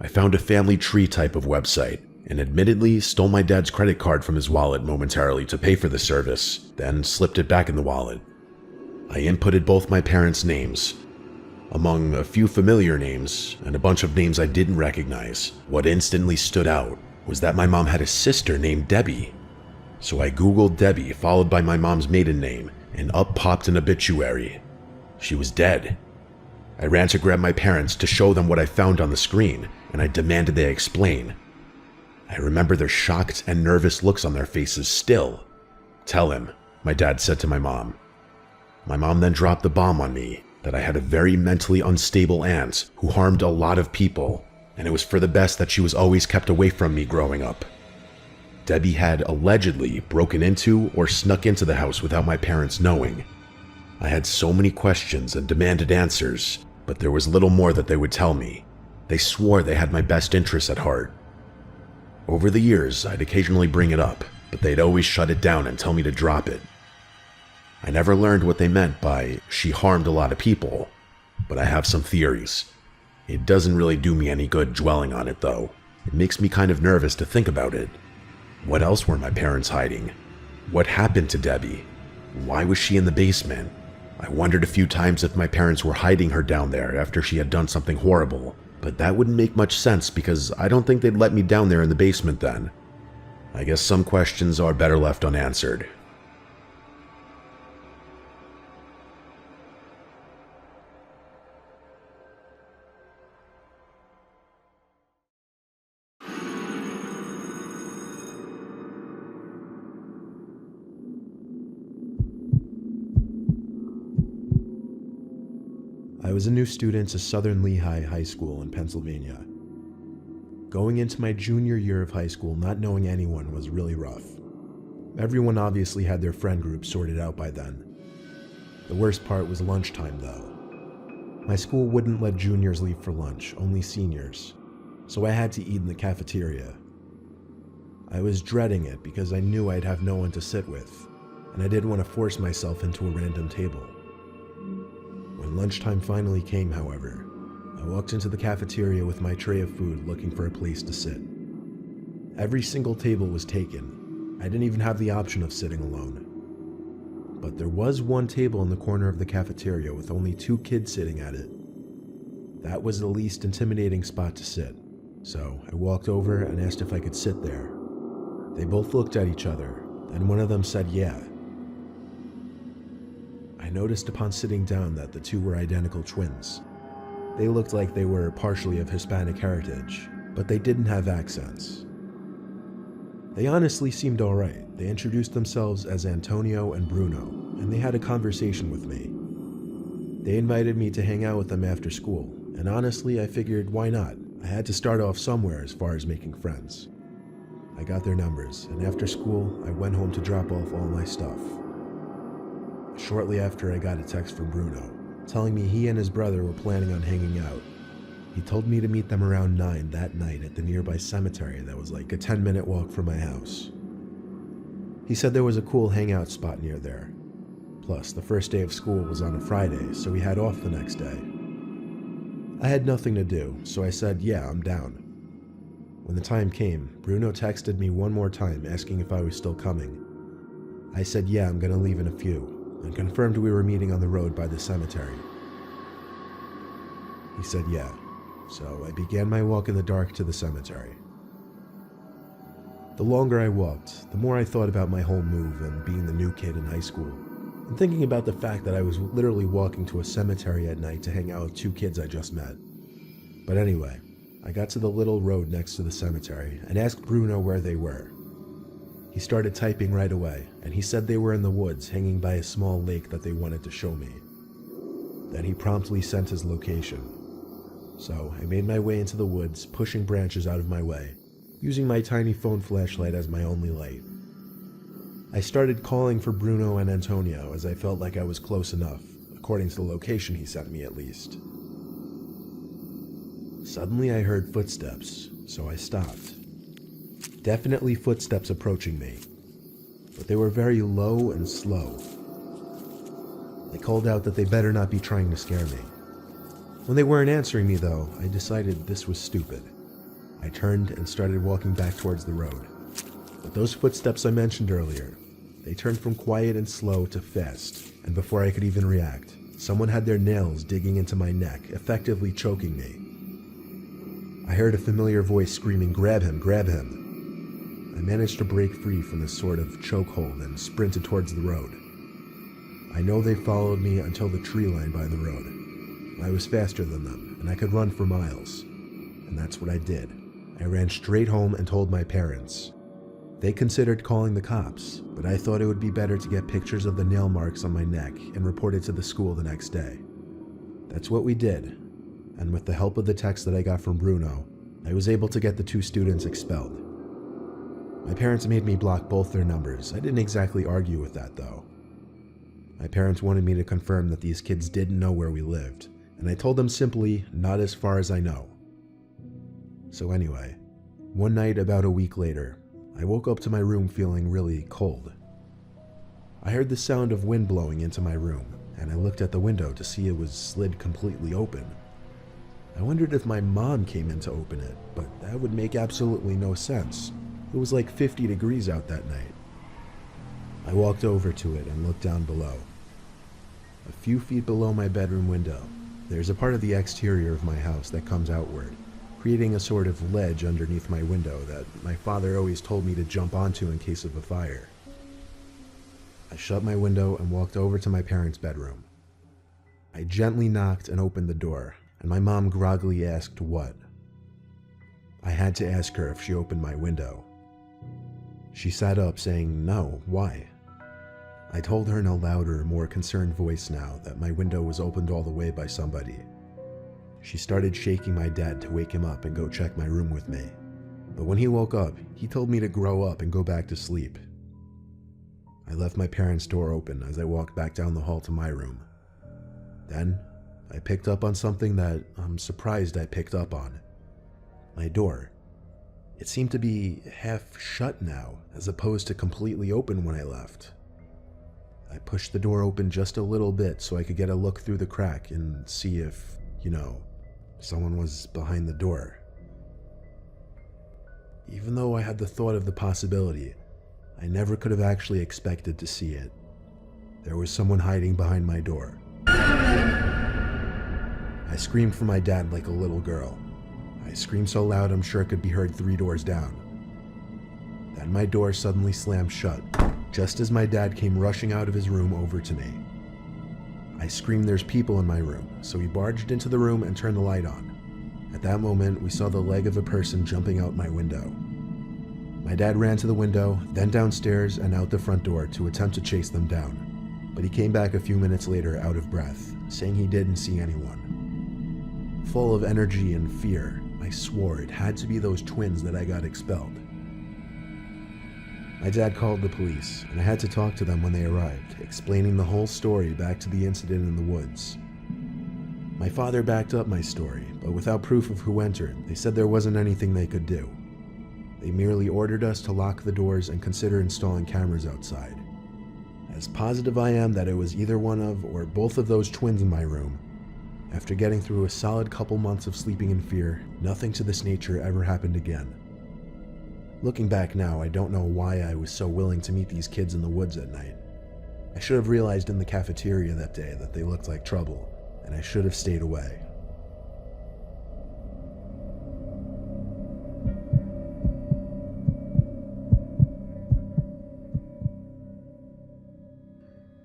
I found a family tree type of website and admittedly stole my dad's credit card from his wallet momentarily to pay for the service, then slipped it back in the wallet. I inputted both my parents' names. Among a few familiar names and a bunch of names I didn't recognize, what instantly stood out was that my mom had a sister named Debbie. So I googled Debbie followed by my mom's maiden name, and up popped an obituary. She was dead. I ran to grab my parents to show them what I found on the screen, and I demanded they explain. I remember their shocked and nervous looks on their faces still. "Tell him," my dad said to my mom. My mom then dropped the bomb on me that I had a very mentally unstable aunt who harmed a lot of people, and it was for the best that she was always kept away from me growing up. Debbie had allegedly broken into or snuck into the house without my parents knowing. I had so many questions and demanded answers, but there was little more that they would tell me. They swore they had my best interests at heart. Over the years, I'd occasionally bring it up, but they'd always shut it down and tell me to drop it. I never learned what they meant by "she harmed a lot of people," but I have some theories. It doesn't really do me any good dwelling on it though. It makes me kind of nervous to think about it. What else were my parents hiding? What happened to Debbie? Why was she in the basement? I wondered a few times if my parents were hiding her down there after she had done something horrible, but that wouldn't make much sense because I don't think they'd let me down there in the basement then. I guess some questions are better left unanswered. I was a new student to Southern Lehigh High School in Pennsylvania. Going into my junior year of high school, not knowing anyone was really rough. Everyone obviously had their friend group sorted out by then. The worst part was lunchtime, though. My school wouldn't let juniors leave for lunch, only seniors, so I had to eat in the cafeteria. I was dreading it because I knew I'd have no one to sit with, and I didn't want to force myself into a random table. When lunchtime finally came, however, I walked into the cafeteria with my tray of food looking for a place to sit. Every single table was taken. I didn't even have the option of sitting alone. But there was one table in the corner of the cafeteria with only 2 kids sitting at it. That was the least intimidating spot to sit, so I walked over and asked if I could sit there. They both looked at each other, and one of them said yeah. I noticed upon sitting down that the 2 were identical twins. They looked like they were partially of Hispanic heritage, but they didn't have accents. They honestly seemed alright. They introduced themselves as Antonio and Bruno, and they had a conversation with me. They invited me to hang out with them after school, and honestly I figured why not? I had to start off somewhere as far as making friends. I got their numbers, and after school I went home to drop off all my stuff. Shortly after, I got a text from Bruno, telling me he and his brother were planning on hanging out. He told me to meet them around 9 that night at the nearby cemetery that was like a 10-minute walk from my house. He said there was a cool hangout spot near there. Plus, the first day of school was on a Friday, so we had off the next day. I had nothing to do, so I said, yeah, I'm down. When the time came, Bruno texted me one more time asking if I was still coming. I said, yeah, I'm gonna leave in a few, and confirmed we were meeting on the road by the cemetery. He said yeah, so I began my walk in the dark to the cemetery. The longer I walked, the more I thought about my whole move and being the new kid in high school. and thinking about the fact that I was literally walking to a cemetery at night to hang out with two kids I just met. But anyway, I got to the little road next to the cemetery and asked Bruno where they were. He started typing right away, and he said they were in the woods hanging by a small lake that they wanted to show me. Then he promptly sent his location. So I made my way into the woods, pushing branches out of my way, using my tiny phone flashlight as my only light. I started calling for Bruno and Antonio as I felt like I was close enough, according to the location he sent me at least. Suddenly I heard footsteps, so I stopped. Definitely footsteps approaching me, but they were very low and slow. I called out that they better not be trying to scare me. When they weren't answering me though, I decided this was stupid. I turned and started walking back towards the road. But those footsteps I mentioned earlier, they turned from quiet and slow to fast, and before I could even react, someone had their nails digging into my neck, effectively choking me. I heard a familiar voice screaming, "Grab him, grab him." I managed to break free from this sort of chokehold and sprinted towards the road. I know they followed me until the tree line by the road. I was faster than them, and I could run for miles. And that's what I did. I ran straight home and told my parents. They considered calling the cops, but I thought it would be better to get pictures of the nail marks on my neck and report it to the school the next day. That's what we did, and with the help of the text that I got from Bruno, I was able to get the two students expelled. My parents made me block both their numbers. I didn't exactly argue with that though. My parents wanted me to confirm that these kids didn't know where we lived, and I told them simply, not as far as I know. So anyway, one night about a week later, I woke up to my room feeling really cold. I heard the sound of wind blowing into my room, and I looked at the window to see it was slid completely open. I wondered if my mom came in to open it, but that would make absolutely no sense. It was like 50 degrees out that night. I walked over to it and looked down below. A few feet below my bedroom window, there's a part of the exterior of my house that comes outward, creating a sort of ledge underneath my window that my father always told me to jump onto in case of a fire. I shut my window and walked over to my parents' bedroom. I gently knocked and opened the door, and my mom groggily asked what. I had to ask her if she opened my window. She sat up saying, "No, why?" I told her in a louder, more concerned voice now that my window was opened all the way by somebody. She started shaking my dad to wake him up and go check my room with me. But when he woke up, he told me to grow up and go back to sleep. I left my parents' door open as I walked back down the hall to my room. Then, I picked up on something that I'm surprised I picked up on. My door. It seemed to be half shut now, as opposed to completely open when I left. I pushed the door open just a little bit so I could get a look through the crack and see if, someone was behind the door. Even though I had the thought of the possibility, I never could have actually expected to see it. There was someone hiding behind my door. I screamed for my dad like a little girl. I screamed so loud I'm sure it could be heard 3 doors down. Then my door suddenly slammed shut, just as my dad came rushing out of his room over to me. I screamed, "There's people in my room," so he barged into the room and turned the light on. At that moment, we saw the leg of a person jumping out my window. My dad ran to the window, then downstairs and out the front door to attempt to chase them down, but he came back a few minutes later out of breath, saying he didn't see anyone. Full of energy and fear, I swore it had to be those twins that I got expelled. My dad called the police, and I had to talk to them when they arrived, explaining the whole story back to the incident in the woods. My father backed up my story, but without proof of who entered, they said there wasn't anything they could do. They merely ordered us to lock the doors and consider installing cameras outside. As positive I am that it was either one of or both of those twins in my room, after getting through a solid couple months of sleeping in fear, nothing to this nature ever happened again. Looking back now, I don't know why I was so willing to meet these kids in the woods at night. I should have realized in the cafeteria that day that they looked like trouble, and I should have stayed away.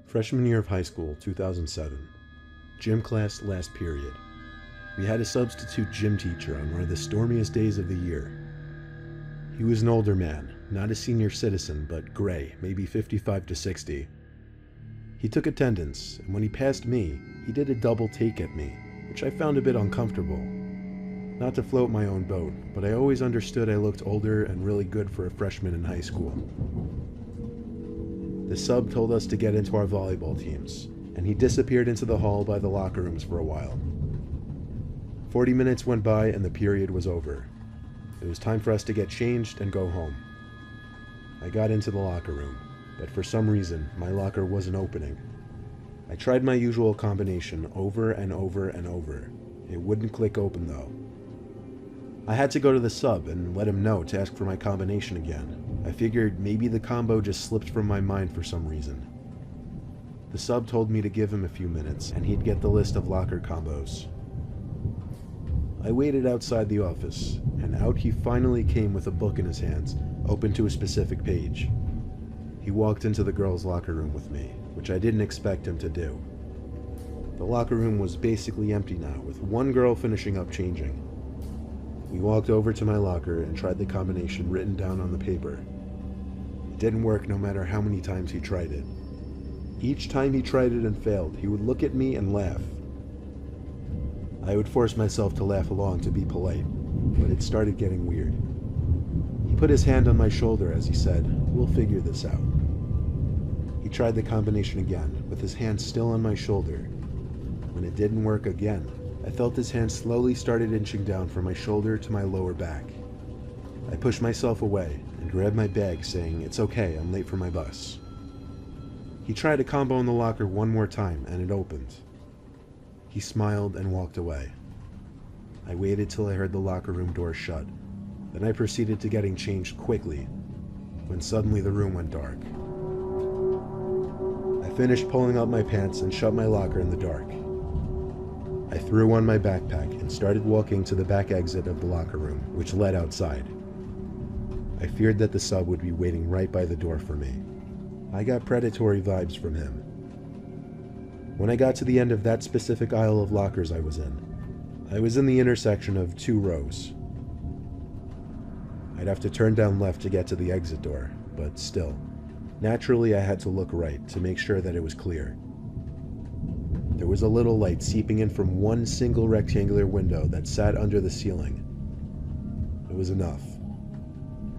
Freshman year of high school, 2007. Gym class, last period. We had a substitute gym teacher on one of the stormiest days of the year. He was an older man, not a senior citizen, but gray, maybe 55 to 60. He took attendance, and when he passed me, he did a double take at me, which I found a bit uncomfortable. Not to float my own boat, but I always understood I looked older and really good for a freshman in high school. The sub told us to get into our volleyball teams, and he disappeared into the hall by the locker rooms for a while. 40 minutes went by and the period was over. It was time for us to get changed and go home. I got into the locker room, but for some reason, my locker wasn't opening. I tried my usual combination over and over and over. It wouldn't click open though. I had to go to the sub and let him know to ask for my combination again. I figured maybe the combo just slipped from my mind for some reason. The sub told me to give him a few minutes and he'd get the list of locker combos. I waited outside the office, and out he finally came with a book in his hands, open to a specific page. He walked into the girls' locker room with me, which I didn't expect him to do. The locker room was basically empty now, with one girl finishing up changing. We walked over to my locker and tried the combination written down on the paper. It didn't work no matter how many times he tried it. Each time he tried it and failed, he would look at me and laugh. I would force myself to laugh along to be polite, but it started getting weird. He put his hand on my shoulder as he said, "We'll figure this out." He tried the combination again, with his hand still on my shoulder. When it didn't work again, I felt his hand slowly started inching down from my shoulder to my lower back. I pushed myself away and grabbed my bag, saying, "It's okay, I'm late for my bus." He tried a combo in the locker one more time, and it opened. He smiled and walked away. I waited till I heard the locker room door shut. Then I proceeded to getting changed quickly, when suddenly the room went dark. I finished pulling up my pants and shut my locker in the dark. I threw on my backpack and started walking to the back exit of the locker room, which led outside. I feared that the sub would be waiting right by the door for me. I got predatory vibes from him. When I got to the end of that specific aisle of lockers I was in the intersection of two rows. I'd have to turn down left to get to the exit door, but still, naturally I had to look right to make sure that it was clear. There was a little light seeping in from one single rectangular window that sat under the ceiling. It was enough.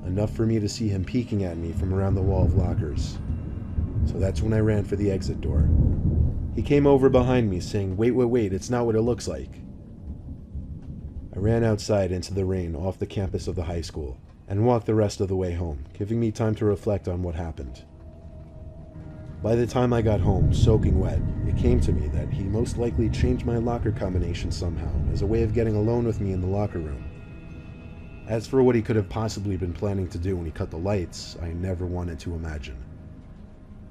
Enough for me to see him peeking at me from around the wall of lockers. So that's when I ran for the exit door. He came over behind me saying, wait, it's not what it looks like." I ran outside into the rain off the campus of the high school and walked the rest of the way home, giving me time to reflect on what happened. By the time I got home, soaking wet, it came to me that he most likely changed my locker combination somehow as a way of getting alone with me in the locker room. As for what he could have possibly been planning to do when he cut the lights, I never wanted to imagine.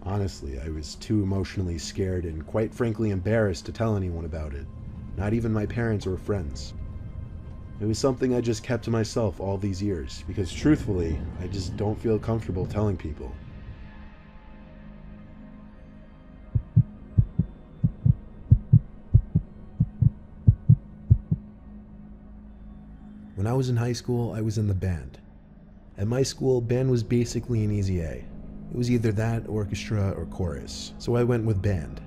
Honestly, I was too emotionally scared and quite frankly embarrassed to tell anyone about it, not even my parents or friends. It was something I just kept to myself all these years, because truthfully, I just don't feel comfortable telling people. When I was in high school, I was in the band. At my school, band was basically an easy A. It was either that, orchestra, or chorus, so I went with band.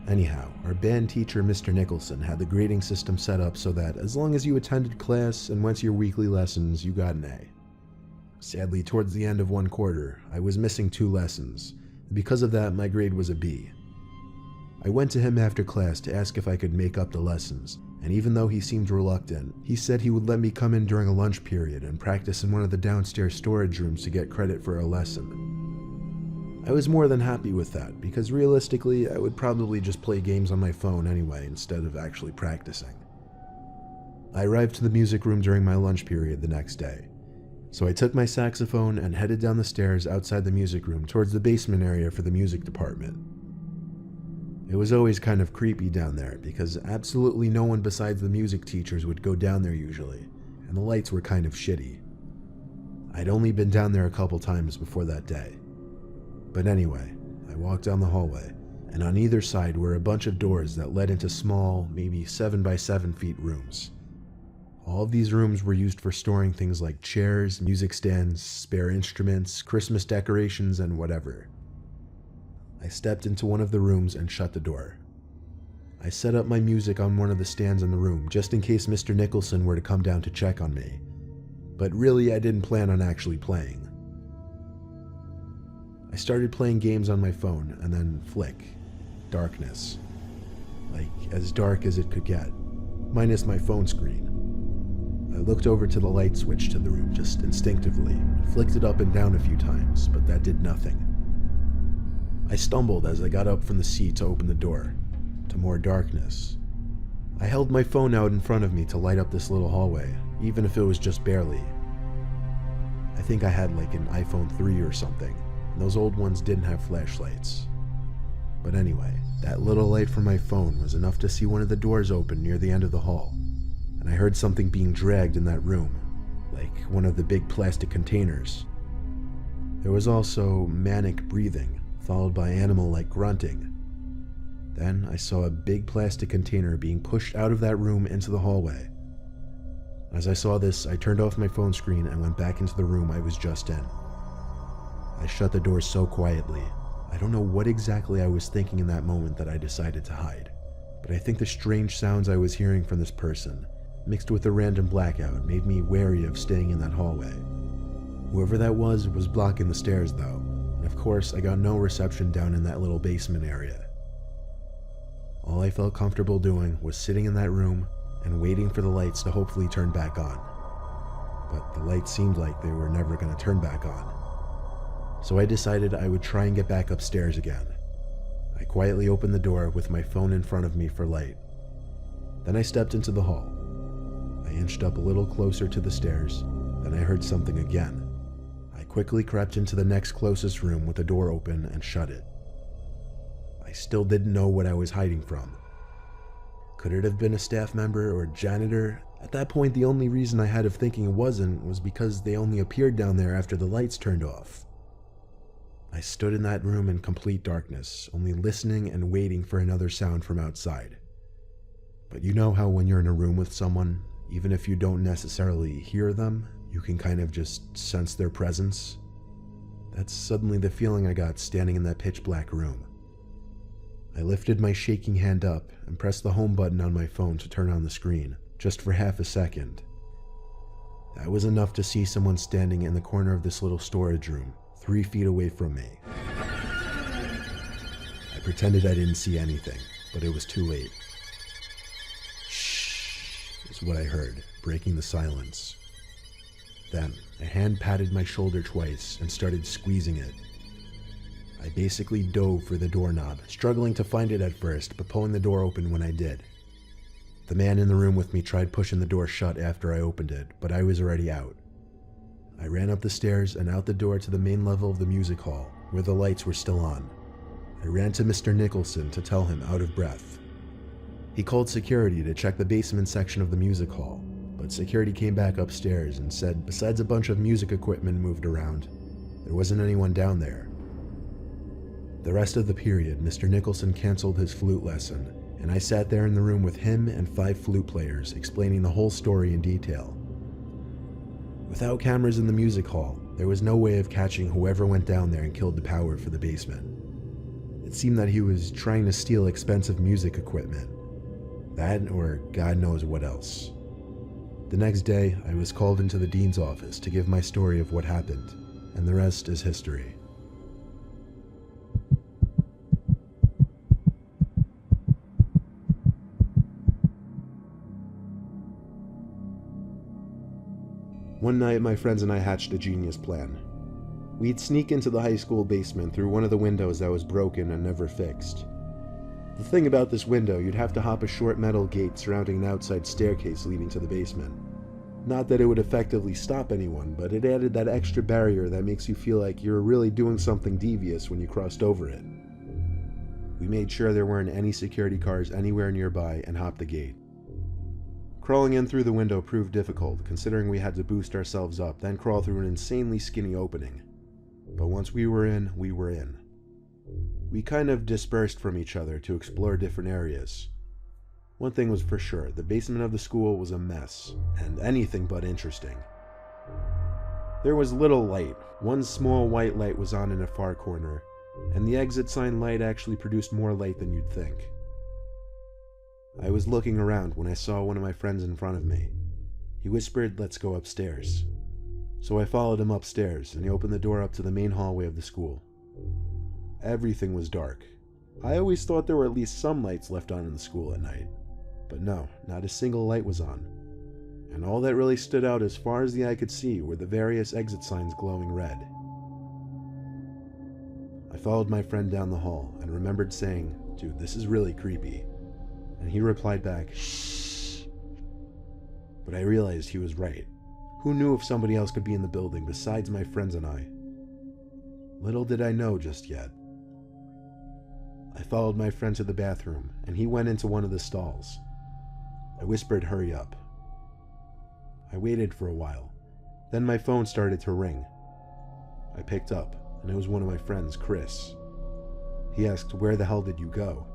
Anyhow, our band teacher, Mr. Nicholson, had the grading system set up so that as long as you attended class and went to your weekly lessons, you got an A. Sadly, towards the end of one quarter, I was missing 2 lessons, and because of that, my grade was a B. I went to him after class to ask if I could make up the lessons, and even though he seemed reluctant, he said he would let me come in during a lunch period and practice in one of the downstairs storage rooms to get credit for a lesson. I was more than happy with that, because realistically, I would probably just play games on my phone anyway instead of actually practicing. I arrived to the music room during my lunch period the next day, so I took my saxophone and headed down the stairs outside the music room towards the basement area for the music department. It was always kind of creepy down there, because absolutely no one besides the music teachers would go down there usually, and the lights were kind of shitty. I'd only been down there a couple times before that day. But anyway, I walked down the hallway, and on either side were a bunch of doors that led into small, maybe 7 by 7 feet rooms. All of these rooms were used for storing things like chairs, music stands, spare instruments, Christmas decorations, and whatever. I stepped into one of the rooms and shut the door. I set up my music on one of the stands in the room just in case Mr. Nicholson were to come down to check on me, but really I didn't plan on actually playing. I started playing games on my phone and then flick. Darkness. Like as dark as it could get, minus my phone screen. I looked over to the light switch to the room just instinctively, flicked it up and down a few times, but that did nothing. I stumbled as I got up from the seat to open the door, to more darkness. I held my phone out in front of me to light up this little hallway, even if it was just barely. I think I had like an iPhone 3 or something, and those old ones didn't have flashlights. But anyway, that little light from my phone was enough to see one of the doors open near the end of the hall, and I heard something being dragged in that room, like one of the big plastic containers. There was also manic breathing, followed by animal-like grunting. Then I saw a big plastic container being pushed out of that room into the hallway. As I saw this, I turned off my phone screen and went back into the room I was just in. I shut the door so quietly. I don't know what exactly I was thinking in that moment that I decided to hide, but I think the strange sounds I was hearing from this person, mixed with the random blackout, made me wary of staying in that hallway. Whoever that was blocking the stairs though, and of course I got no reception down in that little basement area. All I felt comfortable doing was sitting in that room and waiting for the lights to hopefully turn back on. But the lights seemed like they were never going to turn back on. So I decided I would try and get back upstairs again. I quietly opened the door with my phone in front of me for light. Then I stepped into the hall. I inched up a little closer to the stairs, then I heard something again. I quickly crept into the next closest room with the door open and shut it. I still didn't know what I was hiding from. Could it have been a staff member or janitor? At that point, the only reason I had of thinking it wasn't was because they only appeared down there after the lights turned off. I stood in that room in complete darkness, only listening and waiting for another sound from outside. But you know how when you're in a room with someone, even if you don't necessarily hear them, you can kind of just sense their presence? That's suddenly the feeling I got standing in that pitch black room. I lifted my shaking hand up and pressed the home button on my phone to turn on the screen, just for half a second. That was enough to see someone standing in the corner of this little storage room, 3 feet away from me. I pretended I didn't see anything, but it was too late. Shh, is what I heard, breaking the silence. Then, a hand patted my shoulder twice and started squeezing it. I basically dove for the doorknob, struggling to find it at first, but pulling the door open when I did. The man in the room with me tried pushing the door shut after I opened it, but I was already out. I ran up the stairs and out the door to the main level of the music hall, where the lights were still on. I ran to Mr. Nicholson to tell him, out of breath. He called security to check the basement section of the music hall, but security came back upstairs and said besides a bunch of music equipment moved around, there wasn't anyone down there. The rest of the period, Mr. Nicholson canceled his flute lesson, and I sat there in the room with him and 5 flute players, explaining the whole story in detail. Without cameras in the music hall, there was no way of catching whoever went down there and killed the power for the basement. It seemed that he was trying to steal expensive music equipment. That, or God knows what else. The next day, I was called into the dean's office to give my story of what happened, and the rest is history. One night, my friends and I hatched a genius plan. We'd sneak into the high school basement through one of the windows that was broken and never fixed. The thing about this window, you'd have to hop a short metal gate surrounding an outside staircase leading to the basement. Not that it would effectively stop anyone, but it added that extra barrier that makes you feel like you're really doing something devious when you crossed over it. We made sure there weren't any security cars anywhere nearby and hopped the gate. Crawling in through the window proved difficult, considering we had to boost ourselves up, then crawl through an insanely skinny opening. But once we were in, we were in. We kind of dispersed from each other to explore different areas. One thing was for sure, the basement of the school was a mess, and anything but interesting. There was little light. One small white light was on in a far corner, and the exit sign light actually produced more light than you'd think. I was looking around when I saw one of my friends in front of me. He whispered, "Let's go upstairs." So I followed him upstairs, and he opened the door up to the main hallway of the school. Everything was dark. I always thought there were at least some lights left on in the school at night. But no, not a single light was on. And all that really stood out as far as the eye could see were the various exit signs glowing red. I followed my friend down the hall and remembered saying, "Dude, this is really creepy." And he replied back, "Shh." But I realized he was right. Who knew if somebody else could be in the building besides my friends and I? Little did I know just yet. I followed my friend to the bathroom, and he went into one of the stalls. I whispered, "Hurry up." I waited for a while. Then my phone started to ring. I picked up, and it was one of my friends, Chris. He asked, "Where the hell did you go?"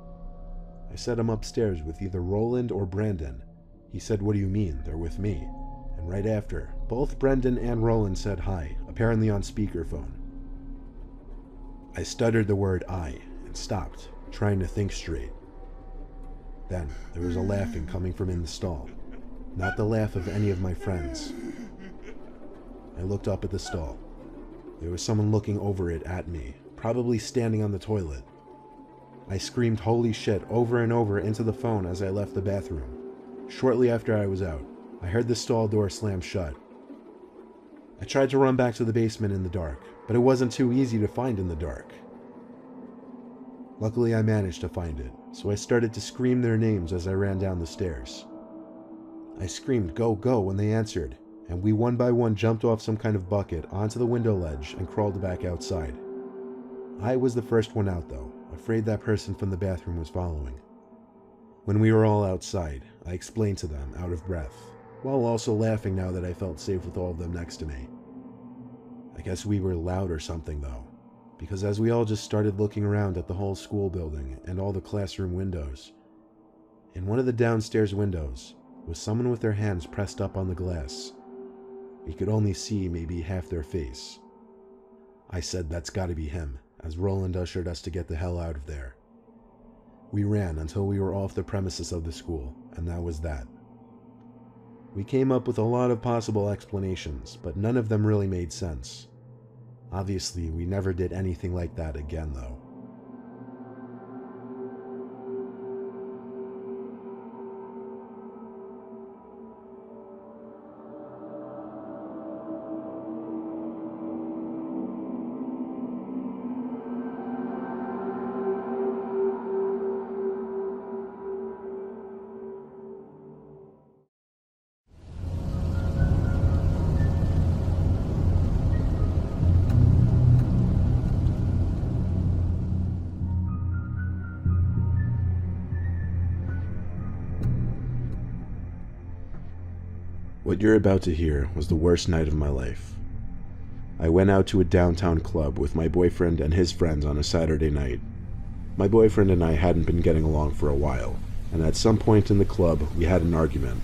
I said I'm upstairs with either Roland or Brandon. He said, "What do you mean? They're with me." And right after, both Brendan and Roland said hi, apparently on speakerphone. I stuttered the word "I" and stopped, trying to think straight. Then there was a laughing coming from in the stall, not the laugh of any of my friends. I looked up at the stall. There was someone looking over it at me, probably standing on the toilet. I screamed "holy shit" over and over into the phone as I left the bathroom. Shortly after I was out, I heard the stall door slam shut. I tried to run back to the basement in the dark, but it wasn't too easy to find in the dark. Luckily, I managed to find it, so I started to scream their names as I ran down the stairs. I screamed "go, go" when they answered, and we one by one jumped off some kind of bucket onto the window ledge and crawled back outside. I was the first one out though, afraid that person from the bathroom was following. When we were all outside, I explained to them, out of breath, while also laughing now that I felt safe with all of them next to me. I guess we were loud or something though, because as we all just started looking around at the whole school building and all the classroom windows, in one of the downstairs windows was someone with their hands pressed up on the glass. We could only see maybe half their face. I said that's gotta be him, as Roland ushered us to get the hell out of there. We ran until we were off the premises of the school, and that was that. We came up with a lot of possible explanations, but none of them really made sense. Obviously, we never did anything like that again, though. What you're about to hear was the worst night of my life. I went out to a downtown club with my boyfriend and his friends on a Saturday night. My boyfriend and I hadn't been getting along for a while, and at some point in the club we had an argument.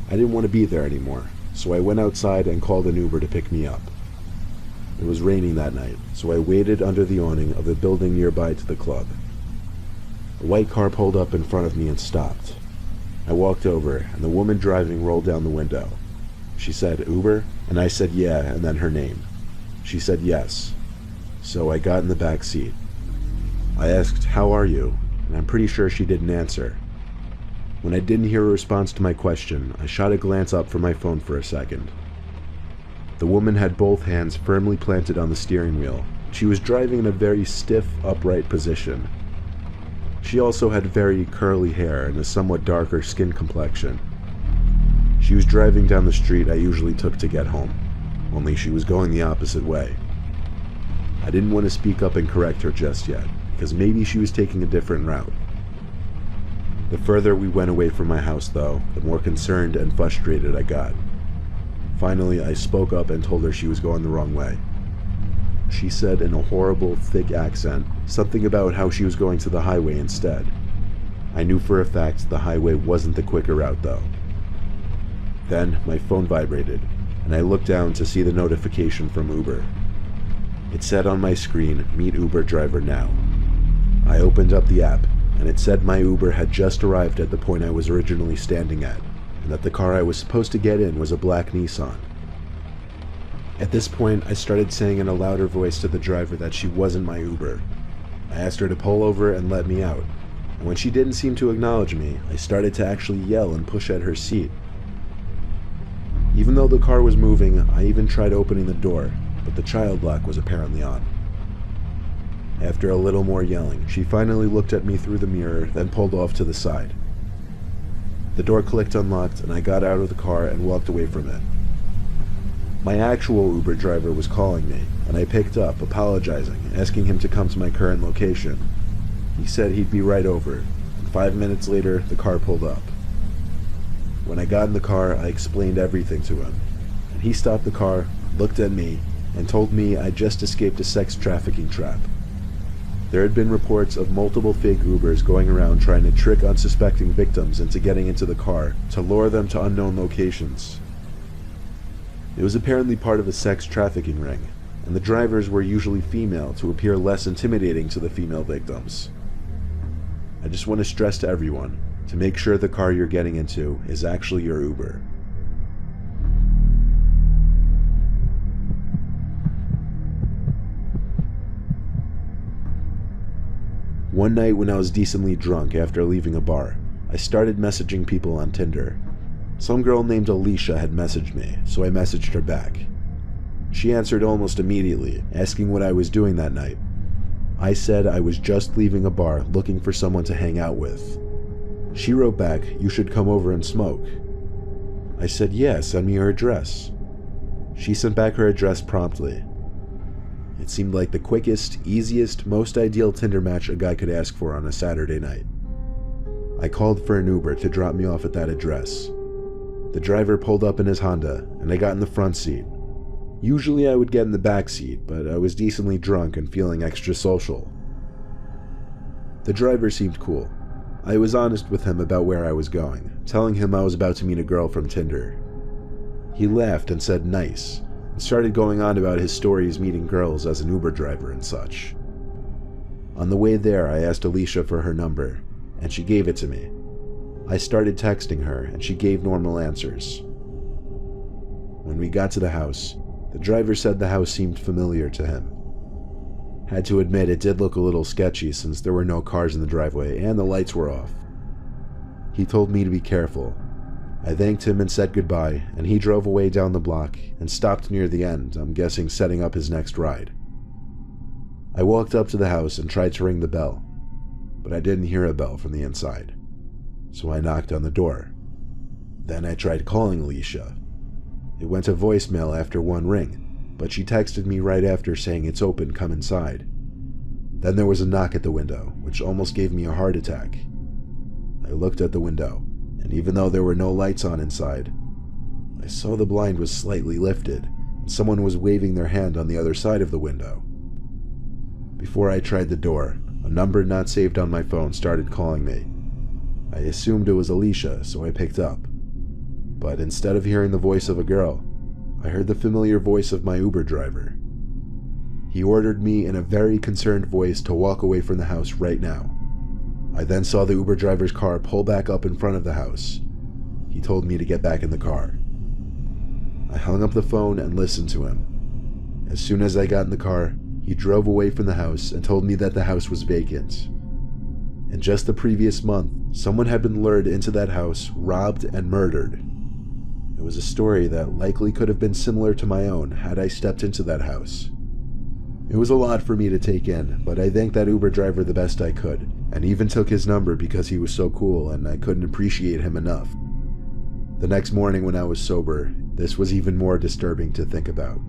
I didn't want to be there anymore, so I went outside and called an Uber to pick me up. It was raining that night, so I waited under the awning of the building nearby to the club. A white car pulled up in front of me and stopped. I walked over, and the woman driving rolled down the window. She said, "Uber?" And I said, "Yeah," and then her name. She said yes. So I got in the back seat. I asked, "How are you?" And I'm pretty sure she didn't answer. When I didn't hear a response to my question, I shot a glance up from my phone for a second. The woman had both hands firmly planted on the steering wheel. She was driving in a very stiff, upright position. She also had very curly hair and a somewhat darker skin complexion. She was driving down the street I usually took to get home, only she was going the opposite way. I didn't want to speak up and correct her just yet, because maybe she was taking a different route. The further we went away from my house, though, the more concerned and frustrated I got. Finally, I spoke up and told her she was going the wrong way. She said in a horrible, thick accent something about how she was going to the highway instead. I knew for a fact the highway wasn't the quicker route though. Then my phone vibrated, and I looked down to see the notification from Uber. It said on my screen, "Meet Uber driver now." I opened up the app, and it said my Uber had just arrived at the point I was originally standing at, and that the car I was supposed to get in was a black Nissan. At this point, I started saying in a louder voice to the driver that she wasn't my Uber. I asked her to pull over and let me out, and when she didn't seem to acknowledge me, I started to actually yell and push at her seat. Even though the car was moving, I even tried opening the door, but the child lock was apparently on. After a little more yelling, she finally looked at me through the mirror, then pulled off to the side. The door clicked unlocked, and I got out of the car and walked away from it. My actual Uber driver was calling me, and I picked up, apologizing, asking him to come to my current location. He said he'd be right over, and 5 minutes later, the car pulled up. When I got in the car, I explained everything to him, and he stopped the car, looked at me, and told me I'd just escaped a sex trafficking trap. There had been reports of multiple fake Ubers going around trying to trick unsuspecting victims into getting into the car to lure them to unknown locations. It was apparently part of a sex trafficking ring, and the drivers were usually female to appear less intimidating to the female victims. I just want to stress to everyone to make sure the car you're getting into is actually your Uber. One night when I was decently drunk after leaving a bar, I started messaging people on Tinder. Some girl named Alicia had messaged me, so I messaged her back. She answered almost immediately, asking what I was doing that night. I said I was just leaving a bar looking for someone to hang out with. She wrote back, "You should come over and smoke." I said, "Yeah, send me your address." She sent back her address promptly. It seemed like the quickest, easiest, most ideal Tinder match a guy could ask for on a Saturday night. I called for an Uber to drop me off at that address. The driver pulled up in his Honda, and I got in the front seat. Usually I would get in the back seat, but I was decently drunk and feeling extra social. The driver seemed cool. I was honest with him about where I was going, telling him I was about to meet a girl from Tinder. He laughed and said nice, and started going on about his stories meeting girls as an Uber driver and such. On the way there, I asked Alicia for her number, and she gave it to me. I started texting her, and she gave normal answers. When we got to the house, the driver said the house seemed familiar to him. Had to admit it did look a little sketchy since there were no cars in the driveway and the lights were off. He told me to be careful. I thanked him and said goodbye, and he drove away down the block and stopped near the end, I'm guessing setting up his next ride. I walked up to the house and tried to ring the bell, but I didn't hear a bell from the inside, so I knocked on the door. Then I tried calling Alicia. It went to voicemail after one ring, but she texted me right after saying it's open, come inside. Then there was a knock at the window, which almost gave me a heart attack. I looked at the window, and even though there were no lights on inside, I saw the blind was slightly lifted, and someone was waving their hand on the other side of the window. Before I tried the door, a number not saved on my phone started calling me. I assumed it was Alicia, so I picked up. But instead of hearing the voice of a girl, I heard the familiar voice of my Uber driver. He ordered me in a very concerned voice to walk away from the house right now. I then saw the Uber driver's car pull back up in front of the house. He told me to get back in the car. I hung up the phone and listened to him. As soon as I got in the car, he drove away from the house and told me that the house was vacant. In just the previous month, someone had been lured into that house, robbed, and murdered. It was a story that likely could have been similar to my own had I stepped into that house. It was a lot for me to take in, but I thanked that Uber driver the best I could, and even took his number because he was so cool and I couldn't appreciate him enough. The next morning when I was sober, this was even more disturbing to think about.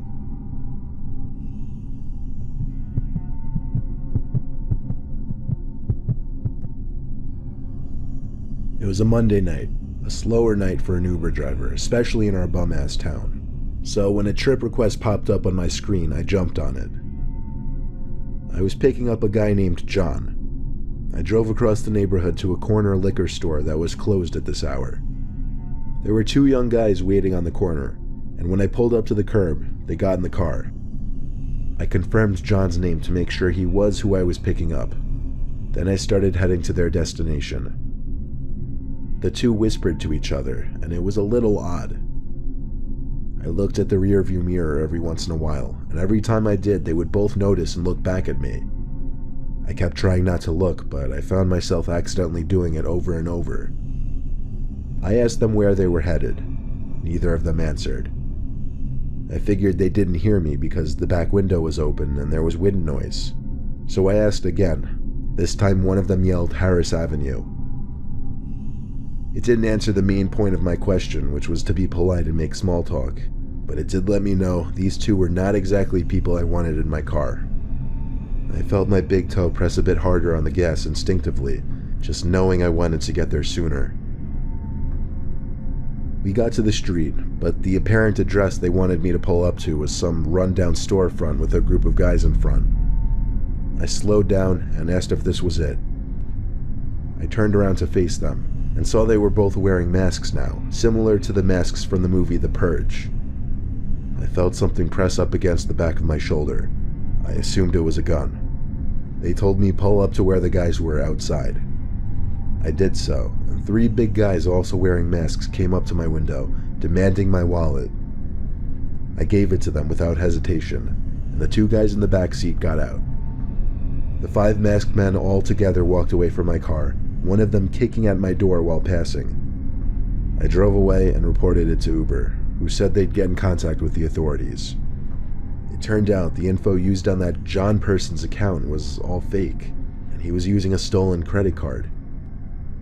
It was a Monday night, a slower night for an Uber driver, especially in our bum-ass town. So when a trip request popped up on my screen, I jumped on it. I was picking up a guy named John. I drove across the neighborhood to a corner liquor store that was closed at this hour. There were two young guys waiting on the corner, and when I pulled up to the curb, they got in the car. I confirmed John's name to make sure he was who I was picking up. Then I started heading to their destination. The two whispered to each other, and it was a little odd. I looked at the rearview mirror every once in a while, and every time I did, they would both notice and look back at me. I kept trying not to look, but I found myself accidentally doing it over and over. I asked them where they were headed. Neither of them answered. I figured they didn't hear me because the back window was open and there was wind noise. So I asked again. This time one of them yelled Harris Avenue. It didn't answer the main point of my question, which was to be polite and make small talk, but it did let me know these two were not exactly people I wanted in my car. I felt my big toe press a bit harder on the gas instinctively, just knowing I wanted to get there sooner. We got to the street, but the apparent address they wanted me to pull up to was some rundown storefront with a group of guys in front. I slowed down and asked if this was it. I turned around to face them, and saw they were both wearing masks now, similar to the masks from the movie The Purge. I felt something press up against the back of my shoulder. I assumed it was a gun. They told me pull up to where the guys were outside. I did so, and three big guys also wearing masks came up to my window, demanding my wallet. I gave it to them without hesitation, and the two guys in the back seat got out. The five masked men all together walked away from my car, one of them kicking at my door while passing. I drove away and reported it to Uber, who said they'd get in contact with the authorities. It turned out the info used on that John person's account was all fake, and he was using a stolen credit card.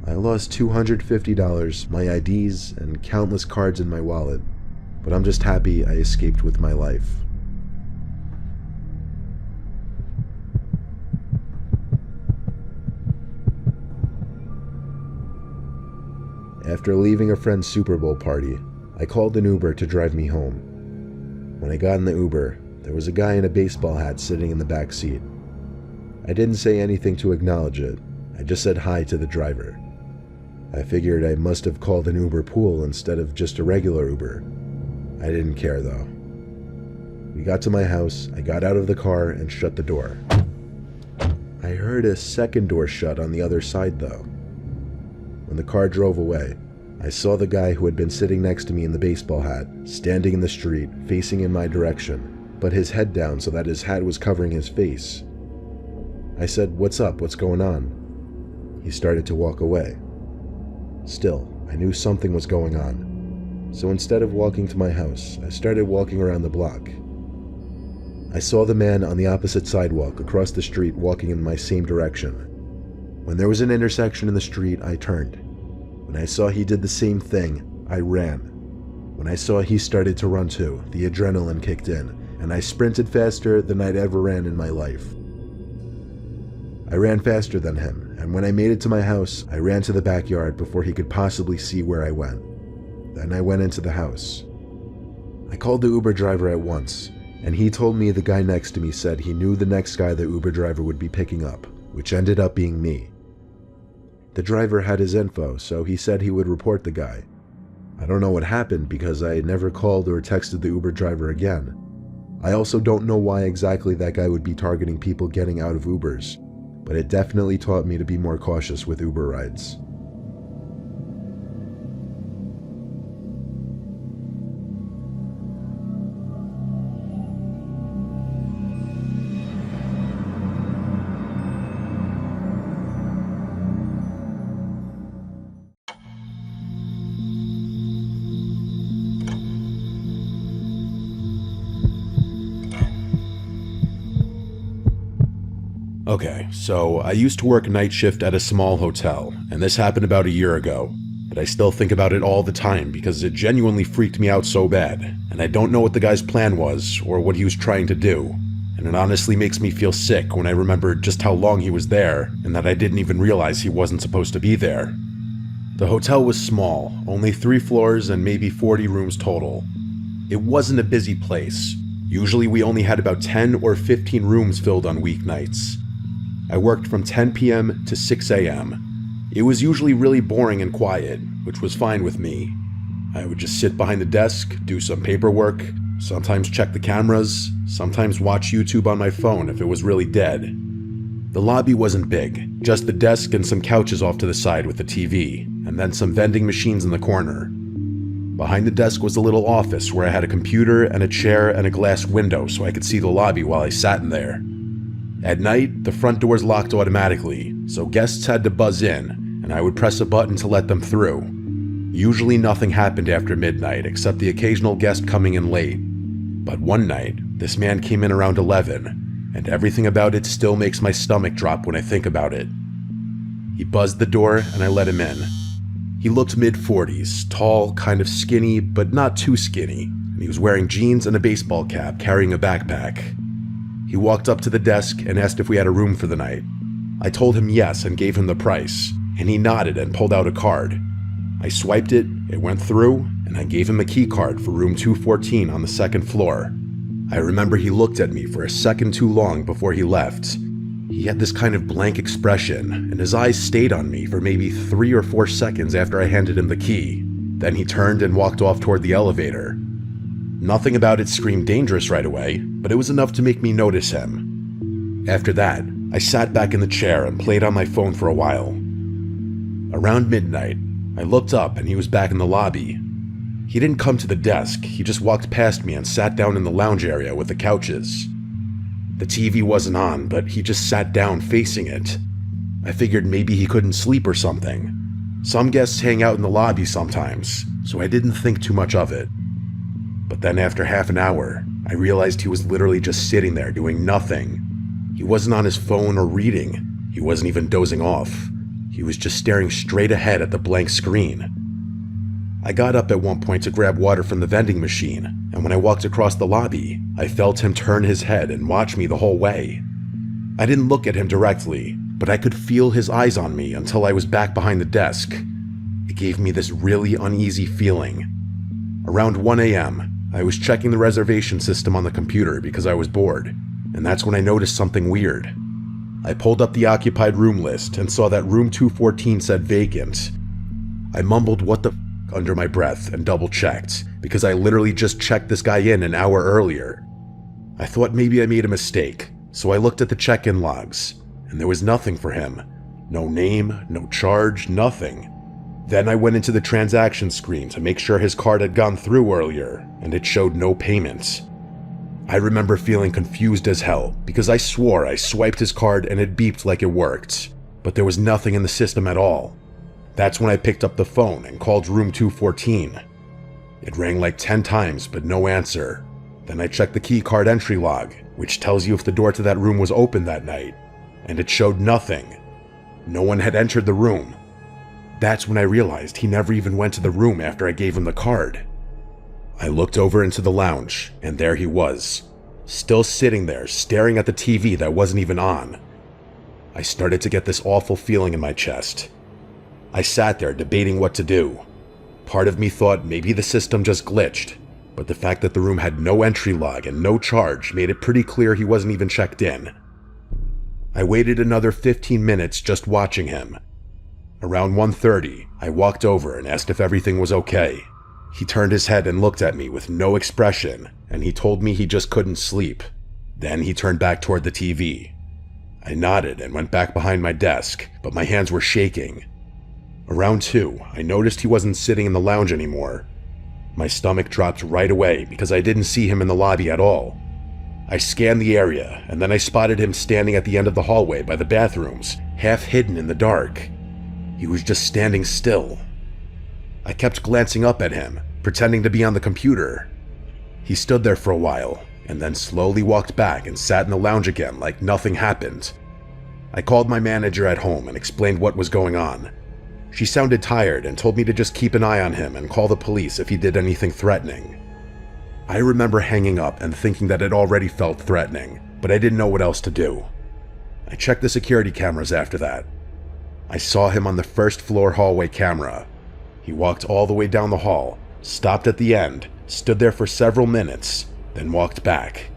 I lost $250, my IDs, and countless cards in my wallet, but I'm just happy I escaped with my life. After leaving a friend's Super Bowl party, I called an Uber to drive me home. When I got in the Uber, there was a guy in a baseball hat sitting in the back seat. I didn't say anything to acknowledge it, I just said hi to the driver. I figured I must have called an Uber pool instead of just a regular Uber. I didn't care though. We got to my house, I got out of the car and shut the door. I heard a second door shut on the other side though. When the car drove away, I saw the guy who had been sitting next to me in the baseball hat, standing in the street, facing in my direction, but his head down so that his hat was covering his face. I said, "What's up? What's going on?" He started to walk away. Still, I knew something was going on. So instead of walking to my house, I started walking around the block. I saw the man on the opposite sidewalk across the street walking in my same direction. When there was an intersection in the street, I turned. When I saw he did the same thing, I ran. When I saw he started to run too, the adrenaline kicked in, and I sprinted faster than I'd ever ran in my life. I ran faster than him, and when I made it to my house, I ran to the backyard before he could possibly see where I went. Then I went into the house. I called the Uber driver at once, and he told me the guy next to me said he knew the next guy the Uber driver would be picking up, which ended up being me. The driver had his info, so he said he would report the guy. I don't know what happened because I never called or texted the Uber driver again. I also don't know why exactly that guy would be targeting people getting out of Ubers, but it definitely taught me to be more cautious with Uber rides. Okay, so I used to work night shift at a small hotel, and this happened about a year ago. But I still think about it all the time because it genuinely freaked me out so bad, and I don't know what the guy's plan was or what he was trying to do. And it honestly makes me feel sick when I remember just how long he was there and that I didn't even realize he wasn't supposed to be there. The hotel was small, only 3 floors and maybe 40 rooms total. It wasn't a busy place, Usually we only had about 10 or 15 rooms filled on weeknights. I worked from 10 p.m. to 6 a.m. It was usually really boring and quiet, which was fine with me. I would just sit behind the desk, do some paperwork, sometimes check the cameras, sometimes watch YouTube on my phone if it was really dead. The lobby wasn't big, just the desk and some couches off to the side with the TV, and then some vending machines in the corner. Behind the desk was a little office where I had a computer and a chair and a glass window so I could see the lobby while I sat in there. At night, the front doors locked automatically, so guests had to buzz in, and I would press a button to let them through. Usually nothing happened after midnight except the occasional guest coming in late. But one night, this man came in around 11, and everything about it still makes my stomach drop when I think about it. He buzzed the door and I let him in. He looked mid-40s, tall, kind of skinny, but not too skinny, and he was wearing jeans and a baseball cap, carrying a backpack. He walked up to the desk and asked if we had a room for the night. I told him yes and gave him the price, and he nodded and pulled out a card. I swiped it, it went through, and I gave him a key card for room 214 on the second floor. I remember he looked at me for a second too long before he left. He had this kind of blank expression, and his eyes stayed on me for maybe 3 or 4 seconds after I handed him the key. Then he turned and walked off toward the elevator. Nothing about it screamed dangerous right away, but it was enough to make me notice him. After that, I sat back in the chair and played on my phone for a while. Around midnight, I looked up and he was back in the lobby. He didn't come to the desk, he just walked past me and sat down in the lounge area with the couches. The TV wasn't on, but he just sat down facing it. I figured maybe he couldn't sleep or something. Some guests hang out in the lobby sometimes, so I didn't think too much of it. But then after half an hour, I realized he was literally just sitting there doing nothing. He wasn't on his phone or reading. He wasn't even dozing off. He was just staring straight ahead at the blank screen. I got up at one point to grab water from the vending machine, and when I walked across the lobby, I felt him turn his head and watch me the whole way. I didn't look at him directly, but I could feel his eyes on me until I was back behind the desk. It gave me this really uneasy feeling. Around 1 a.m., I was checking the reservation system on the computer because I was bored, and that's when I noticed something weird. I pulled up the occupied room list and saw that room 214 said vacant. I mumbled what the under my breath and double-checked, because I literally just checked this guy in an hour earlier. I thought maybe I made a mistake, so I looked at the check-in logs, and there was nothing for him. No name, no charge, nothing. Then I went into the transaction screen to make sure his card had gone through earlier, and it showed no payment. I remember feeling confused as hell, because I swore I swiped his card and it beeped like it worked, but there was nothing in the system at all. That's when I picked up the phone and called room 214. It rang like 10 times, but no answer. Then I checked the key card entry log, which tells you if the door to that room was open that night, and it showed nothing. No one had entered the room. That's when I realized he never even went to the room after I gave him the card. I looked over into the lounge, and there he was, still sitting there staring at the TV that wasn't even on. I started to get this awful feeling in my chest. I sat there debating what to do. Part of me thought maybe the system just glitched, but the fact that the room had no entry log and no charge made it pretty clear he wasn't even checked in. I waited another 15 minutes just watching him. Around 1:30, I walked over and asked if everything was okay. He turned his head and looked at me with no expression, and he told me he just couldn't sleep. Then he turned back toward the TV. I nodded and went back behind my desk, but my hands were shaking. Around 2, I noticed he wasn't sitting in the lounge anymore. My stomach dropped right away because I didn't see him in the lobby at all. I scanned the area, and then I spotted him standing at the end of the hallway by the bathrooms, half hidden in the dark. He was just standing still. I kept glancing up at him, pretending to be on the computer. He stood there for a while, and then slowly walked back and sat in the lounge again like nothing happened. I called my manager at home and explained what was going on. She sounded tired and told me to just keep an eye on him and call the police if he did anything threatening. I remember hanging up and thinking that it already felt threatening, but I didn't know what else to do. I checked the security cameras after that. I saw him on the first floor hallway camera. He walked all the way down the hall, stopped at the end, stood there for several minutes, then walked back.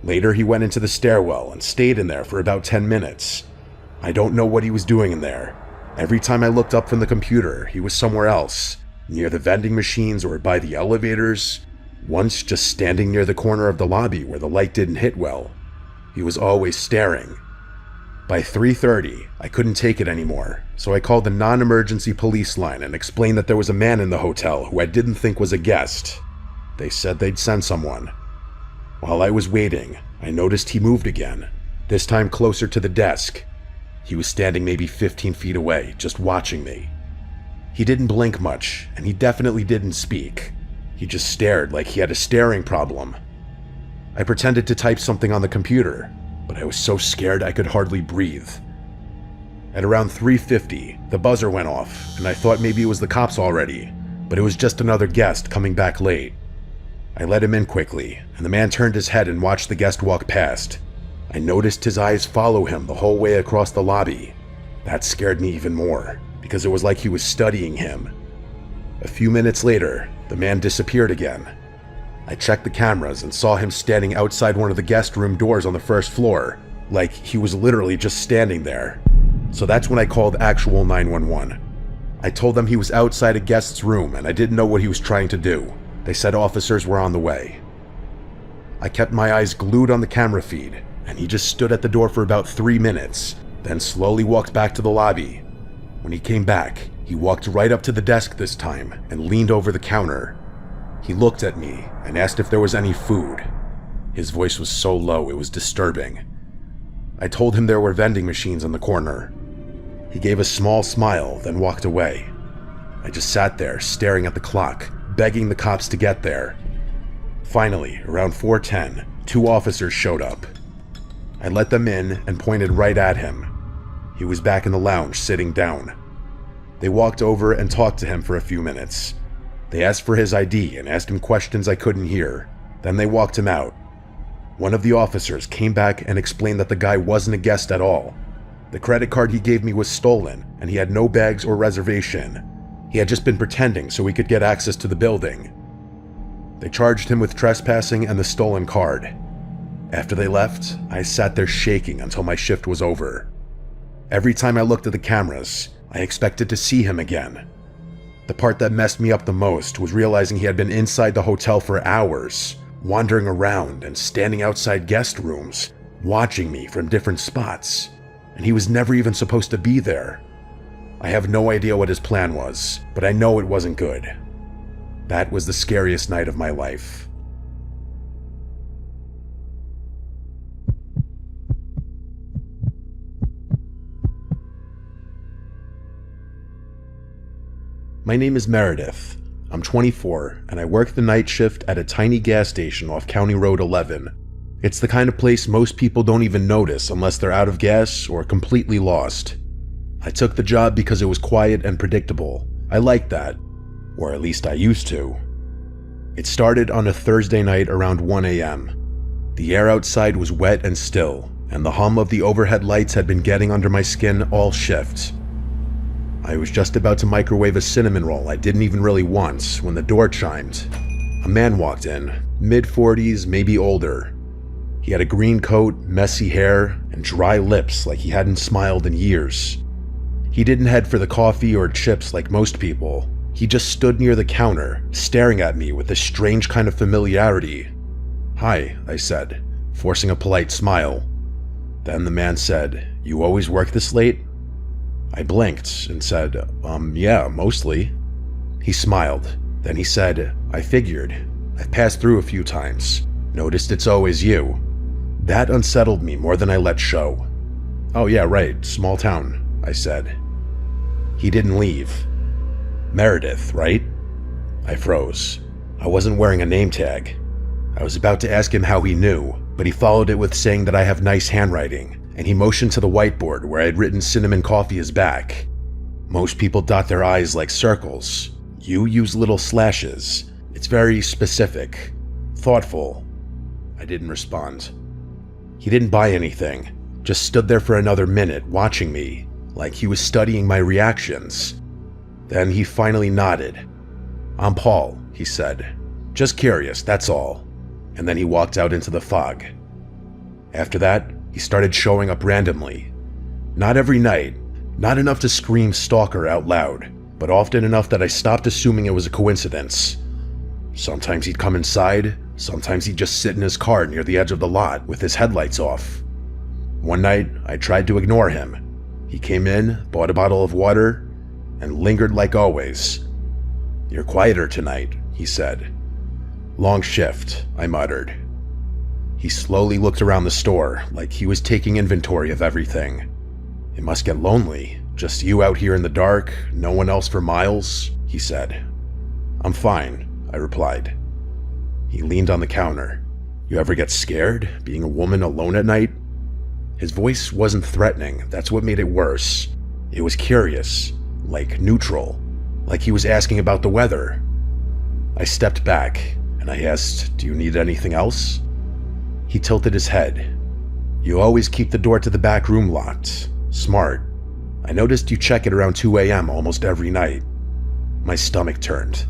Later, he went into the stairwell and stayed in there for about 10 minutes. I don't know what he was doing in there. Every time I looked up from the computer, he was somewhere else, near the vending machines or by the elevators, once just standing near the corner of the lobby where the light didn't hit well. He was always staring. By 3:30, I couldn't take it anymore, so I called the non-emergency police line and explained that there was a man in the hotel who I didn't think was a guest. They said they'd send someone. While I was waiting, I noticed he moved again, this time closer to the desk. He was standing maybe 15 feet away, just watching me. He didn't blink much, and he definitely didn't speak. He just stared like he had a staring problem. I pretended to type something on the computer, but I was so scared I could hardly breathe. At around 3:50, the buzzer went off, and I thought maybe it was the cops already, but it was just another guest coming back late. I let him in quickly, and the man turned his head and watched the guest walk past. I noticed his eyes follow him the whole way across the lobby. That scared me even more, because it was like he was studying him. A few minutes later, the man disappeared again. I checked the cameras and saw him standing outside one of the guest room doors on the first floor, like he was literally just standing there. So that's when I called actual 911. I told them he was outside a guest's room and I didn't know what he was trying to do. They said officers were on the way. I kept my eyes glued on the camera feed, and he just stood at the door for about 3 minutes, then slowly walked back to the lobby. When he came back, he walked right up to the desk this time and leaned over the counter. He looked at me and asked if there was any food. His voice was so low it was disturbing. I told him there were vending machines in the corner. He gave a small smile, then walked away. I just sat there staring at the clock, begging the cops to get there. Finally, around 4:10, 2 officers showed up. I let them in and pointed right at him. He was back in the lounge, sitting down. They walked over and talked to him for a few minutes. They asked for his ID and asked him questions I couldn't hear. Then they walked him out. One of the officers came back and explained that the guy wasn't a guest at all. The credit card he gave me was stolen, and he had no bags or reservation. He had just been pretending so he could get access to the building. They charged him with trespassing and the stolen card. After they left, I sat there shaking until my shift was over. Every time I looked at the cameras, I expected to see him again. The part that messed me up the most was realizing he had been inside the hotel for hours, wandering around and standing outside guest rooms, watching me from different spots, and he was never even supposed to be there. I have no idea what his plan was, but I know it wasn't good. That was the scariest night of my life. My name is Meredith. I'm 24, and I work the night shift at a tiny gas station off County Road 11. It's the kind of place most people don't even notice unless they're out of gas or completely lost. I took the job because it was quiet and predictable. I liked that, or at least I used to. It started on a Thursday night around 1 a.m. The air outside was wet and still, and the hum of the overhead lights had been getting under my skin all shift. I was just about to microwave a cinnamon roll I didn't even really want when the door chimed. A man walked in, mid-40s, maybe older. He had a green coat, messy hair, and dry lips like he hadn't smiled in years. He didn't head for the coffee or chips like most people. He just stood near the counter, staring at me with a strange kind of familiarity. "Hi," I said, forcing a polite smile. Then the man said, "You always work this late?" I blinked and said, yeah, mostly." He smiled. Then he said, "I figured. I've passed through a few times. Noticed it's always you." That unsettled me more than I let show. "Oh yeah, right, small town," I said. He didn't leave. "Meredith, right?" I froze. I wasn't wearing a name tag. I was about to ask him how he knew, but he followed it with saying that I have nice handwriting, and he motioned to the whiteboard where I had written cinnamon coffee is back. Most people dot their I's like circles. You use little slashes. It's very specific. Thoughtful. I didn't respond. He didn't buy anything, just stood there for another minute watching me, like he was studying my reactions. Then he finally nodded. "I'm Paul," he said. "Just curious, that's all." and then he walked out into the fog. After that, he started showing up randomly. Not every night, not enough to scream stalker out loud, but often enough that I stopped assuming it was a coincidence. Sometimes he'd come inside, sometimes he'd just sit in his car near the edge of the lot with his headlights off. One night, I tried to ignore him. He came in, bought a bottle of water, and lingered like always. "You're quieter tonight," he said. "Long shift," I muttered. He slowly looked around the store, like he was taking inventory of everything. "It must get lonely, just you out here in the dark, no one else for miles," he said. "I'm fine," I replied. He leaned on the counter. "You ever get scared, being a woman alone at night?" His voice wasn't threatening, that's what made it worse. It was curious, like neutral, like he was asking about the weather. I stepped back, and I asked, "Do you need anything else?" He tilted his head. "You always keep the door to the back room locked. Smart. I noticed you check it around 2 a.m. almost every night." My stomach turned.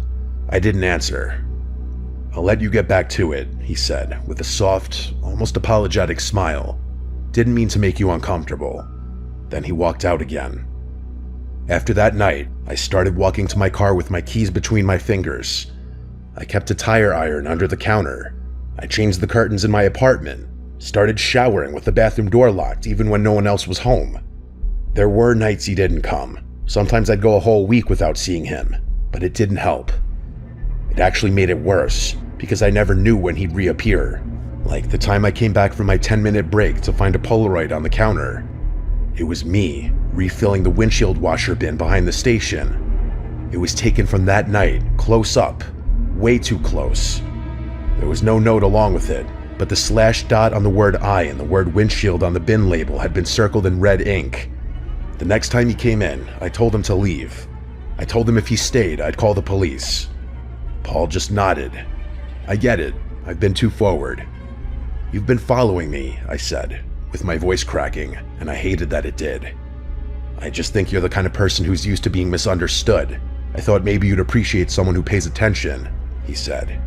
I didn't answer. "I'll let you get back to it," he said, with a soft, almost apologetic smile. "Didn't mean to make you uncomfortable." Then he walked out again. After that night, I started walking to my car with my keys between my fingers. I kept a tire iron under the counter. I changed the curtains in my apartment, started showering with the bathroom door locked even when no one else was home. There were nights he didn't come. Sometimes I'd go a whole week without seeing him, but it didn't help. It actually made it worse, because I never knew when he'd reappear. Like the time I came back from my 10-minute break to find a Polaroid on the counter. It was me, refilling the windshield washer bin behind the station. It was taken from that night, close up, way too close. There was no note along with it, but the slash dot on the word I and the word windshield on the bin label had been circled in red ink. The next time he came in, I told him to leave. I told him if he stayed, I'd call the police. Paul just nodded. "I get it. I've been too forward." "You've been following me," I said, with my voice cracking, and I hated that it did. "I just think you're the kind of person who's used to being misunderstood. I thought maybe you'd appreciate someone who pays attention," he said.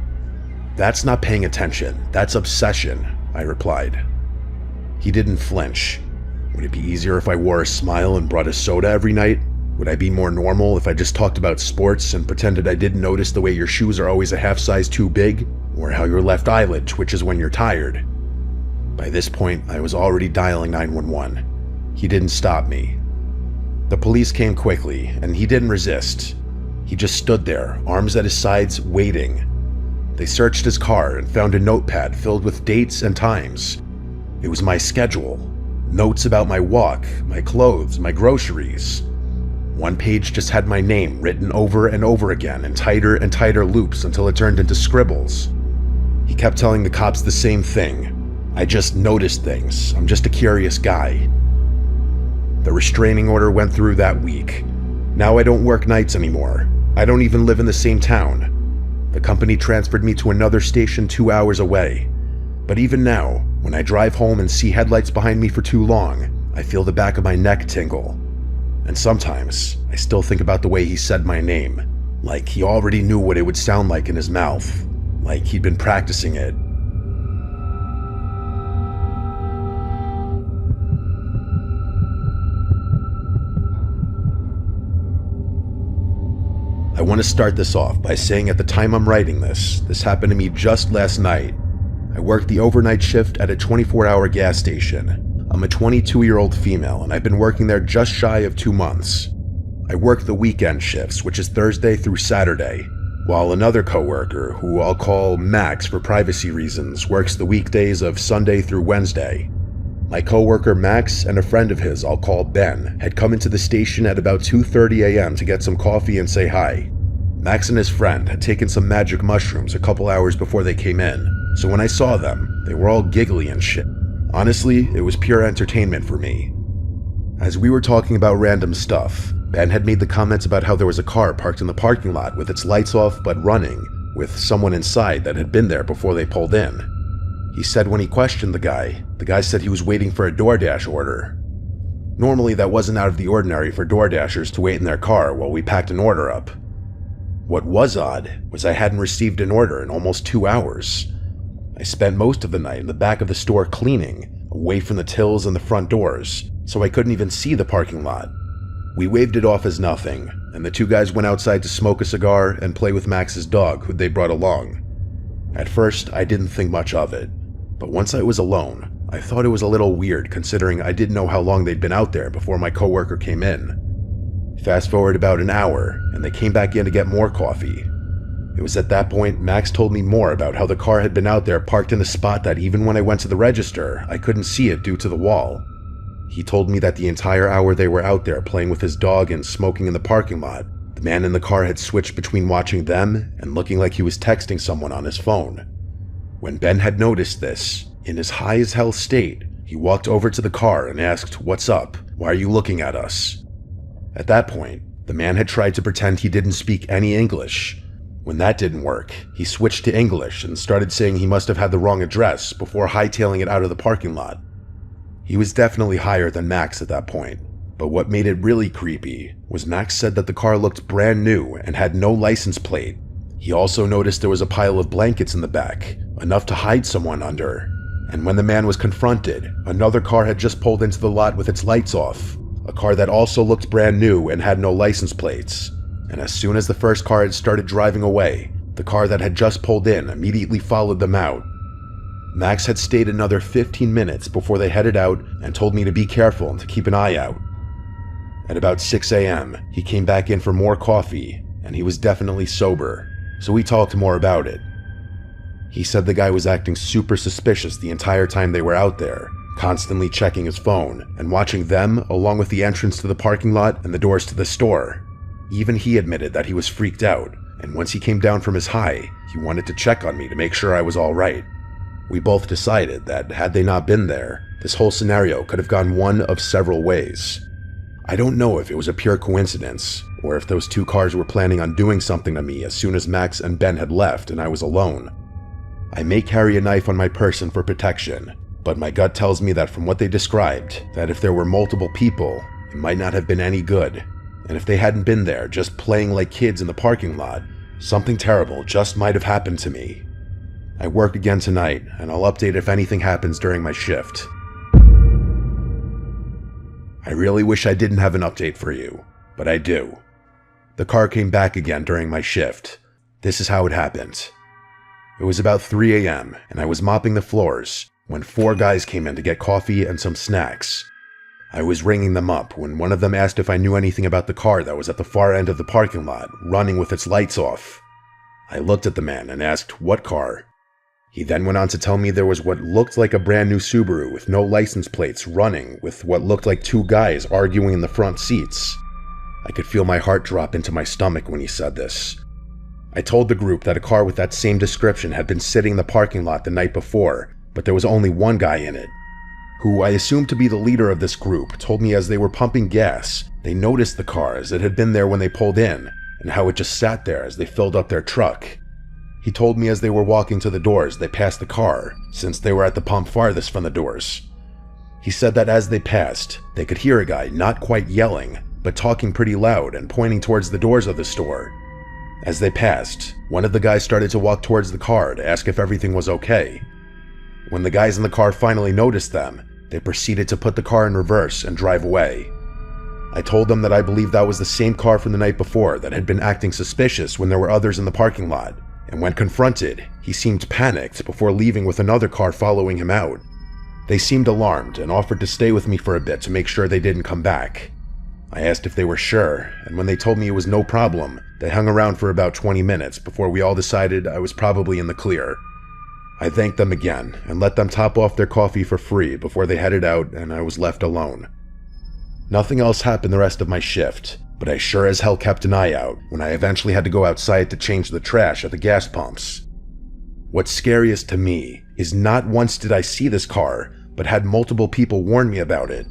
"That's not paying attention, that's obsession," I replied. He didn't flinch. Would it be easier if I wore a smile and brought a soda every night? Would I be more normal if I just talked about sports and pretended I didn't notice the way your shoes are always a half size too big, or how your left eyelid twitches when you're tired? By this point, I was already dialing 911. He didn't stop me. The police came quickly, and he didn't resist. He just stood there, arms at his sides, waiting. They searched his car and found a notepad filled with dates and times. It was my schedule. Notes about my walk, my clothes, my groceries. One page just had my name written over and over again in tighter and tighter loops until it turned into scribbles. He kept telling the cops the same thing. "I just noticed things. I'm just a curious guy." The restraining order went through that week. Now I don't work nights anymore. I don't even live in the same town. The company transferred me to another station 2 hours away. But even now, when I drive home and see headlights behind me for too long, I feel the back of my neck tingle. And sometimes, I still think about the way he said my name, like he already knew what it would sound like in his mouth, like he'd been practicing it. I want to start this off by saying at the time I'm writing this happened to me just last night. I worked the overnight shift at a 24-hour gas station. I'm a 22-year-old female, and I've been working there just shy of 2 months. I work the weekend shifts, which is Thursday through Saturday, while another coworker, who I'll call Max for privacy reasons, works the weekdays of Sunday through Wednesday. My coworker Max and a friend of his I'll call Ben had come into the station at about 2:30 a.m. to get some coffee and say hi. Max and his friend had taken some magic mushrooms a couple hours before they came in, so when I saw them, they were all giggly and shit. Honestly, it was pure entertainment for me. As we were talking about random stuff, Ben had made the comments about how there was a car parked in the parking lot with its lights off but running, with someone inside that had been there before they pulled in. He said when he questioned the guy said he was waiting for a DoorDash order. Normally that wasn't out of the ordinary for DoorDashers to wait in their car while we packed an order up. What was odd was I hadn't received an order in almost 2 hours. I spent most of the night in the back of the store cleaning, away from the tills and the front doors, so I couldn't even see the parking lot. We waved it off as nothing, and the two guys went outside to smoke a cigar and play with Max's dog, who they brought along. At first, I didn't think much of it, but once I was alone, I thought it was a little weird considering I didn't know how long they'd been out there before my coworker came in. Fast forward about an hour, and they came back in to get more coffee. It was at that point Max told me more about how the car had been out there parked in a spot that even when I went to the register, I couldn't see it due to the wall. He told me that the entire hour they were out there playing with his dog and smoking in the parking lot, the man in the car had switched between watching them and looking like he was texting someone on his phone. When Ben had noticed this, in his high as hell state, he walked over to the car and asked, "What's up? Why are you looking at us?" At that point, the man had tried to pretend he didn't speak any English. When that didn't work, he switched to English and started saying he must have had the wrong address before hightailing it out of the parking lot. He was definitely higher than Max at that point, but what made it really creepy was Max said that the car looked brand new and had no license plate. He also noticed there was a pile of blankets in the back, enough to hide someone under. And when the man was confronted, another car had just pulled into the lot with its lights off, a car that also looked brand new and had no license plates. And as soon as the first car had started driving away, the car that had just pulled in immediately followed them out. Max had stayed another 15 minutes before they headed out and told me to be careful and to keep an eye out. At about 6 a.m., he came back in for more coffee, and he was definitely sober, so we talked more about it. He said the guy was acting super suspicious the entire time they were out there, constantly checking his phone and watching them along with the entrance to the parking lot and the doors to the store. Even he admitted that he was freaked out, and once he came down from his high, he wanted to check on me to make sure I was all right. We both decided that had they not been there, this whole scenario could have gone one of several ways. I don't know if it was a pure coincidence, or if those two cars were planning on doing something to me as soon as Max and Ben had left and I was alone. I may carry a knife on my person for protection, but my gut tells me that from what they described, that if there were multiple people, it might not have been any good. And if they hadn't been there just playing like kids in the parking lot, something terrible just might have happened to me. I work again tonight, and I'll update if anything happens during my shift. I really wish I didn't have an update for you, but I do. The car came back again during my shift. This is how it happened. It was about 3 a.m., and I was mopping the floors when 4 guys came in to get coffee and some snacks. I was ringing them up when one of them asked if I knew anything about the car that was at the far end of the parking lot, running with its lights off. I looked at the man and asked, "What car?" He then went on to tell me there was what looked like a brand new Subaru with no license plates running with what looked like 2 guys arguing in the front seats. I could feel my heart drop into my stomach when he said this. I told the group that a car with that same description had been sitting in the parking lot the night before, but there was only one guy in it, who I assumed to be the leader of this group, told me as they were pumping gas, they noticed the car as it had been there when they pulled in, and how it just sat there as they filled up their truck. He told me as they were walking to the doors, they passed the car, since they were at the pump farthest from the doors. He said that as they passed, they could hear a guy not quite yelling, but talking pretty loud and pointing towards the doors of the store. As they passed, one of the guys started to walk towards the car to ask if everything was okay. When the guys in the car finally noticed them, they proceeded to put the car in reverse and drive away. I told them that I believed that was the same car from the night before that had been acting suspicious when there were others in the parking lot, and when confronted, he seemed panicked before leaving with another car following him out. They seemed alarmed and offered to stay with me for a bit to make sure they didn't come back. I asked if they were sure, and when they told me it was no problem, they hung around for about 20 minutes before we all decided I was probably in the clear. I thanked them again and let them top off their coffee for free before they headed out, and I was left alone. Nothing else happened the rest of my shift, but I sure as hell kept an eye out when I eventually had to go outside to change the trash at the gas pumps. What's scariest to me is not once did I see this car, but had multiple people warn me about it.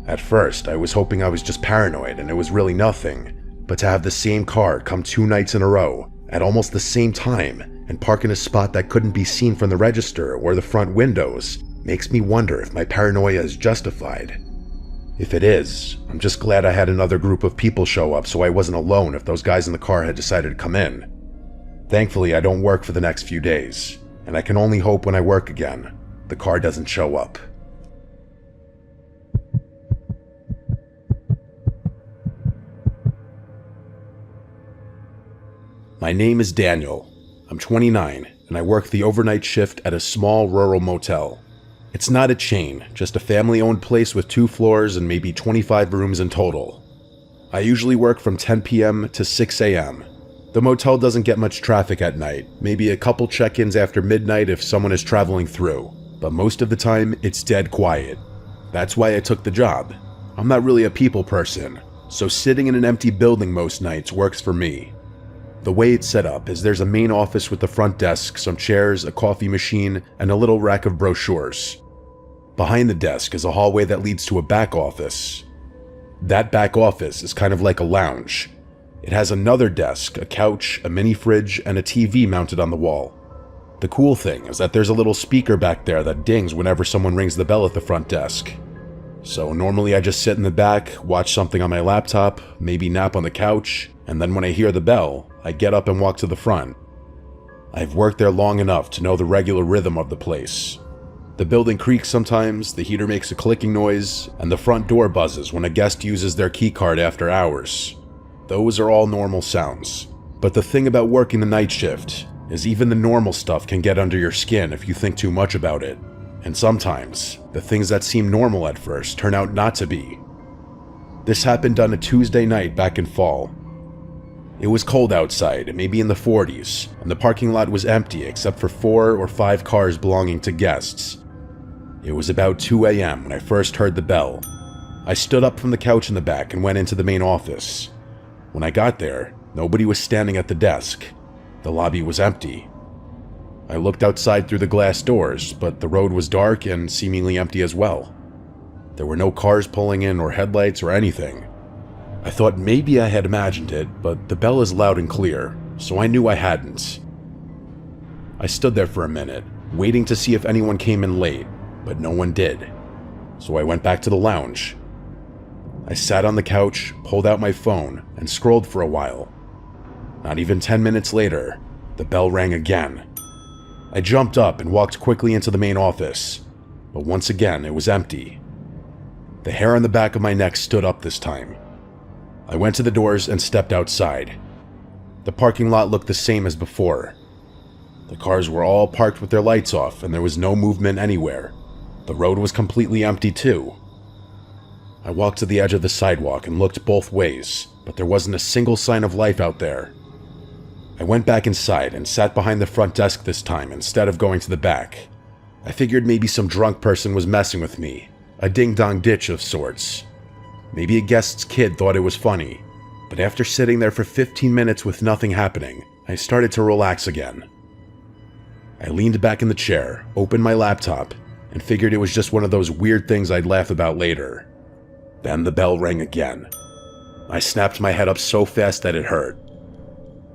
At first, I was hoping I was just paranoid and it was really nothing, but to have the same car come 2 nights in a row, at almost the same time, and park in a spot that couldn't be seen from the register or the front windows, makes me wonder if my paranoia is justified. If it is, I'm just glad I had another group of people show up so I wasn't alone if those guys in the car had decided to come in. Thankfully, I don't work for the next few days, and I can only hope when I work again, the car doesn't show up. My name is Daniel. I'm 29, and I work the overnight shift at a small rural motel. It's not a chain, just a family-owned place with 2 floors and maybe 25 rooms in total. I usually work from 10 p.m. to 6 a.m. The motel doesn't get much traffic at night, maybe a couple check-ins after midnight if someone is traveling through, but most of the time, it's dead quiet. That's why I took the job. I'm not really a people person, so sitting in an empty building most nights works for me. The way it's set up is there's a main office with the front desk, some chairs, a coffee machine, and a little rack of brochures. Behind the desk is a hallway that leads to a back office. That back office is kind of like a lounge. It has another desk, a couch, a mini fridge, and a TV mounted on the wall. The cool thing is that there's a little speaker back there that dings whenever someone rings the bell at the front desk. So normally I just sit in the back, watch something on my laptop, maybe nap on the couch, and then when I hear the bell, I get up and walk to the front. I've worked there long enough to know the regular rhythm of the place. The building creaks sometimes, the heater makes a clicking noise, and the front door buzzes when a guest uses their keycard after hours. Those are all normal sounds. But the thing about working the night shift is even the normal stuff can get under your skin if you think too much about it. And sometimes, the things that seem normal at first turn out not to be. This happened on a Tuesday night back in fall. It was cold outside, maybe in the 40s, and the parking lot was empty except for 4 or 5 cars belonging to guests. It was about 2 a.m. when I first heard the bell. I stood up from the couch in the back and went into the main office. When I got there, nobody was standing at the desk. The lobby was empty. I looked outside through the glass doors, but the road was dark and seemingly empty as well. There were no cars pulling in or headlights or anything. I thought maybe I had imagined it, but the bell is loud and clear, so I knew I hadn't. I stood there for a minute, waiting to see if anyone came in late, but no one did. So I went back to the lounge. I sat on the couch, pulled out my phone, and scrolled for a while. Not even 10 minutes later, the bell rang again. I jumped up and walked quickly into the main office, but once again it was empty. The hair on the back of my neck stood up this time. I went to the doors and stepped outside. The parking lot looked the same as before. The cars were all parked with their lights off and there was no movement anywhere. The road was completely empty too. I walked to the edge of the sidewalk and looked both ways, but there wasn't a single sign of life out there. I went back inside and sat behind the front desk this time instead of going to the back. I figured maybe some drunk person was messing with me, a ding-dong ditch of sorts. Maybe a guest's kid thought it was funny, but after sitting there for 15 minutes with nothing happening, I started to relax again. I leaned back in the chair, opened my laptop, and figured it was just one of those weird things I'd laugh about later. Then the bell rang again. I snapped my head up so fast that it hurt.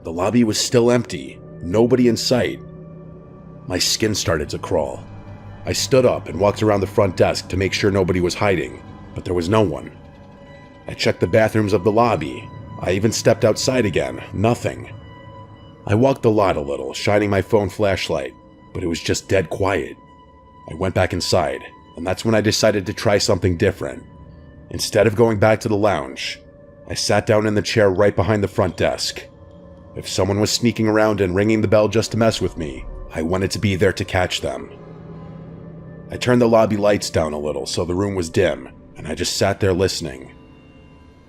The lobby was still empty, nobody in sight. My skin started to crawl. I stood up and walked around the front desk to make sure nobody was hiding, but there was no one. I checked the bathrooms of the lobby. I even stepped outside again, nothing. I walked the lot a little, shining my phone flashlight, but it was just dead quiet. I went back inside, and that's when I decided to try something different. Instead of going back to the lounge, I sat down in the chair right behind the front desk. If someone was sneaking around and ringing the bell just to mess with me, I wanted to be there to catch them. I turned the lobby lights down a little so the room was dim, and I just sat there listening.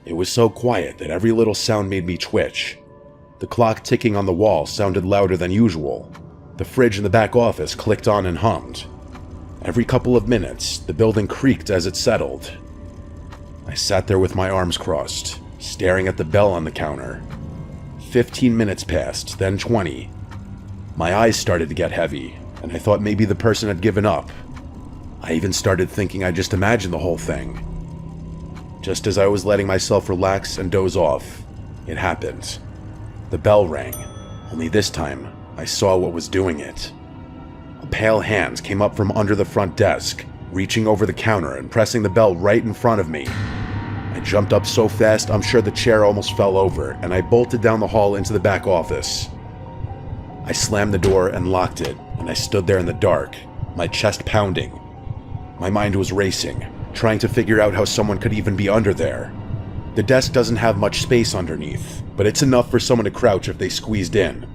It was so quiet that every little sound made me twitch. The clock ticking on the wall sounded louder than usual. The fridge in the back office clicked on and hummed. Every couple of minutes, the building creaked as it settled. I sat there with my arms crossed, staring at the bell on the counter. 15 minutes passed, then 20. My eyes started to get heavy, and I thought maybe the person had given up. I even started thinking I just imagined the whole thing. Just as I was letting myself relax and doze off, it happened. The bell rang, only this time I saw what was doing it. A pale hand came up from under the front desk, reaching over the counter and pressing the bell right in front of me. I jumped up so fast I'm sure the chair almost fell over, and I bolted down the hall into the back office. I slammed the door and locked it, and and I stood there in the dark, my chest pounding. My mind was racing, trying to figure out how someone could even be under there. The desk doesn't have much space underneath, but it's enough for someone to crouch if they squeezed in.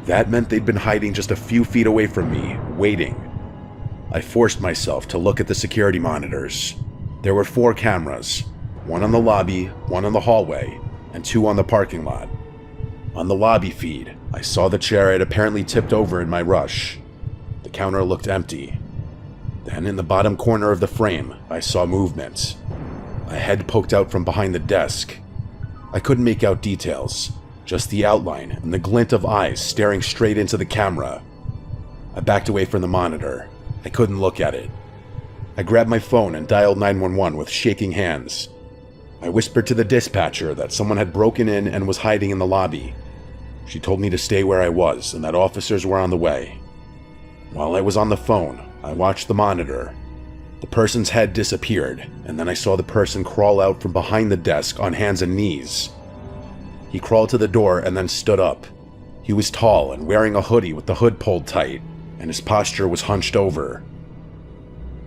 That meant they'd been hiding just a few feet away from me, waiting. I forced myself to look at the security monitors. There were 4 cameras, one on the lobby, one on the hallway, and 2 on the parking lot. On the lobby feed, I saw the chair I had apparently tipped over in my rush. The counter looked empty. Then in the bottom corner of the frame, I saw movement. A head poked out from behind the desk. I couldn't make out details, just the outline and the glint of eyes staring straight into the camera. I backed away from the monitor. I couldn't look at it. I grabbed my phone and dialed 911 with shaking hands. I whispered to the dispatcher that someone had broken in and was hiding in the lobby. She told me to stay where I was and that officers were on the way. While I was on the phone, I watched the monitor. The person's head disappeared, and then I saw the person crawl out from behind the desk on hands and knees. He crawled to the door and then stood up. He was tall and wearing a hoodie with the hood pulled tight, and his posture was hunched over.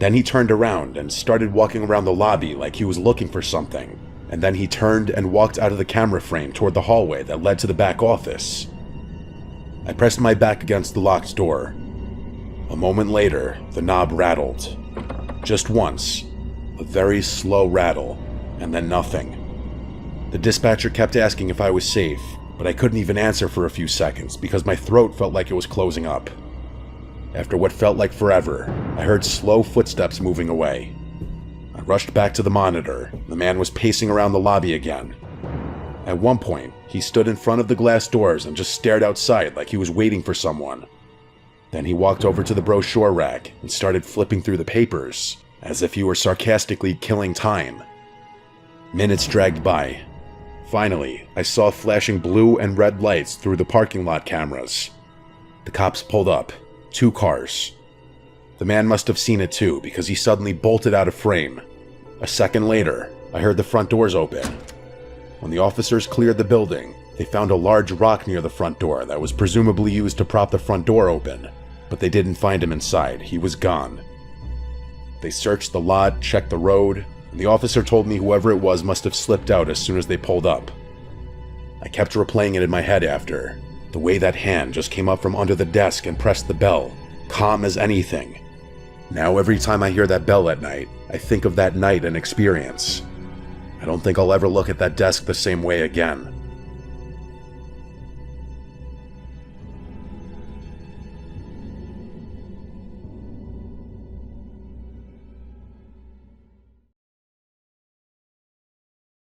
Then he turned around and started walking around the lobby like he was looking for something, and then he turned and walked out of the camera frame toward the hallway that led to the back office. I pressed my back against the locked door. A moment later, the knob rattled. Just once, a very slow rattle, and then nothing. The dispatcher kept asking if I was safe, but I couldn't even answer for a few seconds because my throat felt like it was closing up. After what felt like forever, I heard slow footsteps moving away. I rushed back to the monitor. The man was pacing around the lobby again. At one point, he stood in front of the glass doors and just stared outside like he was waiting for someone. Then he walked over to the brochure rack and started flipping through the papers, as if he were sarcastically killing time. Minutes dragged by. Finally, I saw flashing blue and red lights through the parking lot cameras. The cops pulled up. 2 cars. The man must have seen it too, because he suddenly bolted out of frame. A second later, I heard the front doors open. When the officers cleared the building, they found a large rock near the front door that was presumably used to prop the front door open, but they didn't find him inside. He was gone. They searched the lot, checked the road, and the officer told me whoever it was must have slipped out as soon as they pulled up. I kept replaying it in my head after. The way that hand just came up from under the desk and pressed the bell, calm as anything. Now every time I hear that bell at night, I think of that night and experience. I don't think I'll ever look at that desk the same way again.